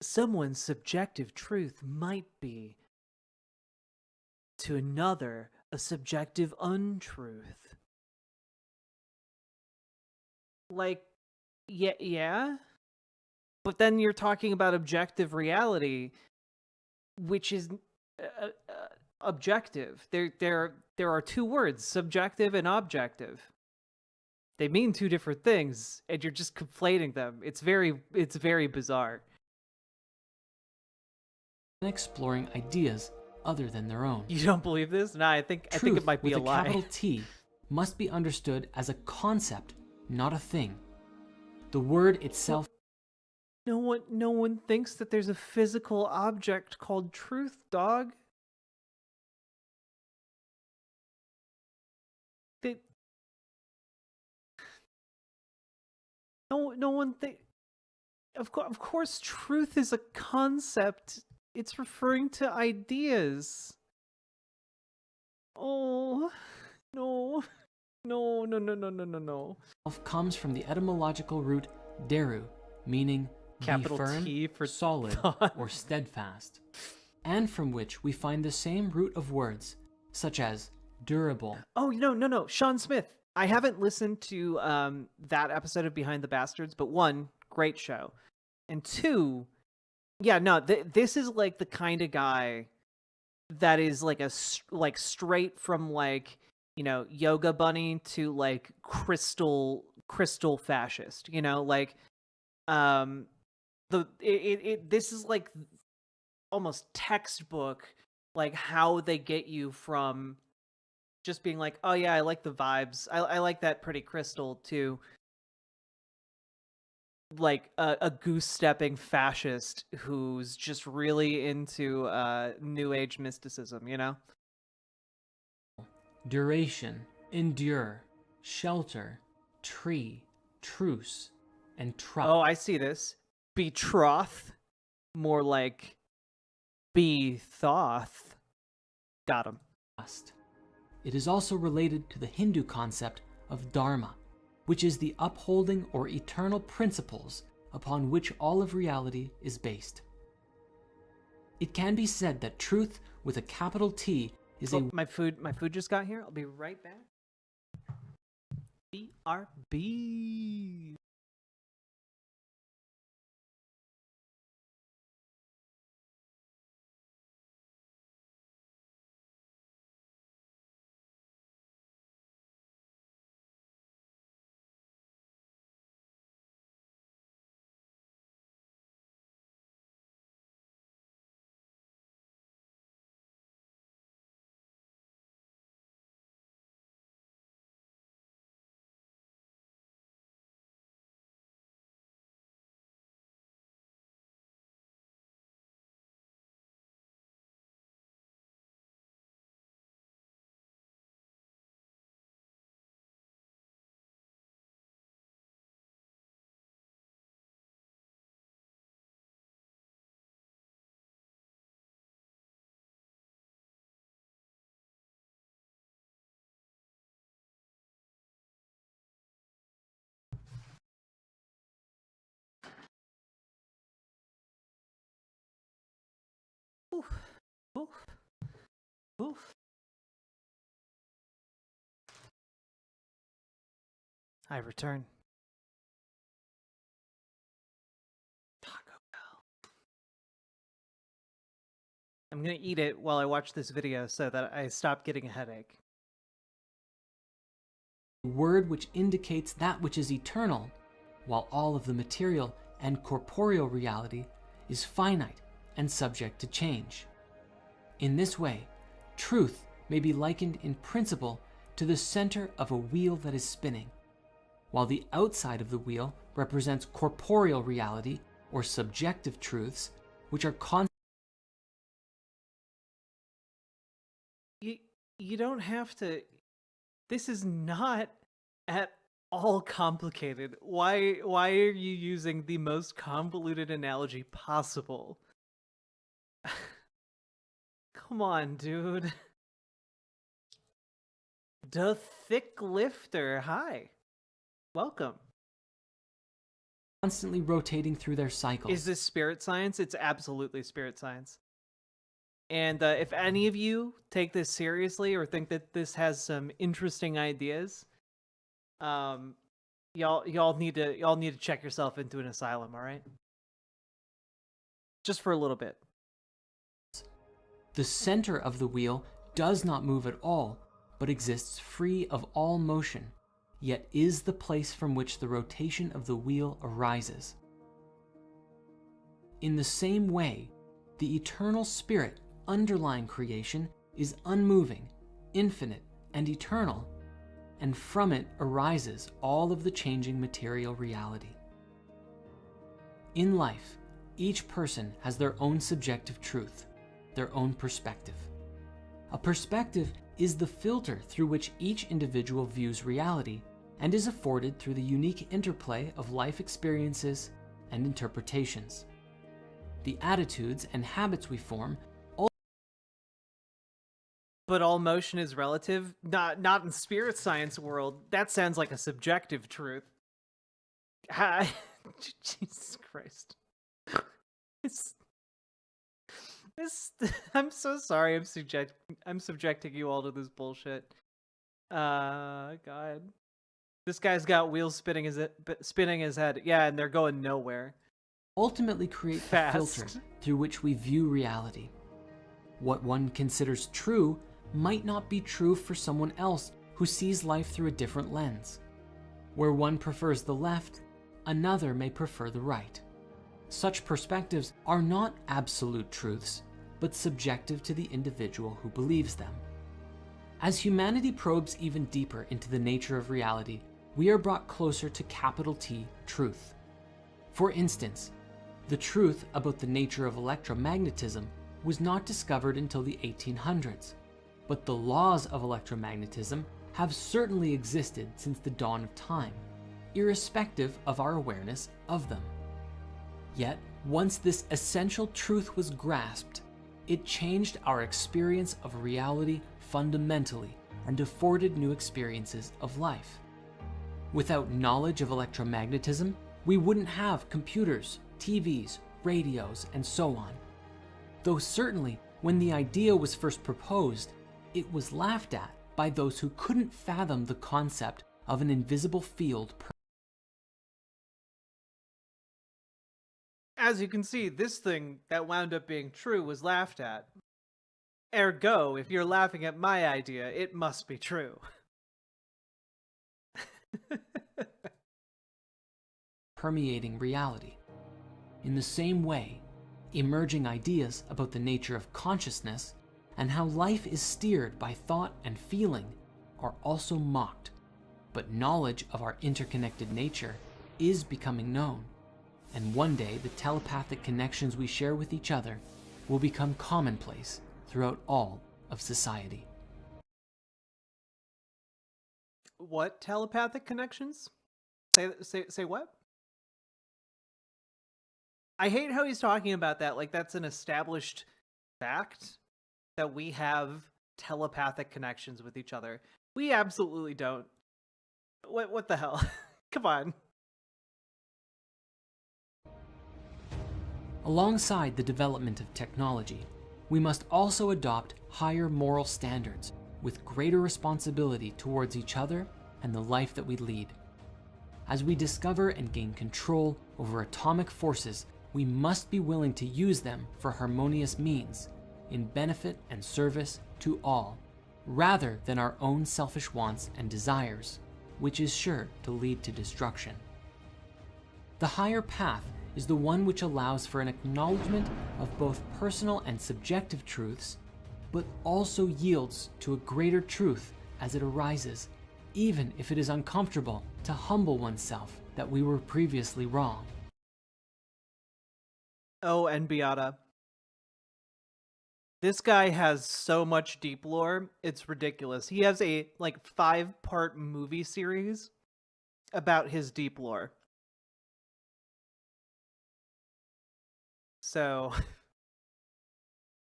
Someone's subjective truth might be, to another, a subjective untruth. Like, yeah. But then you're talking about objective reality, which is objective. There are two words, subjective and objective. They mean two different things, and you're just conflating them. It's very bizarre. Exploring ideas other than their own. You don't believe this? Nah, I think it might be a lie. Capital T must be understood as a concept, not a thing. The word itself... No one thinks that there's a physical object called truth, dog. No one think. Of course, truth is a concept. It's referring to ideas. Oh, no. Comes from the etymological root deru, meaning capital be firm, T for solid, thought. or steadfast, and from which we find the same root of words, such as durable. Oh, no. Sean Smith. I haven't listened to that episode of Behind the Bastards, but one, great show. And two, yeah, no, this is like the kind of guy that is like straight from like, Yoga Bunny to like crystal fascist, like this is like almost textbook, like how they get you from just being like, oh yeah, I like the vibes, I like that pretty crystal, to like a goose-stepping fascist who's just really into new age mysticism, Duration, endure, shelter, tree, truce, and trust. Oh, I see this. Betroth, more like be-thoth. Got him. It is also related to the Hindu concept of dharma, which is the upholding or eternal principles upon which all of reality is based. It can be said that truth with a capital T is my food just got here. I'll be right back. BRB. Oof. I return. I'm gonna eat it while I watch this video so that I stop getting a headache. Word which indicates that which is eternal, while all of the material and corporeal reality is finite and subject to change. In this way, truth may be likened in principle to the center of a wheel that is spinning, while the outside of the wheel represents corporeal reality or subjective truths, which are You don't have to. This is not at all complicated. Why are you using the most convoluted analogy possible? Come on, dude. The Thick Lifter, hi. Welcome. constantly rotating through their cycles. Is this spirit science? It's absolutely spirit science. And if any of you take this seriously or think that this has some interesting ideas, y'all need to check yourself into an asylum, all right? Just for a little bit. The center of the wheel does not move at all, but exists free of all motion, yet is the place from which the rotation of the wheel arises. In the same way, the eternal spirit underlying creation is unmoving, infinite, and eternal, and from it arises all of the changing material reality. In life, each person has their own subjective truth, their own perspective. A perspective is the filter through which each individual views reality and is afforded through the unique interplay of life experiences and interpretations. The attitudes and habits we form. But all motion is relative? Not in spirit science world. That sounds like a subjective truth. Jesus Christ. I'm so sorry I'm subjecting you all to this bullshit. God. This guy's got wheels spinning his head. Yeah, and they're going nowhere. Ultimately create a filter through which we view reality. What one considers true might not be true for someone else who sees life through a different lens. Where one prefers the left, another may prefer the right. Such perspectives are not absolute truths, but subjective to the individual who believes them. As humanity probes even deeper into the nature of reality, we are brought closer to capital T truth. For instance, the truth about the nature of electromagnetism was not discovered until the 1800s, but the laws of electromagnetism have certainly existed since the dawn of time, irrespective of our awareness of them. Yet, once this essential truth was grasped, it changed our experience of reality fundamentally and afforded new experiences of life. Without knowledge of electromagnetism, we wouldn't have computers, TVs, radios, and so on. Though certainly, when the idea was first proposed, it was laughed at by those who couldn't fathom the concept of an invisible field. As you can see, this thing that wound up being true was laughed at. Ergo, if you're laughing at my idea, it must be true. Permeating reality. In the same way, emerging ideas about the nature of consciousness and how life is steered by thought and feeling are also mocked, but knowledge of our interconnected nature is becoming known, and one day the telepathic connections we share with each other will become commonplace throughout all of society. What telepathic connections? Say what? I hate how he's talking about that like that's an established fact that we have telepathic connections with each other. We absolutely don't. What the hell? Come on. Alongside the development of technology, we must also adopt higher moral standards with greater responsibility towards each other and the life that we lead. As we discover and gain control over atomic forces, we must be willing to use them for harmonious means, in benefit and service to all, rather than our own selfish wants and desires, which is sure to lead to destruction. The higher path is the one which allows for an acknowledgement of both personal and subjective truths, but also yields to a greater truth as it arises, even if it is uncomfortable to humble oneself that we were previously wrong. Oh, and Beata. This guy has so much deep lore, it's ridiculous. He has a, 5-part movie series about his deep lore. So,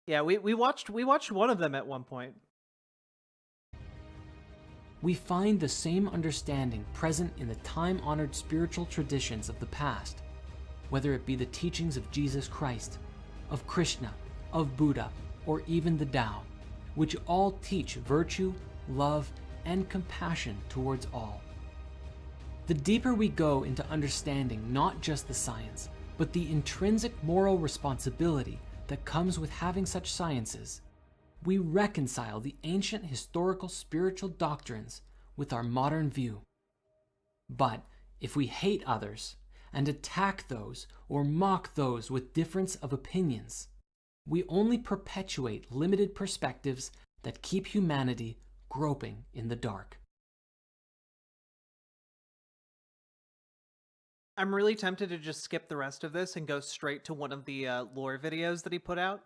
yeah, we watched one of them at one point. We find the same understanding present in the time-honored spiritual traditions of the past, whether it be the teachings of Jesus Christ, of Krishna, of Buddha, or even the Tao, which all teach virtue, love, and compassion towards all. The deeper we go into understanding not just the science, but the intrinsic moral responsibility that comes with having such sciences, we reconcile the ancient historical spiritual doctrines with our modern view. But if we hate others and attack those or mock those with difference of opinions, we only perpetuate limited perspectives that keep humanity groping in the dark. I'm really tempted to just skip the rest of this and go straight to one of the lore videos that he put out.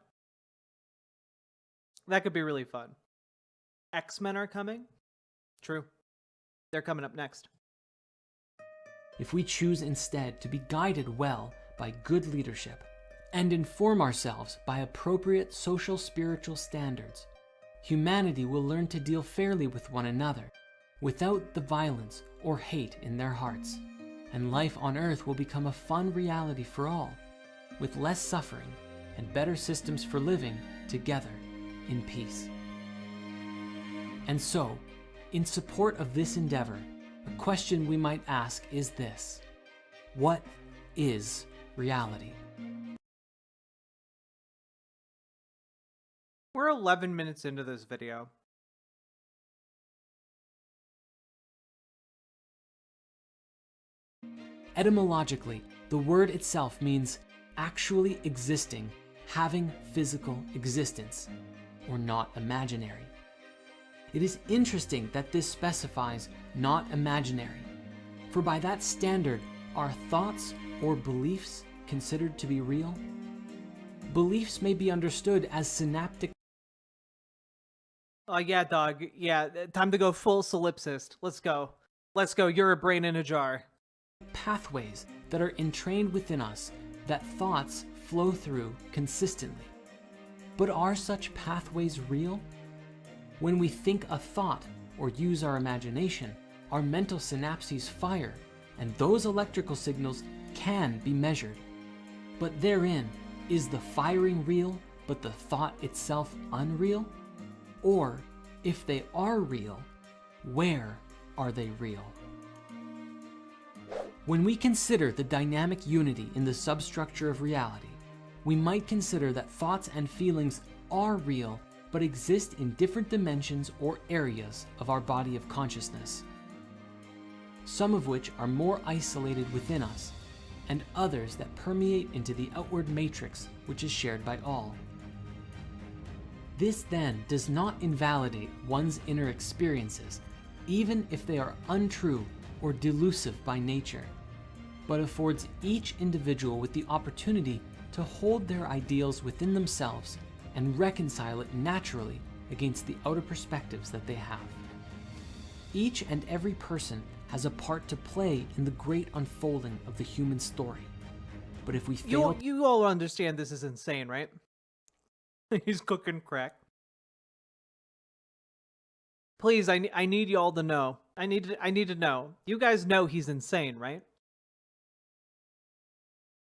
That could be really fun. X-Men are coming? True. They're coming up next. If we choose instead to be guided well by good leadership and inform ourselves by appropriate social spiritual standards, humanity will learn to deal fairly with one another, without the violence or hate in their hearts, and life on Earth will become a fun reality for all, with less suffering and better systems for living together in peace. And so, in support of this endeavor, a question we might ask is this: what is reality? We're 11 minutes into this video. Etymologically, the word itself means actually existing, having physical existence, or not imaginary. It is interesting that this specifies not imaginary, for by that standard, are thoughts or beliefs considered to be real? Beliefs may be understood as synaptic. Oh yeah, dog. Yeah, time to go full solipsist. Let's go. Let's go. You're a brain in a jar. Pathways that are entrained within us that thoughts flow through consistently. But are such pathways real? When we think a thought or use our imagination, our mental synapses fire, and those electrical signals can be measured. But therein, is the firing real, but the thought itself unreal? Or, if they are real, where are they real? When we consider the dynamic unity in the substructure of reality, we might consider that thoughts and feelings are real, but exist in different dimensions or areas of our body of consciousness, some of which are more isolated within us, and others that permeate into the outward matrix which is shared by all. This then does not invalidate one's inner experiences, even if they are untrue or delusive by nature, but affords each individual with the opportunity to hold their ideals within themselves and reconcile it naturally against the outer perspectives that they have. Each and every person has a part to play in the great unfolding of the human story. But if we fail... You all understand this is insane, right? He's cooking crack. Please, I need you all to know. I need to know. You guys know he's insane, right?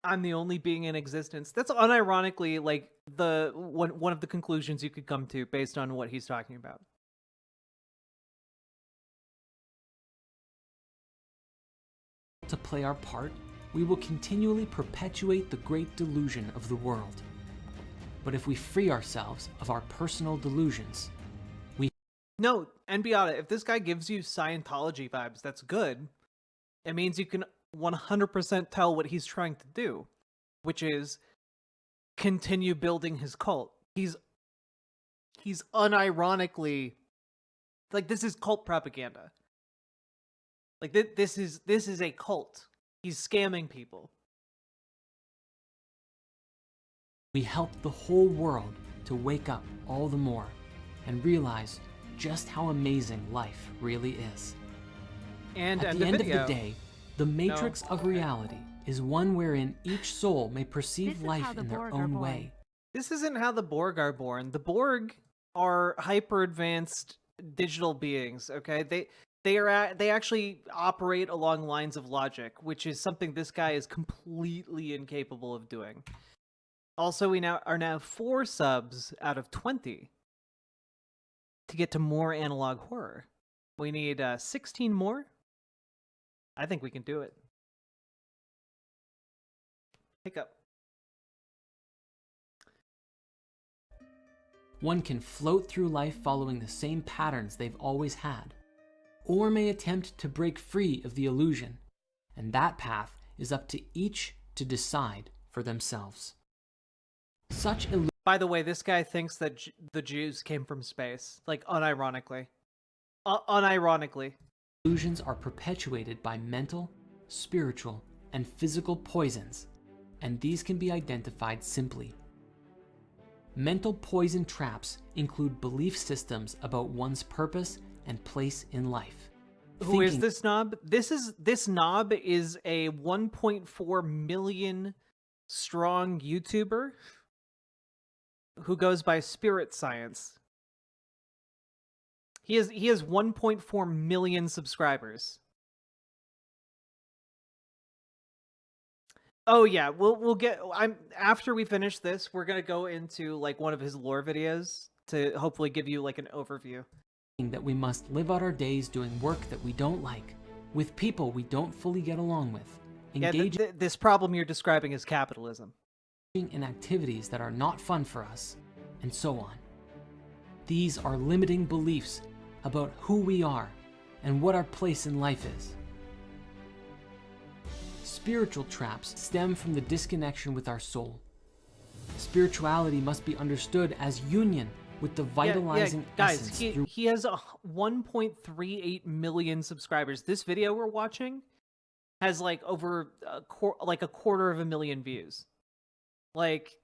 I'm the only being in existence. That's unironically like one of the conclusions you could come to based on what he's talking about. To play our part, we will continually perpetuate the great delusion of the world. But if we free ourselves of our personal delusions, No, and Beata, if this guy gives you Scientology vibes, that's good. It means you can 100% tell what he's trying to do, which is continue building his cult. He's unironically, like, this is cult propaganda. Like, this is a cult. He's scamming people. we help the whole world to wake up all the more and realize just how amazing life really is. And at the end of the day, the matrix of reality is one wherein each soul may perceive life in their own way. This isn't how the Borg are born. The Borg are hyper advanced digital beings, okay? They actually operate along lines of logic, which is something this guy is completely incapable of doing. Also, we are now 4 subs out of 20 to get to more analog horror. We need 16 more. I think we can do it. Hiccup. One can float through life following the same patterns they've always had, or may attempt to break free of the illusion, and that path is up to each to decide for themselves. By the way, this guy thinks that the Jews came from space, like unironically. Unironically. Illusions are perpetuated by mental, spiritual, and physical poisons, and these can be identified simply. Mental poison traps include belief systems about one's purpose and place in life. Who is this knob? This knob is a 1.4 million strong YouTuber who goes by Spirit Science. He has 1.4 million subscribers. Oh yeah, we'll get. After we finish this, we're gonna go into like one of his lore videos to hopefully give you like an overview. That we must live out our days doing work that we don't like, with people we don't fully get along with, engaging this problem you're describing is capitalism. In activities that are not fun for us, and so on. These are limiting beliefs about who we are and what our place in life is. Spiritual traps stem from the disconnection with our soul. Spirituality must be understood as union with the vitalizing essence. Guys, he has 1.38 million subscribers. This video we're watching has like over a quarter of a million views. Like,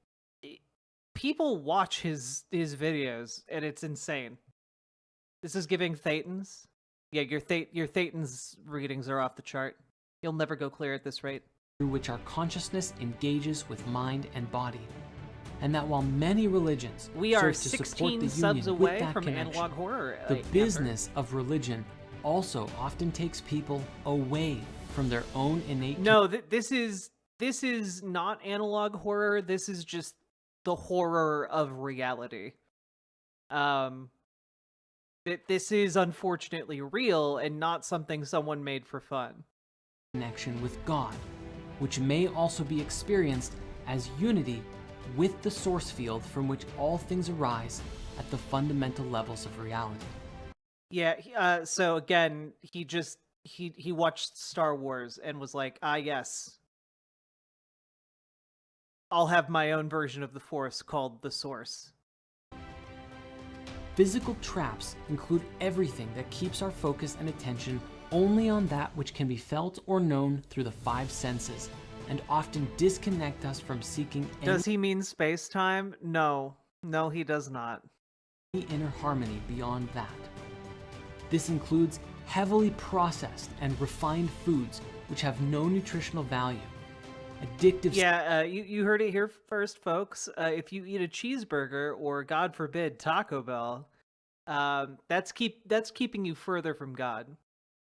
people watch his videos, and it's insane. This is giving Thetans. Yeah, your Thetans readings are off the chart. You'll never go clear at this rate. Through which our consciousness engages with mind and body. And that while many religions we are serve to 16 support the subs union away with that from connection, analog horror. the business of religion also often takes people away from their own innate... No, this is not analog horror. This is just the horror of reality. This is unfortunately real and not something someone made for fun. Connection with God, which may also be experienced as unity with the source field from which all things arise at the fundamental levels of reality. Yeah, so again, he watched Star Wars and was like, ah yes, I'll have my own version of the Force called the Source. Physical traps include everything that keeps our focus and attention only on that which can be felt or known through the 5 senses, and often disconnect us from seeking Does he mean space-time? No, he does not. Any inner harmony beyond that. This includes heavily processed and refined foods which have no nutritional value. Addictive... Yeah, you heard it here first, folks. If you eat a cheeseburger or, God forbid, Taco Bell, that's keeping you further from God.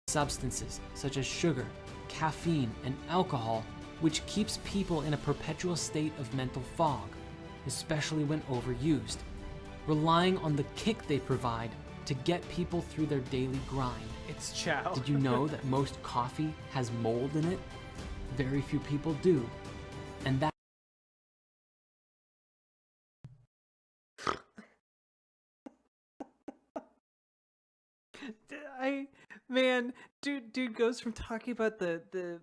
Substances such as sugar, caffeine, and alcohol, which keeps people in a perpetual state of mental fog, especially when overused, relying on the kick they provide to get people through their daily grind. It's chow. Did you know that most coffee has mold in it? Very few people do, and that Dude goes from talking about the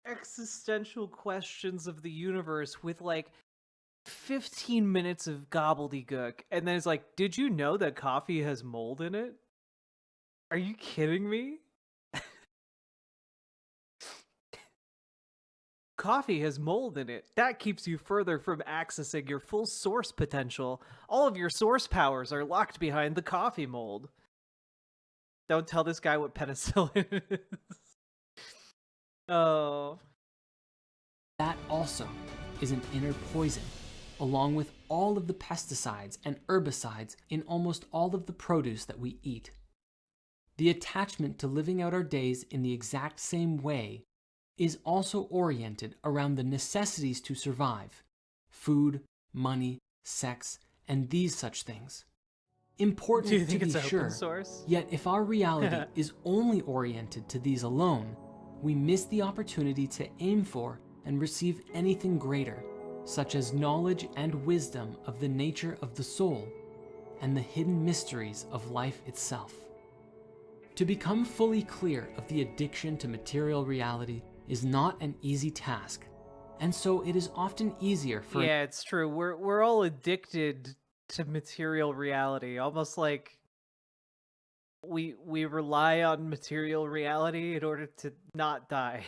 existential questions of the universe with like 15 minutes of gobbledygook, and then it's like, did you know that coffee has mold in it? Are you kidding me? Coffee has mold in it. That keeps you further from accessing your full source potential. All of your source powers are locked behind the coffee mold. Don't tell this guy what penicillin is. Oh. That also is an inner poison, along with all of the pesticides and herbicides in almost all of the produce that we eat. The attachment to living out our days in the exact same way is also oriented around the necessities to survive: food, money, sex, and these such things. Important Do you think to it's be open sure, source? yet if our reality is only oriented to these alone, we miss the opportunity to aim for and receive anything greater, such as knowledge and wisdom of the nature of the soul and the hidden mysteries of life itself. To become fully clear of the addiction to material reality is not an easy task, and so it is often easier for... Yeah, it's true. We're all addicted to material reality, almost like we rely on material reality in order to not die.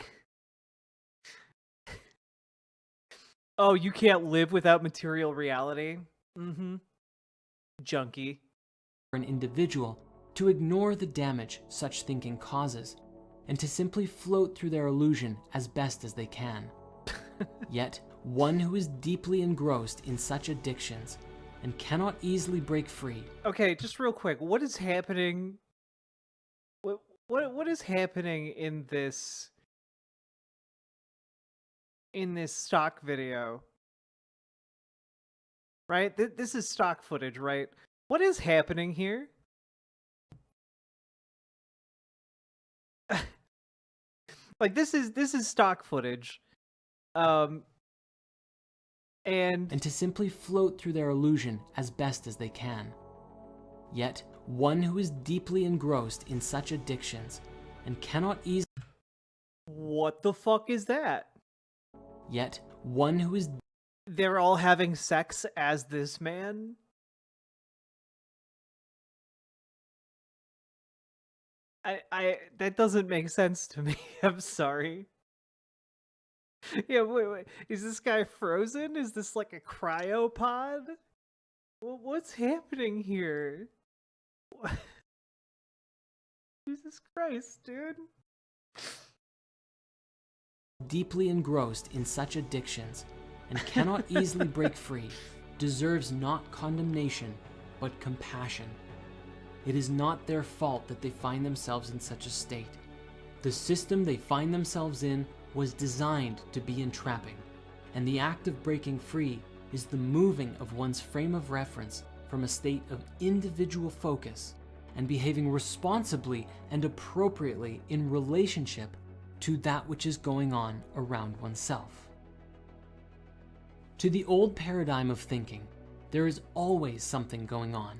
Oh, you can't live without material reality? Mm-hmm. Junkie. For an individual to ignore the damage such thinking causes, and to simply float through their illusion as best as they can. Yet, one who is deeply engrossed in such addictions and cannot easily break free. Okay, just real quick, what is happening? What is happening in this stock video? Right? This is stock footage, right? What is happening here? Like this is stock footage. And to simply float through their illusion as best as they can. Yet, one who is deeply engrossed in such addictions and cannot easily... What the fuck is that? Yet, one who is... They're all having sex as this man? That doesn't make sense to me. I'm sorry. Yeah, wait. Is this guy frozen? Is this like a cryopod? What's happening here? Jesus Christ, dude. Deeply engrossed in such addictions and cannot easily break free deserves not condemnation, but compassion. It is not their fault that they find themselves in such a state. The system they find themselves in was designed to be entrapping, and the act of breaking free is the moving of one's frame of reference from a state of individual focus and behaving responsibly and appropriately in relationship to that which is going on around oneself. To the old paradigm of thinking, there is always something going on,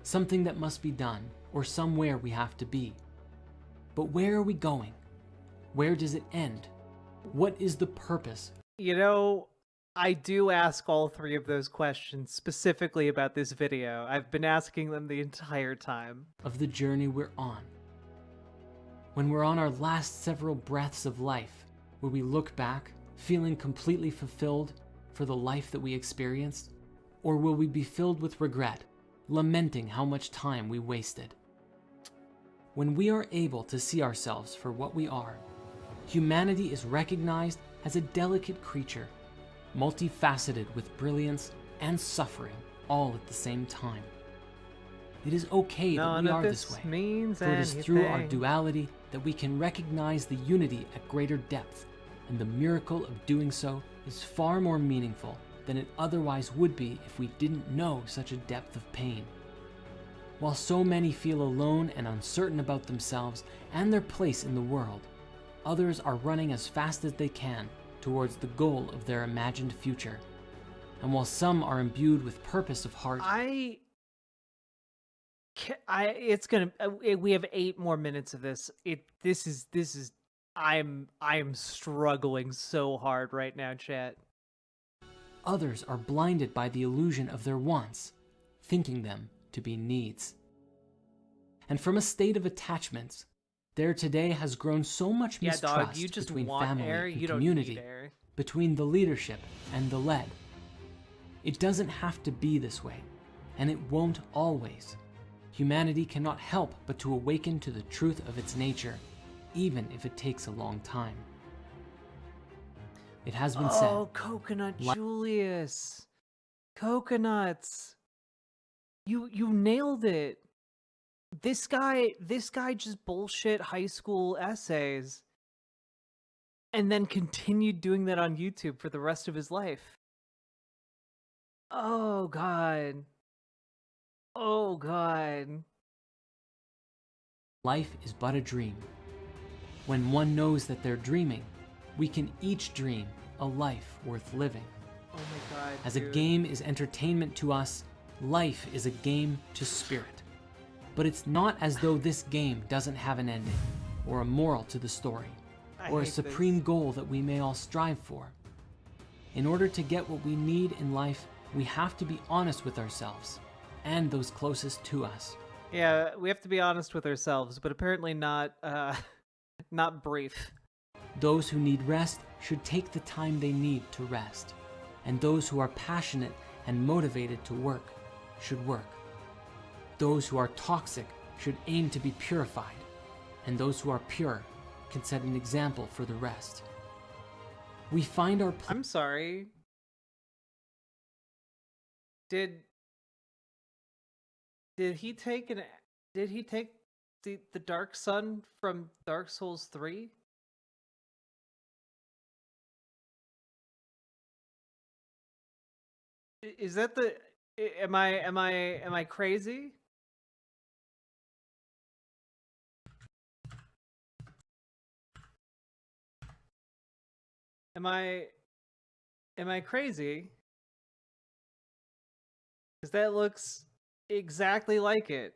something that must be done, or somewhere we have to be. But where are we going? Where does it end? What is the purpose? You know, I do ask all three of those questions specifically about this video. I've been asking them the entire time. Of the journey we're on. When we're on our last several breaths of life, will we look back, feeling completely fulfilled for the life that we experienced? Or will we be filled with regret, lamenting how much time we wasted? When we are able to see ourselves for what we are, humanity is recognized as a delicate creature, multifaceted with brilliance and suffering all at the same time. It is okay that we are this way, for it is through our duality that we can recognize the unity at greater depth, and the miracle of doing so is far more meaningful than it otherwise would be if we didn't know such a depth of pain. While so many feel alone and uncertain about themselves and their place in the world, others are running as fast as they can towards the goal of their imagined future. And while some are imbued with purpose of heart... I It's gonna. We have 8 more minutes of this. This is. I'm struggling so hard right now, chat. Others are blinded by the illusion of their wants, thinking them to be needs. And from a state of attachments, there today has grown so much mistrust you just between want family air, and you don't community, need air. between the leadership and the led. It doesn't have to be this way, and it won't always. Humanity cannot help but to awaken to the truth of its nature, even if it takes a long time. It has been said. Oh, Coconut Julius. Coconuts. You nailed it. This guy just bullshit high school essays and then continued doing that on YouTube for the rest of his life. Oh god. Oh god. Life is but a dream. When one knows that they're dreaming, we can each dream a life worth living. Oh my god. As dude. a game is entertainment to us, life is a game to spirit. But it's not as though this game doesn't have an ending, or a moral to the story, or a supreme goal that we may all strive for. In order to get what we need in life, we have to be honest with ourselves and those closest to us. Yeah, we have to be honest with ourselves, but apparently not not brief. Those who need rest should take the time they need to rest, and those who are passionate and motivated to work should work. Those who are toxic should aim to be purified, and those who are pure can set an example for the rest. We find our I'm sorry. Did he take the Dark Sun from Dark Souls 3? Is that the am I crazy? Am I crazy? Because that looks exactly like it.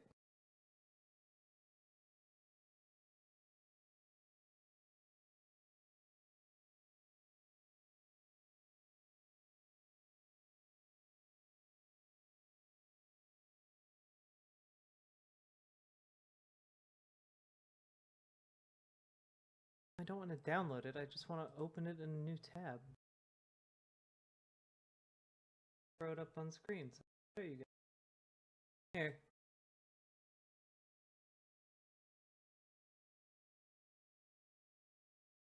I don't want to download it, I just want to open it in a new tab. Throw it up on screen. So there you go. Here.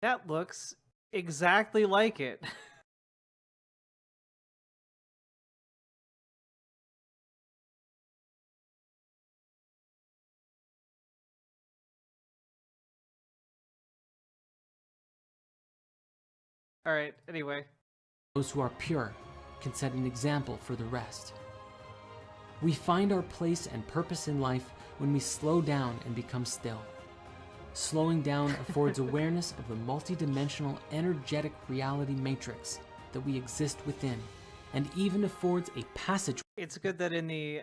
That looks exactly like it. Alright, anyway. Those who are pure can set an example for the rest. We find our place and purpose in life when we slow down and become still. Slowing down affords awareness of the multidimensional energetic reality matrix that we exist within, and even affords a passage. It's good that in the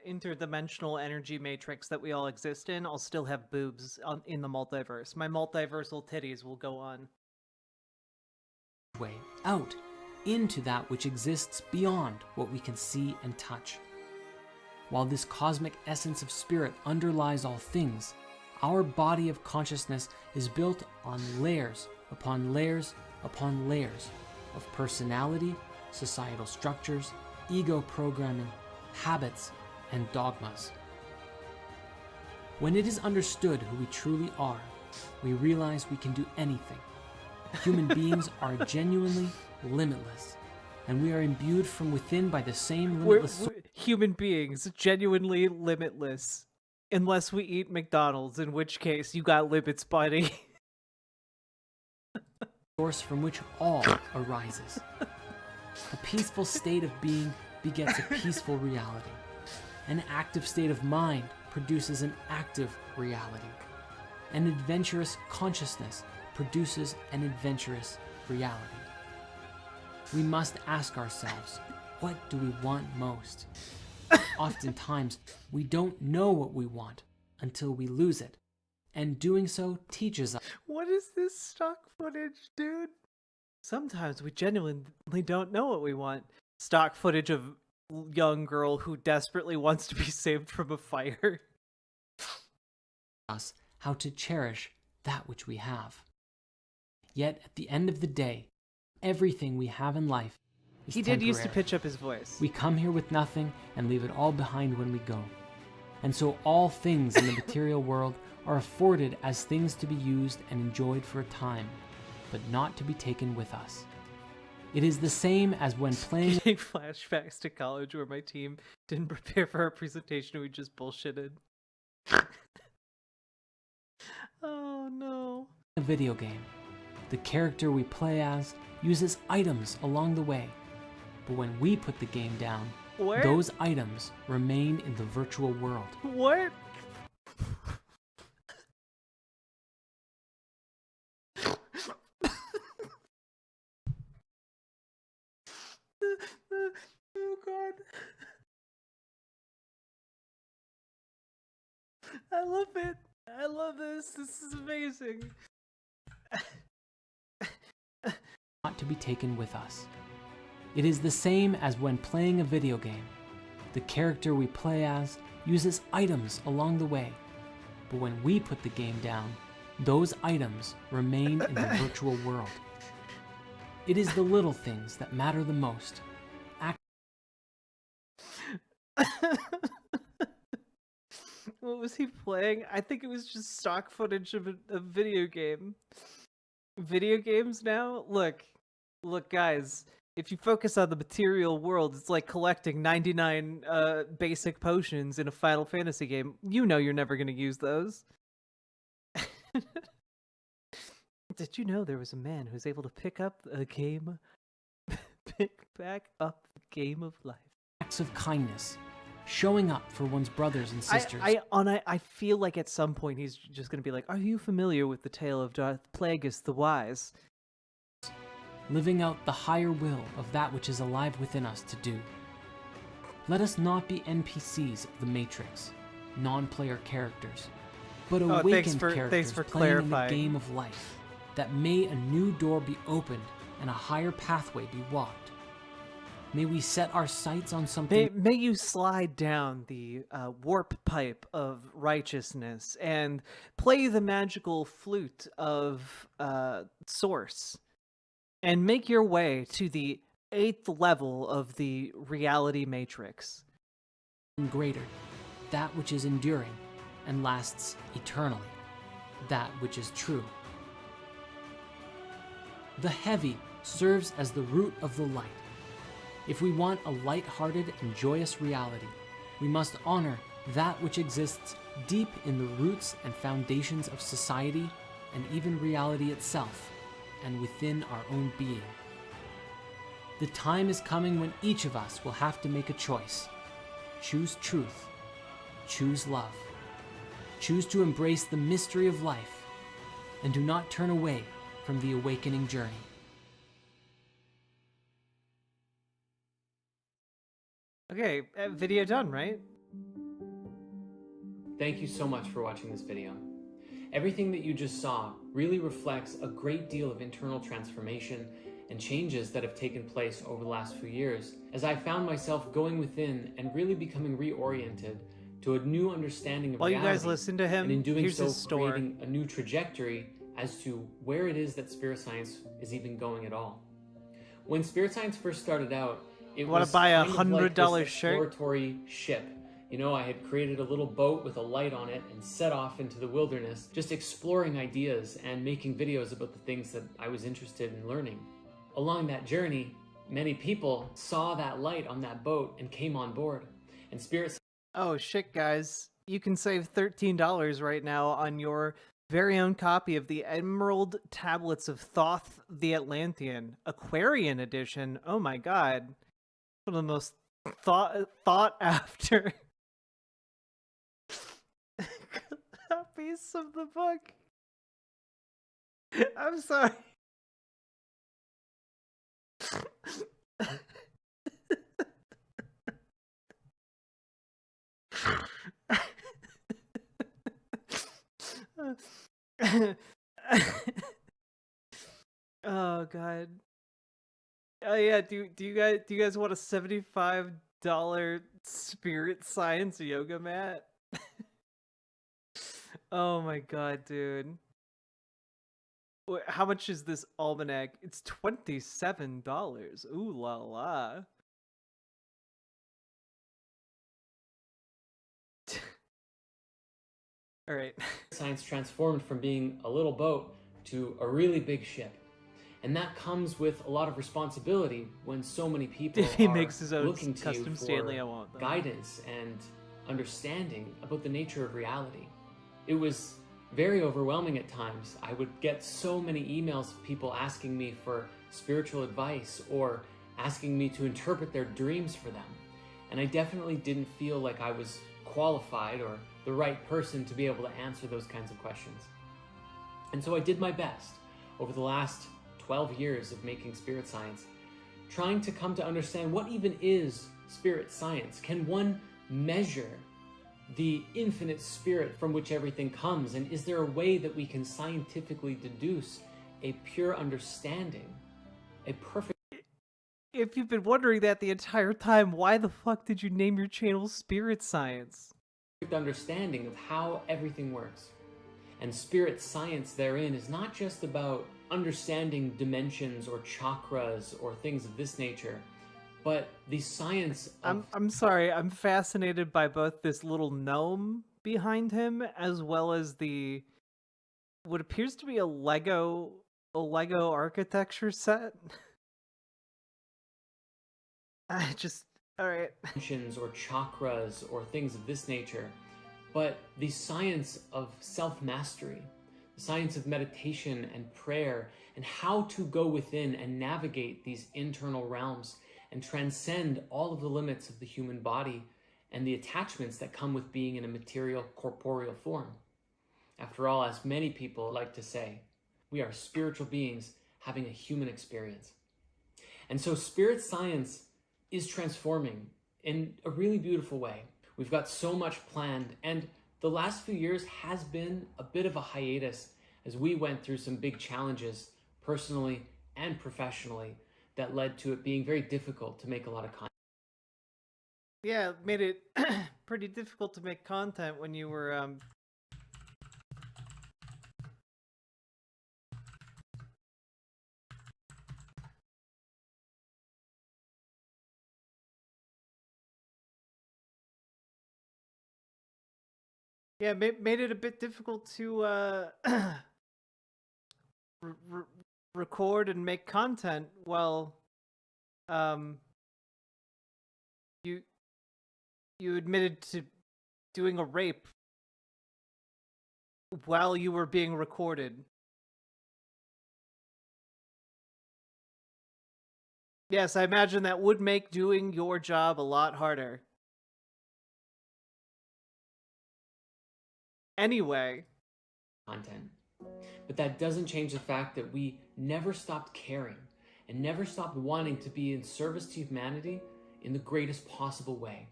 interdimensional energy matrix that we all exist in, I'll still have boobs in the multiverse. My multiversal titties will go on. Way out into that which exists beyond what we can see and touch. While this cosmic essence of spirit underlies all things, our body of consciousness is built on layers upon layers upon layers of personality, societal structures, ego programming, habits, and dogmas. When it is understood who we truly are, we realize we can do anything. Human beings are genuinely limitless, and we are imbued from within by the same limitless We're human beings, genuinely limitless. Unless we eat McDonald's, in which case you got limits, buddy. source from which all arises. A peaceful state of being begets a peaceful reality. An active state of mind produces an active reality. An adventurous consciousness produces an adventurous reality. We must ask ourselves, what do we want most? Oftentimes, we don't know what we want until we lose it, and doing so teaches us. What is this stock footage, dude? Sometimes we genuinely don't know what we want. Stock footage of young girl who desperately wants to be saved from a fire. Us how to cherish that which we have. Yet at the end of the day, everything we have in life is He did used to temporary. pitch up his voice. We come here with nothing and leave it all behind when we go. And so all things in the material world are afforded as things to be used and enjoyed for a time, but not to be taken with us. It is the same as when playing Getting flashbacks to college where my team didn't prepare for our presentation, we just bullshitted. Oh no. a video game. The character we play as uses items along the way, but when we put the game down, What? those items remain in the virtual world. What? Oh god. I love it. I love this. This is amazing. Not to be taken with us. It is the same as when playing a video game. The character we play as uses items along the way, but when we put the game down, those items remain in the virtual world. It is the little things that matter the most. What was he playing? I think it was just stock footage of a video game. Video games now? Look, guys. If you focus on the material world, it's like collecting 99 basic potions in a Final Fantasy game. You know you're never going to use those. Did you know there was a man who was able to pick back up the game of life? Acts of kindness, showing up for one's brothers and sisters. I feel like at some point he's just going to be like, are you familiar with the tale of Darth Plagueis the Wise? Living out the higher will of that which is alive within us to do. Let us not be NPCs of the Matrix, non-player characters, but awakened characters thanks for playing in the clarifying. game of life, that may a new door be opened and a higher pathway be walked. May we set our sights on something. May you slide down the warp pipe of righteousness and play the magical flute of Source. And make your way to the 8th level of the reality matrix. Greater, that which is enduring and lasts eternally, that which is true. The heavy serves as the root of the light. If we want a light-hearted and joyous reality, we must honor that which exists deep in the roots and foundations of society and even reality itself, and within our own being. The time is coming when each of us will have to make a choice. Choose truth. Choose love. Choose to embrace the mystery of life, and do not turn away from the awakening journey. Okay, video done, right? Thank you so much for watching this video. Everything that you just saw really reflects a great deal of internal transformation and changes that have taken place over the last few years, as I found myself going within and really becoming reoriented to a new understanding of While reality. you guys listen to him, and in doing here's so, his store. creating a new trajectory as to where it is that spirit science is even going at all. When spirit science first started out, it Wanna was buy a kind of like this $100 shirt? exploratory ship. You know, I had created a little boat with a light on it and set off into the wilderness, just exploring ideas and making videos about the things that I was interested in learning. Along that journey, many people saw that light on that boat and came on board. And Spirit Oh shit, guys. You can save $13 right now on your very own copy of the Emerald Tablets of Thoth the Atlantean, Aquarian Edition. Oh my god. One of the most thought after copies of the book. I'm sorry. Oh god. Oh yeah, do you guys want a $75 spirit science yoga mat? Oh my god, dude. How much is this almanac? It's $27. Ooh la la. All right. Science transformed from being a little boat to a really big ship. And that comes with a lot of responsibility when so many people If he are makes his own looking to you custom for Stanley, I want them. guidance and understanding about the nature of reality. It was very overwhelming at times. I would get so many emails of people asking me for spiritual advice or asking me to interpret their dreams for them. And I definitely didn't feel like I was qualified or the right person to be able to answer those kinds of questions. And so I did my best over the last 12 years of making spirit science, trying to come to understand what even is spirit science. Can one measure the infinite spirit from which everything comes? And is there a way that we can scientifically deduce a pure understanding, a perfect... If you've been wondering that the entire time, why the fuck did you name your channel Spirit Science? understanding of how everything works? And spirit science therein is not just about understanding dimensions or chakras or things of this nature, but the science of... I'm sorry, I'm fascinated by both this little gnome behind him as well as the what appears to be a Lego architecture set. I just alright. dimensions or chakras or things of this nature, but the science of self-mastery, the science of meditation and prayer, and how to go within and navigate these internal realms and transcend all of the limits of the human body and the attachments that come with being in a material, corporeal form. After all, as many people like to say, we are spiritual beings having a human experience. And so spirit science is transforming in a really beautiful way. We've got so much planned, and the last few years has been a bit of a hiatus as we went through some big challenges personally and professionally that led to it being very difficult to make a lot of content. Yeah, it made it pretty difficult to make content when you were yeah, made it a bit difficult to record and make content while you admitted to doing a rape while you were being recorded. Yes, I imagine that would make doing your job a lot harder. Anyway. Content. But that doesn't change the fact that we never stopped caring and never stopped wanting to be in service to humanity in the greatest possible way.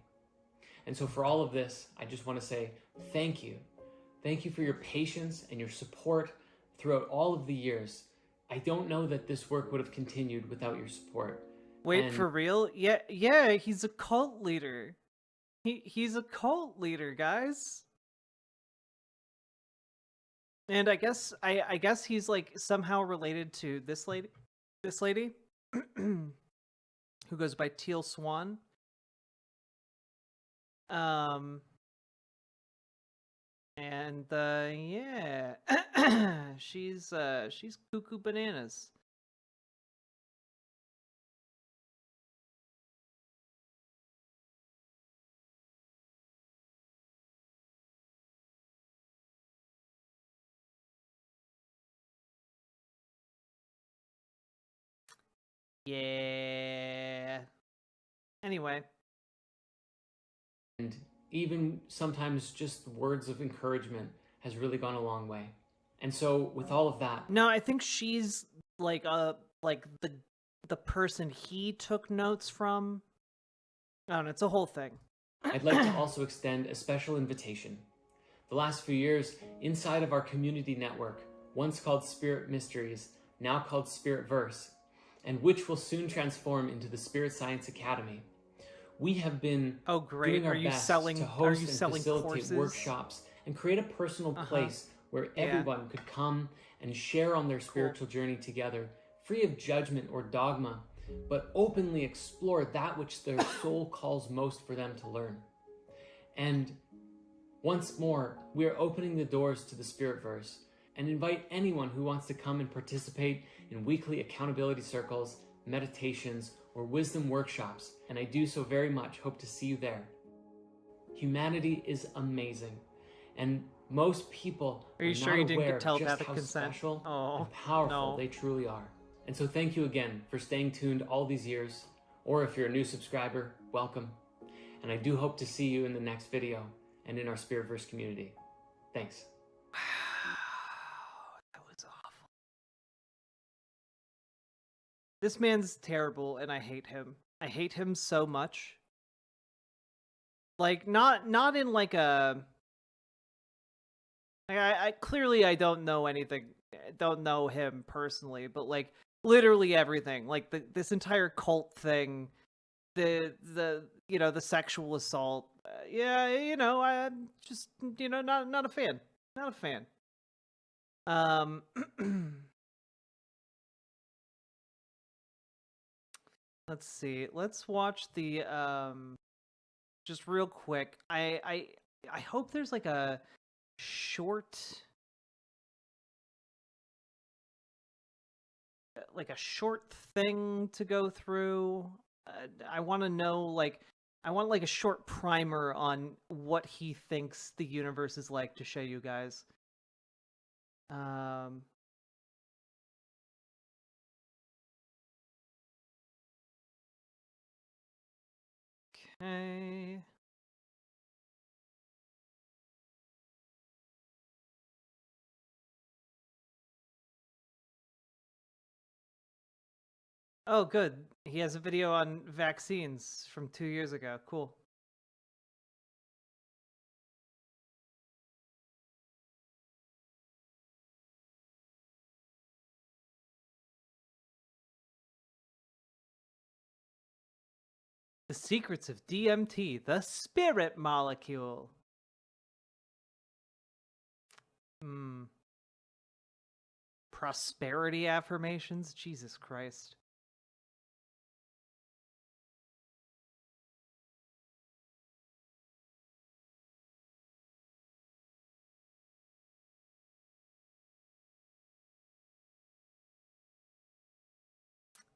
And so for all of this, I just want to say thank you. Thank you for your patience and your support throughout all of the years. I don't know that this work would have continued without your support. Wait, for real? Yeah, he's a cult leader. He's a cult leader, guys. And I guess he's like somehow related to this lady who goes by Teal Swan. And yeah. she's cuckoo bananas. Yeah. Anyway. And even sometimes just words of encouragement has really gone a long way. And so with all of that... No, I think she's like the person he took notes from. I don't know, it's a whole thing. I'd like to also extend a special invitation. The last few years, inside of our community network, once called Spirit Mysteries, now called Spirit Verse, and which will soon transform into the Spirit Science Academy, we have been doing our best to host and facilitate courses? workshops and create a personal place where everyone could come and share on their spiritual journey together, free of judgment or dogma, but openly explore that which their soul calls most for them to learn. And once more, we are opening the doors to the Spiritverse and invite anyone who wants to come and participate in weekly accountability circles, meditations, or wisdom workshops, and I do so very much hope to see you there. Humanity is amazing, and most people are you sure not you didn't aware get telepathic just how consent? special and powerful they truly are. And so thank you again for staying tuned all these years, or if you're a new subscriber, welcome. And I do hope to see you in the next video and in our Spiritverse community. Thanks. Wow, that was awful. This man's terrible, and I hate him. I hate him so much. Like, not in like a... Like, I clearly I don't know anything, don't know him personally, but like literally everything, like this entire cult thing, the you know, the sexual assault, yeah, you know, I'm just, you know, not a fan, not a fan. Let's see, let's watch the just real quick. I hope there's like a short thing to go through. I want to know, like, I want like a short primer on what he thinks the universe is like to show you guys. Okay. Oh, good. He has a video on vaccines from 2 years ago. Cool. The secrets of DMT, the spirit molecule. Prosperity affirmations? Jesus Christ.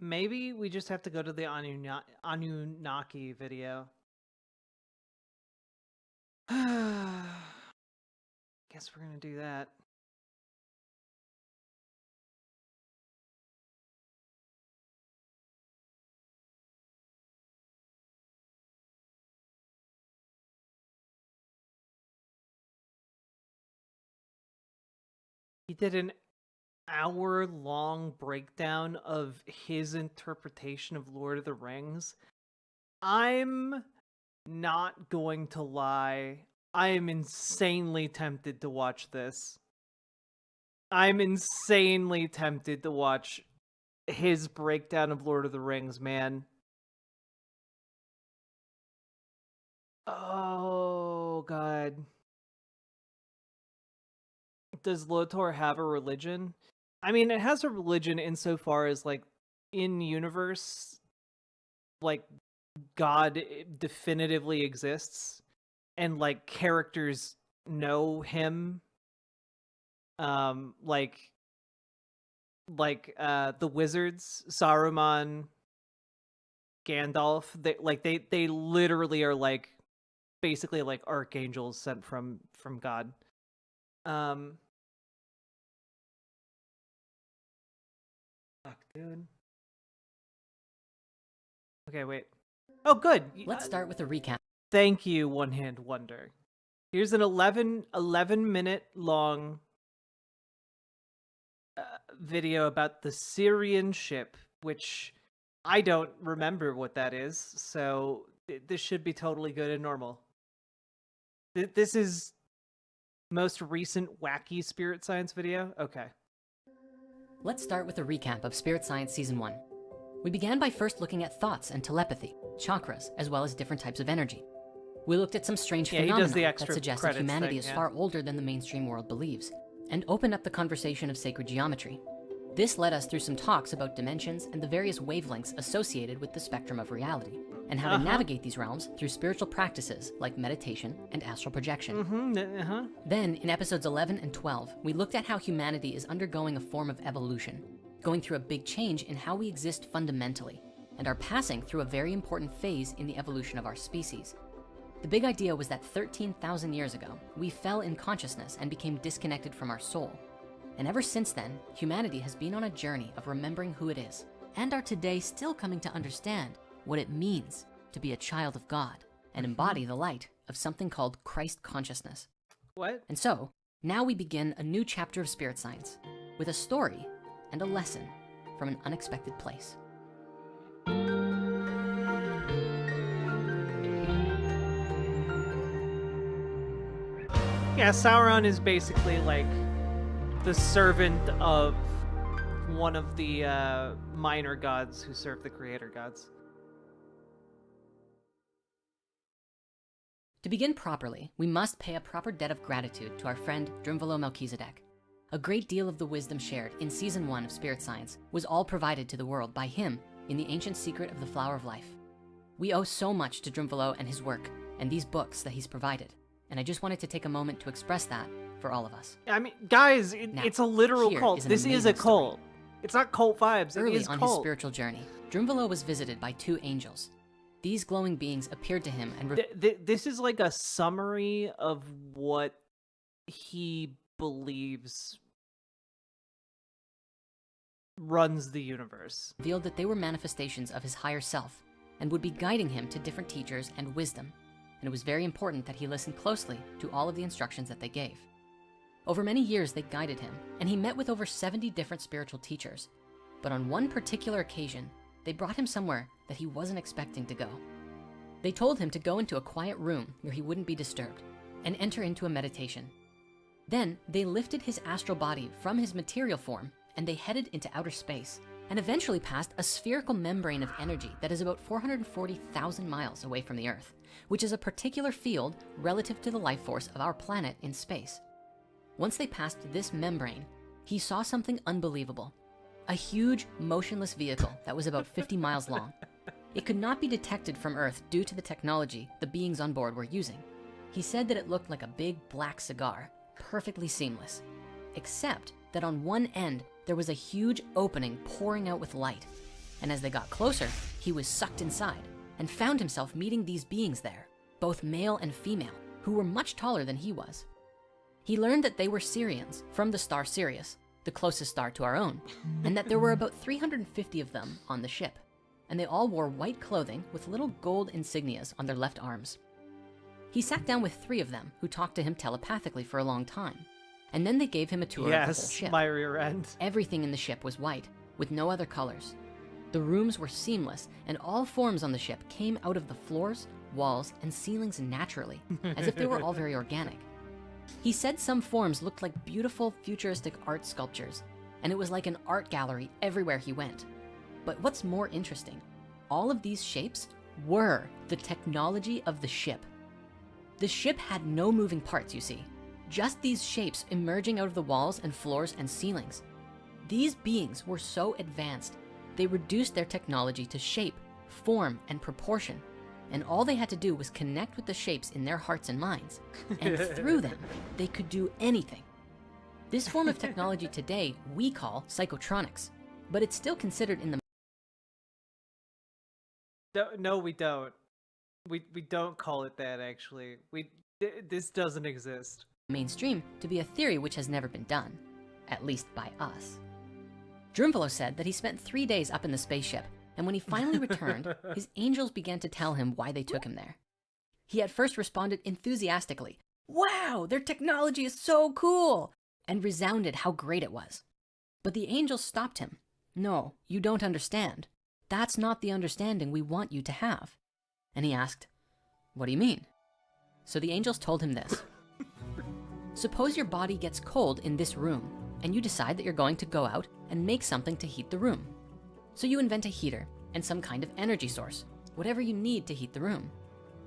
Maybe we just have to go to the Anunnaki video. Guess we're gonna do that. He did an hour-long breakdown of his interpretation of Lord of the Rings. I'm not going to lie. I am insanely tempted to watch this. I'm insanely tempted to watch his breakdown of Lord of the Rings, man. Oh, God. Does Lotor have a religion? I mean, it has a religion insofar as, like, in universe, like, God definitively exists, and, like, characters know him. Like the wizards, Saruman, Gandalf, they literally are, like, basically, like, archangels sent from God. Fuck, dude. Okay, wait. Oh, good. Let's start with a recap. Thank you, One Hand Wonder. Here's an 11 minute long video about the Syrian ship, which I don't remember what that is, so this should be totally good and normal. This is Most recent wacky spirit science video? Okay. Let's start with a recap of Spirit Science Season 1. We began by first looking at thoughts and telepathy, chakras, as well as different types of energy. We looked at some strange phenomena that suggest that humanity is far older than the mainstream world believes, and opened up the conversation of sacred geometry. This led us through some talks about dimensions and the various wavelengths associated with the spectrum of reality, and how to navigate these realms through spiritual practices like meditation and astral projection. Then, in episodes 11 and 12, we looked at how humanity is undergoing a form of evolution, going through a big change in how we exist fundamentally, and are passing through a very important phase in the evolution of our species. The big idea was that 13,000 years ago, we fell in consciousness and became disconnected from our soul. And ever since then, humanity has been on a journey of remembering who it is, and are today still coming to understand what it means to be a child of God and embody the light of something called Christ consciousness. What? And so, now we begin a new chapter of spirit science with a story and a lesson from an unexpected place. Yeah, Sauron is basically like the servant of one of the minor gods who serve the creator gods. To begin properly, we must pay a proper debt of gratitude to our friend Drumvalo Melchizedek. A great deal of the wisdom shared in Season 1 of Spirit Science was all provided to the world by him in the ancient secret of the Flower of Life. We owe so much to Drumvalo and his work and these books that he's provided. And I just wanted to take a moment to express that for all of us. I mean, guys, Now, it's a literal here cult. is an This is a amazing story. cult. It's not cult vibes. Early it is on cult. his spiritual journey, Drumvalo was visited by two angels. These glowing beings appeared to him and This is like a summary of what he believes runs the universe. revealed that they were manifestations of his higher self and would be guiding him to different teachers and wisdom. And it was very important that he listened closely to all of the instructions that they gave. Over many years, they guided him, and he met with over 70 different spiritual teachers. But on one particular occasion, they brought him somewhere that he wasn't expecting to go. They told him to go into a quiet room where he wouldn't be disturbed and enter into a meditation. Then they lifted his astral body from his material form and they headed into outer space and eventually passed a spherical membrane of energy that is about 440,000 miles away from the Earth, which is a particular field relative to the life force of our planet in space. Once they passed this membrane, he saw something unbelievable. A huge, motionless vehicle that was about 50 miles long. It could not be detected from Earth due to the technology the beings on board were using. He said that it looked like a big black cigar, perfectly seamless, except that on one end, there was a huge opening pouring out with light. And as they got closer, he was sucked inside and found himself meeting these beings there, both male and female, who were much taller than he was. He learned that they were Sirians from the star Sirius, the closest star to our own, and that there were about 350 of them on the ship. And they all wore white clothing with little gold insignias on their left arms. He sat down with 3 of them who talked to him telepathically for a long time. And then they gave him a tour of the whole ship. My rear end. Everything in the ship was white with no other colors. The rooms were seamless and all forms on the ship came out of the floors, walls, and ceilings naturally, as if they were all very organic. He said some forms looked like beautiful futuristic art sculptures, and it was like an art gallery everywhere he went. But what's more interesting, all of these shapes were the technology of the ship. The ship had no moving parts, you see, just these shapes emerging out of the walls and floors and ceilings. These beings were so advanced, they reduced their technology to shape, form, and proportion. And all they had to do was connect with the shapes in their hearts and minds. And through them, they could do anything. This form of technology today we call psychotronics, but it's still considered in the No, we don't. We don't call it that, actually. This doesn't exist. mainstream to be a theory which has never been done, at least by us. Drumvalo said that he spent 3 days up in the spaceship, and when he finally returned, his angels began to tell him why they took him there. He at first responded enthusiastically, "Wow, their technology is so cool," and resounded how great it was. But the angels stopped him. "No, you don't understand. That's not the understanding we want you to have." And he asked, "What do you mean?" So the angels told him this. Suppose your body gets cold in this room and you decide that you're going to go out and make something to heat the room. So you invent a heater and some kind of energy source, whatever you need to heat the room.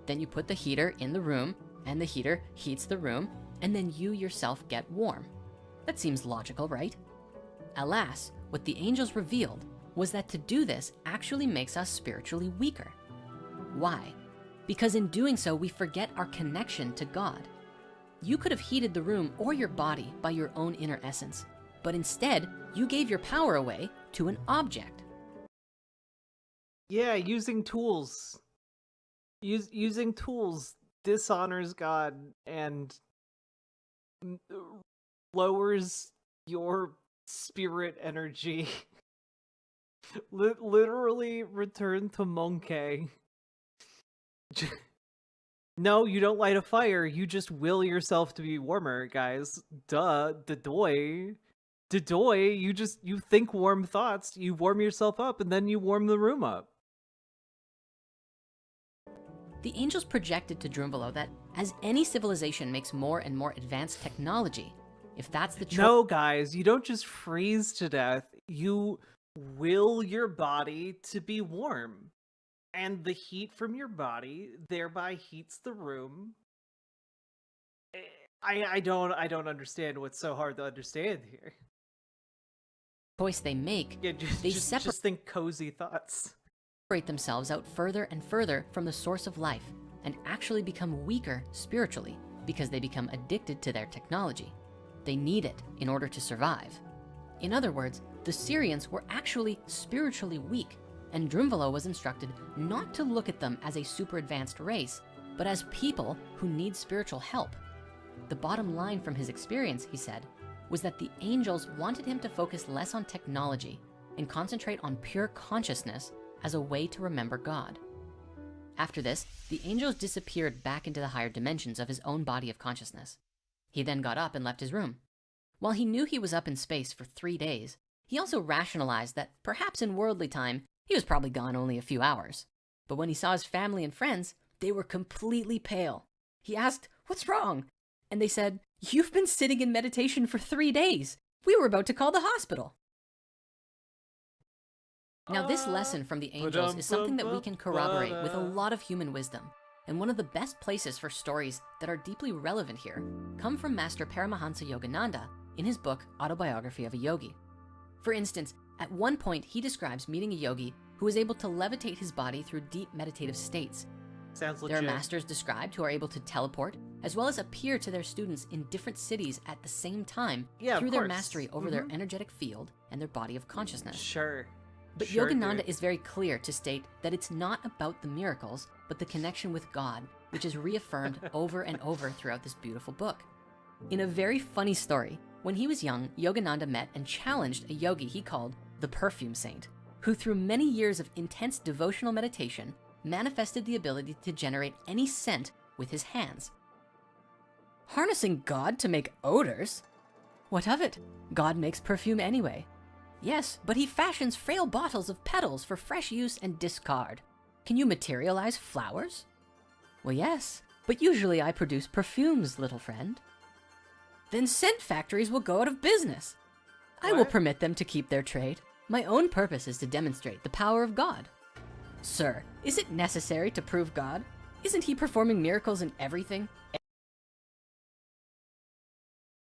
Then you put the heater in the room and the heater heats the room, and then you yourself get warm. That seems logical, right? Alas, what the angels revealed was that to do this actually makes us spiritually weaker. Why? Because in doing so, we forget our connection to God. You could have heated the room or your body by your own inner essence, but instead, you gave your power away to an object. Yeah, using tools. Using tools dishonors God and lowers your spirit energy. Literally return to Monkey. No, you don't light a fire. You just will yourself to be warmer, guys. Duh. Dadoy. You think warm thoughts. You warm yourself up, and then you warm the room up. The angels projected to Drunvalo that as any civilization makes more and more advanced technology, if that's the No, guys, you don't just freeze to death. You will your body to be warm. And the heat from your body thereby heats the room. I don't understand what's so hard to understand here. choice they make, Yeah, they just think cozy thoughts. separate themselves out further and further from the source of life and actually become weaker spiritually because they become addicted to their technology. They need it in order to survive. In other words, the Syrians were actually spiritually weak, and Drunvalo was instructed not to look at them as a super advanced race, but as people who need spiritual help. The bottom line from his experience, he said, was that the angels wanted him to focus less on technology and concentrate on pure consciousness as a way to remember God. After this, the angels disappeared back into the higher dimensions of his own body of consciousness. He then got up and left his room. While he knew he was up in space for 3 days, he also rationalized that perhaps in worldly time, he was probably gone only a few hours. But when he saw his family and friends, they were completely pale. He asked, "What's wrong?" And they said, "You've been sitting in meditation for 3 days. We were about to call the hospital." Now, this lesson from the angels is something that we can corroborate with a lot of human wisdom. And one of the best places for stories that are deeply relevant here come from Master Paramahansa Yogananda in his book, Autobiography of a Yogi. For instance, at one point, he describes meeting a yogi who was able to levitate his body through deep meditative states. Sounds legit. There are masters described who are able to teleport, as well as appear to their students in different cities at the same time through their mastery over their energetic field and their body of consciousness. Sure. But Sure, Yogananda dude. is very clear to state that it's not about the miracles, but the connection with God, which is reaffirmed over and over throughout this beautiful book. In a very funny story, when he was young, Yogananda met and challenged a yogi he called the Perfume Saint, who through many years of intense devotional meditation manifested the ability to generate any scent with his hands. Harnessing God to make odors? What of it? God makes perfume anyway. Yes, but he fashions frail bottles of petals for fresh use and discard. Can you materialize flowers? Well, yes, but usually I produce perfumes, little friend. Then scent factories will go out of business. I will permit them to keep their trade. My own purpose is to demonstrate the power of God. Sir, is it necessary to prove God? Isn't he performing miracles in everything?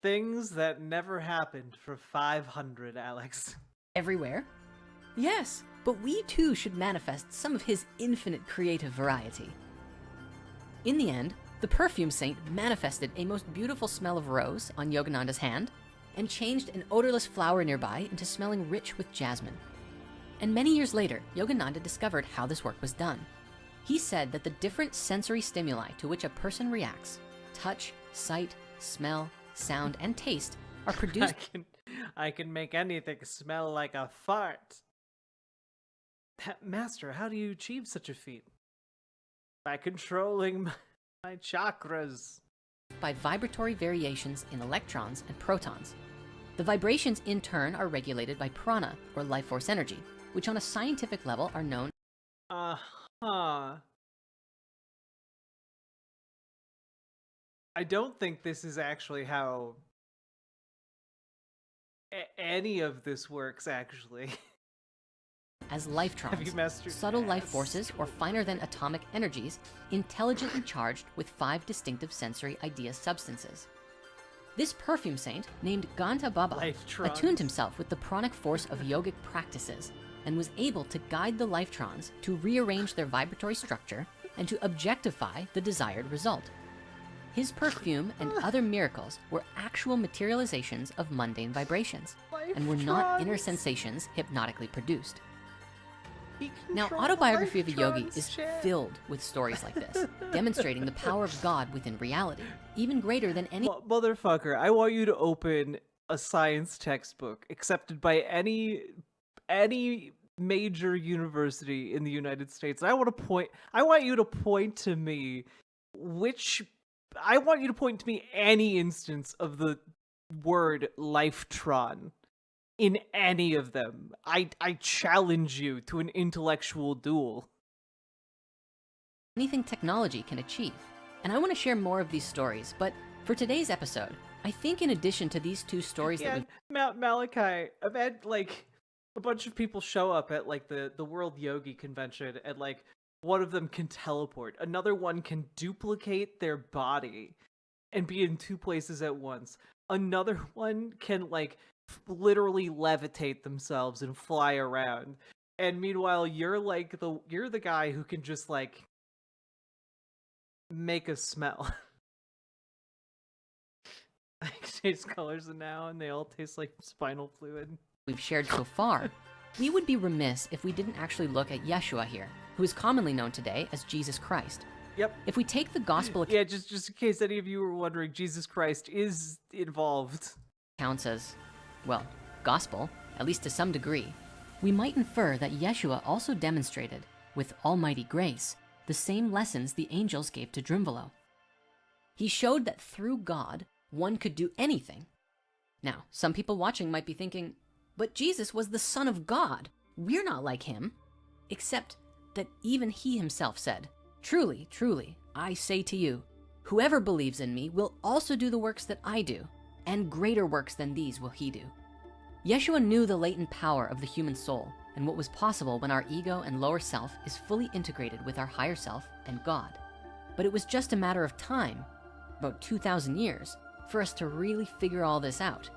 Things that never happened for 500, Alex. Everywhere? Yes, but we too should manifest some of his infinite creative variety. In the end, the Perfume Saint manifested a most beautiful smell of rose on Yogananda's hand and changed an odorless flower nearby into smelling rich with jasmine. And many years later, Yogananda discovered how this work was done. He said that the different sensory stimuli to which a person reacts, touch, sight, smell, sound, and taste, are produced. I can make anything smell like a fart. Master, how do you achieve such a feat? By controlling my chakras. By vibratory variations in electrons and protons. The vibrations in turn are regulated by prana, or life force energy, which on a scientific level are known. I I don't think this is actually how any of this works, actually. As Have you lifetrons, messed your subtle life ass? forces or finer than atomic energies, intelligently charged with 5 distinctive sensory idea substances. This perfume saint, named Ganta Baba, Lifetrons. attuned himself with the pranic force of yogic practices and was able to guide the lifetrons to rearrange their vibratory structure and to objectify the desired result. His perfume and other miracles were actual materializations of mundane vibrations and were not inner Lifetrons. sensations hypnotically produced. He Now, controlled Autobiography of a Yogi Lifetrons, is chat. filled with stories like this, demonstrating the power of God within reality, even greater than any Motherfucker, I want you to open a science textbook accepted by any major university in the United States. I want you to point to me any instance of the word lifetron in any of them. I challenge you to an intellectual duel. anything technology can achieve. And I want to share more of these stories, but for today's episode, I think in addition to these 2 stories that we've Malachi, I've had like a bunch of people show up at like the World Yogi Convention, and like one of them can teleport, another one can duplicate their body and be in 2 places at once, another one can like literally levitate themselves and fly around, and meanwhile you're the guy who can just like make a smell. I taste colors now, and they all taste like spinal fluid. we've shared so far, we would be remiss if we didn't actually look at Yeshua here, who is commonly known today as Jesus Christ. Yep. If we take the gospel Yeah, just in case any of you were wondering, Jesus Christ is involved. accounts as, well, gospel, at least to some degree, we might infer that Yeshua also demonstrated, with almighty grace, the same lessons the angels gave to Drimvalo. He showed that through God, one could do anything. Now, some people watching might be thinking, but Jesus was the Son of God. We're not like him. Except that even he himself said, truly, truly, I say to you, whoever believes in me will also do the works that I do, and greater works than these will he do. Yeshua knew the latent power of the human soul and what was possible when our ego and lower self is fully integrated with our higher self and God. But it was just a matter of time, about 2,000 years, for us to really figure all this out.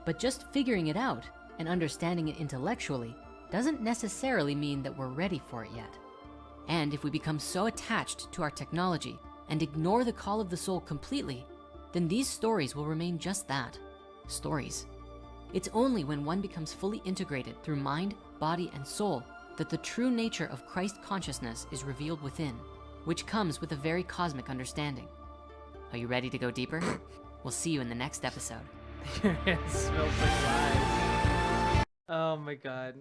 But just figuring it out and understanding it intellectually doesn't necessarily mean that we're ready for it yet. And if we become so attached to our technology and ignore the call of the soul completely, then these stories will remain just that, stories. It's only when one becomes fully integrated through mind, body, and soul that the true nature of Christ consciousness is revealed within, which comes with a very cosmic understanding. Are you ready to go deeper? We'll see you in the next episode. It smells like lies. Oh my god.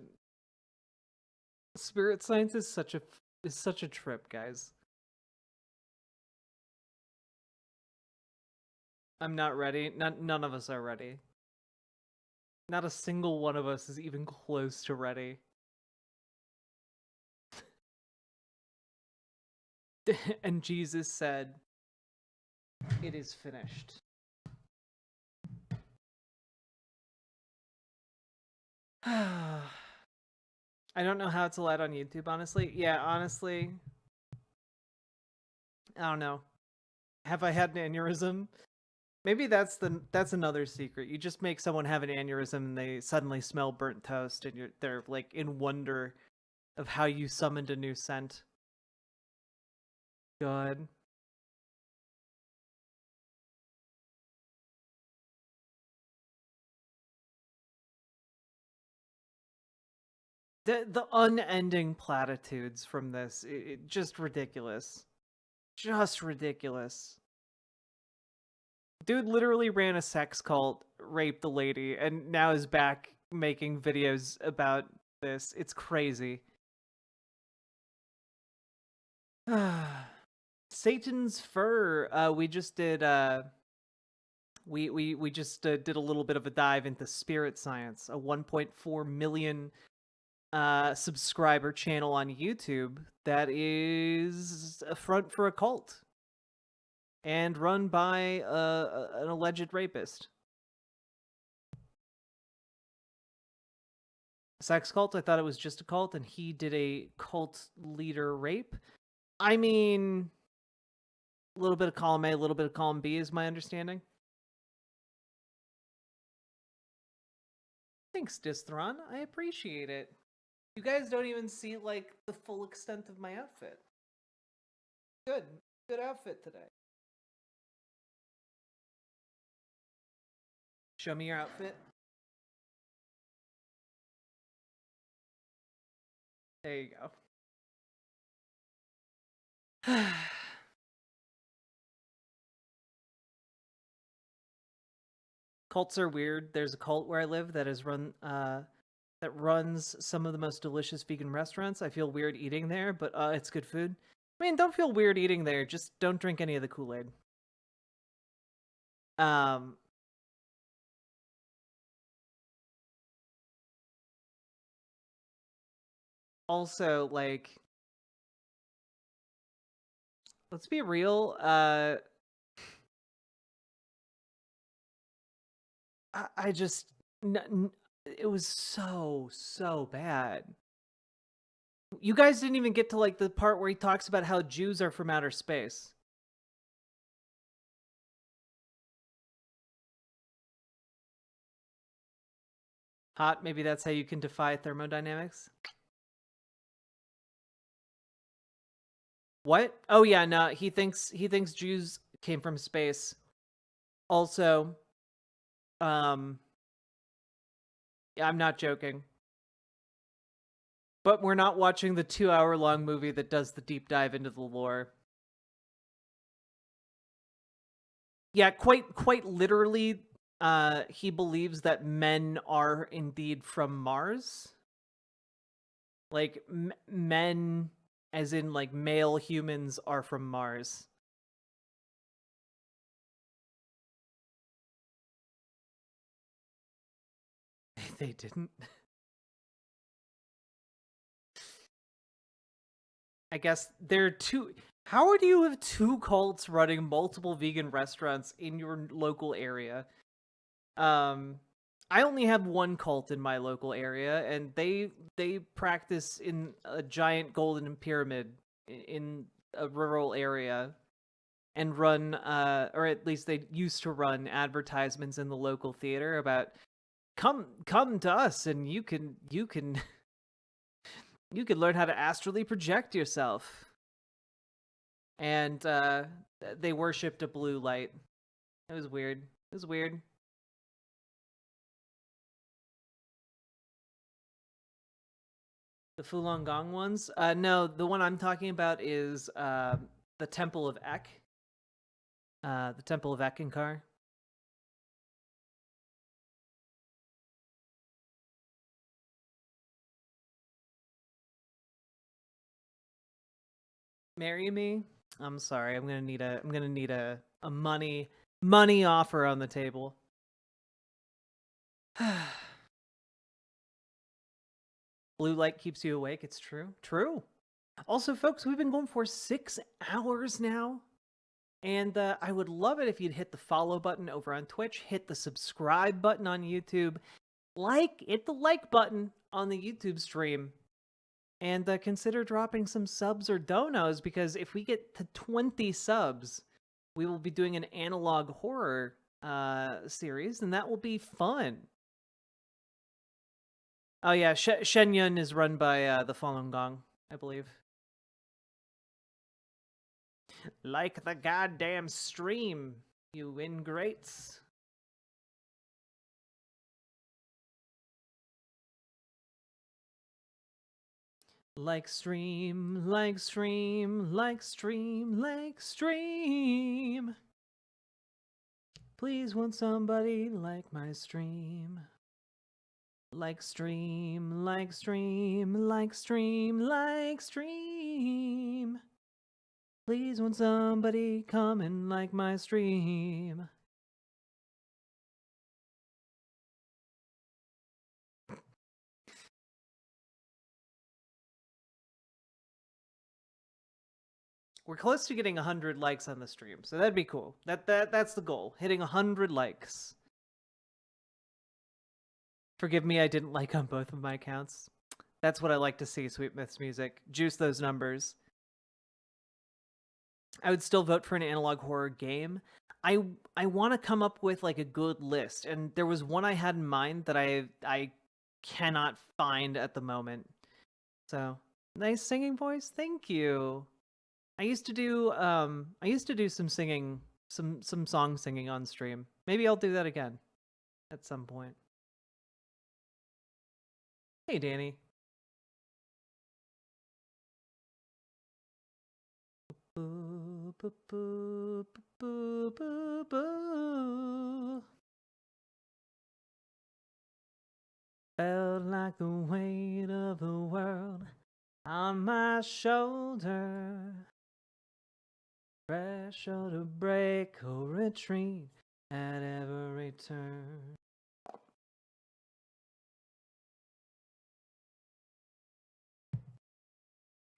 Spirit science is such a trip, guys. I'm not ready. None of us are ready. Not a single one of us is even close to ready. And Jesus said, "It is finished." I don't know how it's allowed on YouTube, honestly. Yeah, honestly. I don't know. Have I had an aneurysm? Maybe that's another secret. You just make someone have an aneurysm and they suddenly smell burnt toast, and they're like in wonder of how you summoned a new scent. God. The unending platitudes from this, just ridiculous. Just ridiculous. Dude literally ran a sex cult, raped a lady, and now is back making videos about this. It's crazy. Satan's fur. We just did we just did a little bit of a dive into spirit science, a 1.4 million subscriber channel on YouTube that is a front for a cult. and run by an alleged rapist. Sex cult, I thought it was just a cult, and he did a cult leader rape. I mean, a little bit of column A, a little bit of column B is my understanding. Thanks, Distron. I appreciate it. You guys don't even see, like, the full extent of my outfit. Good. Good outfit today. Show me your outfit. There you go. Cults are weird. There's a cult where I live that is that runs some of the most delicious vegan restaurants. I feel weird eating there, but it's good food. I mean, don't feel weird eating there. Just don't drink any of the Kool-Aid. Also, like, let's be real. I just, it was so bad. You guys didn't even get to, like, the part where he talks about how Jews are from outer space. Hot, maybe that's how you can defy thermodynamics. What? Oh yeah, no, he thinks Jews came from space. Also, yeah, I'm not joking. But we're not watching the 2-hour-long movie that does the deep dive into the lore. Yeah, quite literally, he believes that men are indeed from Mars. Like, men, as in, like, male humans, are from Mars. They didn't. I guess there are two. How do you have two cults running multiple vegan restaurants in your local area? I only have one cult in my local area, and they practice in a giant golden pyramid in a rural area, and run, or at least they used to run, advertisements in the local theater about come to us, and you can learn how to astrally project yourself. And they worshipped a blue light. It was weird. It was weird. The Falun Gong ones? No, the one I'm talking about is the Temple of Ek. The Temple of Ekankar. Marry me? I'm sorry. I'm gonna need a money offer on the table. Blue light keeps you awake. It's true. True. Also, folks, we've been going for 6 hours now. And I would love it if you'd hit the follow button over on Twitch, hit the subscribe button on YouTube, hit the like button on the YouTube stream, and consider dropping some subs or donos, because if we get to 20 subs, we will be doing an analog horror series, and that will be fun. Oh yeah, Shenyun is run by the Falun Gong, I believe. Like the goddamn stream, you ingrates. Like stream, like stream, like stream, like stream. Please won't somebody like my stream? Like stream, like stream, like stream, like stream. Please won't somebody come and like my stream? We're close to getting 100 likes on the stream, so that'd be cool. That's the goal, hitting 100 likes. Forgive me, I didn't like on both of my accounts. That's what I like to see, Sweet Myths Music. Juice those numbers. I would still vote for an analog horror game. I want to come up with like a good list, and there was one I had in mind that I cannot find at the moment. So, nice singing voice. Thank you. I used to do some singing, some song singing on stream. Maybe I'll do that again at some point. Hey, Danny. Felt like the weight of the world on my shoulder. Pressure to break or retreat at every turn.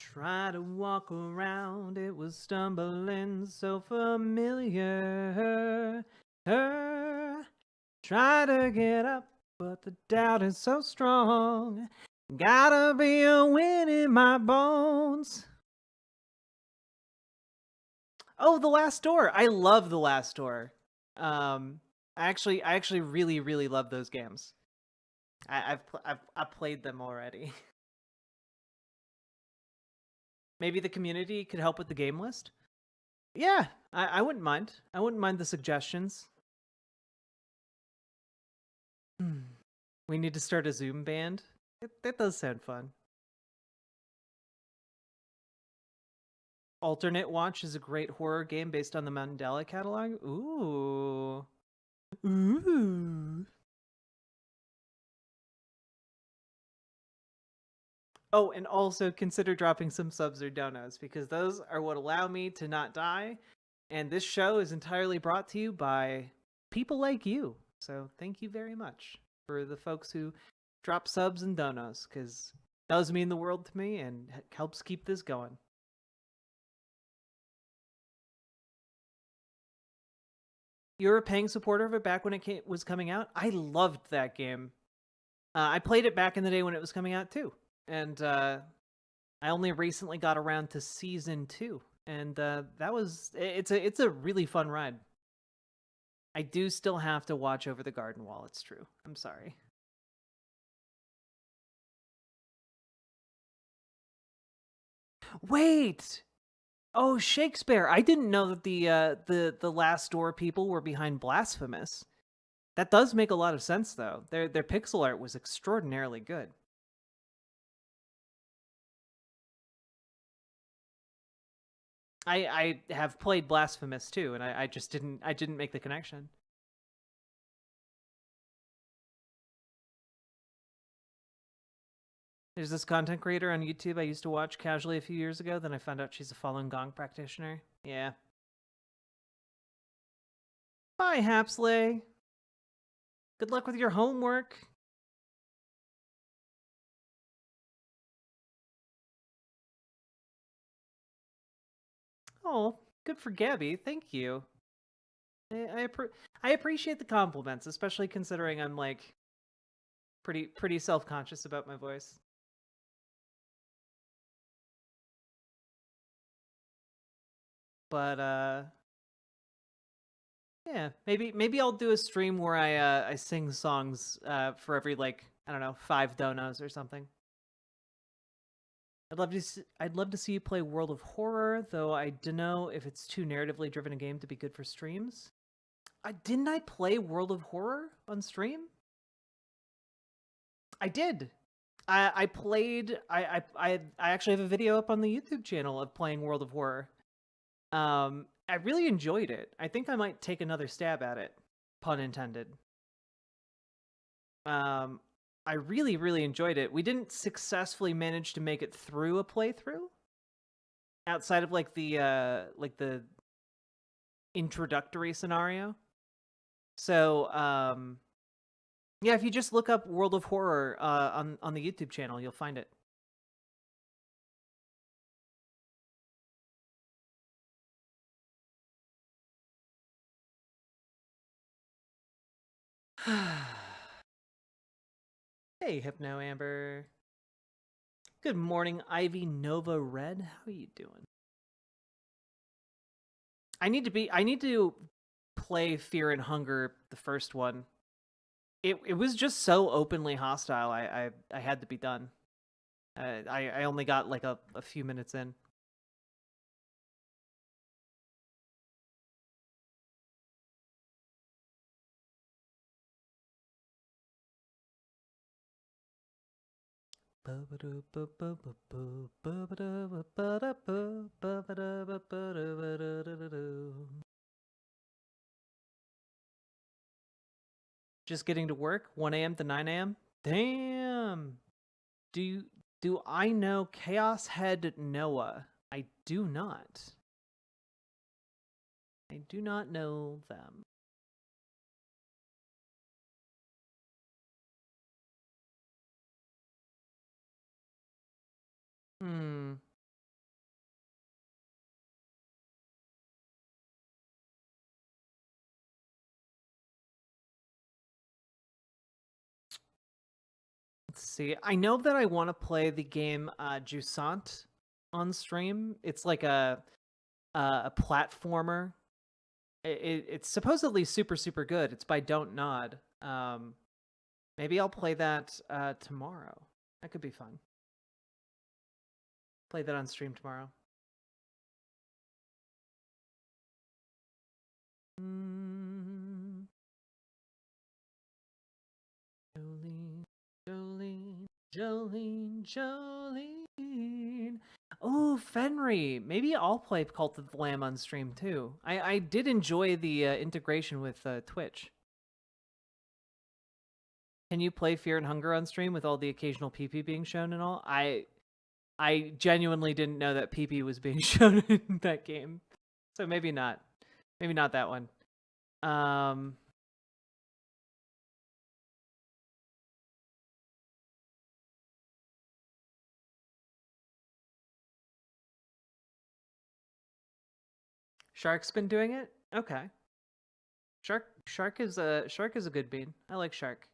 Try to walk around, it was stumbling so familiar. Try to get up, but the doubt is so strong. Gotta be a wind in my bones. Oh, The Last Door. I love The Last Door. I actually really love those games. I've played them already. Maybe the community could help with the game list? Yeah, I wouldn't mind. I wouldn't mind the suggestions. We need to start a Zoom band. That does sound fun. Alternate Watch is a great horror game based on the Mandela catalog. Ooh. Ooh. Oh, and also consider dropping some subs or donos, because those are what allow me to not die. And this show is entirely brought to you by people like you. So thank you very much for the folks who drop subs and donos, because it does mean the world to me and helps keep this going. You were a paying supporter of it back when it was coming out? I loved that game. I played it back in the day when it was coming out too. And I only recently got around to season 2, and it's a really fun ride. I do still have to watch over the garden wall. It's true. I'm sorry. Wait. Oh, Shakespeare. I didn't know that the Last Door people were behind Blasphemous. That does make a lot of sense though. Their pixel art was extraordinarily good. I have played Blasphemous too, and I just didn't make the connection. There's this content creator on YouTube I used to watch casually a few years ago, then I found out she's a Falun Gong practitioner. Yeah. Bye, Hapsley. Good luck with your homework. Oh, good for Gabby. Thank you. I appreciate the compliments, especially considering I'm like pretty self-conscious about my voice. But yeah, maybe I'll do a stream where I sing songs for every, like, I don't know, 5 donos or something. I'd love to see you play World of Horror, though I don't know if it's too narratively driven a game to be good for streams. Didn't I play World of Horror on stream? I did. I played. I actually have a video up on the YouTube channel of playing World of Horror. I really enjoyed it. I think I might take another stab at it, pun intended. I really enjoyed it. We didn't successfully manage to make it through a playthrough outside of like the introductory scenario. So yeah, if you just look up World of Horror on the YouTube channel, you'll find it. Hey, Hypno Amber. Good morning, Ivy Nova Red. How are you doing? I need to play Fear and Hunger, the first one. It was just so openly hostile. I had to be done. I only got like a few minutes in. Just getting to work, 1 a.m. to 9 a.m. Damn. Do I know Chaos Head Noah? I do not. I do not know them. Let's see. I know that I want to play the game Jusant on stream. It's like a platformer. It's supposedly super good. It's by Don't Nod. Maybe I'll play that tomorrow. That could be fun. Play that on stream tomorrow. Jolene. Oh, Fenry. Maybe I'll play Cult of the Lamb on stream too. I did enjoy the integration with Twitch. Can you play Fear and Hunger on stream with all the occasional PP being shown and all? I genuinely didn't know that PP was being shown in that game. So maybe not. Maybe not that one. Shark's been doing it? Okay. Shark is a good bean. I like Shark.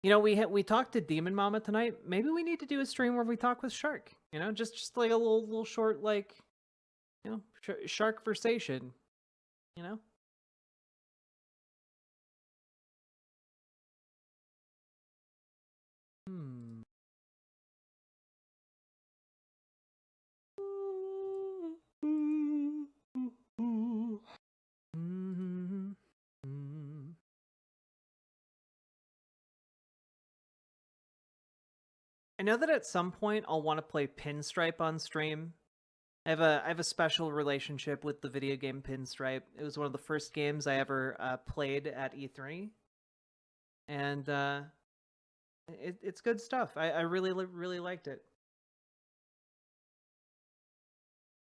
You know, we talked to Demon Mama tonight. Maybe we need to do a stream where we talk with Shark. You know, just like a little short, like, you know, Shark versation. You know. I know that at some point I'll want to play Pinstripe on stream. I have a special relationship with the video game Pinstripe. It was one of the first games I ever played at E3, and it's good stuff. I really liked it.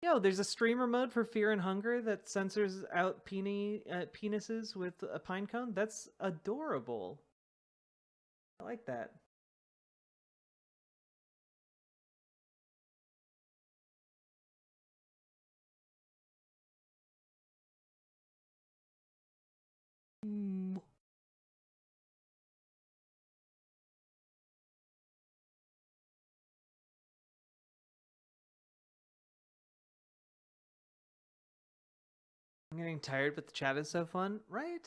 Yo, there's a streamer mode for Fear and Hunger that censors out penises with a pine cone. That's adorable. I like that. I'm getting tired, but the chat is so fun, right?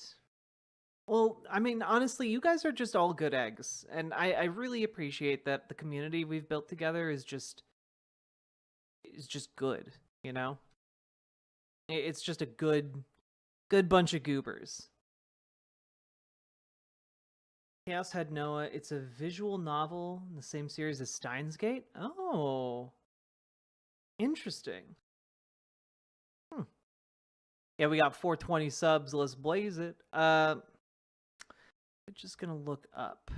Well, I mean, honestly, you guys are just all good eggs, and I really appreciate that the community we've built together is just good, you know? It's just a good bunch of goobers. Chaos Head Noah, it's a visual novel in the same series as Steins Gate? Oh. Interesting. Yeah, we got 420 subs. Let's blaze it. I'm just gonna look up.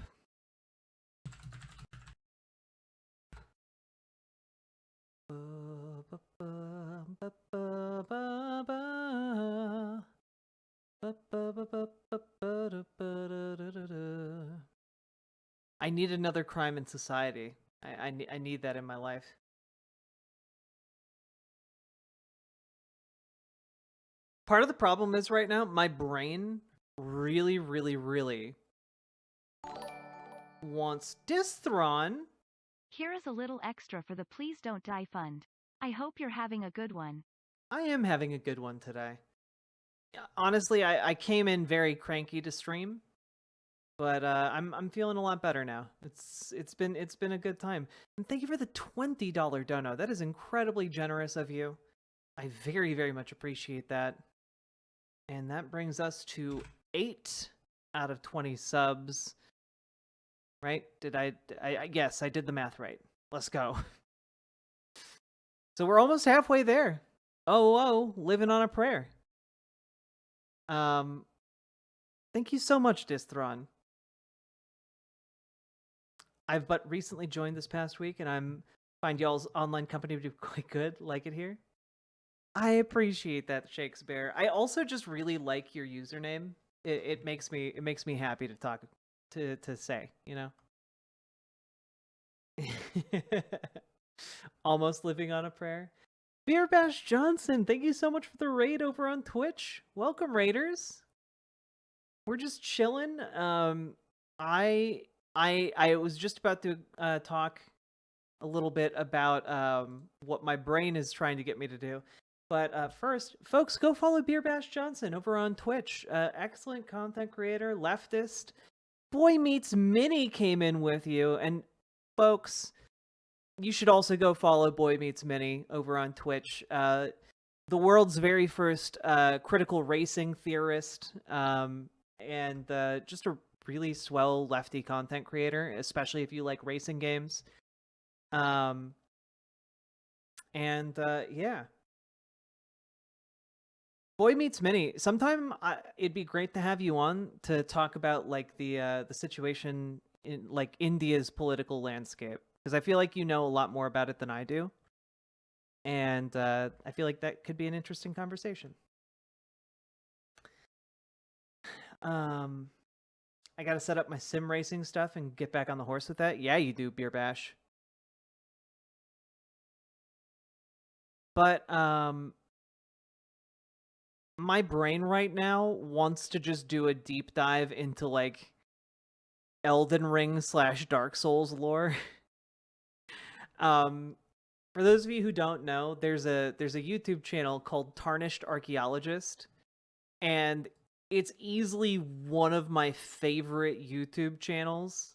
I need another crime in society. I need that in my life. Part of the problem is right now, my brain really, really, really wants Dithron. Here is a little extra for the Please Don't Die Fund. I hope you're having a good one. I am having a good one today. Honestly, I came in very cranky to stream, but I'm feeling a lot better now. It's been a good time. And thank you for the $20 dono. That is incredibly generous of you. I very, very much appreciate that. And that brings us to 8 out of 20 subs. Right? Yes, I did the math right. Let's go. So we're almost halfway there. Oh, living on a prayer. Thank you so much, Dithron. I've but recently joined this past week, and I'm find y'all's online company to be quite good. Like it here. I appreciate that, Shakespeare. I also just really like your username. It makes me happy to talk to say, you know. Almost living on a prayer. Beer Bash Johnson, thank you so much for the raid over on Twitch. Welcome, raiders. We're just chilling. I was just about to talk a little bit about what my brain is trying to get me to do. But first, folks, go follow Beer Bash Johnson over on Twitch. Excellent content creator, leftist. Boy Meets Mini came in with you. And folks, you should also go follow Boy Meets Mini over on Twitch. The world's very first critical racing theorist. And just a really swell lefty content creator, especially if you like racing games. Yeah. Boy Meets Mini. Sometime it'd be great to have you on to talk about like the situation in like India's political landscape, because I feel like you know a lot more about it than I do, and I feel like that could be an interesting conversation. I gotta set up my sim racing stuff and get back on the horse with that. Yeah, you do, Beer Bash. But my brain right now wants to just do a deep dive into like Elden Ring / Dark Souls lore. For those of you who don't know, there's a YouTube channel called Tarnished Archaeologist, and it's easily one of my favorite YouTube channels.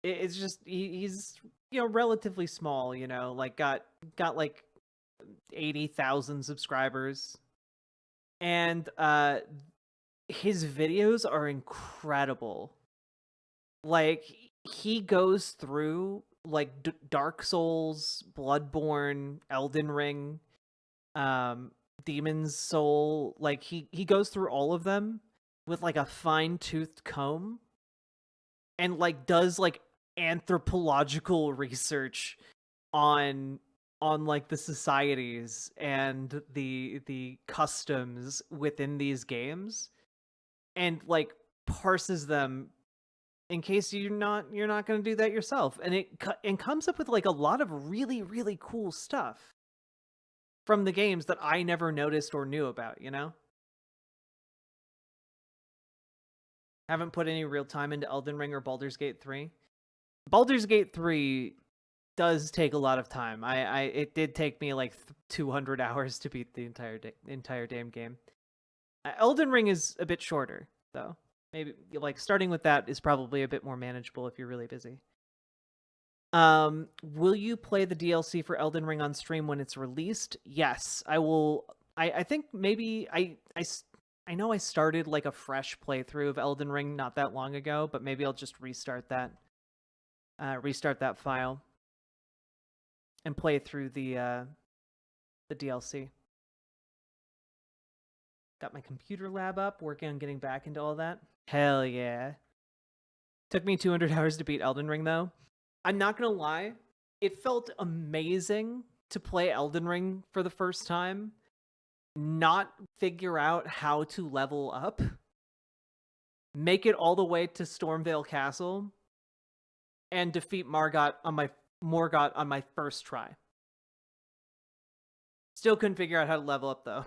It's just he's relatively small, like got like 80,000 subscribers. And his videos are incredible. Like, he goes through like Dark Souls, Bloodborne, Elden Ring, Demon's Soul. Like he goes through all of them with like a fine-toothed comb, and like does like anthropological research on like the societies and the customs within these games, and like parses them in case you're not going to do that yourself, and it comes up with like a lot of really, really cool stuff from the games that I never noticed or knew about, Haven't put any real time into Elden Ring or Baldur's Gate 3. Baldur's Gate 3 does take a lot of time. It did take me like 200 hours to beat the entire damn game. Elden Ring is a bit shorter though. Maybe like starting with that is probably a bit more manageable if you're really busy. Will you play the DLC for Elden Ring on stream when it's released? Yes, I will. I think maybe I know I started like a fresh playthrough of Elden Ring not that long ago, but maybe I'll just restart that file and play through the DLC. Got my computer lab up, working on getting back into all that. Hell yeah. Took me 200 hours to beat Elden Ring though. I'm not gonna lie, it felt amazing to play Elden Ring for the first time, not figure out how to level up, make it all the way to Stormvale Castle, and defeat Morgoth on my first try. Still couldn't figure out how to level up though.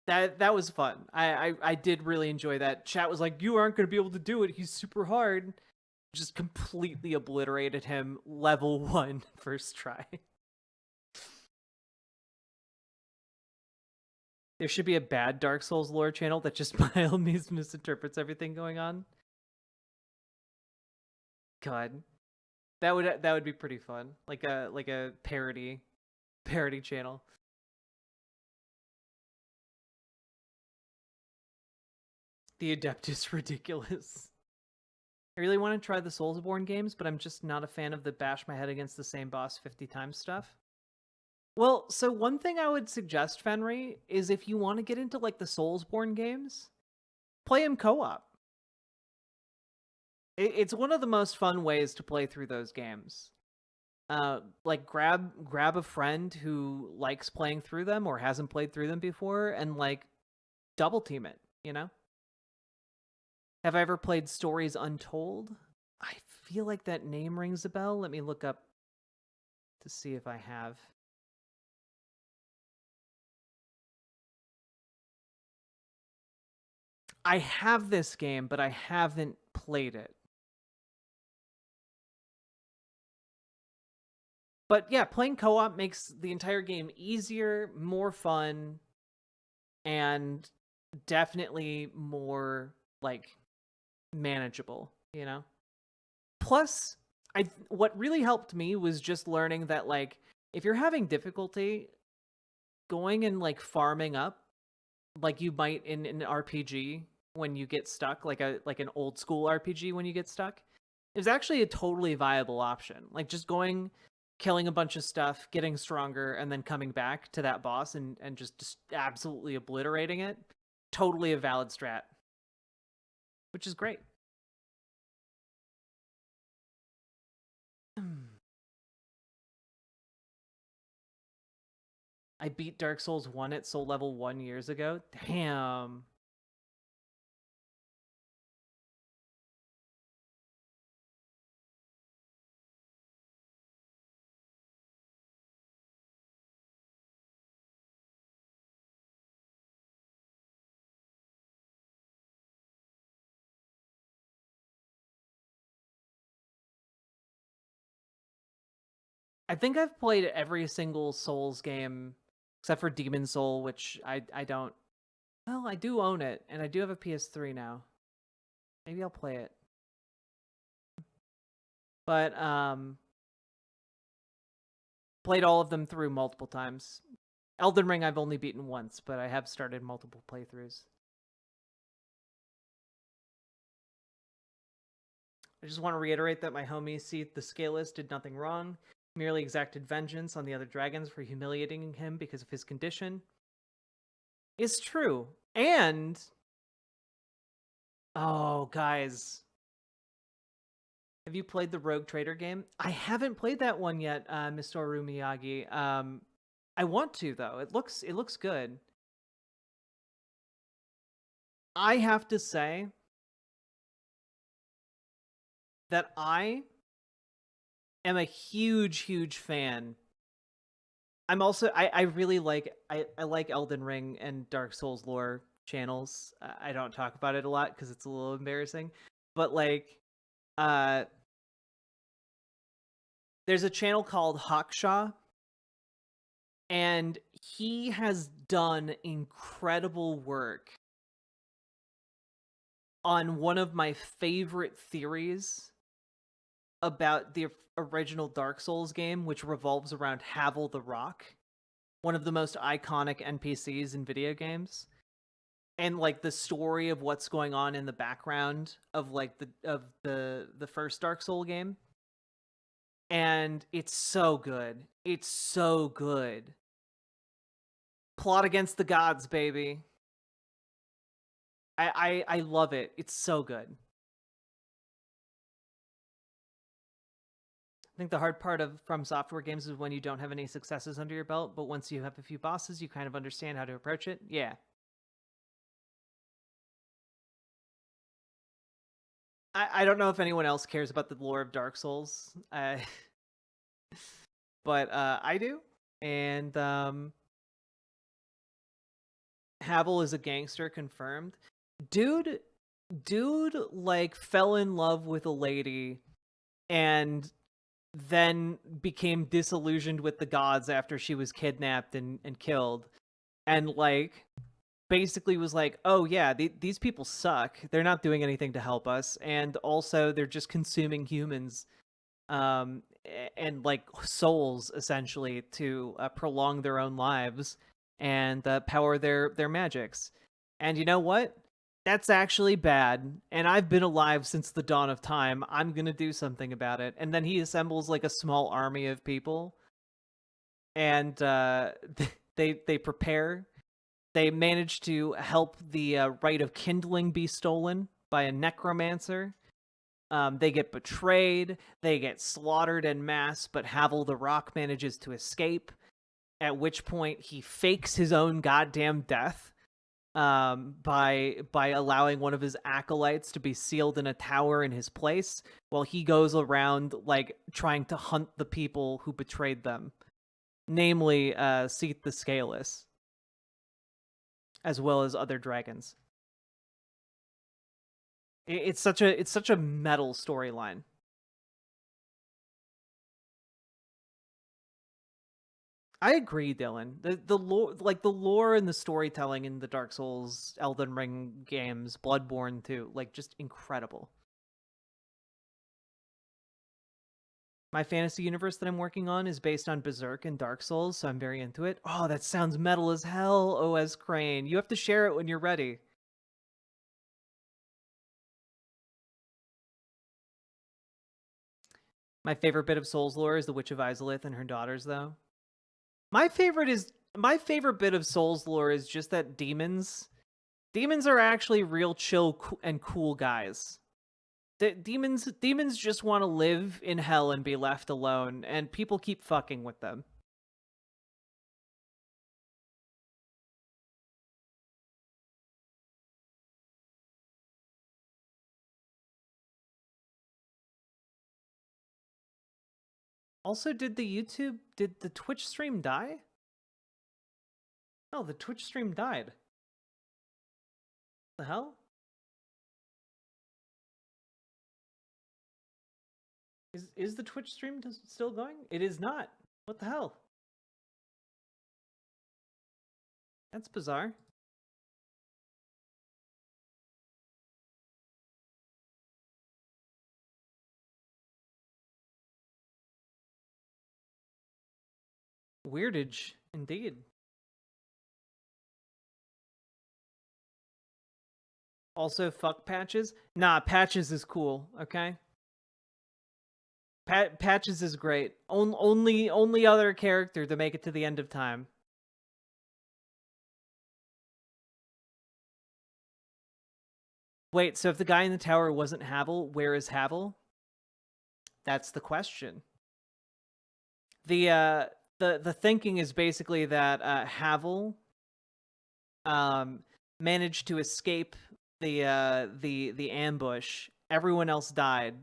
That was fun. I did really enjoy that. Chat was like, you aren't going to be able to do it. He's super hard. Just completely obliterated him. Level 1 first try. There should be a bad Dark Souls lore channel that just by all means misinterprets everything going on. God. That would be pretty fun. Like a parody channel. The Adept is ridiculous. I really want to try the Soulsborne games, but I'm just not a fan of the bash my head against the same boss 50 times stuff. Well, so one thing I would suggest, Fenry, is if you want to get into like the Soulsborne games, play them co-op. It's one of the most fun ways to play through those games. Like grab a friend who likes playing through them or hasn't played through them before, and like double team it, you know? Have I ever played Stories Untold? I feel like that name rings a bell. Let me look up to see if I have. I have this game, but I haven't played it. But yeah, playing co-op makes the entire game easier, more fun, and definitely more, like, manageable, you know? Plus, what really helped me was just learning that, like, if you're having difficulty, going and, like, farming up, like you might in an RPG when you get stuck, like an old school RPG when you get stuck, is actually a totally viable option. Like, just going, killing a bunch of stuff, getting stronger, and then coming back to that boss and just absolutely obliterating it. Totally a valid strat. Which is great. I beat Dark Souls 1 at soul level 1 years ago. Damn. I think I've played every single Souls game except for Demon Soul, which I don't. Well, I do own it, and I do have a PS3 now. Maybe I'll play it. But played all of them through multiple times. Elden Ring I've only beaten once, but I have started multiple playthroughs. I just want to reiterate that my homie Seath the Scaleless did nothing wrong, merely exacted vengeance on the other dragons for humiliating him because of his condition. It's true. And oh, guys, have you played the Rogue Trader game? I haven't played that one yet, Mistoru Miyagi. I want to though. It looks good. I have to say that I am a huge fan. I'm also I really like I like Elden Ring and Dark Souls lore channels. I don't talk about it a lot because it's a little embarrassing, but like there's a channel called Hawkshaw, and he has done incredible work on one of my favorite theories about the original Dark Souls game, which revolves around Havel the Rock, one of the most iconic NPCs in video games, and like the story of what's going on in the background of like the first Dark Soul game. And it's so good. It's so good. Plot against the gods, baby. I love it. It's so good. I think the hard part of From Software games is when you don't have any successes under your belt, but once you have a few bosses, you kind of understand how to approach it. Yeah. I don't know if anyone else cares about the lore of Dark Souls, but I do, and Havel is a gangster confirmed. Dude like fell in love with a lady and then became disillusioned with the gods after she was kidnapped and killed, and like basically was like, oh yeah, these people suck, they're not doing anything to help us, and also they're just consuming humans and like souls essentially to prolong their own lives and power their magics. And you know what? That's actually bad, and I've been alive since the dawn of time. I'm gonna do something about it. And then he assembles like a small army of people, and they prepare. They manage to help the rite of kindling be stolen by a necromancer. They get betrayed. They get slaughtered en masse, but Havel the Rock manages to escape. At which point he fakes his own goddamn death by allowing one of his acolytes to be sealed in a tower in his place while he goes around like trying to hunt the people who betrayed them, namely Seath the Scaleless, as well as other dragons. It's such a metal storyline. I agree, Dylan. The lore, like the lore and the storytelling in the Dark Souls, Elden Ring games, Bloodborne too, like just incredible. My fantasy universe that I'm working on is based on Berserk and Dark Souls, so I'm very into it. Oh, that sounds metal as hell, OS Crane. You have to share it when you're ready. My favorite bit of Souls lore is the Witch of Izalith and her daughters, though. My favorite bit of Souls lore is just that demons are actually real chill and cool guys. Demons just want to live in hell and be left alone, and people keep fucking with them. Also, did the Twitch stream die? No, the Twitch stream died. The hell? Is the Twitch stream still going? It is not. What the hell? That's bizarre. Weirdage, indeed. Also, fuck Patches. Nah, Patches is cool. Okay. Patches is great. Only other character to make it to the end of time. Wait, so if the guy in the tower wasn't Havel, where is Havel? That's the question. The thinking is basically that Havel managed to escape the ambush. Everyone else died,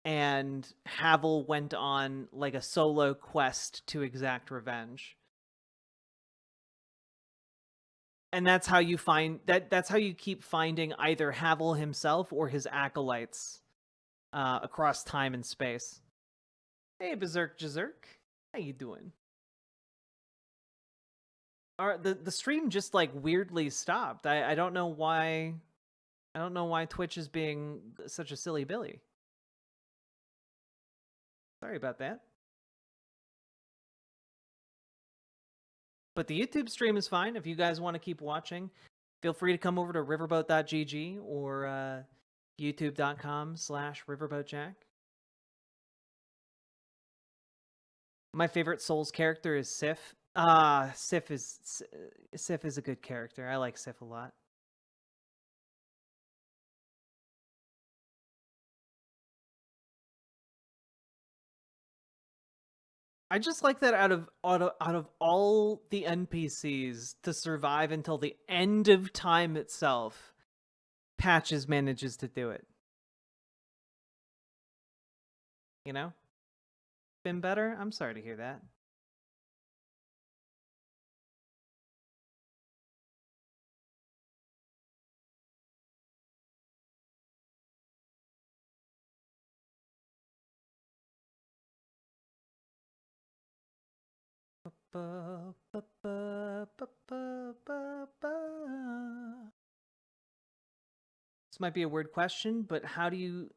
and Havel went on like a solo quest to exact revenge. And that's how you find that's how you keep finding either Havel himself or his acolytes across time and space. Hey, Berserk Jazerk. How you doing? The stream just like weirdly stopped. I don't know why. I don't know why Twitch is being such a silly Billy. Sorry about that. But the YouTube stream is fine. If you guys want to keep watching, feel free to come over to riverboat.gg or youtube.com/riverboatjack. My favorite Souls character is Sif. Sif is a good character. I like Sif a lot. I just like that out of all the NPCs to survive until the end of time itself, Patches manages to do it. You know? Been better? I'm sorry to hear that. This might be a weird question, but how do you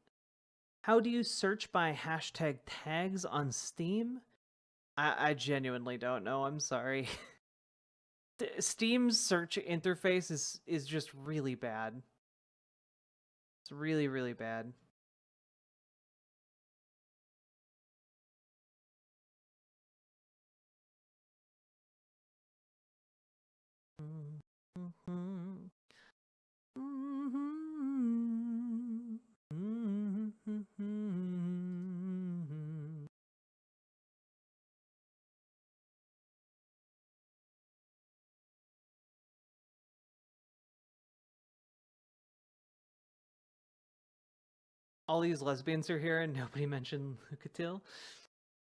search by hashtag tags on Steam? I genuinely don't know. I'm sorry. Steam's search interface is just really bad. It's really, really bad. All these lesbians are here and nobody mentioned Lucatil.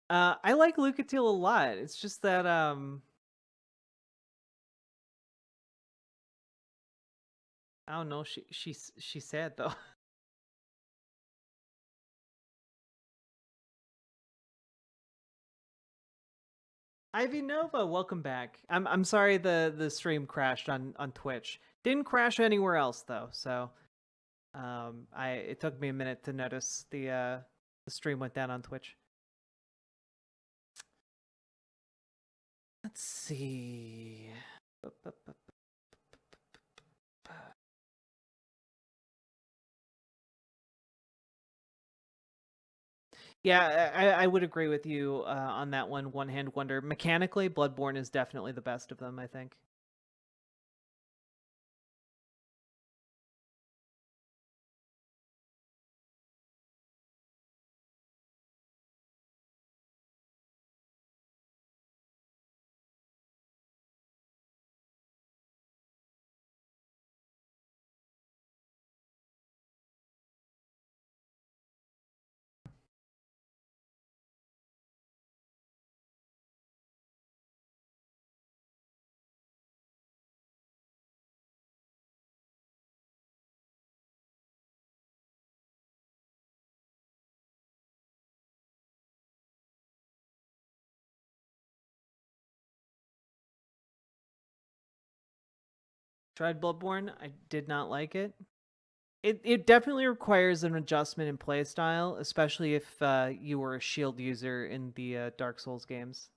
I like Lucatil a lot. It's just that I don't know. She's sad though. Ivy Nova, welcome back. I'm sorry the stream crashed on Twitch. Didn't crash anywhere else though. So it took me a minute to notice the stream went down on Twitch. Let's see. Yeah, I would agree with you on that one. One Hand Wonder. Mechanically, Bloodborne is definitely the best of them, I think. Tried Bloodborne. I did not like it. It definitely requires an adjustment in playstyle, especially if you were a shield user in the Dark Souls games.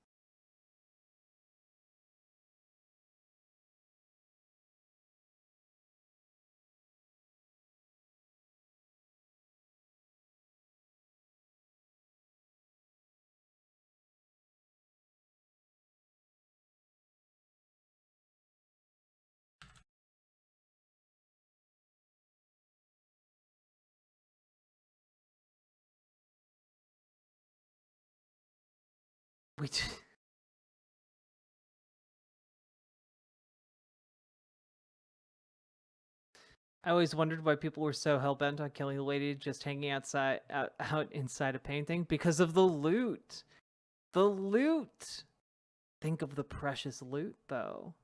I always wondered why people were so hell-bent on killing the lady just hanging out inside a painting because of the loot. The loot. Think of the precious loot, though.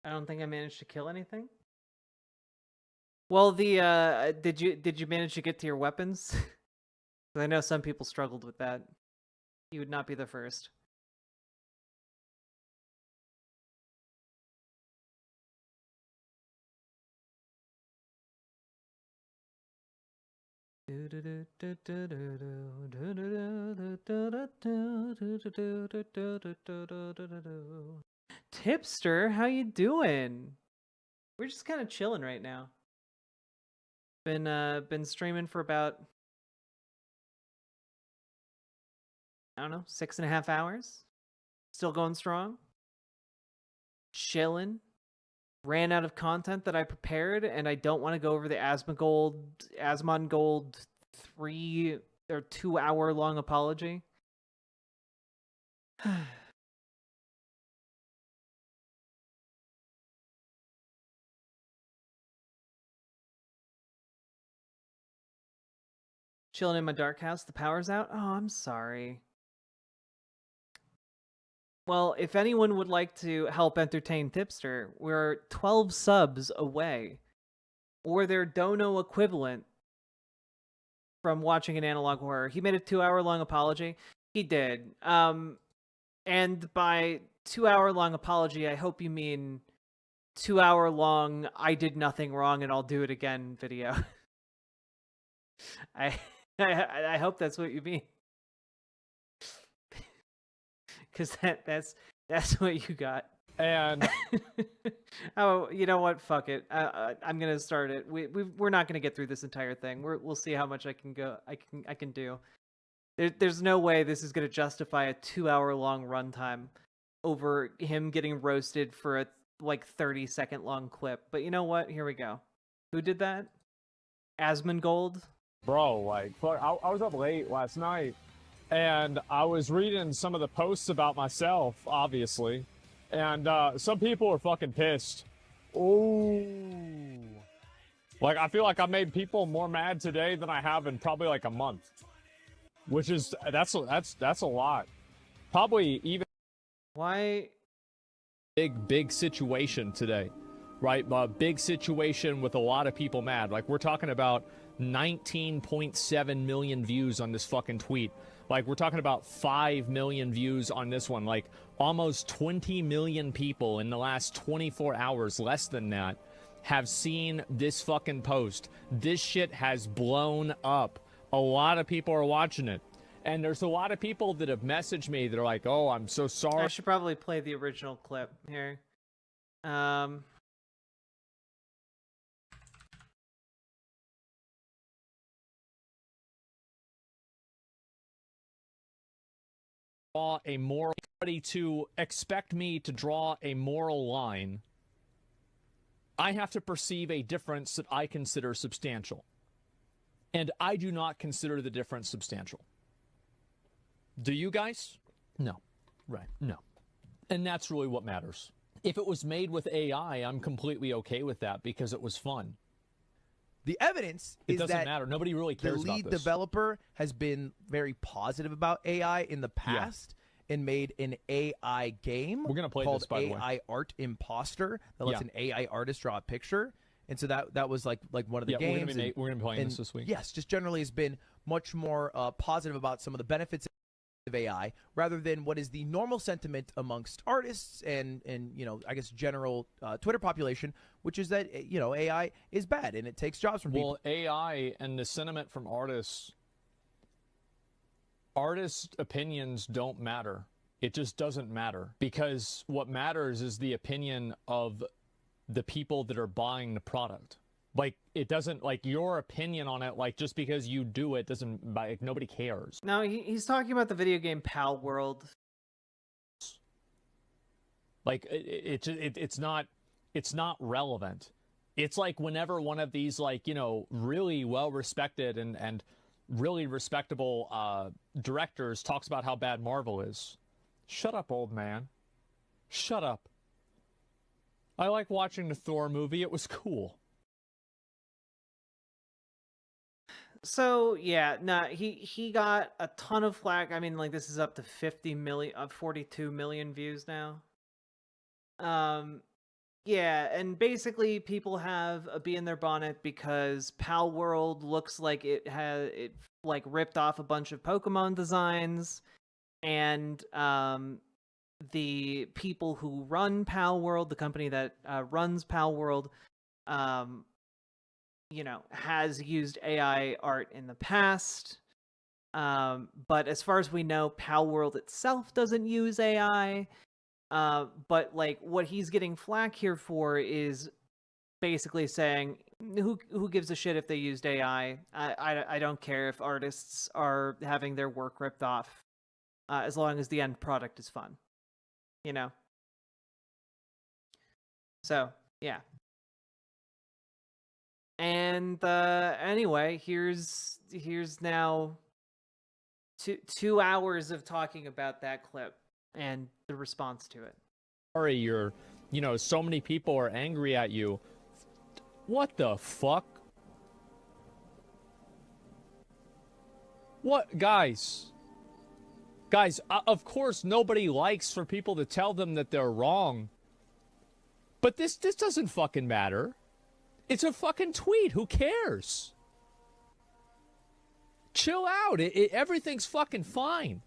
I don't think I managed to kill anything. Well, the did you manage to get to your weapons? I know some people struggled with that. You would not be the first. Tipster, how you doing? We're just kind of chilling right now. Been streaming for about, I don't know, 6.5 hours. Still going strong. Chilling. Ran out of content that I prepared, and I don't want to go over the Asmongold 3 or 2 hour long apology. Chilling in my dark house. The power's out. Oh, I'm sorry. Well, if anyone would like to help entertain Tipster, we're 12 subs away, or their dono equivalent, from watching an analog horror. He made a 2-hour-long apology. He did. And by 2-hour-long apology, I hope you mean 2-hour-long I did nothing wrong and I'll do it again video. I hope that's what you mean. Because that's what you got. And oh, you know what? Fuck it. I'm gonna start it. We're not gonna get through this entire thing. We'll see how much I can do. There's no way this is gonna justify a 2-hour-long runtime over him getting roasted for a 30-second long clip. But you know what? Here we go. Who did that? Asmongold? bro, like, fuck, I was up late last night, and I was reading some of the posts about myself, obviously, and some people are fucking pissed. Oh. Like, I feel like I made people more mad today than I have in probably like a month. Which is, that's a lot. Probably even... Why? Big situation today, right? A big situation with a lot of people mad. Like, we're talking about 19.7 million views on this fucking tweet. Like, we're talking about 5 million views on this one. Like, almost 20 million people in the last 24 hours, less than that, have seen this fucking post. This shit has blown up. A lot of people are watching it. And there's a lot of people that have messaged me that are like, oh, I'm so sorry. I should probably play the original clip here. Draw a moral, to expect me to draw a moral line, I have to perceive a difference that I consider substantial. And I do not consider the difference substantial. Do you guys? No. Right. No. And that's really what matters. If it was made with AI, I'm completely okay with that because it was fun. The evidence is that it doesn't matter. Nobody really cares the lead about this. developer has been very positive about AI in the past and made an AI game We're gonna play called this, by the way. AI Art Imposter that lets Yeah. an AI artist draw a picture. And so that was like one of the games. We're gonna be playing this week. Yes, just generally has been much more positive about some of the benefits of AI rather than what is the normal sentiment amongst artists and you know, I guess general Twitter population, which is that you know, AI is bad and it takes jobs from people. Well, AI and the sentiment from artists opinions don't matter. It just doesn't matter, because what matters is the opinion of the people that are buying the product. Like, it doesn't, like, your opinion on it, like, just because you do it doesn't, like, nobody cares. No, he's talking about the video game Pal World. Like, it's not relevant. It's like whenever one of these, like, you know, really well-respected and really respectable directors talks about how bad Marvel is. Shut up, old man. Shut up. I like watching the Thor movie. It was cool. So yeah, nah, he got a ton of flack. I mean, like, this is up to 50 million, 42 million views now. Yeah, and basically people have a bee in their bonnet because Pal World looks like it like ripped off a bunch of Pokemon designs, and the people who run Pal World, the company that runs Pal World, you know, has used AI art in the past. But as far as we know, Pal World itself doesn't use AI. But like, what he's getting flack here for is basically saying, who gives a shit if they used AI? I don't care if artists are having their work ripped off, as long as the end product is fun, you know? So, yeah. And anyway, here's now two hours of talking about that clip and the response to it. Sorry, you know, so many people are angry at you. What the fuck? What, guys? Guys, of course nobody likes for people to tell them that they're wrong. But this doesn't fucking matter. It's a fucking tweet. Who cares? Chill out. Everything's fucking fine.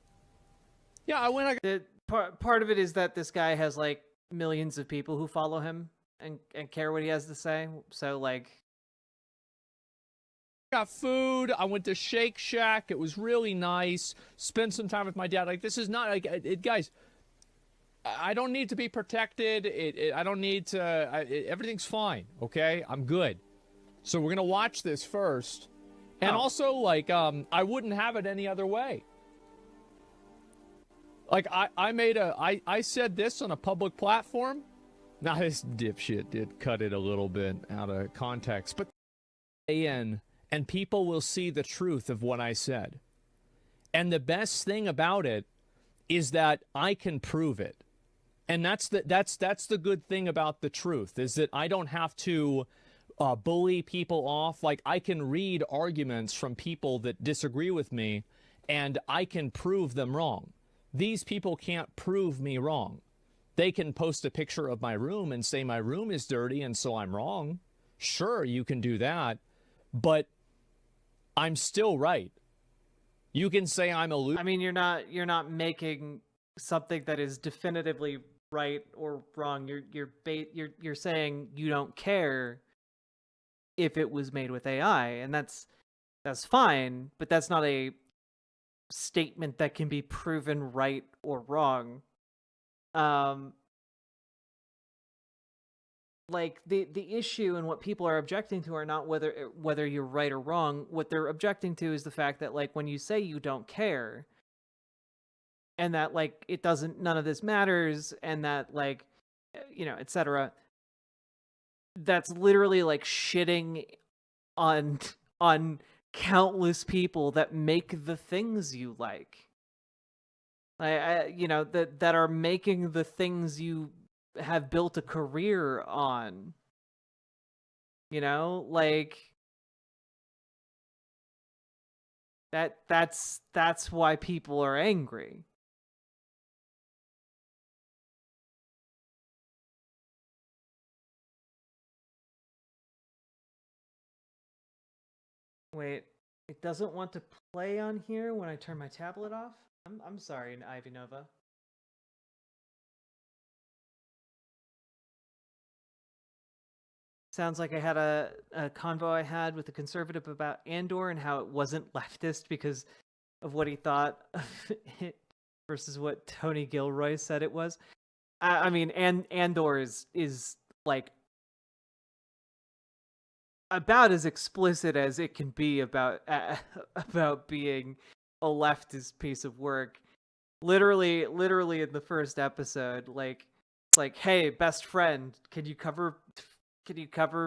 Yeah, part of it is that this guy has like millions of people who follow him and care what he has to say. So like, got food. I went to Shake Shack. It was really nice. Spent some time with my dad. Like, this is not like guys. I don't need to be protected. I don't need to. Everything's fine. Okay, I'm good. So we're gonna watch this first, and also like I wouldn't have it any other way. Like I said this on a public platform. Now this dipshit did cut it a little bit out of context, but and people will see the truth of what I said. And the best thing about it is that I can prove it. And that's the good thing about the truth, is that I don't have to bully people off. Like, I can read arguments from people that disagree with me, and I can prove them wrong. These people can't prove me wrong. They can post a picture of my room and say my room is dirty and so I'm wrong. Sure, you can do that, but I'm still right. You can say I'm a loser. I mean, you're not making something that is definitively right or wrong. You're saying you don't care if it was made with AI, and that's fine, but that's not a statement that can be proven right or wrong. Like the issue and what people are objecting to are not whether you're right or wrong. What they're objecting to is the fact that, like, when you say you don't care, and that, like, it doesn't, none of this matters, and that, like, you know, etc. That's literally like shitting on countless people that make the things you like. You know, that are making the things you have built a career on. You know, like, that's why people are angry. Wait, it doesn't want to play on here when I turn my tablet off? I'm sorry, Ivy Nova. Sounds like I had a convo I had with a conservative about Andor and how it wasn't leftist because of what he thought of it versus what Tony Gilroy said it was. I mean, Andor is like about as explicit as it can be about being a leftist piece of work. Literally in the first episode, like, it's like, hey, best friend, can you cover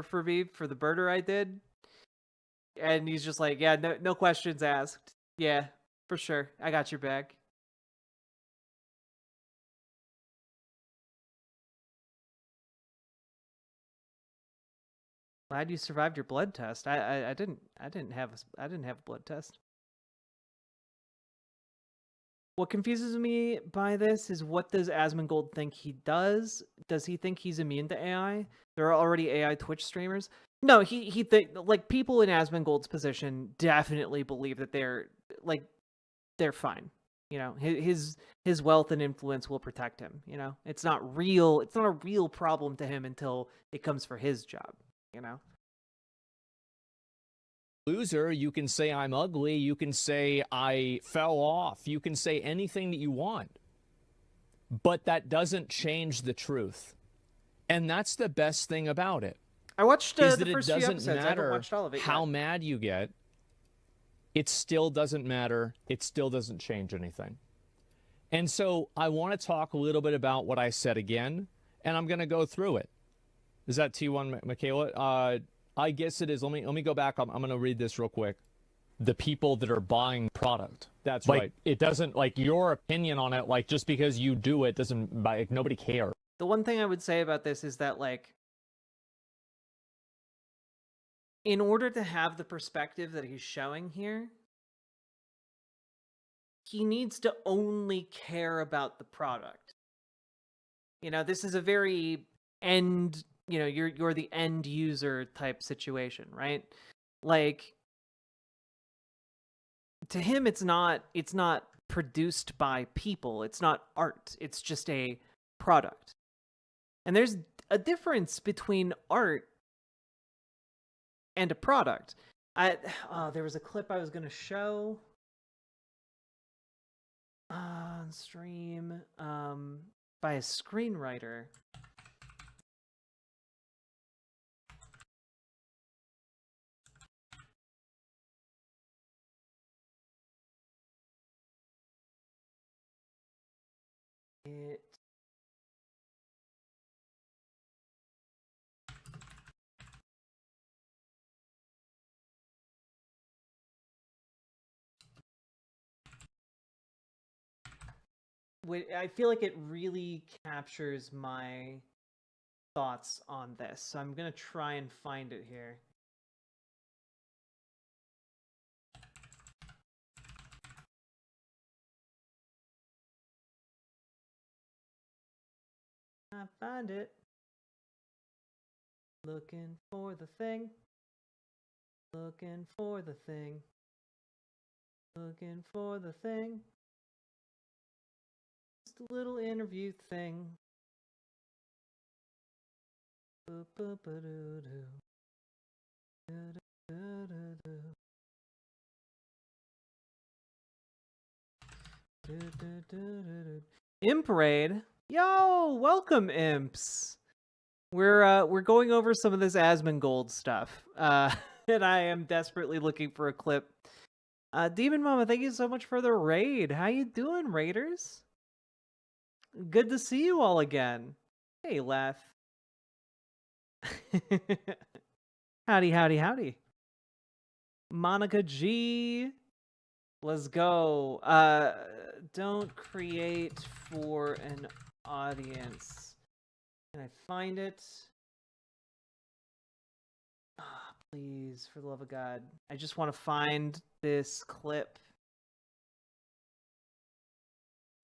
for me for the murder I did? And he's just like, yeah, no questions asked. Yeah, for sure, I got your back. Glad you survived your blood test. I didn't have a blood test. What confuses me by this is, what does Asmongold think he does? Does he think he's immune to AI? There are already AI Twitch streamers. No, he like, people in Asmongold's position definitely believe that they're fine. You know, his wealth and influence will protect him. You know, it's not a real problem to him until it comes for his job. You know, loser, you can say I'm ugly, you can say I fell off, you can say anything that you want, but that doesn't change the truth. And that's the best thing about it. I watched the first few episodes. It doesn't matter I haven't watched all of it how yet. mad you get. It still doesn't matter. It still doesn't change anything. And so I want to talk a little bit about what I said again, and I'm going to go through it. Is that T1, Michaela? I guess it is. Let me go back. I'm going to read this real quick. The people that are buying product. That's right. It doesn't, like, your opinion on it, like, just because you do it doesn't, like, nobody cares. The one thing I would say about this is that, like, in order to have the perspective that he's showing here, he needs to only care about the product. You know, this is a very end, you know, you're the end user type situation, right? Like, to him, it's not produced by people. It's not art. It's just a product. And there's a difference between art and a product. There was a clip I was going to show on stream by a screenwriter. I feel like it really captures my thoughts on this, so I'm gonna try and find it here. I find it. Looking for the thing. Looking for the thing. Looking for the thing. Just a little interview thing. Imp Raid. Yo, welcome, imps. We're going over some of this Asmongold stuff. And I am desperately looking for a clip. Demon Mama, thank you so much for the raid. How you doing, raiders? Good to see you all again. Hey, Leth. Howdy, howdy, howdy. Monica G. Let's go. Don't create for an audience. Can I find it? Please, for the love of God. I just want to find this clip.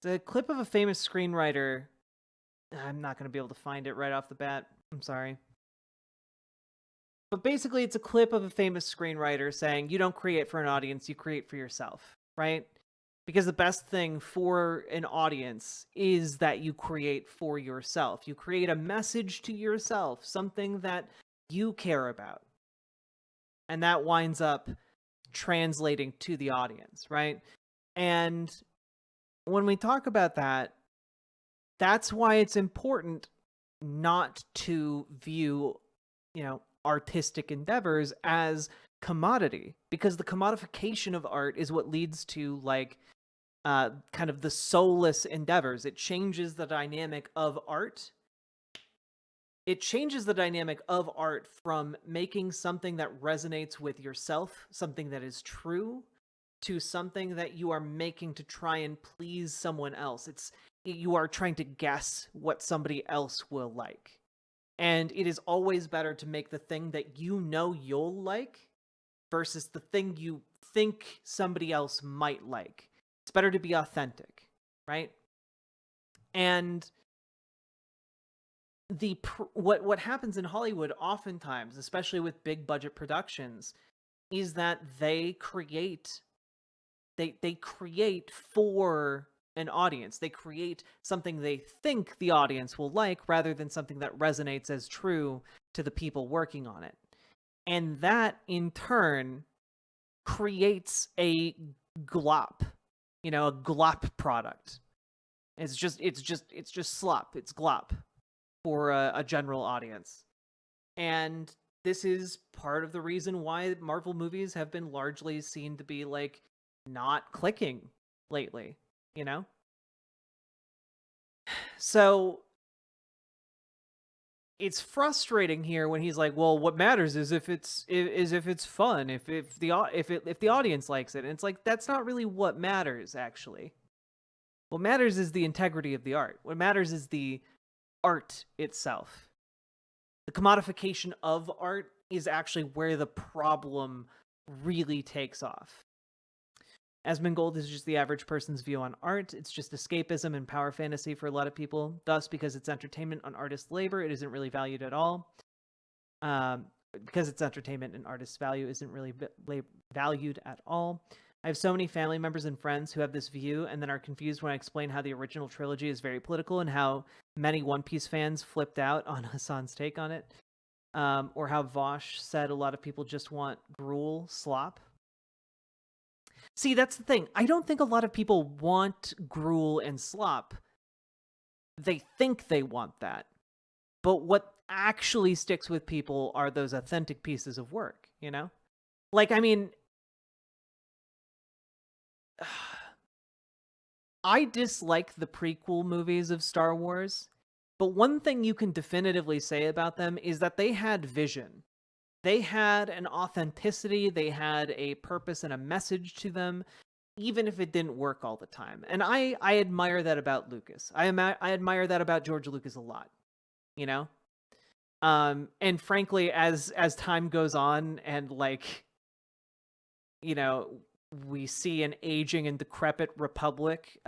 It's a clip of a famous screenwriter. I'm not going to be able to find it right off the bat. I'm sorry. But basically, it's a clip of a famous screenwriter saying, you don't create for an audience, you create for yourself, right? Because the best thing for an audience is that you create for yourself. You create a message to yourself, something that you care about. And that winds up translating to the audience, right? And when we talk about that, that's why it's important not to view, artistic endeavors as commodity, because the commodification of art is what leads to kind of the soulless endeavors. It changes the dynamic of art. It changes the dynamic of art from making something that resonates with yourself, something that is true, to something that you are making to try and please someone else. You are trying to guess what somebody else will like. And it is always better to make the thing that you know you'll like versus the thing you think somebody else might like. It's better to be authentic, right? And what happens in Hollywood oftentimes, especially with big budget productions, is that they create for an audience. They create something they think the audience will like rather than something that resonates as true to the people working on it. And that in turn creates a glop, a glop product. It's just slop. It's glop for a general audience. And this is part of the reason why Marvel movies have been largely seen to be not clicking lately, So it's frustrating here when he's like, well, what matters is if it's fun, if the audience likes it. And it's like, that's not really what matters, actually. What matters is the integrity of the art. What matters is the art itself. The commodification of art is actually where the problem really takes off. Asmongold is just the average person's view on art. It's just escapism and power fantasy for a lot of people. Thus, because it's entertainment on artist labor, it isn't really valued at all. Because it's entertainment and artist value isn't really valued at all. I have so many family members and friends who have this view and then are confused when I explain how the original trilogy is very political and how many One Piece fans flipped out on Hassan's take on it. Or how Vosh said a lot of people just want gruel slop. See, that's the thing. I don't think a lot of people want gruel and slop. They think they want that. But what actually sticks with people are those authentic pieces of work, you know? Like, I mean, I dislike the prequel movies of Star Wars, but one thing you can definitively say about them is that they had vision. They had an authenticity, they had a purpose and a message to them, even if it didn't work all the time. And I admire that about Lucas. I admire that about George Lucas a lot, you know? And frankly, as time goes on and, like, you know, we see an aging and decrepit republic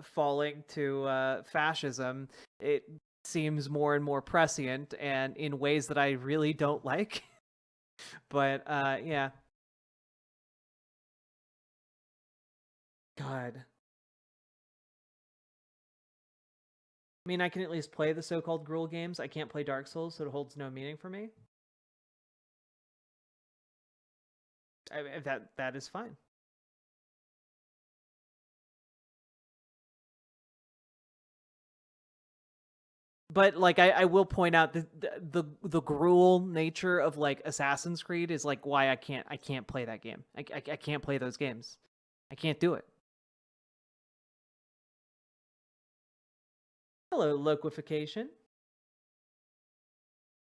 falling to fascism, it seems more and more prescient and in ways that I really don't like. But yeah. God. I mean, I can at least play the so-called Gruul games. I can't play Dark Souls, so it holds no meaning for me. That is fine. But, like, I will point out the gruel nature of, like, Assassin's Creed is, like, why I can't play that game. I can't play those games. I can't do it. Hello, Loquification.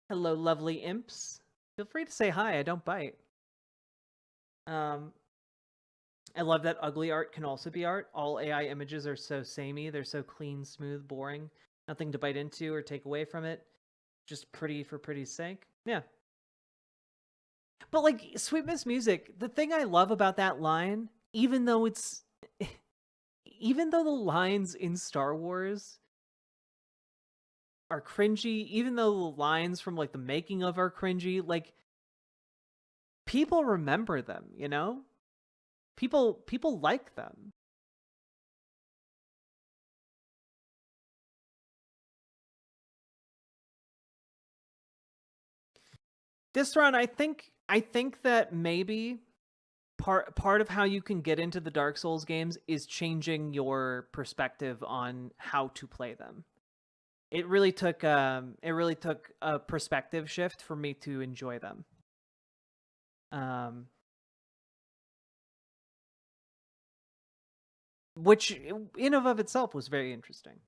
Hello, lovely imps. Feel free to say hi, I don't bite. I love that ugly art can also be art. All AI images are so samey. They're so clean, smooth, boring. Nothing to bite into or take away from it. Just pretty for pretty's sake. Yeah. But, like, Sweet Miss Music, the thing I love about that line, even though the lines in Star Wars are cringy, even though the lines from, like, the making of are cringy, like, people remember them, you know? People like them. This run, I think that maybe part of how you can get into the Dark Souls games is changing your perspective on how to play them. It really took a perspective shift for me to enjoy them. Which in and of itself was very interesting.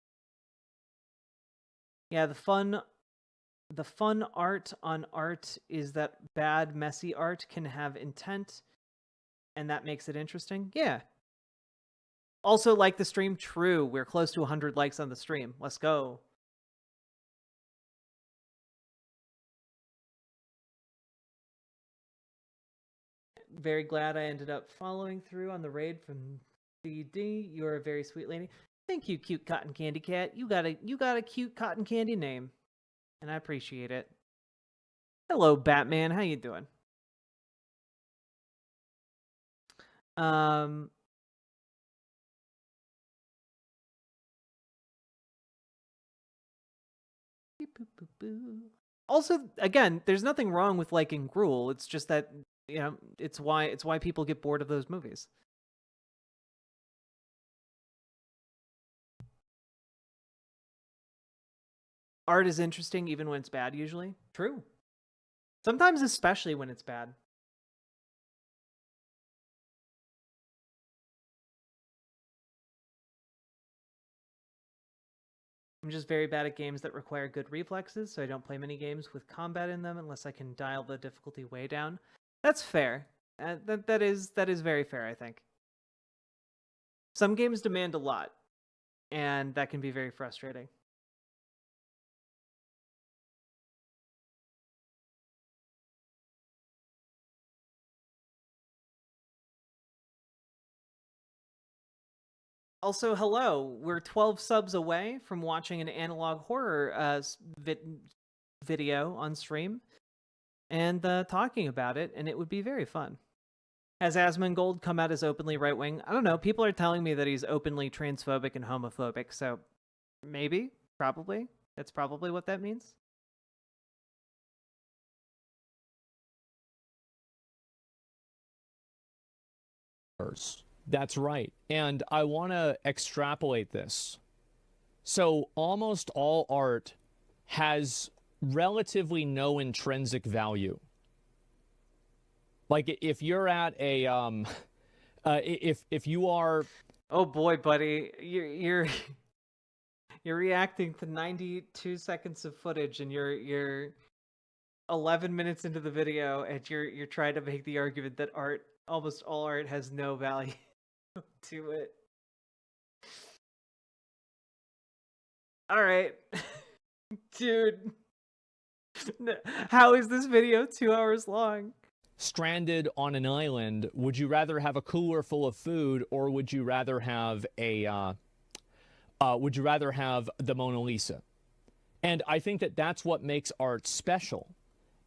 Yeah, the fun art on art is that bad, messy art can have intent, and that makes it interesting. Yeah. Also, like the stream, true. We're close to 100 likes on the stream. Let's go. Very glad I ended up following through on the raid from CD. You're a very sweet lady. Thank you, cute cotton candy cat. You got a cute cotton candy name, and I appreciate it. Hello, Batman. How you doing? Also, again, there's nothing wrong with liking Gruul. It's just that, you know, it's why people get bored of those movies. Art is interesting even when it's bad, usually. True. Sometimes especially when it's bad. I'm just very bad at games that require good reflexes, so I don't play many games with combat in them unless I can dial the difficulty way down. That's fair. That is very fair, I think. Some games demand a lot, and that can be very frustrating. Also, hello. We're 12 subs away from watching an analog horror video on stream and talking about it, and it would be very fun. Has Asmongold come out as openly right-wing? I don't know. People are telling me that he's openly transphobic and homophobic, so maybe, probably. That's probably what that means. That's right. And I want to extrapolate this. So almost all art has relatively no intrinsic value. Like if you're at a if you are, oh boy, buddy, you're reacting to 92 seconds of footage and you're 11 minutes into the video and you're trying to make the argument that almost all art has no value to it. All right. Dude. How is this video 2 hours long? stranded on an island, would you rather have a cooler full of food, or would you rather have the Mona Lisa? And I think that that's what makes art special,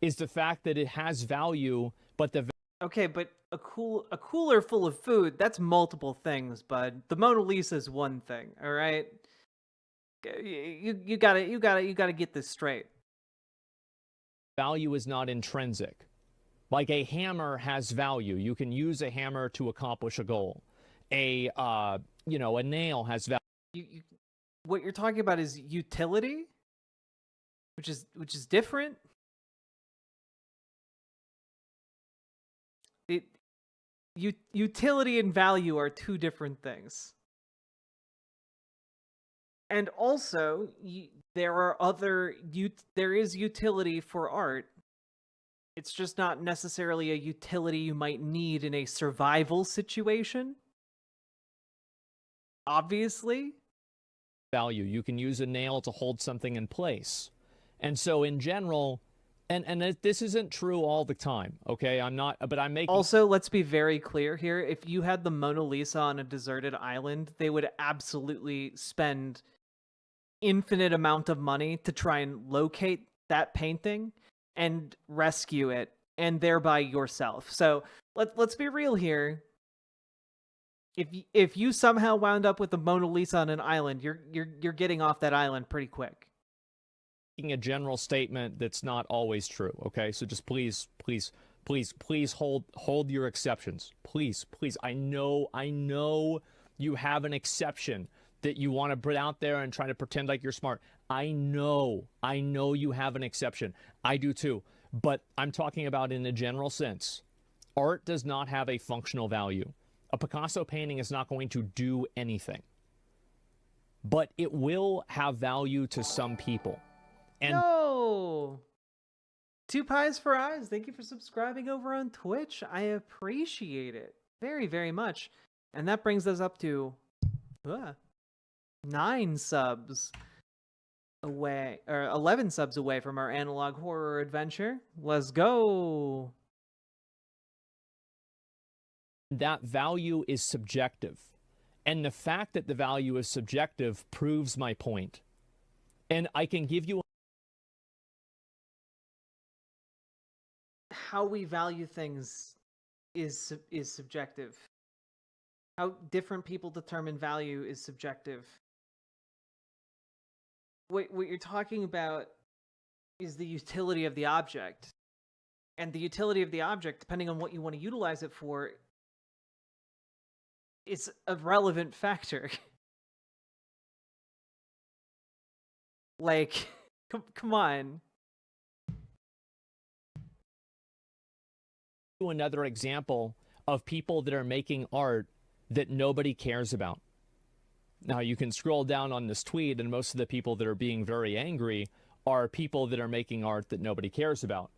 is the fact that it has value, but the okay, but a cooler full of food, that's multiple things, bud. The Mona Lisa is one thing, all right? You gotta get this straight. value is not intrinsic. Like a hammer has value. You can use a hammer to accomplish a goal. A nail has value. What you're talking about is utility, which is different. Utility and value are two different things. And also, there is utility for art. It's just not necessarily a utility you might need in a survival situation. Obviously. Value. You can use a nail to hold something in place. And so in general, and this isn't true all the time, okay? I'm making... Also, let's be very clear here. If you had the Mona Lisa on a deserted island, they would absolutely spend infinite amount of money to try and locate that painting and rescue it, and thereby yourself. So let's be real here. If you somehow wound up with the Mona Lisa on an island, you're getting off that island pretty quick. Making a general statement that's not always true, okay? So just please hold your exceptions. Please. I know you have an exception that you want to put out there and try to pretend like you're smart. I know you have an exception. I do too. But I'm talking about in a general sense. Art does not have a functional value. A Picasso painting is not going to do anything. But it will have value to some people. And no! 2 pies for eyes. Thank you for subscribing over on Twitch. I appreciate it very, very much. And that brings us up to 9 subs away, or 11 subs away from our analog horror adventure. Let's go. That value is subjective. And the fact that the value is subjective proves my point. And I can give you how we value things is subjective. How different people determine value is subjective. What you're talking about is the utility of the object. And the utility of the object, depending on what you want to utilize it for, is a relevant factor. Like, come on. Another example of people that are making art that nobody cares about. Now, you can scroll down on this tweet, and most of the people that are being very angry are people that are making art that nobody cares about.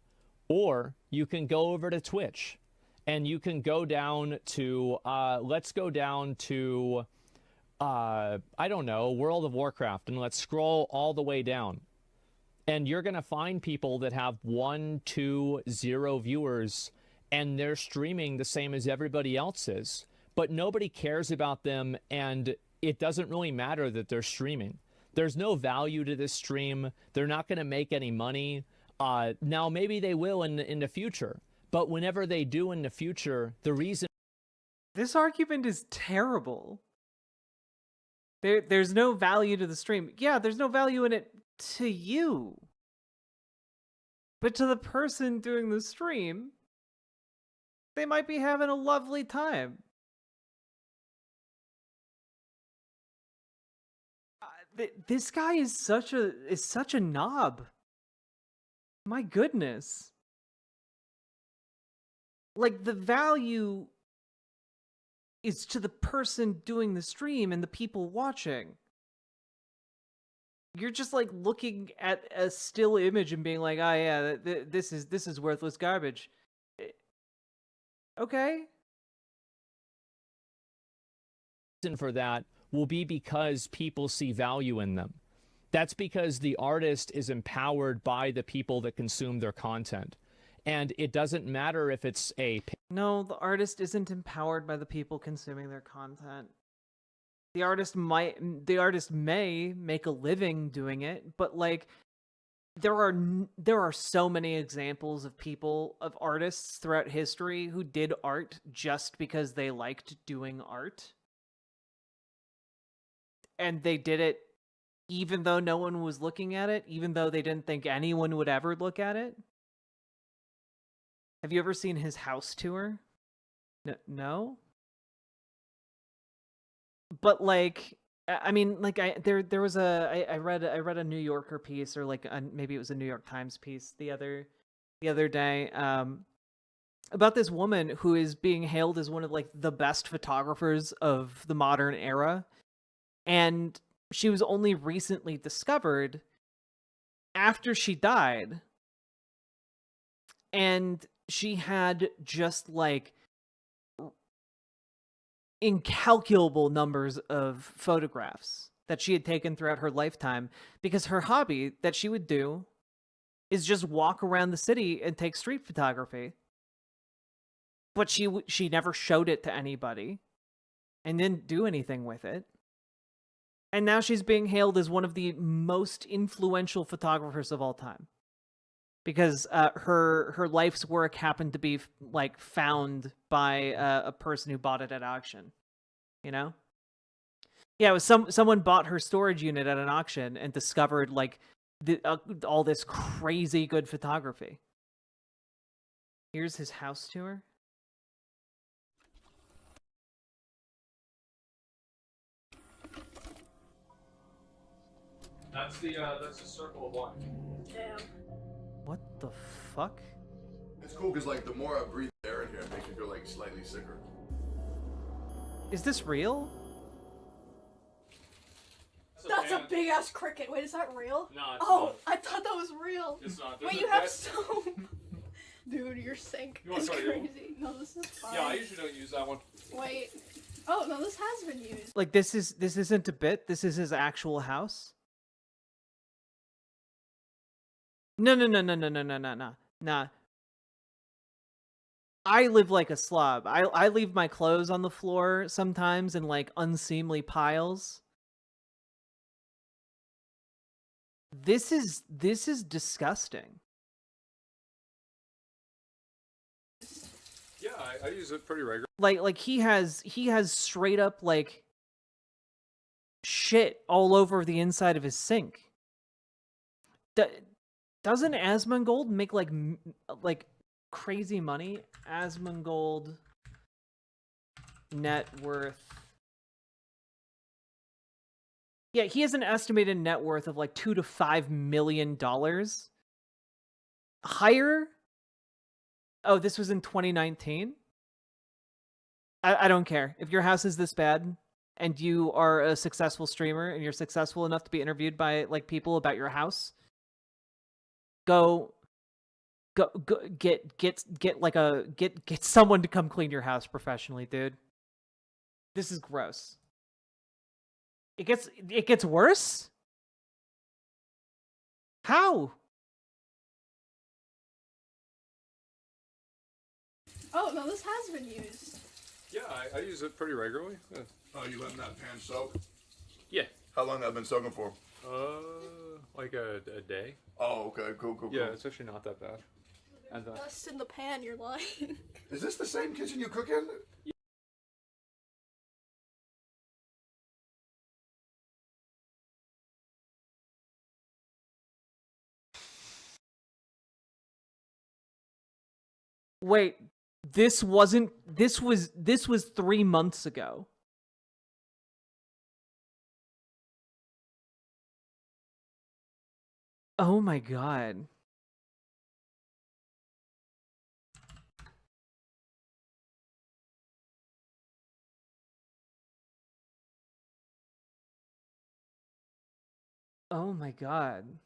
Or you can go over to Twitch, and you can go down to, let's go down to, I don't know, World of Warcraft, and let's scroll all the way down. And you're going to find people that have 1, 2, 0 viewers, and they're streaming the same as everybody else is. But nobody cares about them, and it doesn't really matter that they're streaming. There's no value to this stream. They're not going to make any money. Now, maybe they will in the future. But whenever they do in the future, the reason... This argument is terrible. There's no value to the stream. Yeah, there's no value in it to you. But to the person doing the stream, they might be having a lovely time. This guy is such a knob. My goodness. Like, the value is to the person doing the stream and the people watching. You're just like looking at a still image and being like, "Oh yeah, this is worthless garbage." Okay. Reason for that will be because people see value in them. That's because the artist is empowered by the people that consume their content. And it doesn't matter if it's a... No, the artist isn't empowered by the people consuming their content. The artist may make a living doing it, but like there are so many examples of artists throughout history who did art just because they liked doing art. And they did it even though no one was looking at it, even though they didn't think anyone would ever look at it. Have you ever seen his house tour? No? But like, I mean, like I read a New Yorker piece, or like maybe it was a New York Times piece the other day, about this woman who is being hailed as one of like the best photographers of the modern era, and she was only recently discovered after she died, and she had just like incalculable numbers of photographs that she had taken throughout her lifetime, because her hobby that she would do is just walk around the city and take street photography. But she never showed it to anybody and didn't do anything with it. And now she's being hailed as one of the most influential photographers of all time, because her life's work happened to be like found by a person who bought it at auction, you know? Yeah, it was someone bought her storage unit at an auction and discovered like all this crazy good photography. Here's his house tour. That's the circle of life. Damn. What the fuck? It's cool because like the more I breathe air in here, it makes me feel like slightly sicker. Is this real? That's a big ass cricket. Wait, is that real? No, it's not. I thought that was real. It's not. Wait, you have soap. Dude, your sink is crazy. No, this is fine. Yeah, I usually don't use that one. Wait. Oh no, this has been used. Like this isn't a bit. This is his actual house. No. Nah. I live like a slob. I leave my clothes on the floor sometimes in like unseemly piles. This is disgusting. Yeah, I use it pretty regularly. Like he has straight up like shit all over the inside of his sink. Doesn't Asmongold make like crazy money? Asmongold net worth. Yeah, he has an estimated net worth of like $2 to $5 million. Higher? Oh, this was in 2019? I don't care. If your house is this bad and you are a successful streamer and you're successful enough to be interviewed by like people about your house, go get someone to come clean your house professionally, dude. This is gross. It gets worse? How? Oh no, this has been used. Yeah, I use it pretty regularly. Oh, you letting that pan soak? Yeah. How long that been soaking for? Like a day. Oh, okay, cool. Yeah, it's actually not that bad. And Dust in the pan, you're lying. Is this the same kitchen you cook in? Wait, this was 3 months ago. Oh my god. Oh my god.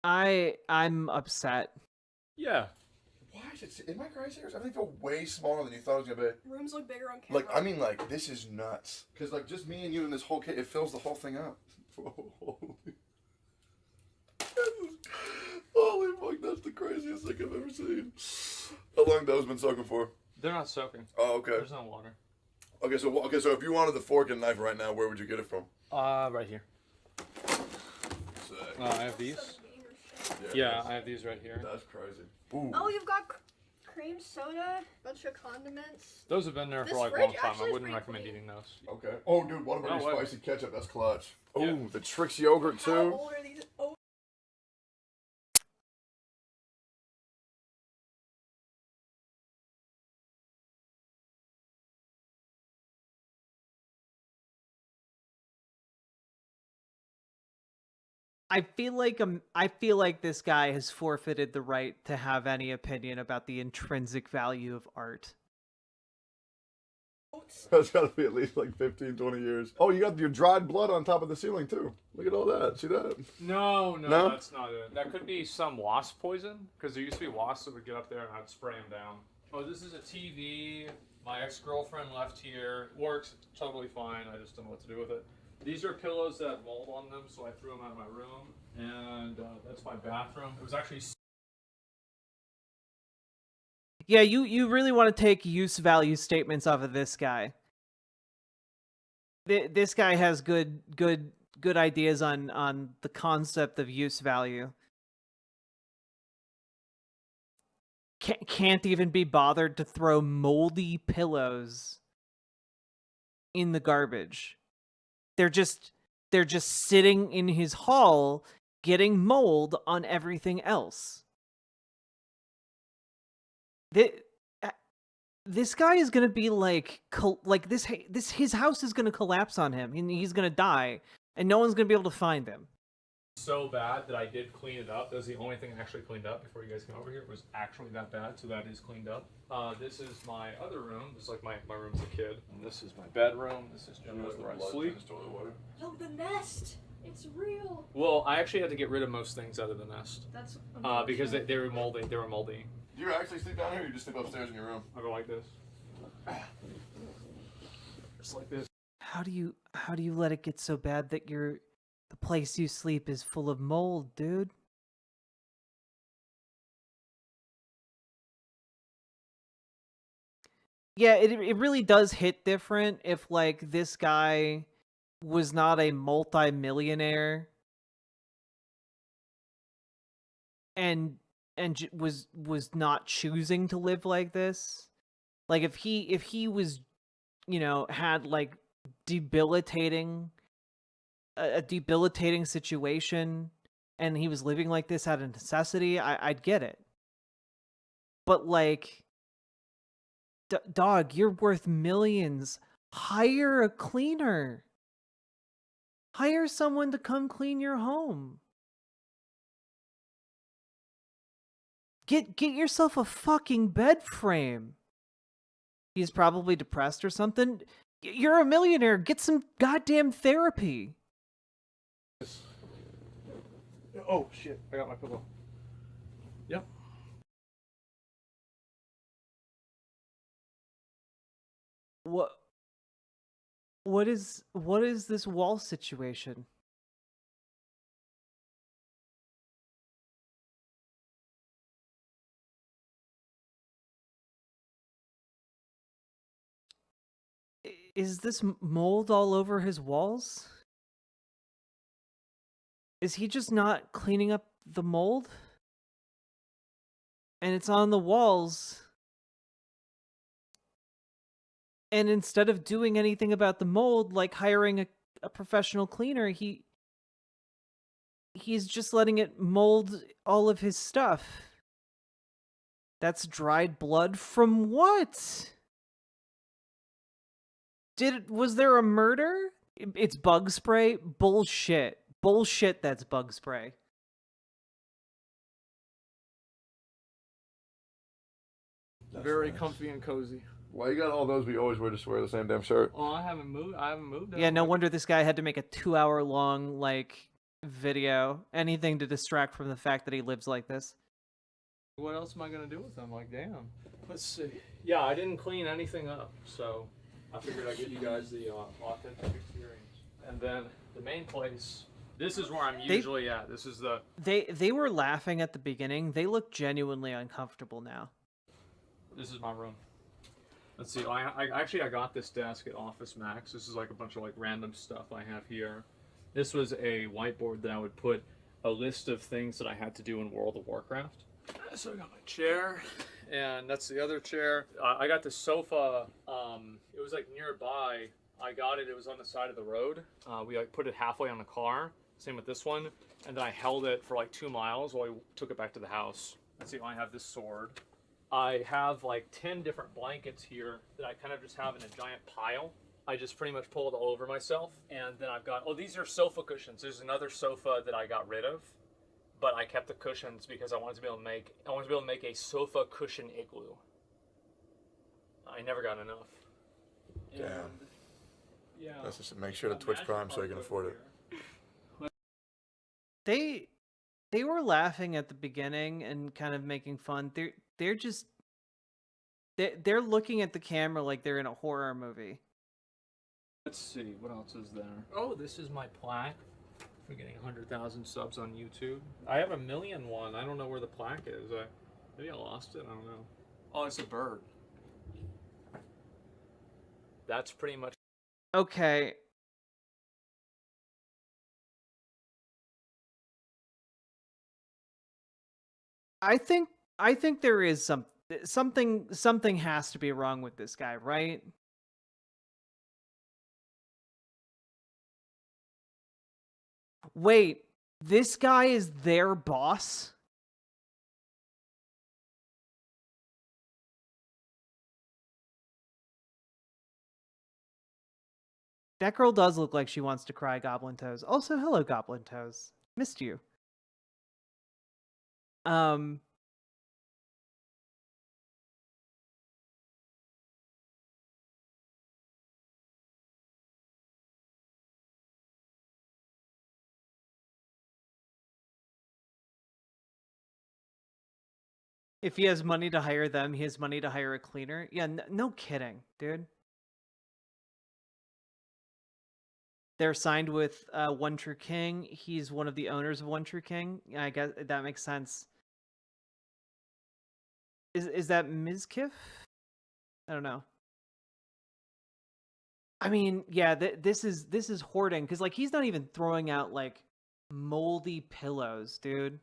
I'm upset. Yeah. Why is it? Am I crazy? Or I feel way smaller than you thought it was gonna be. Rooms look bigger on camera. Like, I mean, like, this is nuts. Because, like, just me and you in this whole kit, it fills the whole thing up. Holy fuck, that's the craziest thing I've ever seen. How long those been soaking for? They're not soaking. Oh, okay. There's no water. Okay, so if you wanted the fork and knife right now, where would you get it from? Right here. Sick. I have these. Yeah, I have these right here. That's crazy. Ooh. Oh, you've got cream soda, bunch of condiments. Those have been there This for like a fridge long time. actually I is wouldn't pretty recommend clean. eating those. Okay. Oh, dude, what about No your way. spicy ketchup? That's clutch. Oh, Yeah. the Trix yogurt, too. How old are these? Oh, I feel like this guy has forfeited the right to have any opinion about the intrinsic value of art. That's got to be at least like 15, 20 years. Oh, you got your dried blood on top of the ceiling, too. Look at all that. See that? No, No? that's not it. That could be some wasp poison, because there used to be wasps that would get up there and I'd spray them down. Oh, this is a TV. My ex-girlfriend left here. Works totally fine. I just don't know what to do with it. These are pillows that had mold on them, so I threw them out of my room. And that's my bathroom. It was actually... Yeah, you really want to take use value statements off of this guy. This guy has good ideas on the concept of use value. Can't even be bothered to throw moldy pillows in the garbage. They're just sitting in his hall getting mold on everything else. This guy is gonna be like his house is gonna collapse on him and he's gonna die and no one's gonna be able to find him. So bad that I did clean it up. That was the only thing I actually cleaned up before you guys came over here. It was actually that bad, so that is cleaned up. This is my other room. This is like my room as a kid. And this is my bedroom. This is generally where I sleep. yo, the nest. It's real. Well, I actually had to get rid of most things out of the nest. That's because they were moldy. They were moldy. Do you actually sleep down here or you just sleep upstairs in your room? I go like this. Just like this. How do you let it get so bad that the place you sleep is full of mold, dude? Yeah, it really does hit different if like this guy was not a multi-millionaire and was not choosing to live like this. Like if he was, had like a debilitating situation and he was living like this out of necessity, I'd get it. But like, dog, you're worth millions. Hire a cleaner. Hire someone to come clean your home. Get yourself a fucking bed frame. He's probably depressed or something. You're a millionaire. Get some goddamn therapy. Oh shit! I got my pillow. Yep. What is this wall situation? Is this mold all over his walls? Is he just not cleaning up the mold? And it's on the walls. And instead of doing anything about the mold, like hiring a professional cleaner, he's just letting it mold all of his stuff. That's dried blood from what? Was there a murder? It's bug spray? Bullshit. Bullshit, that's bug spray. That's Very nice. comfy and cozy. Why you got all those? We always wear the same damn shirt. Oh, I haven't moved. Yeah, no wonder this guy had to make a 2-hour long, like, video. Anything to distract from the fact that he lives like this. What else am I gonna do with them? Like, damn. Let's see. Yeah, I didn't clean anything up, so I figured I'd give you guys the authentic experience. And then the main place. This is where I'm usually at. This is the. They were laughing at the beginning. They look genuinely uncomfortable now. This is my room. Let's see. I got this desk at Office Max. This is like a bunch of like random stuff I have here. This was a whiteboard that I would put a list of things that I had to do in World of Warcraft. So I got my chair, and that's the other chair. I got this sofa. It was like nearby. I got it. It was on the side of the road. We like put it halfway on the car. Same with this one. And then I held it for like 2 miles while I took it back to the house. Let's see. I have this sword. I have like 10 different blankets here that I kind of just have in a giant pile. I just pretty much pull it all over myself. And then I've got, these are sofa cushions. There's another sofa that I got rid of, but I kept the cushions because I wanted to be able to make a sofa cushion igloo. I never got enough. Damn. And, yeah. That's just to make sure to Twitch Prime so you can afford it. They were laughing at the beginning and kind of making fun. They're looking at the camera like they're in a horror movie. Let's see, what else is there? Oh, this is my plaque for getting 100,000 subs on YouTube. I have 1 million one. I don't know where the plaque is. Maybe I lost it. I don't know. Oh, it's a bird. That's pretty much. Okay. I think there is something has to be wrong with this guy, right? Wait, this guy is their boss? That girl does look like she wants to cry, Goblin Toes. Also, hello, Goblin Toes. Missed you. If he has money to hire them, he has money to hire a cleaner. Yeah, no kidding, dude. They're signed with One True King. He's one of the owners of One True King. I guess that makes sense. Is that Mizkif? I don't know. I mean, yeah, this is hoarding because like he's not even throwing out like moldy pillows, dude.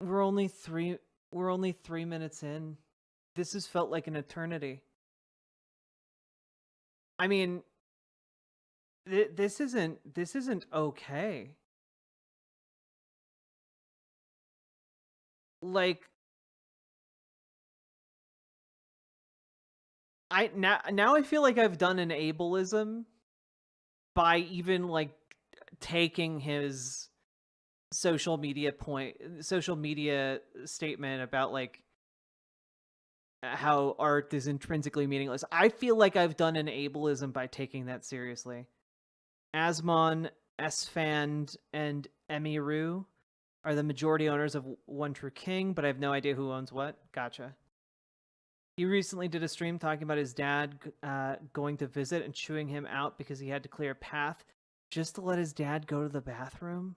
We're only 3 minutes in. This has felt like an eternity. I mean, this isn't okay. Like now I feel like I've done an ableism by even like taking his social media statement about like how art is intrinsically meaningless. I feel like I've done an ableism by taking that seriously. Asmon, Esfand, and Emiru are the majority owners of One True King, but I have no idea who owns what. Gotcha. He recently did a stream talking about his dad going to visit and chewing him out because he had to clear a path just to let his dad go to the bathroom.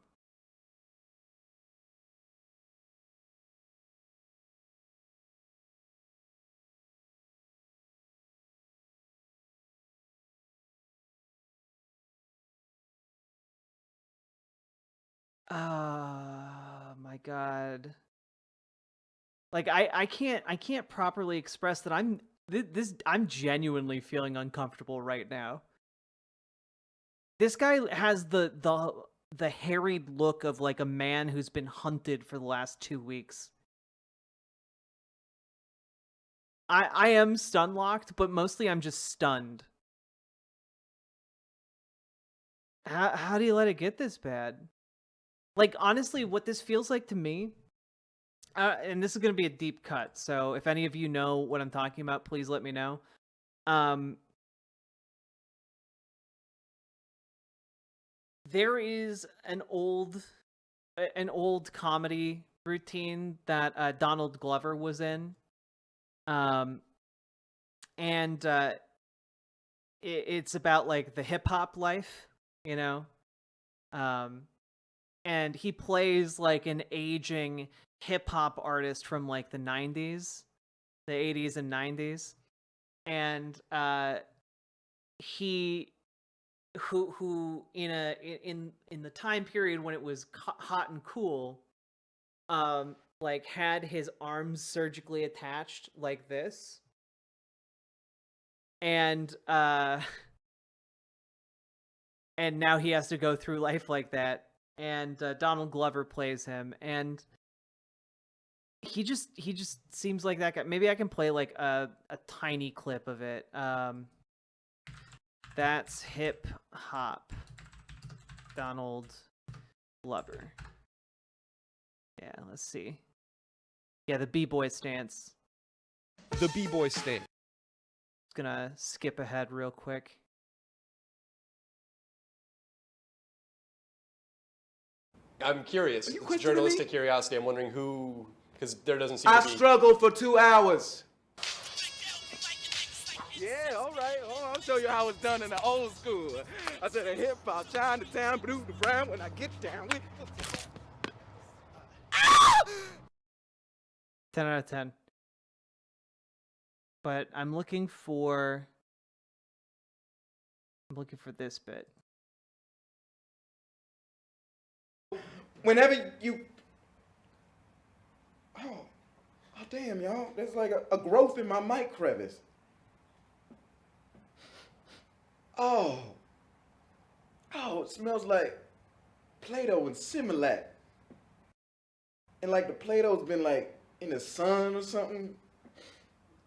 Oh my god. Like I can't properly express that I'm genuinely feeling uncomfortable right now. This guy has the harried look of like a man who's been hunted for the last 2 weeks. I am stun locked, but mostly I'm just stunned. How do you let it get this bad? Like, honestly, what this feels like to me, and this is going to be a deep cut, so if any of you know what I'm talking about, please let me know. There is an old comedy routine that Donald Glover was in. And it's about like the hip hop life, you know. And he plays like an aging hip hop artist from like the 90s, the 80s and 90s. And he who in the time period when it was hot and cool, like had his arms surgically attached like this. And now he has to go through life like that. And Donald Glover plays him, and he just seems like that guy. Maybe I can play like a tiny clip of it. That's hip hop. Donald Glover. Yeah, let's see. Yeah, the B-boy stance. The B-boy stance. Just gonna skip ahead real quick. I'm curious. It's journalistic curiosity. I'm wondering who, because there doesn't seem to be... I struggled for 2 hours. Yeah, all right. Oh, I'll show you how it's done in the old school. I said a hip hop, Chinatown, blue to brown. When I get down with 10 out of 10. But I'm looking for this bit. whenever you, oh damn, y'all, there's like a growth in my mic crevice. Oh, it smells like Play-Doh and Similac. And like the Play-Doh's been like in the sun or something.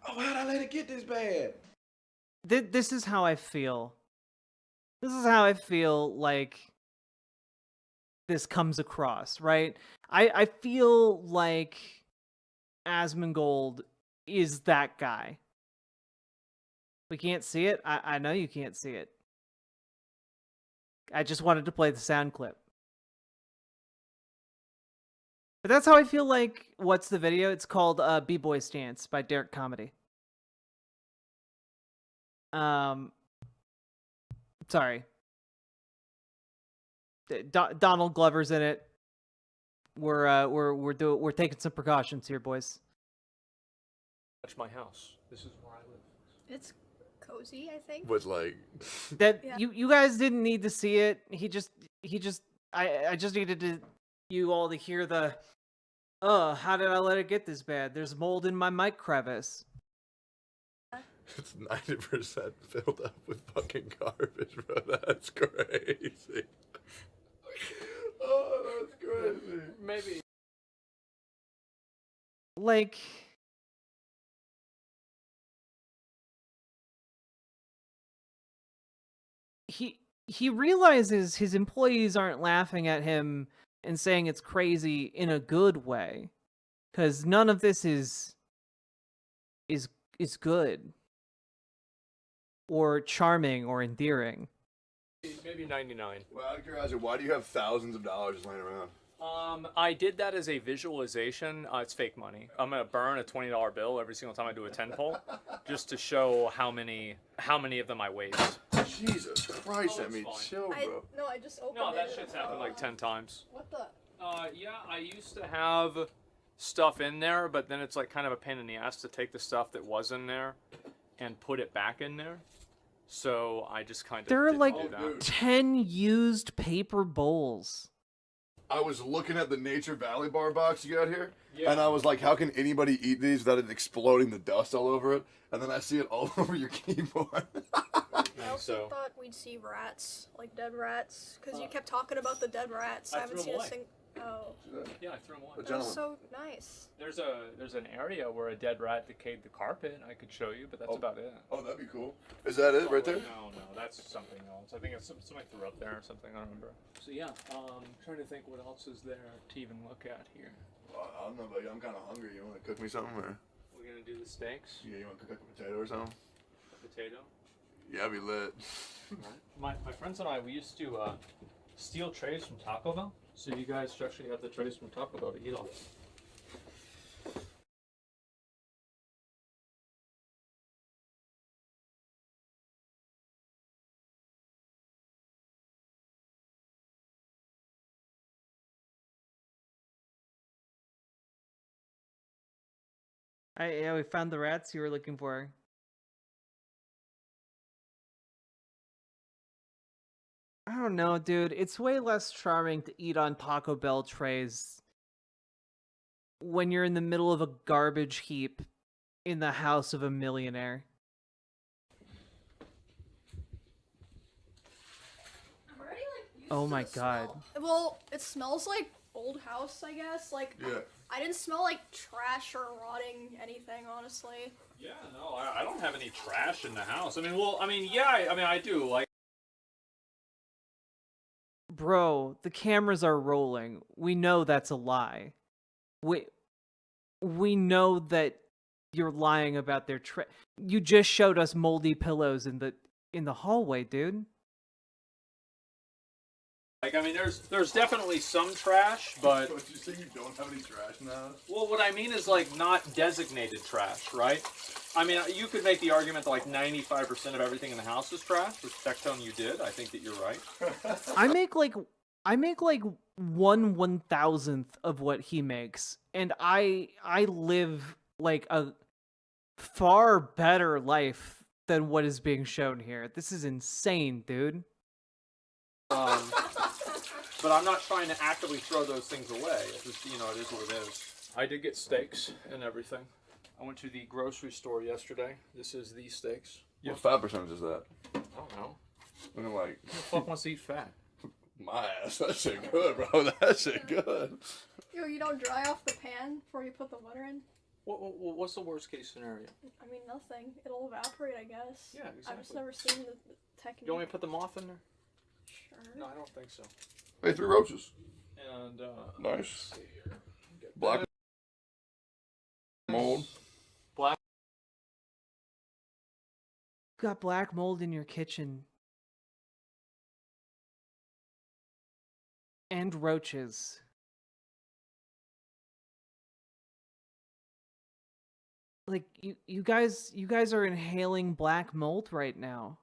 Oh, how'd I let it get this bad? This is how I feel. This is how I feel like this comes across, right? I feel like Asmongold is that guy. We can't see it. I know you can't see it. I just wanted to play the sound clip. But that's how I feel like, what's the video? It's called B-Boy Stance by Derek Comedy. Sorry. Donald Glover's in it. We're taking some precautions here, boys. That's my house. This is where I live. It's cozy, I think. Was like that Yeah. you guys didn't need to see it. I just needed you all to hear the how did I let it get this bad? There's mold in my mic crevice. It's 90% filled up with fucking garbage, bro. That's crazy. Oh, that's crazy. Maybe. Like, he realizes his employees aren't laughing at him and saying it's crazy in a good way, because none of this is good or charming or endearing. Maybe 99. Well, out of curiosity, why do you have thousands of dollars laying around? I did that as a visualization. It's fake money. I'm gonna burn a $20 bill every single time I do a 10 pull, just to show how many of them I waste. Jesus Christ, I mean, chill, bro. I just opened No, that it. shit's happened like 10 times. What the? Yeah, I used to have stuff in there, but then it's like kind of a pain in the ass to take the stuff that was in there and put it back in there. So I just kind of There are like do that. 10 used paper bowls. I was looking at the Nature Valley bar box you got here, Yeah. and I was like, how can anybody eat these without it exploding the dust all over it? And then I see it all over your keyboard. I also thought we'd see rats, like dead rats, because you kept talking about the dead rats. I haven't seen a single. Oh. Yeah, I threw them away. That was so nice. There's an area where a dead rat decayed the carpet. I could show you, but that's about it. Oh, that'd be cool. Is that it right there? No, that's something else. I think it's somebody threw up there or something. I don't remember. So yeah, trying to think what else is there to even look at here. Well, I don't know about you. I'm kind of hungry. You want to cook me something? Or? We're gonna do the steaks. Yeah, you want to cook a potato or something? A potato. Yeah, I'd be lit. My friends and I, we used to steal trays from Taco Bell. So you guys should actually have the trays from Taco Bell to eat off. Yeah, we found the rats you were looking for. I don't know, dude. It's way less charming to eat on Taco Bell trays when you're in the middle of a garbage heap in the house of a millionaire. Oh my god. Well, it smells like old house, I guess. Like, yeah. I didn't smell like trash or rotting anything, honestly. Yeah, no, I don't have any trash in the house. I mean, yeah, I do. Like, Bro, the cameras are rolling. We know that's a lie. We know that you're lying about their You just showed us moldy pillows in the hallway, dude. I mean, there's definitely some trash, but... Did you say you don't have any trash in the house? Well, what I mean is, like, not designated trash, right? I mean, you could make the argument that, like, 95% of everything in the house is trash, which Tectone you did. I think that you're right. I make like 1/1000th of what he makes, and I live like a far better life than what is being shown here. This is insane, dude. But I'm not trying to actively throw those things away. It's just, it is what it is. I did get steaks and everything. I went to the grocery store yesterday. This is the steaks. What fat percentage is that? I don't know. I'm like... Who the fuck wants to eat fat? My ass. That shit good, bro. That shit good. Yo, you don't dry off the pan before you put the butter in? What's the worst case scenario? I mean, nothing. It'll evaporate, I guess. Yeah, exactly. I've just never seen the technique. You want me to put the moth in there? Sure. No, I don't think so. Hey, 3 roaches. And, nice. Let's see here. Black mold. Black. You got black mold in your kitchen. And roaches. Like, you guys are inhaling black mold right now.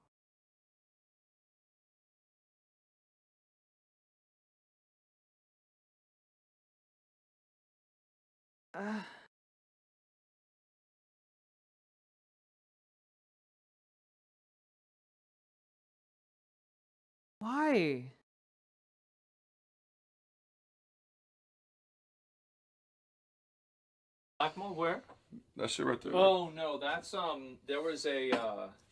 Why? Black mold where? That shit right there. Oh no, that's there was a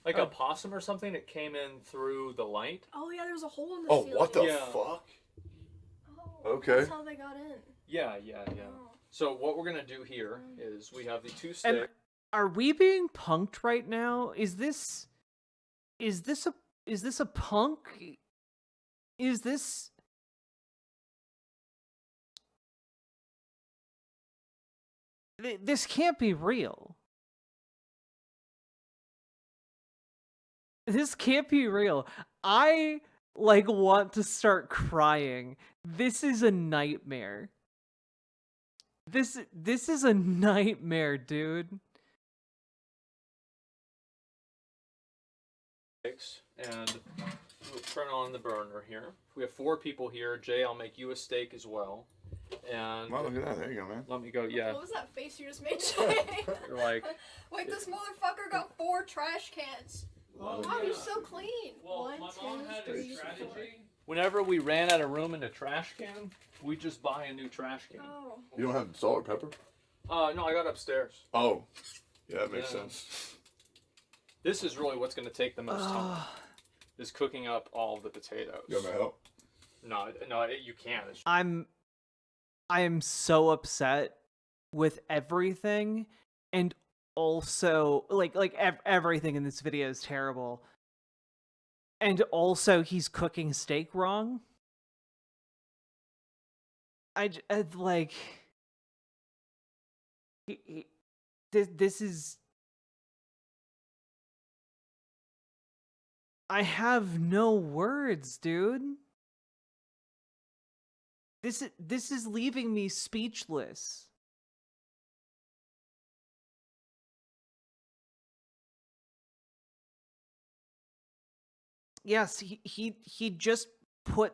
like a possum or something that came in through the light. Oh yeah, there's a hole in the Oh, ceiling. what the Yeah. fuck? Oh, Okay. That's how they got in. Yeah. So what we're gonna do here is we have the 2 And sticks. are we being punked right now? Is this a punk? Is this This can't be real. This can't be real. I want to start crying. This is a nightmare. This is a nightmare, dude. And we'll turn on the burner here. We have 4 people here. Jay, I'll make you a steak as well. And Oh, look at that. There you go, man. let me go. Yeah. What was that face you just made, Jay? You're like, Wait, this motherfucker got 4 trash cans. Well, Wow, yeah. you're so clean. Well, One, my two, mom had a three, strategy. four. Whenever we ran out of room in the trash can, we just buy a new trash can. Oh. You don't have salt or pepper? No, I got upstairs. Oh, yeah, that makes Yeah. sense. This is really what's going to take the most time. Is cooking up all of the potatoes. You want my help? No, you can't. It's I am so upset with everything, and also everything in this video is terrible. And also, he's cooking steak wrong. This is. I have no words, dude. This is leaving me speechless. Yes, he just put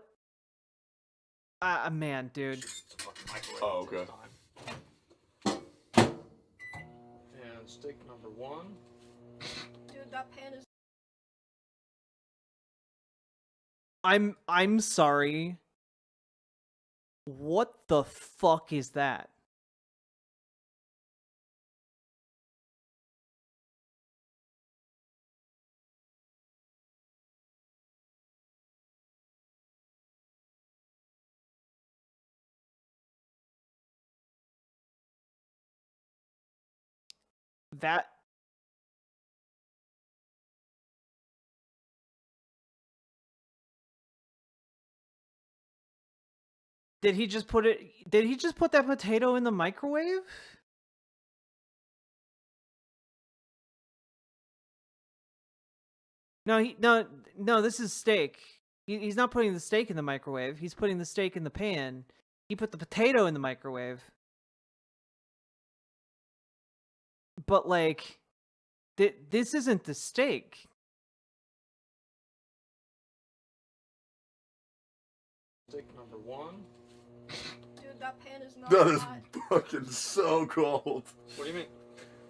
man, dude. Oh, okay. And steak number 1. Dude, that pan is. I'm sorry. What the fuck is that? That Did he just put that potato in the microwave? No, this is steak. He's not putting the steak in the microwave. He's putting the steak in the pan. He put the potato in the microwave. But like this isn't the steak. Steak number 1. Dude, that pan is not That is hot. fucking so cold. What do you mean?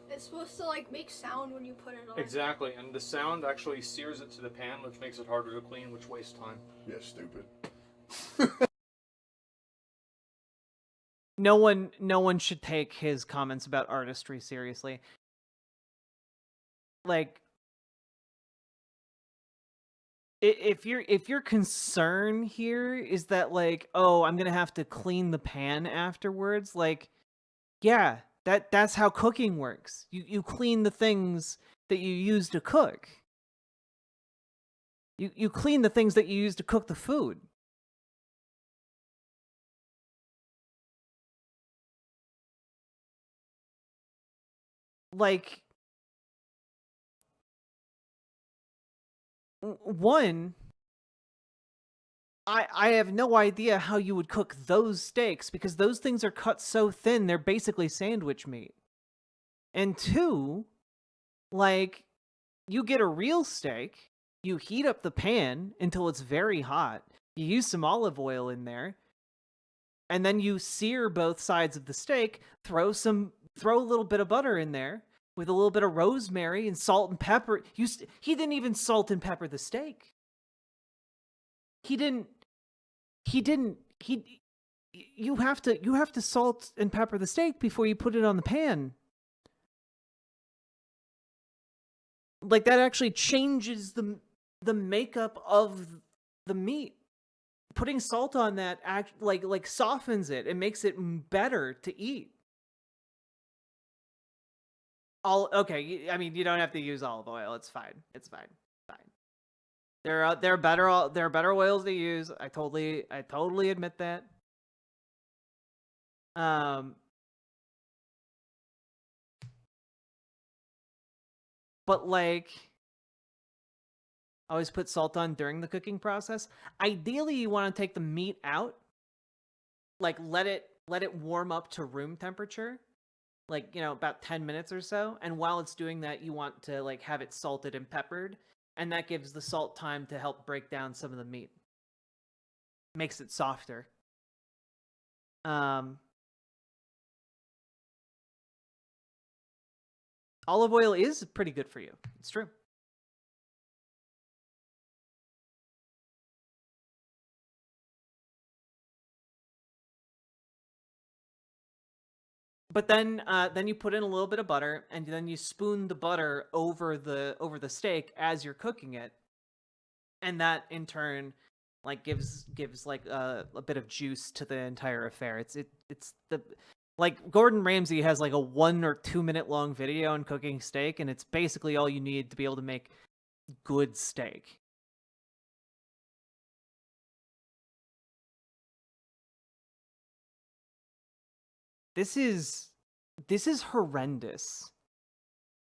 It's supposed to like make sound when you put it on. Exactly, and the sound actually sears it to the pan, which makes it harder to clean, which wastes time. Yeah, stupid. No one should take his comments about artistry seriously. Like, if your concern here is that like, oh, I'm gonna have to clean the pan afterwards, like, yeah, that's how cooking works. You clean the things that you use to cook. You clean the things that you use to cook the food. Like, one, I have no idea how you would cook those steaks because those things are cut so thin they're basically sandwich meat. And two, like, you get a real steak, you heat up the pan until it's very hot, you use some olive oil in there, and then you sear both sides of the steak, throw a little bit of butter in there with a little bit of rosemary and salt and pepper. He didn't even salt and pepper the steak. You have to salt and pepper the steak before you put it on the pan. Like, that actually changes the makeup of the meat. Putting salt on that like softens it. It makes it better to eat. Okay, I mean, you don't have to use olive oil. It's fine. It's fine. There are better oils to use. I totally admit that. But like, always put salt on during the cooking process. Ideally, you want to take the meat out, like let it warm up to room temperature, like, you know, about 10 minutes or so. And while it's doing that, you want to like have it salted and peppered, and that gives the salt time to help break down some of the meat. Makes it softer. Olive oil is pretty good for you. It's true. But then you put in a little bit of butter, and then you spoon the butter over the steak as you're cooking it, and that in turn like gives like a bit of juice to the entire affair. It's the like Gordon Ramsay has like a 1 or 2 minute long video on cooking steak, and it's basically all you need to be able to make good steak. This is horrendous.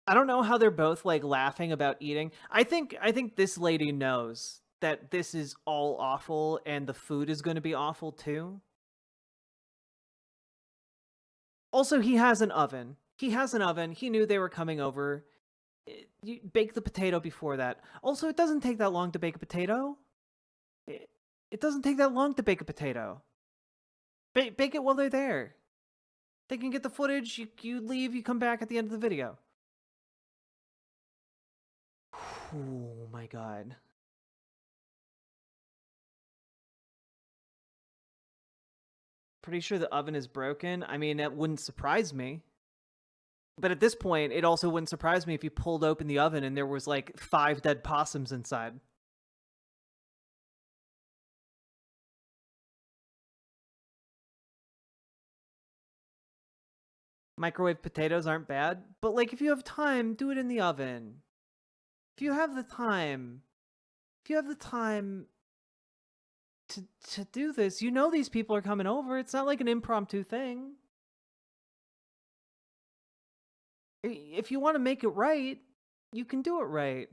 I don't know how they're both like laughing about eating. I think this lady knows that this is all awful and the food is going to be awful too. Also, he has an oven. He knew they were coming over. You bake the potato before that. Also, it doesn't take that long to bake a potato. It doesn't take that long to bake a potato. Bake it while they're there. They can get the footage, you leave, you come back at the end of the video. Oh my god. Pretty sure the oven is broken. I mean, that wouldn't surprise me. But at this point, it also wouldn't surprise me if you pulled open the oven and there was like 5 dead possums inside. Microwave potatoes aren't bad, but like if you have time, do it in the oven. If you have the time to do this, you know these people are coming over. It's not like an impromptu thing. If you want to make it right, you can do it right.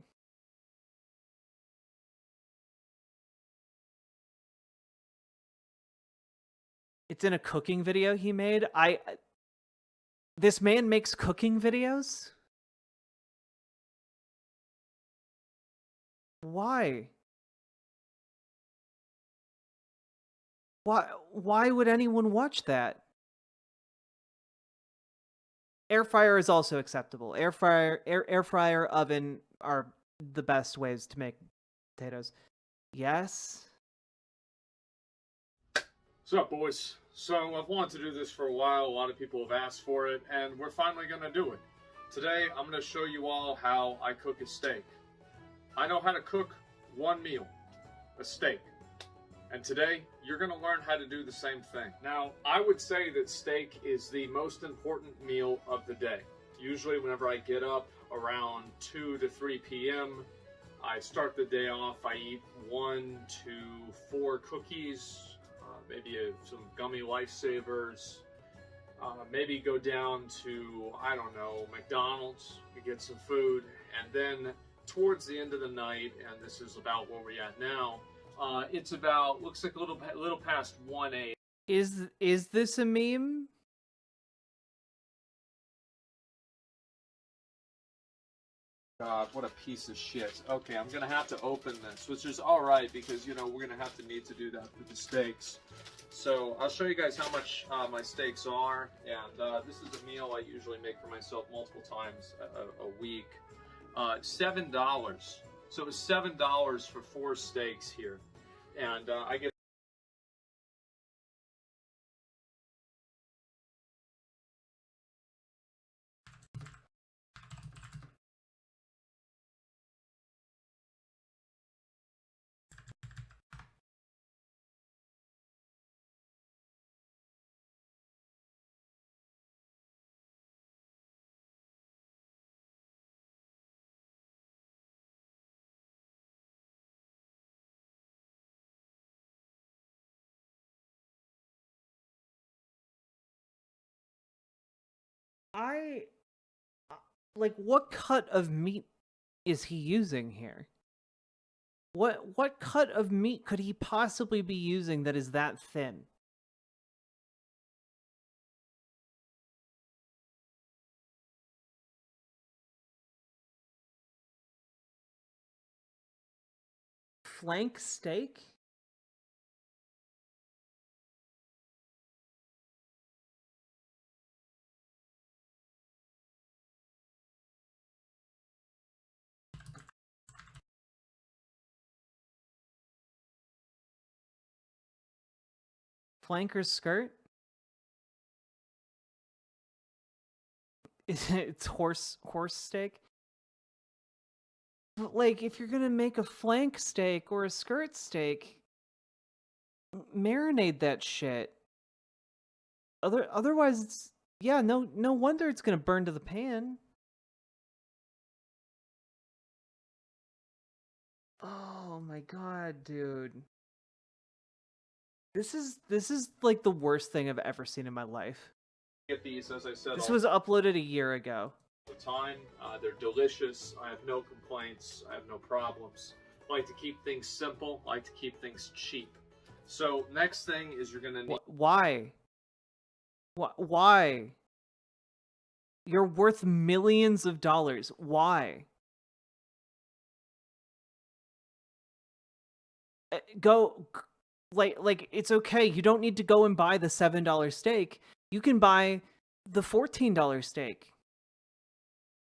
It's in a cooking video he made. This man makes cooking videos? Why? Why would anyone watch that? Air fryer is also acceptable. Air fryer, oven are the best ways to make potatoes. Yes. What's up, boys? So I've wanted to do this for a while. A lot of people have asked for it, and we're finally going to do it. Today, I'm going to show you all how I cook a steak. I know how to cook one meal, a steak. And today, you're going to learn how to do the same thing. Now, I would say that steak is the most important meal of the day. Usually, whenever I get up around 2 to 3 p.m., I start the day off. I eat 1 to 4 cookies, maybe some gummy lifesavers, maybe go down to, I don't know, McDonald's to get some food, and then towards the end of the night, and this is about where we're at now, it's about, looks like a little past 1 a.m. Is this a meme? God, what a piece of shit. Okay, I'm gonna have to open this, which is alright because, you know, we're gonna have to need to do that with the steaks. So, I'll show you guys how much my steaks are, and this is a meal I usually make for myself multiple times a week. $7. So it was $7 for 4 steaks here. And I get like, what cut of meat is he using here? What cut of meat could he possibly be using that is that thin? Flank steak? Flanker skirt? It's horse steak. But like, if you're gonna make a flank steak or a skirt steak, marinate that shit. Otherwise, it's no wonder it's gonna burn to the pan. Oh my god, dude. This is like the worst thing I've ever seen in my life. Get these, as I said, This all was uploaded a year ago. the time. They're delicious. I have no complaints. I have no problems. I like to keep things simple. I like to keep things cheap. So next thing is you're gonna need. Why? Why? You're worth millions of dollars. Why? Like it's okay. You don't need to go and buy the $7 steak. You can buy the $14 steak.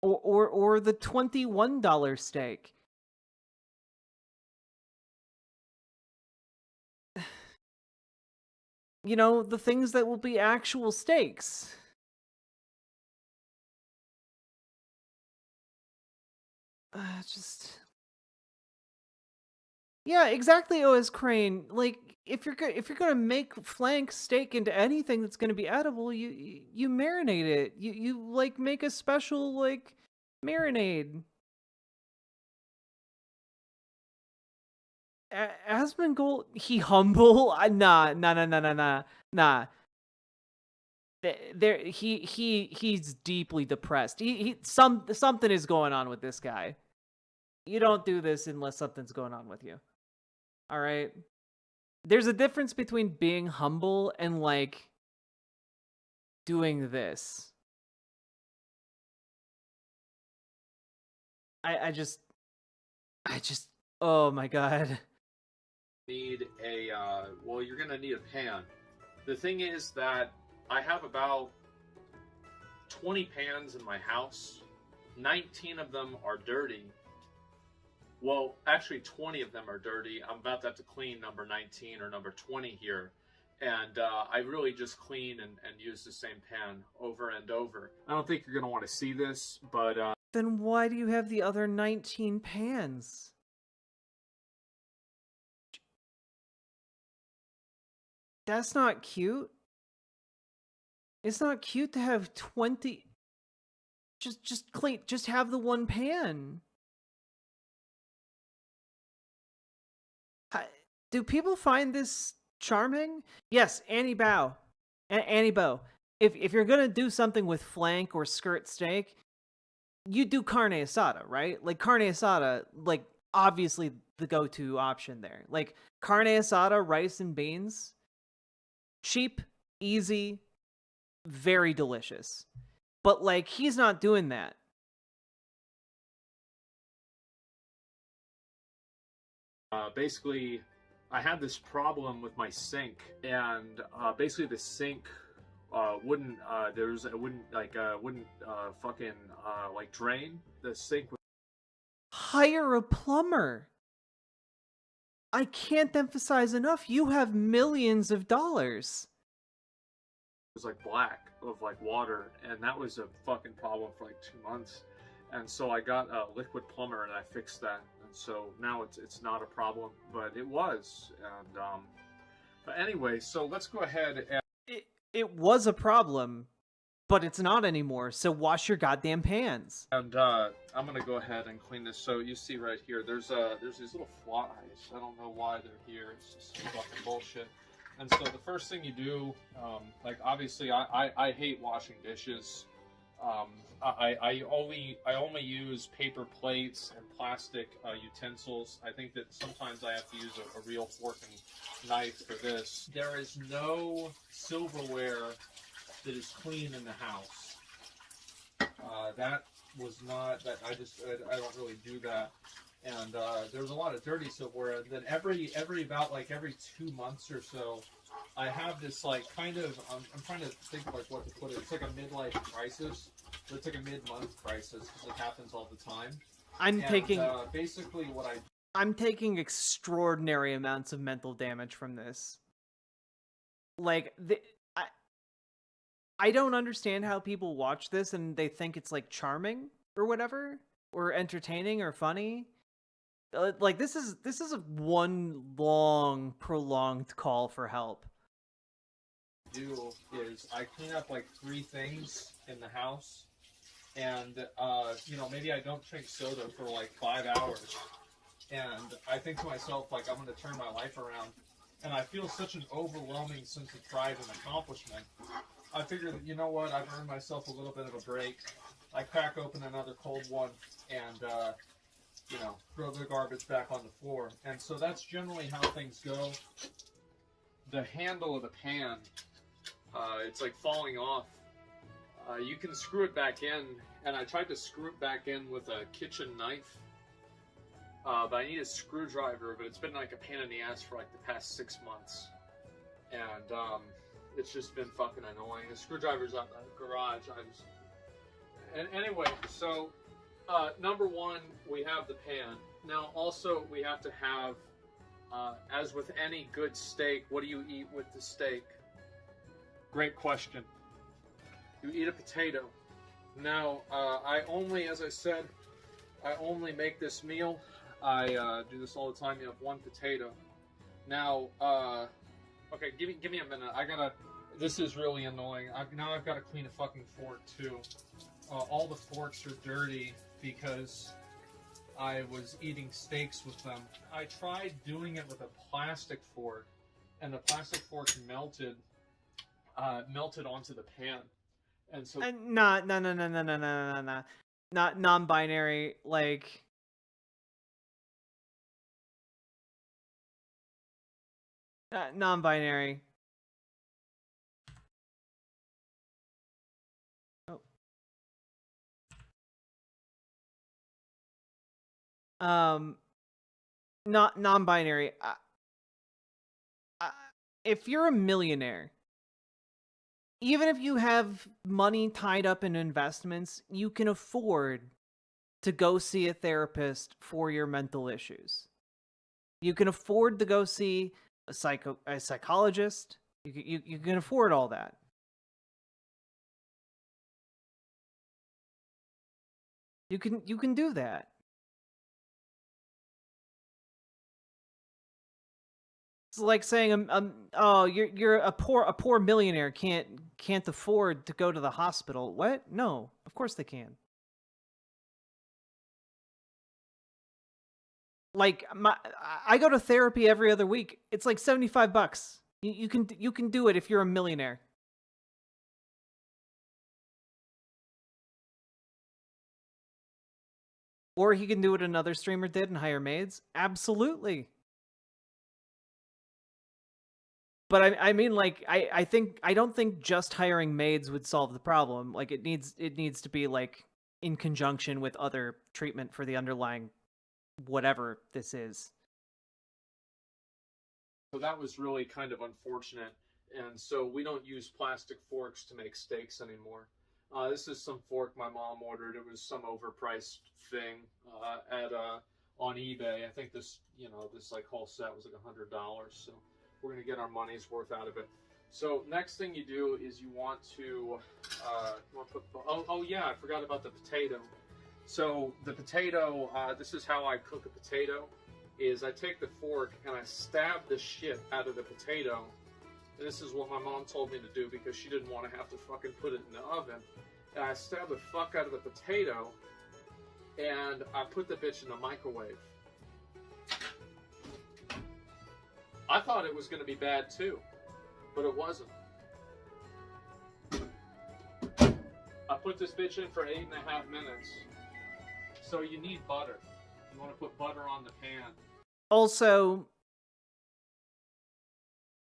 Or the $21 steak. You know, the things that will be actual steaks. Yeah, exactly, OS Crane. Like, if you're gonna make flank steak into anything that's gonna be edible, you marinate it. You like make a special like marinade. Asmongold, he humble? Nah. He's deeply depressed. Something is going on with this guy. You don't do this unless something's going on with you. All right? There's a difference between being humble and like doing this. I just oh my god. Need a well, you're gonna need a pan. The thing is that I have about 20 pans in my house. 19 of them are dirty. Well, actually 20 of them are dirty. I'm about to have to clean number 19 or number 20 here. And I really just clean and use the same pan over and over. I don't think you're going to want to see this, but... Then why do you have the other 19 pans? That's not cute. It's not cute to have 20... Just clean. Just have the one pan. Do people find this charming? Yes, Annie Bow. Annie Bow. If you're gonna do something with flank or skirt steak, you do carne asada, right? Like carne asada, like obviously the go-to option there. Like carne asada, rice and beans, cheap, easy, very delicious. But like he's not doing that. Basically, I had this problem with my sink, and basically the sink wouldn't fucking like drain. The sink would... Hire a plumber. I can't emphasize enough. You have millions of dollars. It was like black of like water, and that was a fucking problem for like 2 months. And so I got a liquid plumber and I fixed that. And so now it's not a problem, but it was. And but anyway, so let's go ahead and it was a problem, but it's not anymore. So wash your goddamn pans. And I'm gonna go ahead and clean this. So you see right here, there's these little flies. I don't know why they're here. It's just fucking bullshit. And so the first thing you do, like obviously I hate washing dishes. I only use paper plates and plastic utensils. I think that sometimes I have to use a real fork and knife for this. There is no silverware that is clean in the house. That was not that I don't really do that. And there's a lot of dirty silverware. And then every 2 months or so, I have this like kind of I'm trying to think like what to put it. It's like a midlife crisis. It's like a mid-month crisis because it happens all the time. Basically what I'm taking extraordinary amounts of mental damage from this. Like I don't understand how people watch this and they think it's like charming or whatever, or entertaining or funny. Like this is a one long prolonged call for help. Do is I clean up like 3 things in the house, and you know, maybe I don't drink soda for like 5 hours, and I think to myself, like, I'm going to turn my life around, and I feel such an overwhelming sense of pride and accomplishment. I figure that, you know what, I've earned myself a little bit of a break. I crack open another cold one and you know, throw the garbage back on the floor. And so that's generally how things go. The handle of the pan, it's like falling off. You can screw it back in, and I tried to screw it back in with a kitchen knife, but I need a screwdriver, but it's been like a pain in the ass for like the past 6 months. And it's just been fucking annoying. The screwdriver's out in the garage. And anyway, so number one, we have the pan. Now, also, we have to have, as with any good steak, what do you eat with the steak? Great question. You eat a potato. Now, I only, as I said, I only make this meal. I do this all the time. You have 1 potato. Now, okay, give me a minute. This is really annoying. Now I've got to clean a fucking fork too. All the forks are dirty because I was eating steaks with them. I tried doing it with a plastic fork, and the plastic fork melted onto the pan. And so No, not non-binary, like non-binary. Not non-binary. If you're a millionaire, even if you have money tied up in investments, you can afford to go see a therapist for your mental issues. You can afford to go see a psychologist. You can afford all that. You can do that. It's like saying, oh, you're a poor millionaire can't afford to go to the hospital. What? No, of course they can. Like I go to therapy every other week. It's like $75. You can do it if you're a millionaire. Or he can do what another streamer did and hire maids. Absolutely. But I mean, like, I don't think just hiring maids would solve the problem. Like, it needs to be like in conjunction with other treatment for the underlying whatever this is. So that was really kind of unfortunate, and so we don't use plastic forks to make steaks anymore. This is some fork my mom ordered. It was some overpriced thing on eBay. I think this like whole set was like $100. So we're gonna get our money's worth out of it. So next thing you do is you want to put. Oh yeah, I forgot about the potato. So the potato. This is how I cook a potato. Is I take the fork and I stab the shit out of the potato. And this is what my mom told me to do because she didn't want to have to fucking put it in the oven. And I stab the fuck out of the potato and I put the bitch in the microwave. I thought it was going to be bad too, but it wasn't. I put this bitch in for 8.5 minutes. So you need butter. You want to put butter on the pan. Also,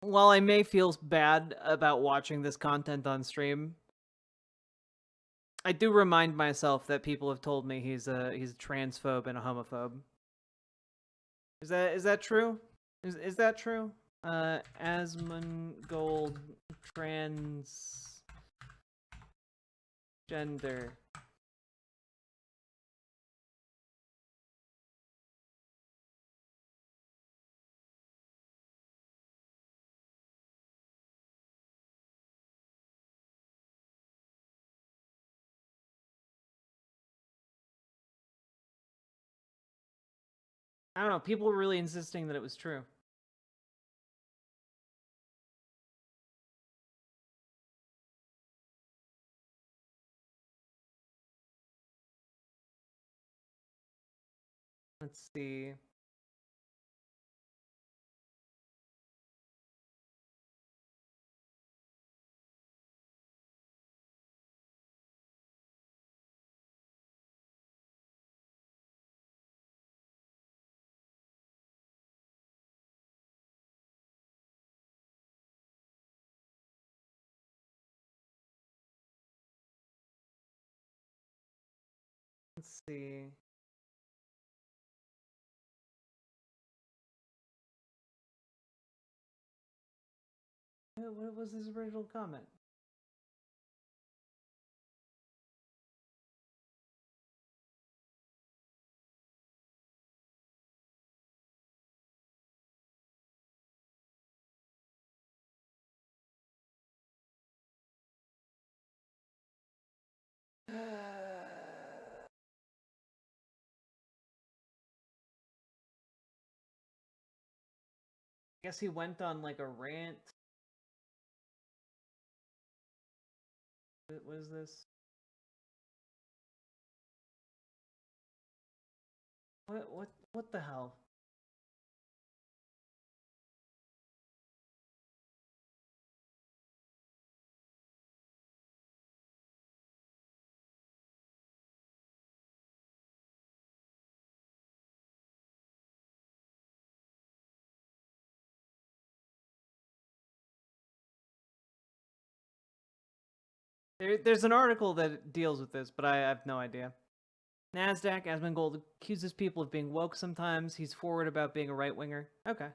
while I may feel bad about watching this content on stream, I do remind myself that people have told me he's a transphobe and a homophobe. Is that true? Is that true? Asmongold transgender. I don't know. People were really insisting that it was true. Let's see. Let's see. What was his original comment? I guess he went on like a rant. What is this? What the hell? There's an article that deals with this, but I have no idea. NASDAQ, Asmongold accuses people of being woke sometimes. He's forward about being a right-winger. Okay.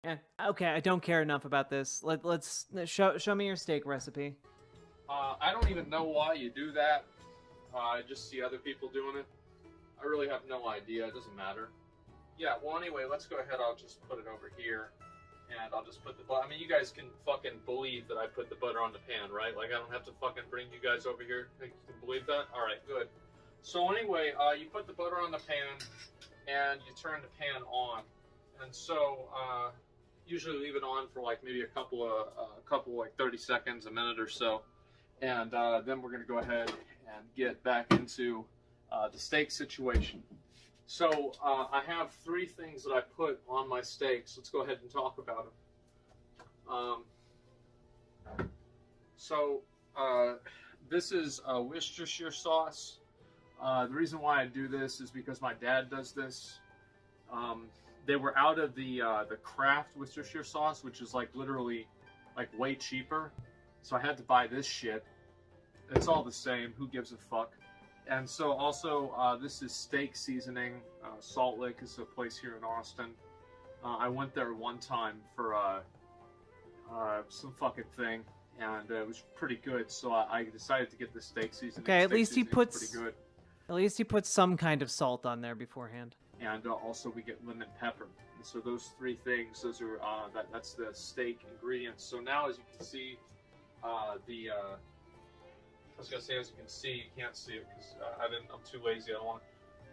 Yeah. Okay, I don't care enough about this. Let's show me your steak recipe. I don't even know why you do that. I just see other people doing it. I really have no idea. It doesn't matter. Yeah, well, anyway, let's go ahead. I'll just put it over here. And I'll just put the butter. I mean, you guys can fucking believe that I put the butter on the pan, right? Like, I don't have to fucking bring you guys over here. You can believe that? Alright, good. So anyway, you put the butter on the pan, and you turn the pan on. And so, usually leave it on for like maybe a couple like 30 seconds, a minute or so. And then we're going to go ahead and get back into the steak situation. So I have three things that I put on my steaks. Let's go ahead and talk about them. This is Worcestershire sauce. The reason why I do this is because my dad does this. They were out of the Kraft Worcestershire sauce, which is like literally like way cheaper. So I had to buy this shit. It's all the same. Who gives a fuck? And so also, this is steak seasoning. Salt Lick is a place here in Austin. I went there one time for some fucking thing, and it was pretty good. So I decided to get the steak seasoning. Okay, at Steak least he seasoning's puts pretty good. at least he puts some kind of salt on there beforehand. And also we get lemon pepper. And so those three things, those are that's the steak ingredients. So now, as you can see, I was gonna say, as you can see, you can't see it because I'm too lazy. I don't want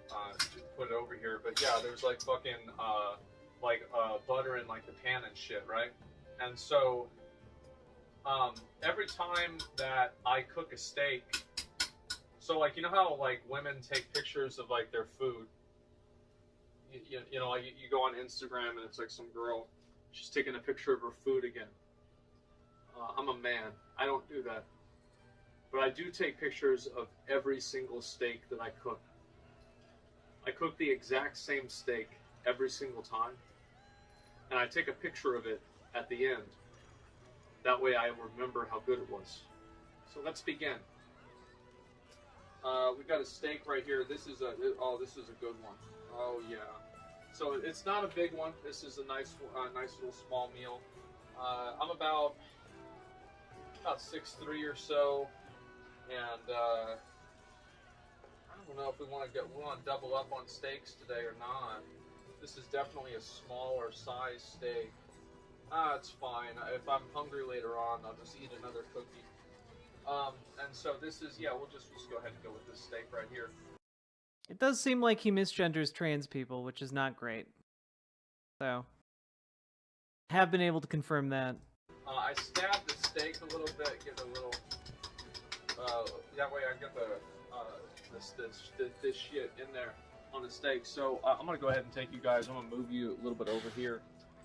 to put it over here. But yeah, there's like fucking butter in like the pan and shit, right? And so every time that I cook a steak, so like, you know how like women take pictures of like their food. You know, like you go on Instagram and it's like some girl, She's taking a picture of her food again. I'm a man. I don't do that. But I do take pictures of every single steak that I cook. I cook the exact same steak every single time. And I take a picture of it at the end. That way I remember how good it was. So let's begin. We've got a steak right here. This is a good one. Oh yeah. So it's not a big one. This is a nice little small meal. I'm about 6'3" or so, and I don't know if we want to double up on steaks today or not. This is definitely a smaller size steak. It's fine. If I'm hungry later on, I'll just eat another cookie. And so this is, we'll just go ahead and go with this steak right here. It does seem like he misgenders trans people, which is not great. So, have been able to confirm that. I stabbed the steak a little bit, get a little, that way I get this shit in there on the steak. So I'm gonna go ahead and take you guys, I'm gonna move you a little bit over here.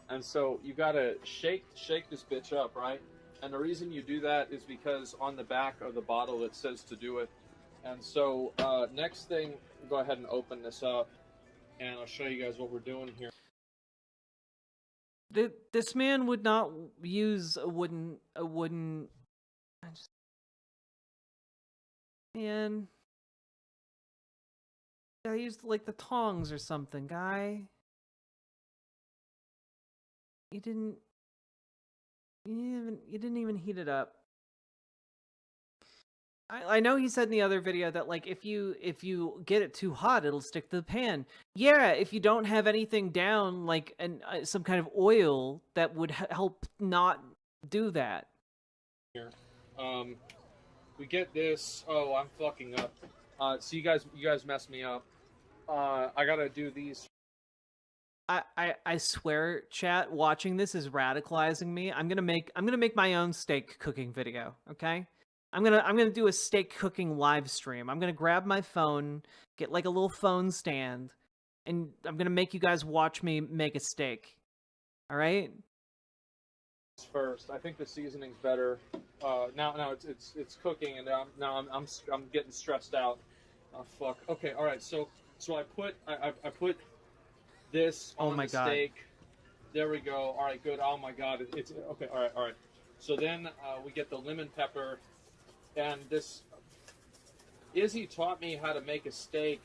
And so you gotta shake this bitch up, right? And the reason you do that is because on the back of the bottle it says to do it. And so next thing, go ahead and open this up, and I'll show you guys what we're doing here. This man would not use a wooden. Man, I used like the tongs or something, guy. You didn't even heat it up. I know he said in the other video that like if you get it too hot, it'll stick to the pan. Yeah, if you don't have anything down like some kind of oil that would help not do that. Here, we get this. Oh, I'm fucking up. So you guys messed me up. I gotta do these. I swear, chat, watching this is radicalizing me. I'm gonna make my own steak cooking video. Okay. I'm gonna do a steak cooking live stream. I'm gonna grab my phone, get like a little phone stand, and I'm gonna make you guys watch me make a steak. All right? First, I think the seasoning's better. Now it's cooking, and now I'm getting stressed out. Oh fuck. Okay. All right. So I put this on the steak. There we go. All right. Good. Oh my god. It's okay. All right. So then we get the lemon pepper. And this, Izzy taught me how to make a steak,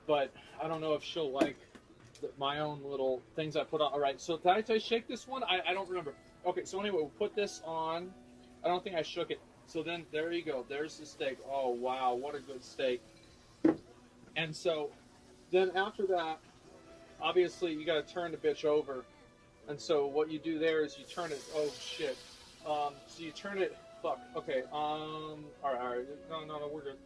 but I don't know if she'll like my own little things I put on. All right, so did I shake this one? I don't remember. Okay, so anyway, we'll put this on. I don't think I shook it. So then, there you go. There's the steak. Oh, wow, what a good steak. And so then after that, obviously, you got to turn the bitch over. And so what you do there is you turn it, oh, shit. So you turn it. Fuck. Okay. All right. No. We're good.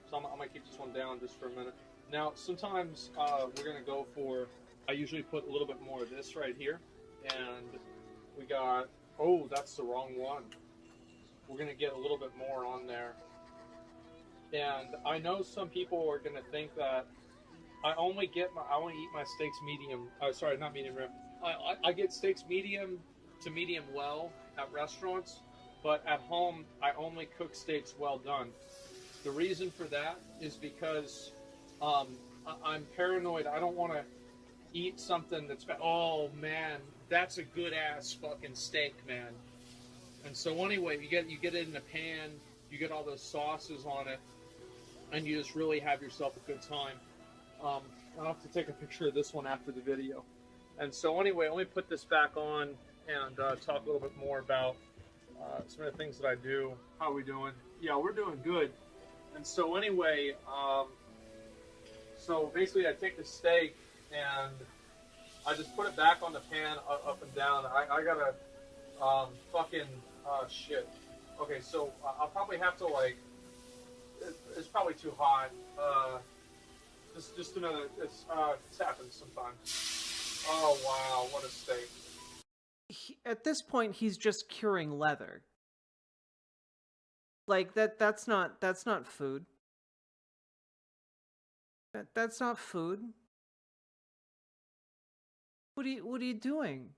So I'm gonna keep this one down just for a minute. Now, sometimes we're gonna go for. I usually put a little bit more of this right here, and we got. Oh, that's the wrong one. We're gonna get a little bit more on there, and I know some people are gonna think that I only eat my steaks medium. Sorry, not medium rare. I get steaks medium to medium well at restaurants, but at home I only cook steaks well done. The reason for that is because I'm paranoid. I don't want to eat something that's oh man, that's a good ass fucking steak, man. And so anyway, you get it in a pan, you get all those sauces on it, and you just really have yourself a good time. I'll have to take a picture of this one after the video. And so anyway, let me put this back on and talk a little bit more about some of the things that I do. How are we doing? Yeah, we're doing good. And so anyway, so basically I take the steak and I just put it back on the pan up and down. I gotta fucking shit. Okay, so I'll probably have to like. It's probably too hot. Just another. It's happens sometimes. Oh wow, what a steak! At this point, he's just curing leather. Like that's not food. That's not food. What are you doing?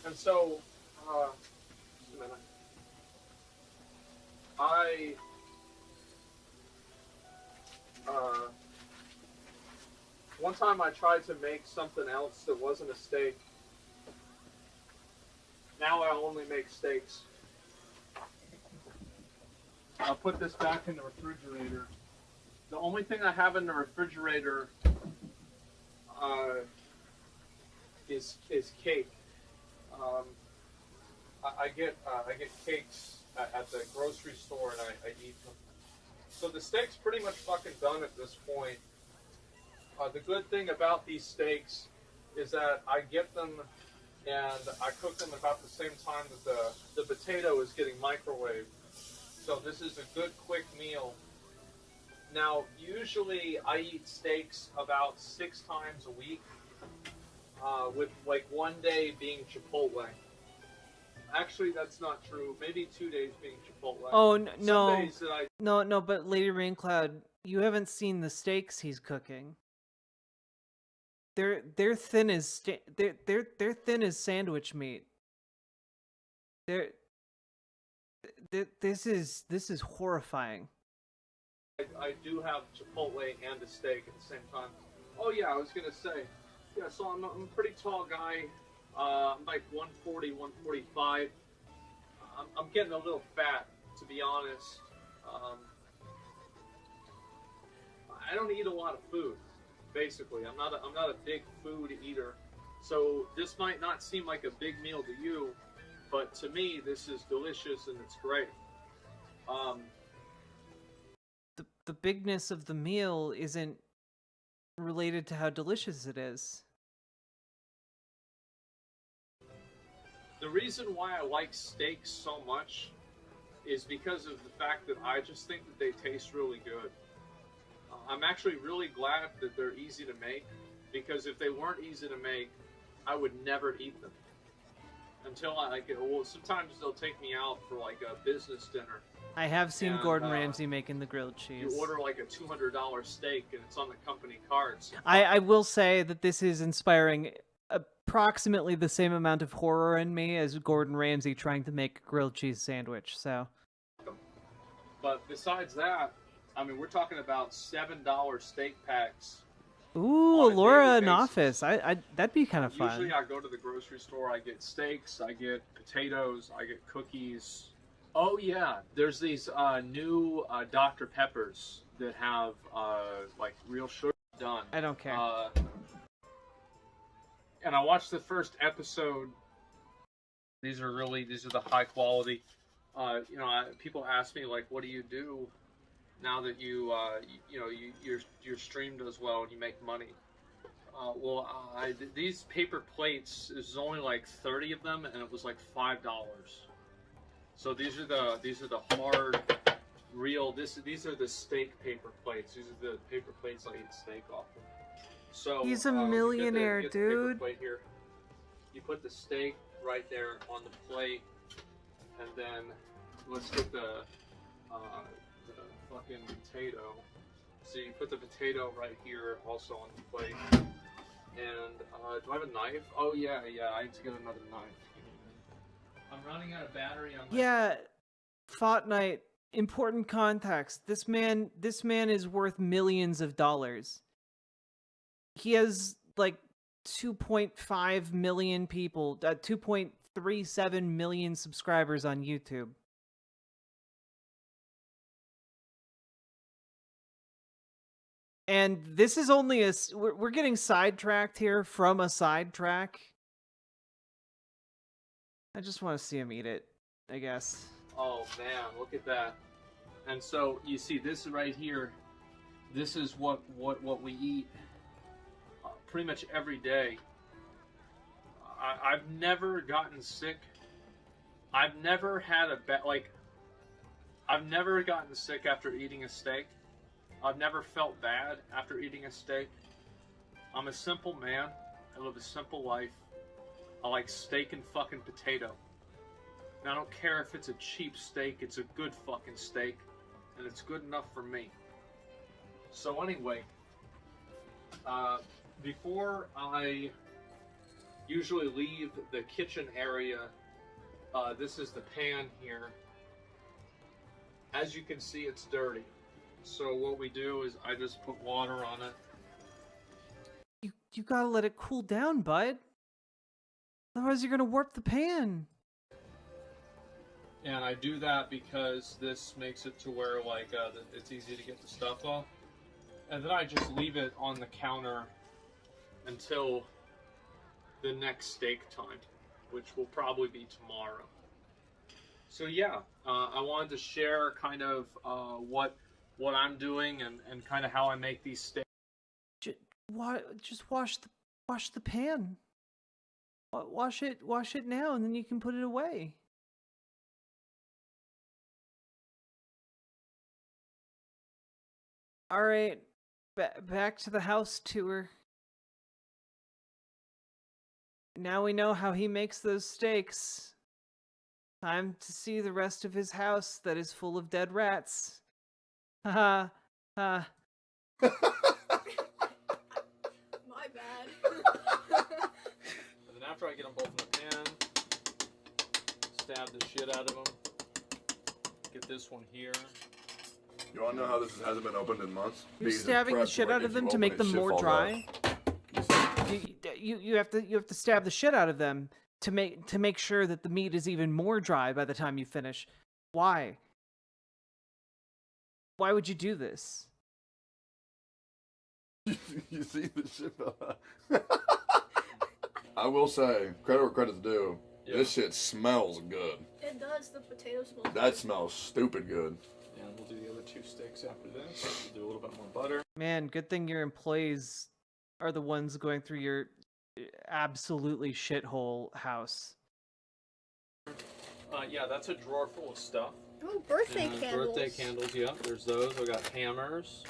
And so, just a minute. One time I tried to make something else that wasn't a steak. Now I only make steaks. I'll put this back in the refrigerator. The only thing I have in the refrigerator is cake. I get cakes at the grocery store and I eat them. So the steak's pretty much fucking done at this point. The good thing about these steaks is that I get them and I cook them about the same time that the potato is getting microwaved. So this is a good quick meal. Now, usually I eat steaks about 6 times a week, with like one day being Chipotle. Actually, that's not true. Maybe 2 days being Chipotle. Oh Some no, days that I no! But Lady Raincloud, you haven't seen the steaks he's cooking. They're thin as they're thin as sandwich meat. This is horrifying. I do have Chipotle and a steak at the same time. Oh yeah, I was gonna say, yeah. So I'm a pretty tall guy. I'm like 140, 145. I'm getting a little fat, to be honest. I don't eat a lot of food. Basically, I'm not a big food eater. So this might not seem like a big meal to you, but to me, this is delicious and it's great. The bigness of the meal isn't related to how delicious it is. The reason why I like steaks so much is because of the fact that I just think that they taste really good. I'm actually really glad that they're easy to make, because if they weren't easy to make, I would never eat them. Until sometimes they'll take me out for like a business dinner. I have seen Gordon Ramsay making the grilled cheese. You order like a $200 steak and it's on the company cards. I will say that this is inspiring approximately the same amount of horror in me as Gordon Ramsay trying to make a grilled cheese sandwich. So, but besides that, I mean, we're talking about $7 steak packs. ooh, Laura in office. I that'd be kind of fun. Usually I go to the grocery store, I get steaks, I get potatoes, I get cookies. Oh yeah, there's these new Dr. Peppers that have like real sugar done. I don't care. And I watched the first episode. These are the high quality. People ask me like, what do you do now that your stream does well and you make money? These paper plates is only like 30 of them, and it was like $5. So these are the hard, real. These are the steak paper plates. These are the paper plates I eat steak off of. So he's a millionaire, you get the dude. paper plate here. You put the steak right there on the plate, and then let's get the fucking potato. So you put the potato right here, also on the plate. And do I have a knife? Oh yeah, I need to get another knife. I'm running out of battery on my... Yeah, Fortnite. Important context. This man is worth millions of dollars. He has like 2.5 million people, 2.37 million subscribers on YouTube. And this is only we're getting sidetracked here from a sidetrack. I just want to see him eat it, I guess. Oh man, look at that. And so you see this right here. This is what we eat pretty much every day. I've never gotten sick. I've never had I've never gotten sick after eating a steak. I've never felt bad after eating a steak. I'm a simple man. I live a simple life. I like steak and fucking potato. And I don't care if it's a cheap steak, it's a good fucking steak. And it's good enough for me. So anyway, Before I usually leave the kitchen area, this is the pan here. As you can see, it's dirty. So what we do is I just put water on it. You gotta let it cool down, bud. Otherwise you're gonna warp the pan. And I do that because this makes it to where it's easy to get the stuff off. And then I just leave it on the counter until the next steak time, which will probably be tomorrow. So yeah, I wanted to share kind of what I'm doing and kind of how I make these steaks. Just wash the pan. Wash it now, and then you can put it away. All right, back to the house tour. Now we know how he makes those steaks. Time to see the rest of his house that is full of dead rats. Ha ha. My bad. And then after I get them both in the pan, stab the shit out of them. Get this one here. You want to know how this hasn't been opened in months? You're stabbing the shit out of them to make them more dry. You have to stab the shit out of them to make sure that the meat is even more dry by the time you finish. Why? Why would you do this? You see the shit. I will say, credit where credit's due. Yeah. This shit smells good. It does. The potato smells. That smells stupid good. And we'll do the other two steaks after this. We'll do a little bit more butter. Man, good thing your employees are the ones going through your absolutely shithole house. Yeah, that's a drawer full of stuff. Oh, birthday candles. Birthday candles, yeah. There's those. I got hammers.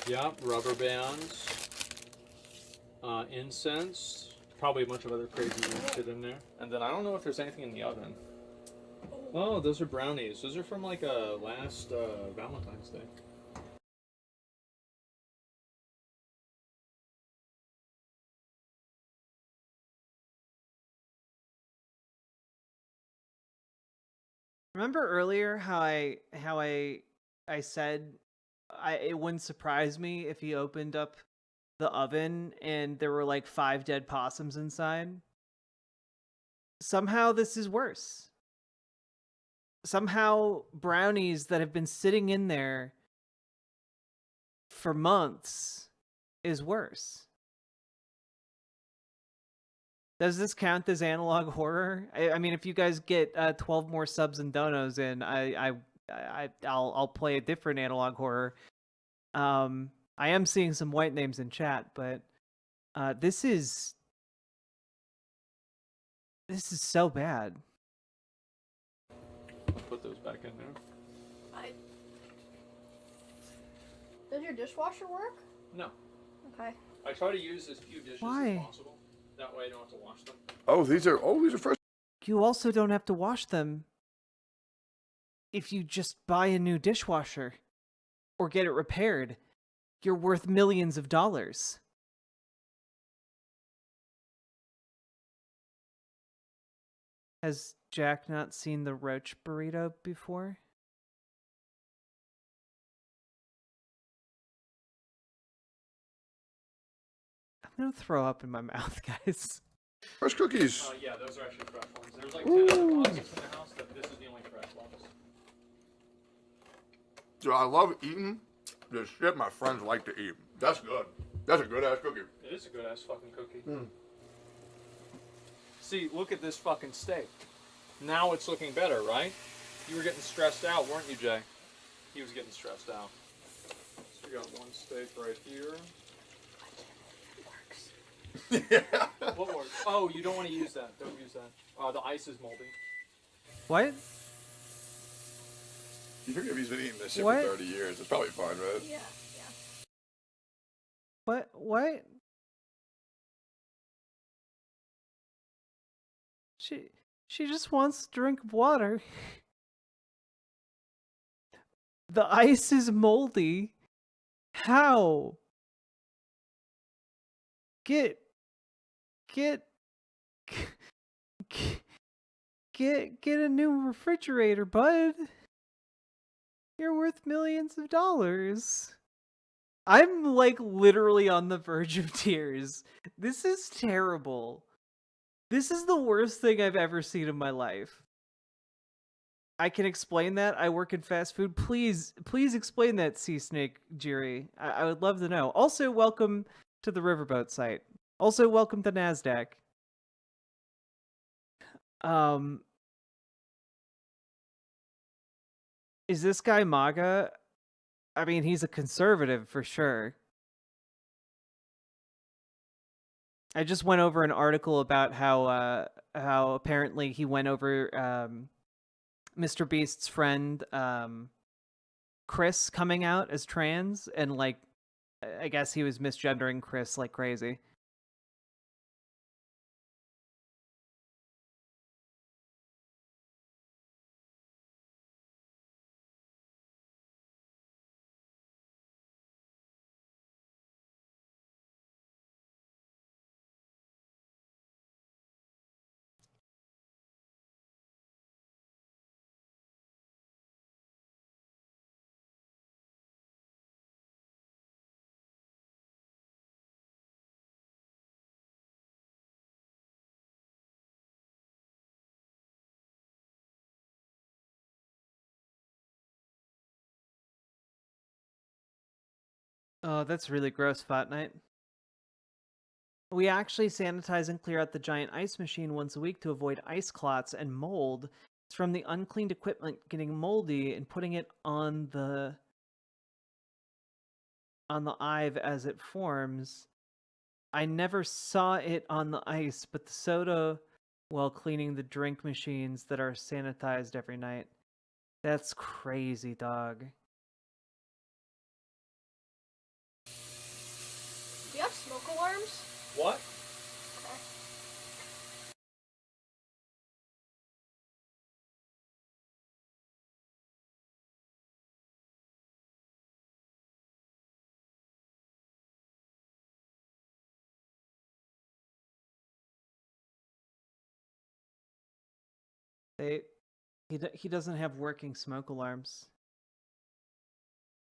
Yeah, rubber bands. Incense. Probably a bunch of other crazy shit in there. And then I don't know if there's anything in the oven. Oh, those are brownies. Those are from like last Valentine's Day. Remember earlier how I said it wouldn't surprise me if he opened up the oven and there were like 5 dead possums inside? Somehow this is worse. Somehow brownies that have been sitting in there for months is worse. Does this count as analog horror? I mean, if you guys get 12 more subs and donos in, I'll play a different analog horror. I am seeing some white names in chat, but this is so bad. I'll put those back in there. Does your dishwasher work? No. Okay. I try to use as few dishes Why? as possible. That way I don't have to wash them. Oh, these are fresh. You also don't have to wash them if you just buy a new dishwasher or get it repaired. You're worth millions of dollars. Has Jack not seen the roach burrito before? I'm gonna throw up in my mouth, guys. Fresh cookies. Yeah, those are actually fresh ones. There's like 10 other boxes in the house, but this is the only fresh ones. Dude, I love eating the shit my friends like to eat. That's good. That's a good ass cookie. It is a good ass fucking cookie. See, look at this fucking steak. Now it's looking better, right? You were getting stressed out, weren't you, Jay? He was getting stressed out. So we got one steak right here. What works? Oh, you don't want to use that. Don't use that. The ice is moldy. What? You figure if he's been eating this shit What? for 30 years, it's probably fine, right? Yeah. What? She just wants to drink water. The ice is moldy. How? Get a new refrigerator, bud. You're worth millions of dollars. I'm like literally on the verge of tears. This is terrible. This is the worst thing I've ever seen in my life. I can explain that. I work in fast food. Please explain that, Sea Snake Jiri. I would love to know. Also, welcome to the Riverboat site. Also, welcome to NASDAQ. Is this guy MAGA? I mean, he's a conservative for sure. I just went over an article about how apparently he went over Mr. Beast's friend Chris coming out as trans, and like I guess he was misgendering Chris like crazy. Oh, that's really gross, Fortnite. We actually sanitize and clear out the giant ice machine once a week to avoid ice clots and mold. It's from the uncleaned equipment getting moldy and putting it on the ive as it forms. I never saw it on the ice, but the soda while cleaning the drink machines that are sanitized every night. That's crazy, dog. Do you have smoke alarms? What? He doesn't have working smoke alarms.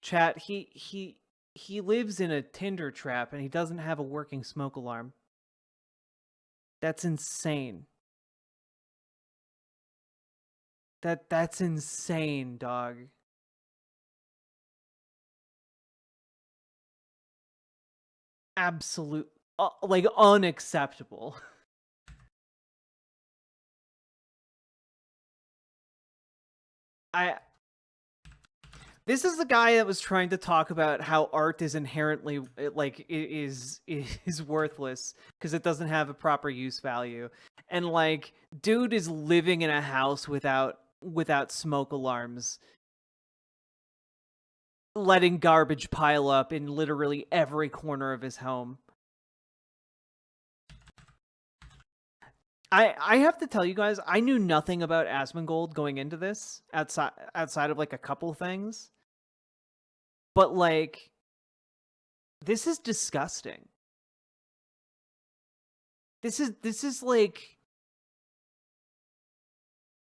Chat, he lives in a Tinder trap and he doesn't have a working smoke alarm. That's insane. That's insane, dog. Absolute, like unacceptable. This is the guy that was trying to talk about how art is inherently like is worthless because it doesn't have a proper use value, and like dude is living in a house without smoke alarms, letting garbage pile up in literally every corner of his home. I have to tell you guys, I knew nothing about Asmongold going into this outside of like a couple things. But like this is disgusting. This is like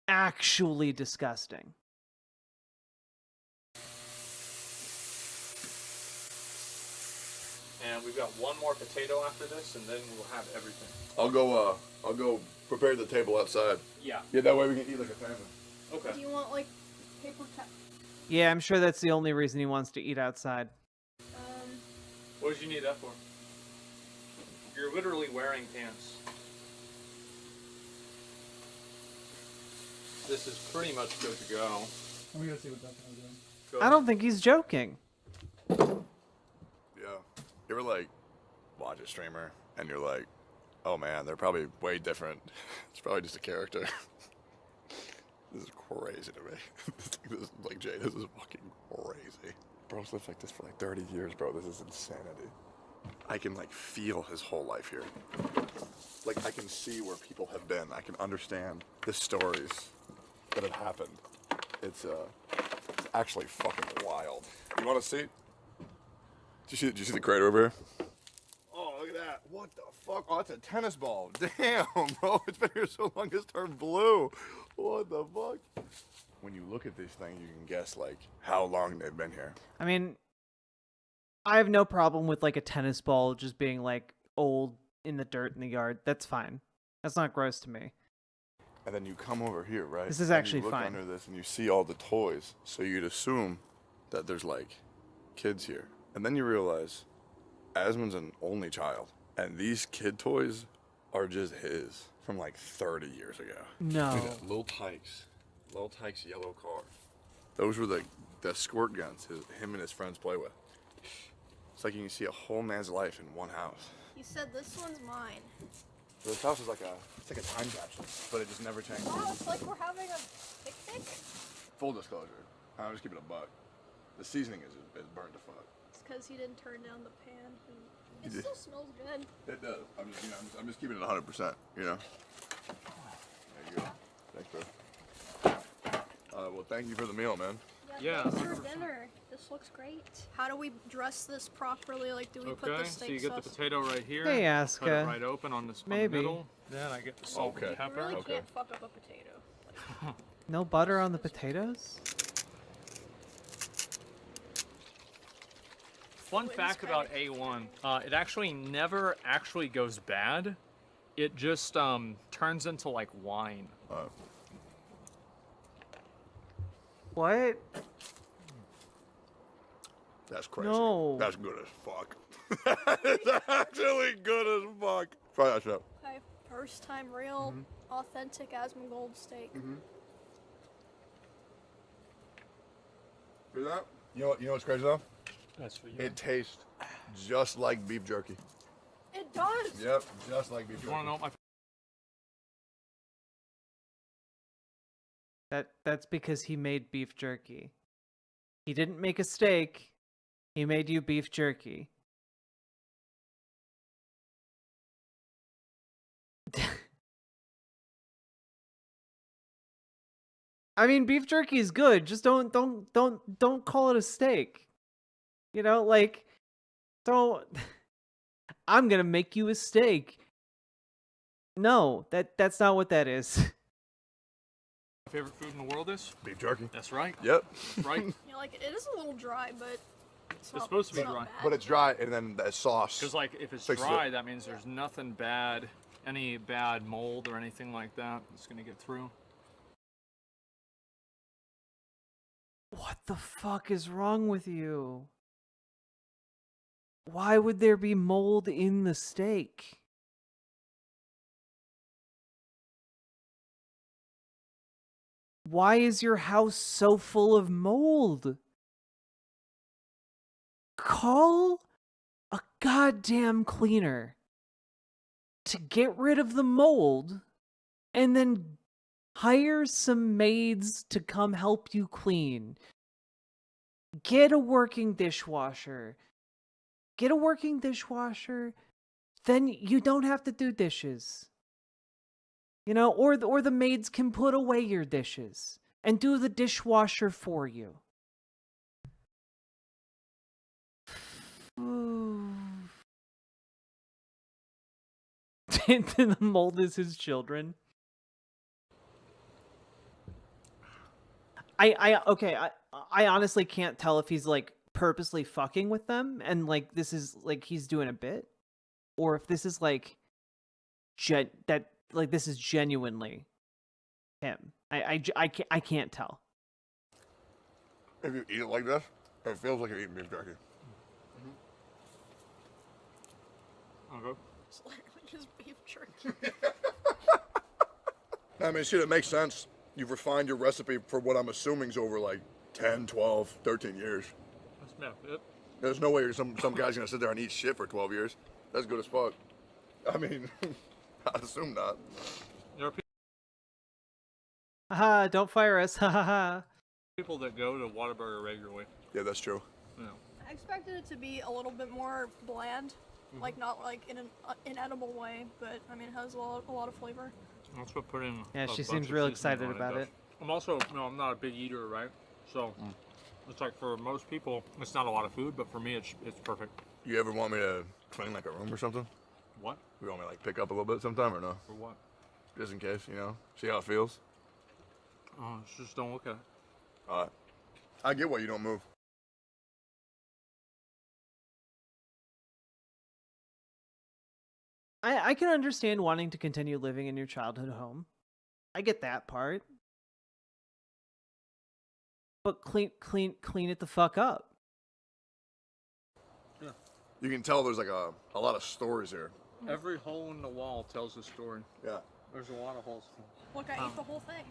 actually disgusting. And we've got one more potato after this, and then we'll have everything. I'll go prepare the table outside. Yeah. Yeah, that way we can eat like a family. Okay. Do you want like paper towel? Yeah, I'm sure that's the only reason he wants to eat outside. What did you need that for? You're literally wearing pants. This is pretty much good to go. I'm gonna see what that's doing. I don't think he's joking. Yeah. You ever like watch a streamer and you're like, oh man, they're probably way different. It's probably just a character. This is crazy to me. This is like, Jay, this is fucking crazy. Bro's lived like this for like 30 years, bro. This is insanity. I can like feel his whole life here. Like I can see where people have been. I can understand the stories that have happened. It's actually fucking wild. You want a seat? Did you see the crater over here? Oh, look at that? What the fuck? Oh, that's a tennis ball. Damn, bro. It's been here so long it's turned blue. What the fuck? When you look at this thing, you can guess, like, how long they've been here. I mean, I have no problem with, like, a tennis ball just being, like, old in the dirt in the yard. That's fine. That's not gross to me. And then you come over here, right? This is and actually you look fine. under this and you see all the toys. So you'd assume that there's, like, kids here. And then you realize Asmon's an only child. And these kid toys are just his from, like, 30 years ago. No. Look at that. Lil Tyke's yellow car. Those were the squirt guns him and his friends play with. It's like you can see a whole man's life in one house. He said this one's mine. So this house is like it's like a time capsule, but it just never changes. Wow, it's like we're having a picnic. Full disclosure, I'm just keeping it a buck. The seasoning is burnt to fuck. It's because he didn't turn down the pan. And He it did. still smells good. It does. I'm just keeping it 100%. You know. There you go. Thanks, bro. Well, thank you for the meal, man. Yeah. Thanks for dinner. This looks great. How do we dress this properly? Like, do we put the steak so you get the sauce? potato right here. Hey, Cut it Aska. right open on this Maybe. middle. Then I get the salt and You pepper. really can't fuck up a potato. No butter on the potatoes? Fun fact about A1, it actually never actually goes bad. It just turns into like wine. What? That's crazy. No. That's good as fuck. That's actually good as fuck. Try that shit. Okay, first time real, authentic Asmongold steak. See that? You know what's crazy though? That's for you. It tastes just like beef jerky. It does. Yep, just like beef jerky. You want to know what my That's because he made beef jerky. He didn't make a steak. He made you beef jerky. I mean, beef jerky is good. Just don't call it a steak. You know, like, don't. I'm gonna make you a steak. No, that's not what that is. favorite food in the world is? Beef jerky. That's right. Yep. That's right. You know, like, it is a little dry, but it's not, supposed to be it's not dry. bad. But it's dry, and then that sauce. Because like if it's fixes it. dry, that means there's nothing bad, any bad mold or anything like that. It's gonna get through. What the fuck is wrong with you? Why would there be mold in the steak? Why is your house so full of mold? Call a goddamn cleaner to get rid of the mold and then hire some maids to come help you clean. Get a working dishwasher. Get a working dishwasher, then you don't have to do dishes. You know, or the maids can put away your dishes and do the dishwasher for you. The mold is his children. I honestly can't tell if he's like purposely fucking with them and like this is like he's doing a bit, or if this is like this is genuinely him. I can't tell. If you eat it like this, it feels like you're eating beef jerky. Okay. It's literally just beef jerky. I mean, shit, it makes sense. You've refined your recipe for what I'm assuming is over like 10, 12, 13 years. That's about it. There's no way some guy's gonna sit there and eat shit for 12 years. That's good as fuck. I mean, I assume not. There are Haha, don't fire us. Ha ha ha. people that go to Whataburger regularly. Yeah, that's true. Yeah. I expected it to be a little bit more bland, like not like in an inedible way, but I mean it has a lot of flavor. That's what put in. Yeah, a she bunch seems of real seasoning excited on about does. it. I'm also, I'm not a big eater, right? So it's like for most people, it's not a lot of food, but for me, it's perfect. You ever want me to clean like a room or something? What? We want me to like pick up a little bit sometime or no? For what? Just in case, you know. See how it feels. Oh, just don't look at it. Alright. I get why you don't move. I can understand wanting to continue living in your childhood home. I get that part. But clean it the fuck up. Yeah. You can tell there's like a lot of stories here. Every hole in the wall tells a story. Yeah. There's a lot of holes. Look, I ate the whole thing.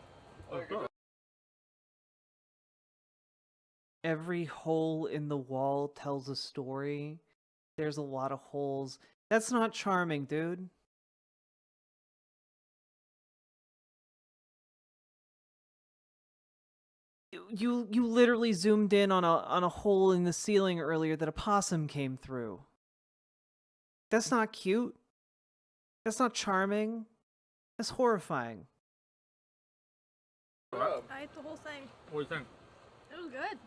Every hole in the wall tells a story. There's a lot of holes. That's not charming, dude. You literally zoomed in on a hole in the ceiling earlier that a possum came through. That's not cute. That's not charming. That's horrifying. I ate the whole thing. What do you think? It was good.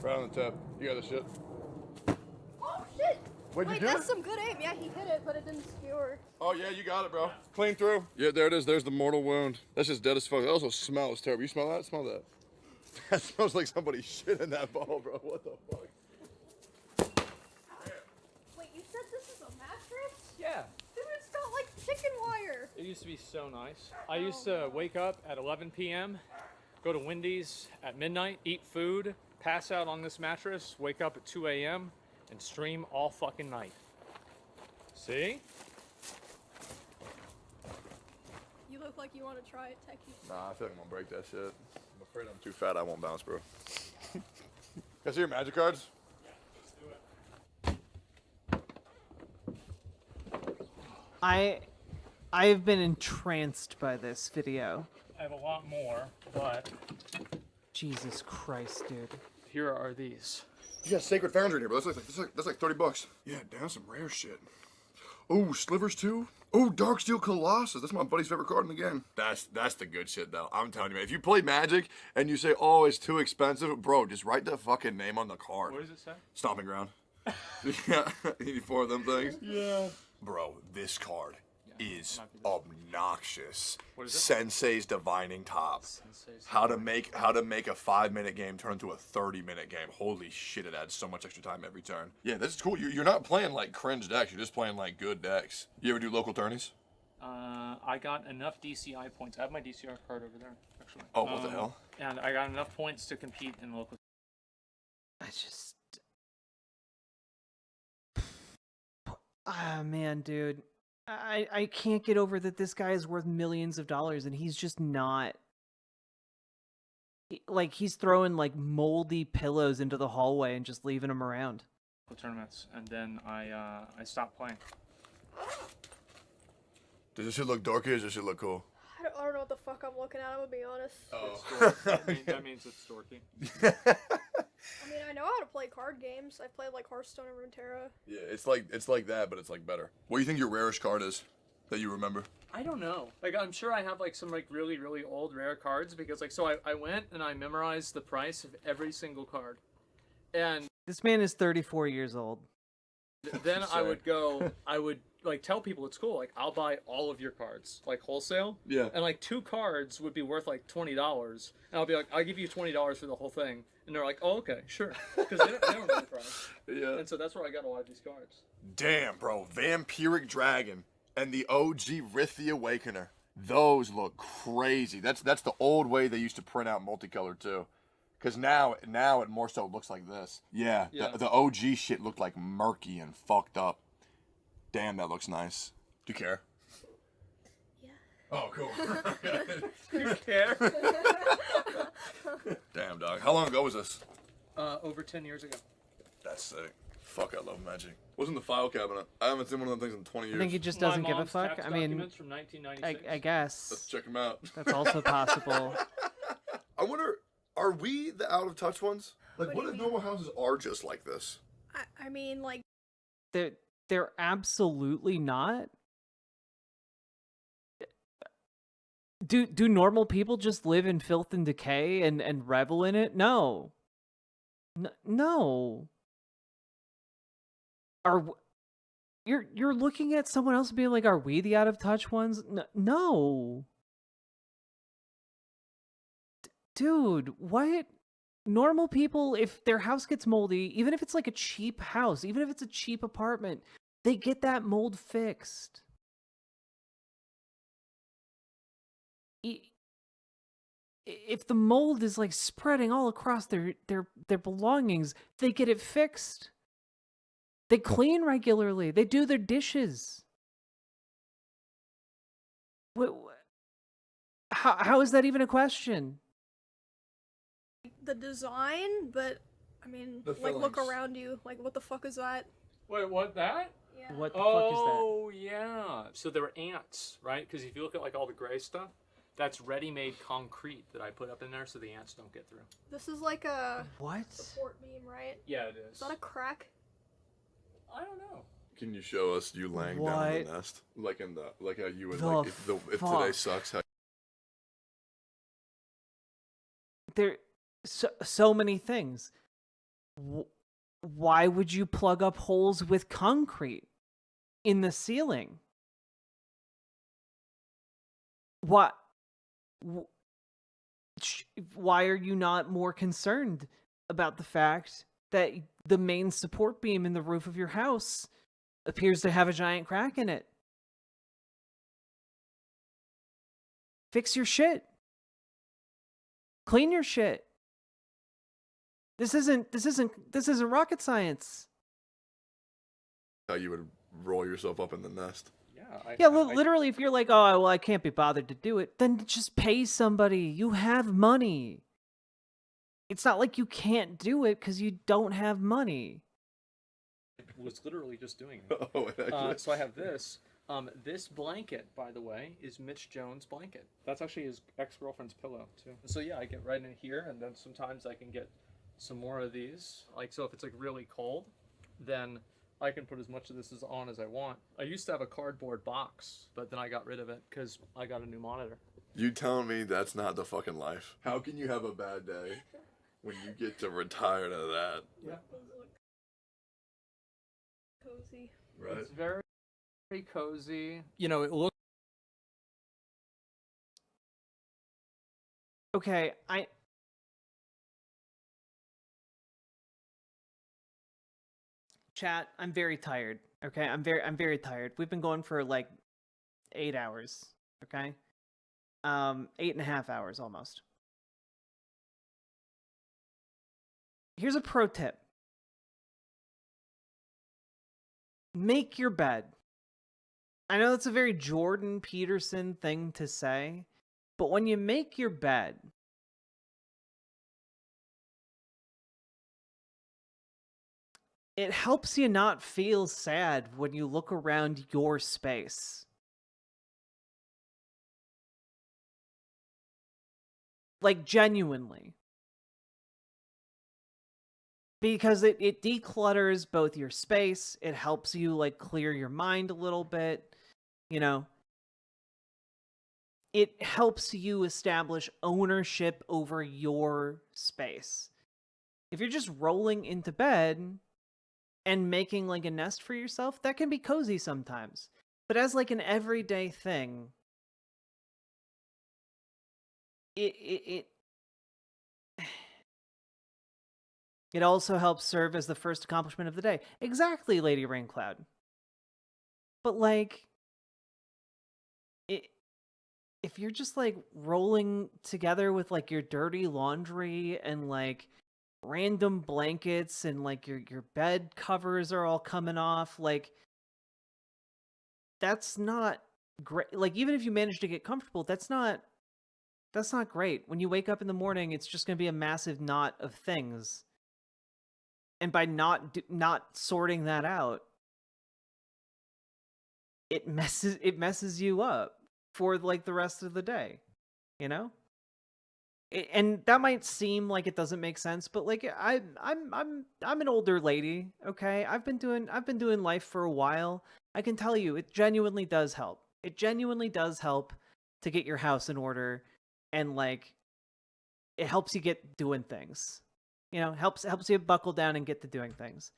Right on the tip. You got the shit. Oh shit! Wait, Wait, you do that's it? some good aim. Yeah, he hit it, but it didn't skewer. Oh yeah, you got it, bro. Clean through. Yeah, there it is. There's the mortal wound. That's just dead as fuck. It also smells terrible. You smell that? Smell that. That smells like somebody shit in that ball, bro. What the fuck? Wait, you said this is a mattress? Yeah. Dude, it's got like chicken wire. It used to be so nice. I used to wake up at 11 p.m., go to Wendy's at midnight, eat food, pass out on this mattress, wake up at 2 a.m., and stream all fucking night. See? You look like you want to try it, Techie. Nah, I feel like I'm gonna break that shit. I'm afraid I'm too fat. I won't bounce, bro. Can I see your magic cards? I've been entranced by this video. I have a lot more, but Jesus Christ, dude. here are these. You got Sacred Foundry in here, but that's like $30. Yeah, damn, some rare shit. Oh, Slivers too? Oh, Darksteel Colossus. That's my buddy's favorite card in the game. That's the good shit, though. I'm telling you, man. If you play Magic and you say, oh, it's too expensive, bro, just write the fucking name on the card. What does it say? Stomping Ground. Yeah, you need 4 of them things. Yeah. Bro, this card is obnoxious. What is it? Sensei's Divining Top. How to make a 5-minute game turn into a 30-minute game. Holy shit, it adds so much extra time every turn. Yeah, this is cool. You're not playing like cringe decks. You're just playing like good decks. You ever do local tourneys? I got enough DCI points. I have my DCI card over there, actually. Oh, what the hell? And I got enough points to compete in local. I just... Ah, man, dude. I can't get over that this guy is worth millions of dollars and he's just not. Like, he's throwing, like, moldy pillows into the hallway and just leaving them around. Tournaments, and then I stopped playing. Does this shit look dorky or does this shit look cool? I don't know what the fuck I'm looking at, I'm gonna be honest. Oh. that means it's dorky. I mean, I know how to play card games. I played like Hearthstone and Runeterra. Yeah, it's like that, but it's like better. What do you think your rarest card is that you remember? I don't know. Like, I'm sure I have like some like really, really old rare cards because like, so I went and I memorized the price of every single card. And This man is 34 years old. then I would like tell people at school, like, I'll buy all of your cards, like wholesale. Yeah. And like 2 cards would be worth like $20. And I'll be like, I'll give you $20 for the whole thing. And they're like, oh, okay, sure. Because they don't know the price. Yeah. And so that's where I got a lot of these cards. Damn, bro. Vampiric Dragon and the OG Rith the Awakener. Those look crazy. That's the old way they used to print out multicolor too. Because now it more so looks like this. Yeah, Yeah. The OG shit looked like murky and fucked up. Damn, that looks nice. Do you care? Yeah. Oh, cool. Do you care? Damn, dog. How long ago was this? Over 10 years ago. That's sick. Fuck, I love Magic. What's in the file cabinet? I haven't seen one of them things in 20 years. I think he just My doesn't give a mom's fuck. tax I mean, documents from 1996. I guess. Let's check them out. That's also possible. I wonder, are we the out of touch ones? Like, What what do if you normal houses are just like this? I mean, like, They're absolutely not. Do normal people just live in filth and decay and revel in it? No. No. You're looking at someone else and being like, are we the out of touch ones? No. Dude, what? Normal people, if their house gets moldy, even if it's like a cheap house, even if it's a cheap apartment, they get that mold fixed. If the mold is like spreading all across their belongings, they get it fixed. They clean regularly. They do their dishes. How is that even a question? The design, but I mean, like, look around you. Like, what the fuck is that? Wait, what, that? Yeah. What the fuck is that? Oh, yeah. So there were ants, right? Because if you look at, like, all the gray stuff, that's ready-made concrete that I put up in there so the ants don't get through. This is like a what? support beam, right? Yeah, it is. Is that a crack? I don't know. Can you show us you laying down in the nest, like in the how you would like if today sucks? How There, so many things. Why would you plug up holes with concrete in the ceiling? What? Why are you not more concerned about the fact that the main support beam in the roof of your house appears to have a giant crack in it? Fix your shit. Clean your shit. This isn't rocket science. how you would roll yourself up in the nest? Yeah, literally, if you're like, oh, well, I can't be bothered to do it, then just pay somebody. You have money. It's not like you can't do it because you don't have money. I was literally just doing it. So I have this. This blanket, by the way, is Mitch Jones' blanket. That's actually his ex-girlfriend's pillow, too. So yeah, I get right in here, and then sometimes I can get some more of these. Like, so if it's like really cold, then I can put as much of this on as I want. I used to have a cardboard box, but then I got rid of it because I got a new monitor. You telling me that's not the fucking life? How can you have a bad day when you get to retire to that? Yeah. Cozy. Right. It's very, very cozy. You know, it looks. Okay, Chat, I'm very tired. Okay, I'm very tired. We've been going for like 8 hours. Okay, 8.5 hours almost. Here's a pro tip. Make your bed. I know that's a very Jordan Peterson thing to say, but when you make your bed, it helps you not feel sad when you look around your space. Like, genuinely. Because it declutters both your space, it helps you, like, clear your mind a little bit, you know. It helps you establish ownership over your space. If you're just rolling into bed and making like a nest for yourself, that can be cozy sometimes. But as like an everyday thing, it also helps serve as the first accomplishment of the day. Exactly, Lady Raincloud. But like, if you're just like rolling together with like your dirty laundry and like random blankets and like your bed covers are all coming off, like, that's not great. Like, even if you manage to get comfortable, that's not great. When you wake up in the morning, it's just going to be a massive knot of things. And by not sorting that out, it messes you up for like the rest of the day, you know? And that might seem like it doesn't make sense, but like I'm an older lady, okay? I've been doing life for a while. I can tell you it genuinely does help. It genuinely does help to get your house in order, and like it helps you get doing things. You know, helps you buckle down and get to doing things.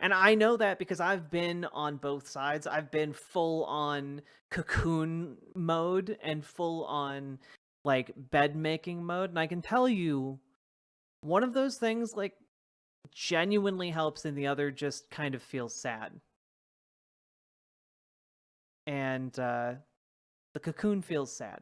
And I know that because I've been on both sides. I've been full on cocoon mode and full on like bed making mode, and I can tell you one of those things like genuinely helps and the other just kind of feels sad. And the cocoon feels sad.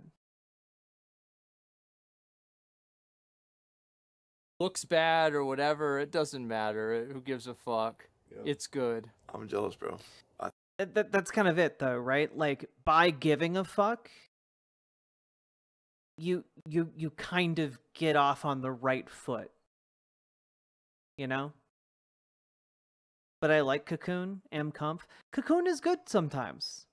Looks bad or whatever, it doesn't matter. Who gives a fuck? Yep. It's good. I'm jealous, bro. That's kind of it, though, right? Like, by giving a fuck, you kind of get off on the right foot, you know? But I like Cocoon, M-Comp. Cocoon is good sometimes.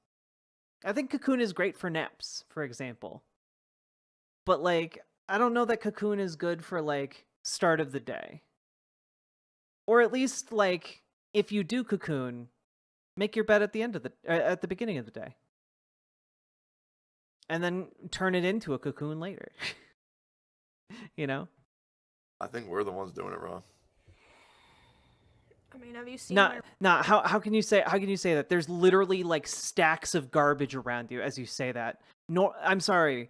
I think Cocoon is great for naps, for example. But, like, I don't know that Cocoon is good for, like, start of the day. Or at least, like, if you do Cocoon, make your bed at the beginning of the day. And then turn it into a cocoon later. You know? I think we're the ones doing it wrong. I mean, have you seen how can you say that? There's literally like stacks of garbage around you as you say that. No, I'm sorry.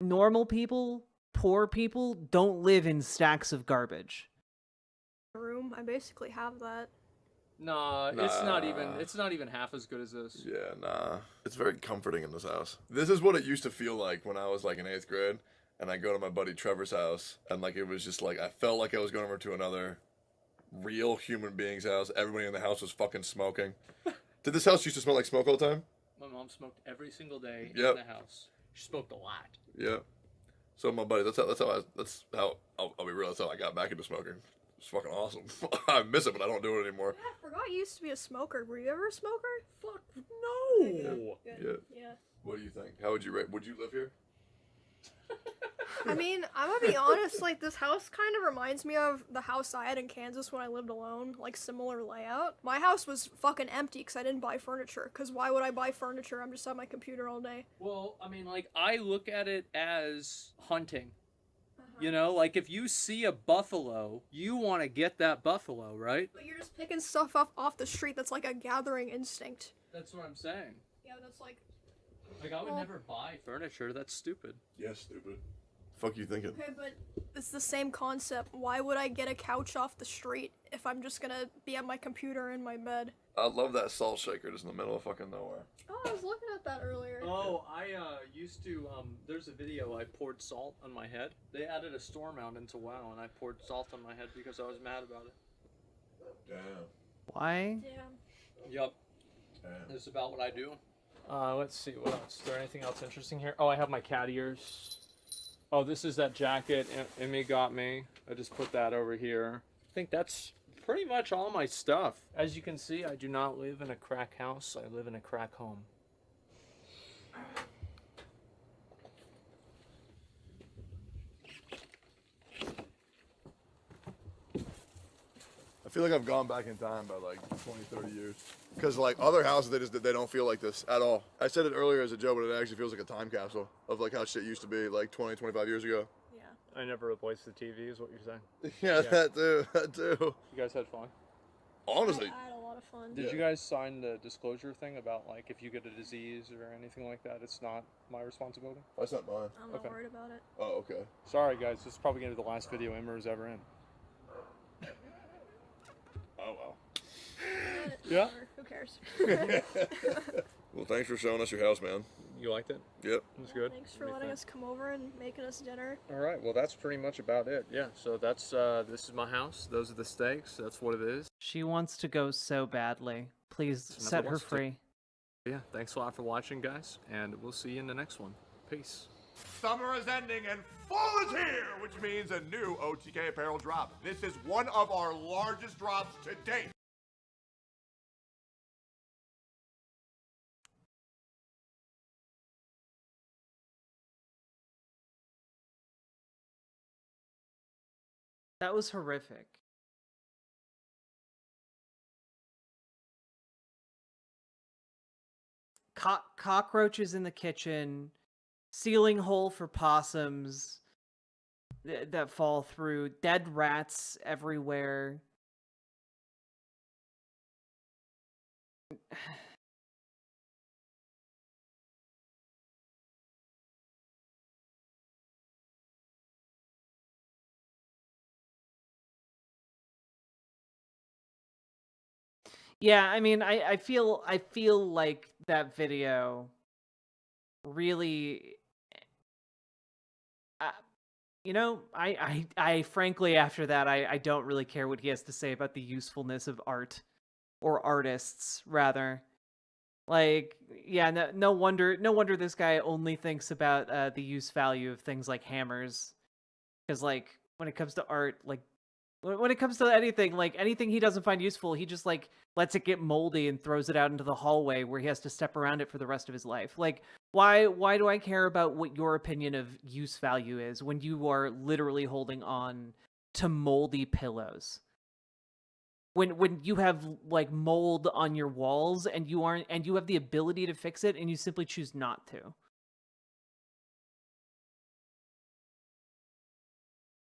Normal people, poor people don't live in stacks of garbage. room? I basically have that. Nah, it's not even half as good as this. Yeah, nah. It's very comforting in this house. This is what it used to feel like when I was like in 8th grade and I go to my buddy Trevor's house and like it was just like I felt like I was going over to another real human being's house. Everybody in the house was fucking smoking. Did this house used to smell like smoke all the time? My mom smoked every single day Yep. in the house. She smoked a lot. Yeah. So my buddy, that's how I'll be real, that's how I got back into smoking. It's fucking awesome. I miss it, but I don't do it anymore. Yeah, I forgot you used to be a smoker. Were you ever a smoker? Fuck no. Yeah. What do you think? How would you rate? Would you live here? I mean, I'm gonna be honest, like, this house kind of reminds me of the house I had in Kansas when I lived alone, like, similar layout. My house was fucking empty because I didn't buy furniture, because why would I buy furniture? I'm just on my computer all day. Well, I mean, like, I look at it as hunting. You know, like, if you see a buffalo, you want to get that buffalo, right? But you're just picking stuff up off the street that's like a gathering instinct. That's what I'm saying. Yeah, that's like... Like, I would never buy furniture. That's stupid. Yeah, stupid. Fuck you thinking? Okay, but it's the same concept. Why would I get a couch off the street if I'm just gonna be at my computer in my bed? I love that salt shaker just in the middle of fucking nowhere. Oh, I was looking at that earlier. Oh, I used to, there's a video I poured salt on my head. They added a store mount into WoW, and I poured salt on my head because I was mad about it. Damn. Why? Damn. Yup. This is about what I do. Let's see, what else? Is there anything else interesting here? Oh, I have my cat ears. Oh, this is that jacket Emmy got me. I just put that over here. I think that's pretty much all my stuff. As you can see, I do not live in a crack house. I live in a crack home. I feel like I've gone back in time by like 20, 30 years. Because like other houses, they don't feel like this at all. I said it earlier as a joke, but it actually feels like a time capsule of like how shit used to be like 20, 25 years ago. I never replaced the TV is what you're saying. Yeah, that too. You guys had fun? Honestly. I had a lot of fun. Did you guys sign the disclosure thing about like if you get a disease or anything like that, it's not my responsibility? That's not mine. I'm not worried about it. Oh, okay. Sorry guys, this is probably gonna be the last video Emmer's ever in. Oh well. Yeah. Who cares? Well, thanks for showing us your house, man. You liked it? Yep. It was good. Thanks for letting us come over and making us dinner. All right, well that's pretty much about it. Yeah, so that's this is my house. Those are the steaks. That's what it is. She wants to go so badly. Please set her free. Yeah, thanks a lot for watching, guys, and we'll see you in the next one. Peace. Summer is ending and fall is here, which means a new OTK apparel drop. This is one of our largest drops to date. That was horrific. Cockroaches in the kitchen, ceiling hole for possums that fall through, dead rats everywhere. Yeah, I mean, I feel like that video really, you know, I frankly, after that, I don't really care what he has to say about the usefulness of art, or artists, rather. Like, yeah, no wonder this guy only thinks about the use value of things like hammers. Because, like, when it comes to art, like, when it comes to anything, like, anything he doesn't find useful, he just, like, lets it get moldy and throws it out into the hallway where he has to step around it for the rest of his life. Like, why do I care about what your opinion of use value is when you are literally holding on to moldy pillows? When you have, like, mold on your walls and you have the ability to fix it and you simply choose not to.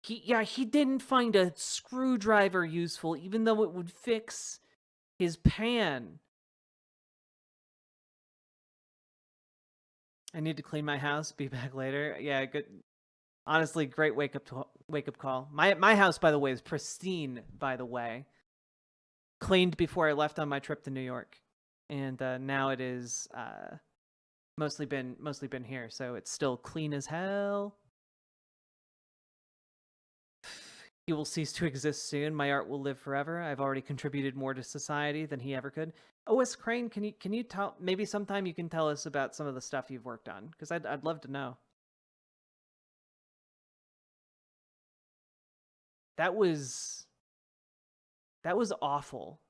He didn't find a screwdriver useful, even though it would fix his pan. I need to clean my house. Be back later. Yeah, good. Honestly, great wake up call. My house, by the way, is pristine. By the way, cleaned before I left on my trip to New York, and now it is mostly been here, so it's still clean as hell. He will cease to exist soon. My art will live forever. I've already contributed more to society than he ever could. OS Crane, can you tell, maybe sometime you can tell us about some of the stuff you've worked on, because I'd love to know. That was awful.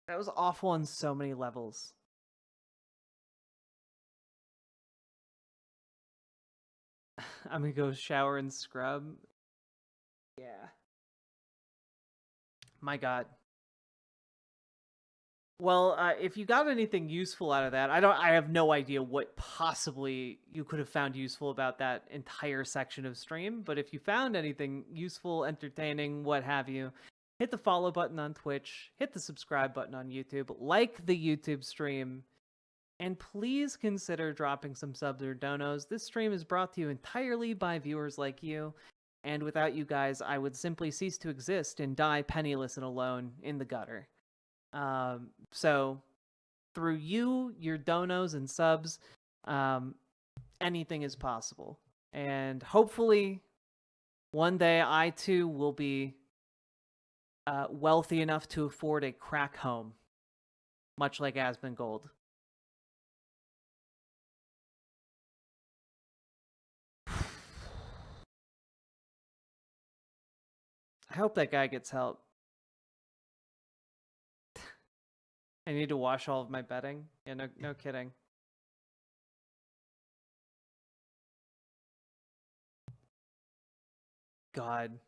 That was awful on so many levels. I'm gonna go shower and scrub. Yeah. My God. Well, if you got anything useful out of that, I have no idea what possibly you could have found useful about that entire section of stream, but if you found anything useful, entertaining, what have you, hit the follow button on Twitch, hit the subscribe button on YouTube, like the YouTube stream, and please consider dropping some subs or donos. This stream is brought to you entirely by viewers like you, and without you guys, I would simply cease to exist and die penniless and alone in the gutter. So through you, your donos and subs, anything is possible. And hopefully one day I too will be wealthy enough to afford a crack home, much like Asmongold. I hope that guy gets help. I need to wash all of my bedding. Yeah, no kidding. God.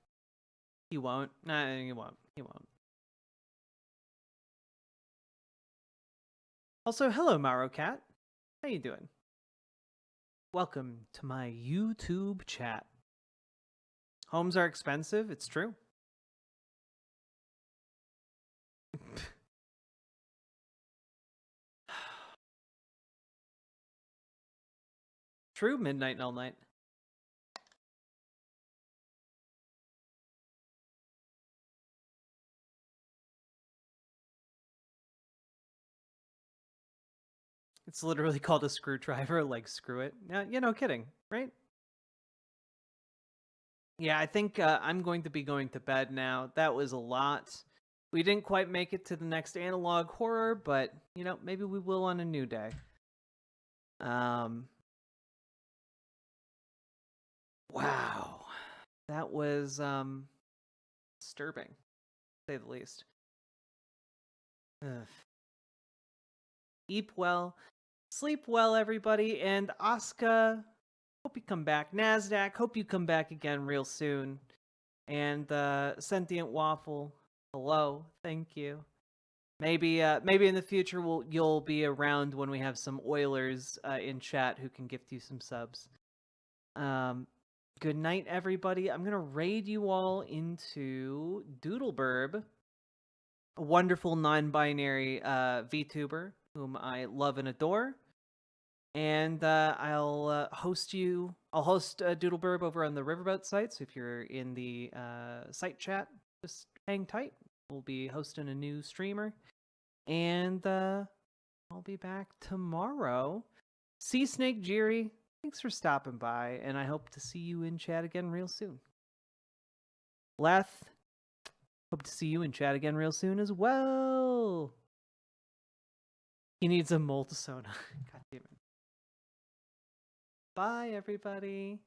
He won't. Nah, he won't. He won't. Also, hello, Maro Cat. How you doing? Welcome to my YouTube chat. Homes are expensive. It's true. True, midnight and all night. It's literally called a screwdriver, like screw it. Yeah, no kidding, right? Yeah, I think I'm going to be going to bed now. That was a lot. We didn't quite make it to the next analog horror, but, you know, maybe we will on a new day. Wow. That was disturbing, to say the least. Ugh. Eat well, sleep well, everybody, and Asuka, hope you come back. NASDAQ, hope you come back again real soon. And Sentient Waffle, hello, thank you. Maybe in the future you'll be around when we have some Oilers in chat who can gift you some subs. Good night, everybody. I'm gonna raid you all into Doodleburb, a wonderful non-binary VTuber whom I love and adore. And I'll host Doodleburb over on the Riverboat site. So if you're in the site chat, just hang tight. We'll be hosting a new streamer. And I'll be back tomorrow. Sea Snake Jiri, thanks for stopping by. And I hope to see you in chat again real soon. Leth, hope to see you in chat again real soon as well. He needs a Moltesona. God damn it. Bye, everybody.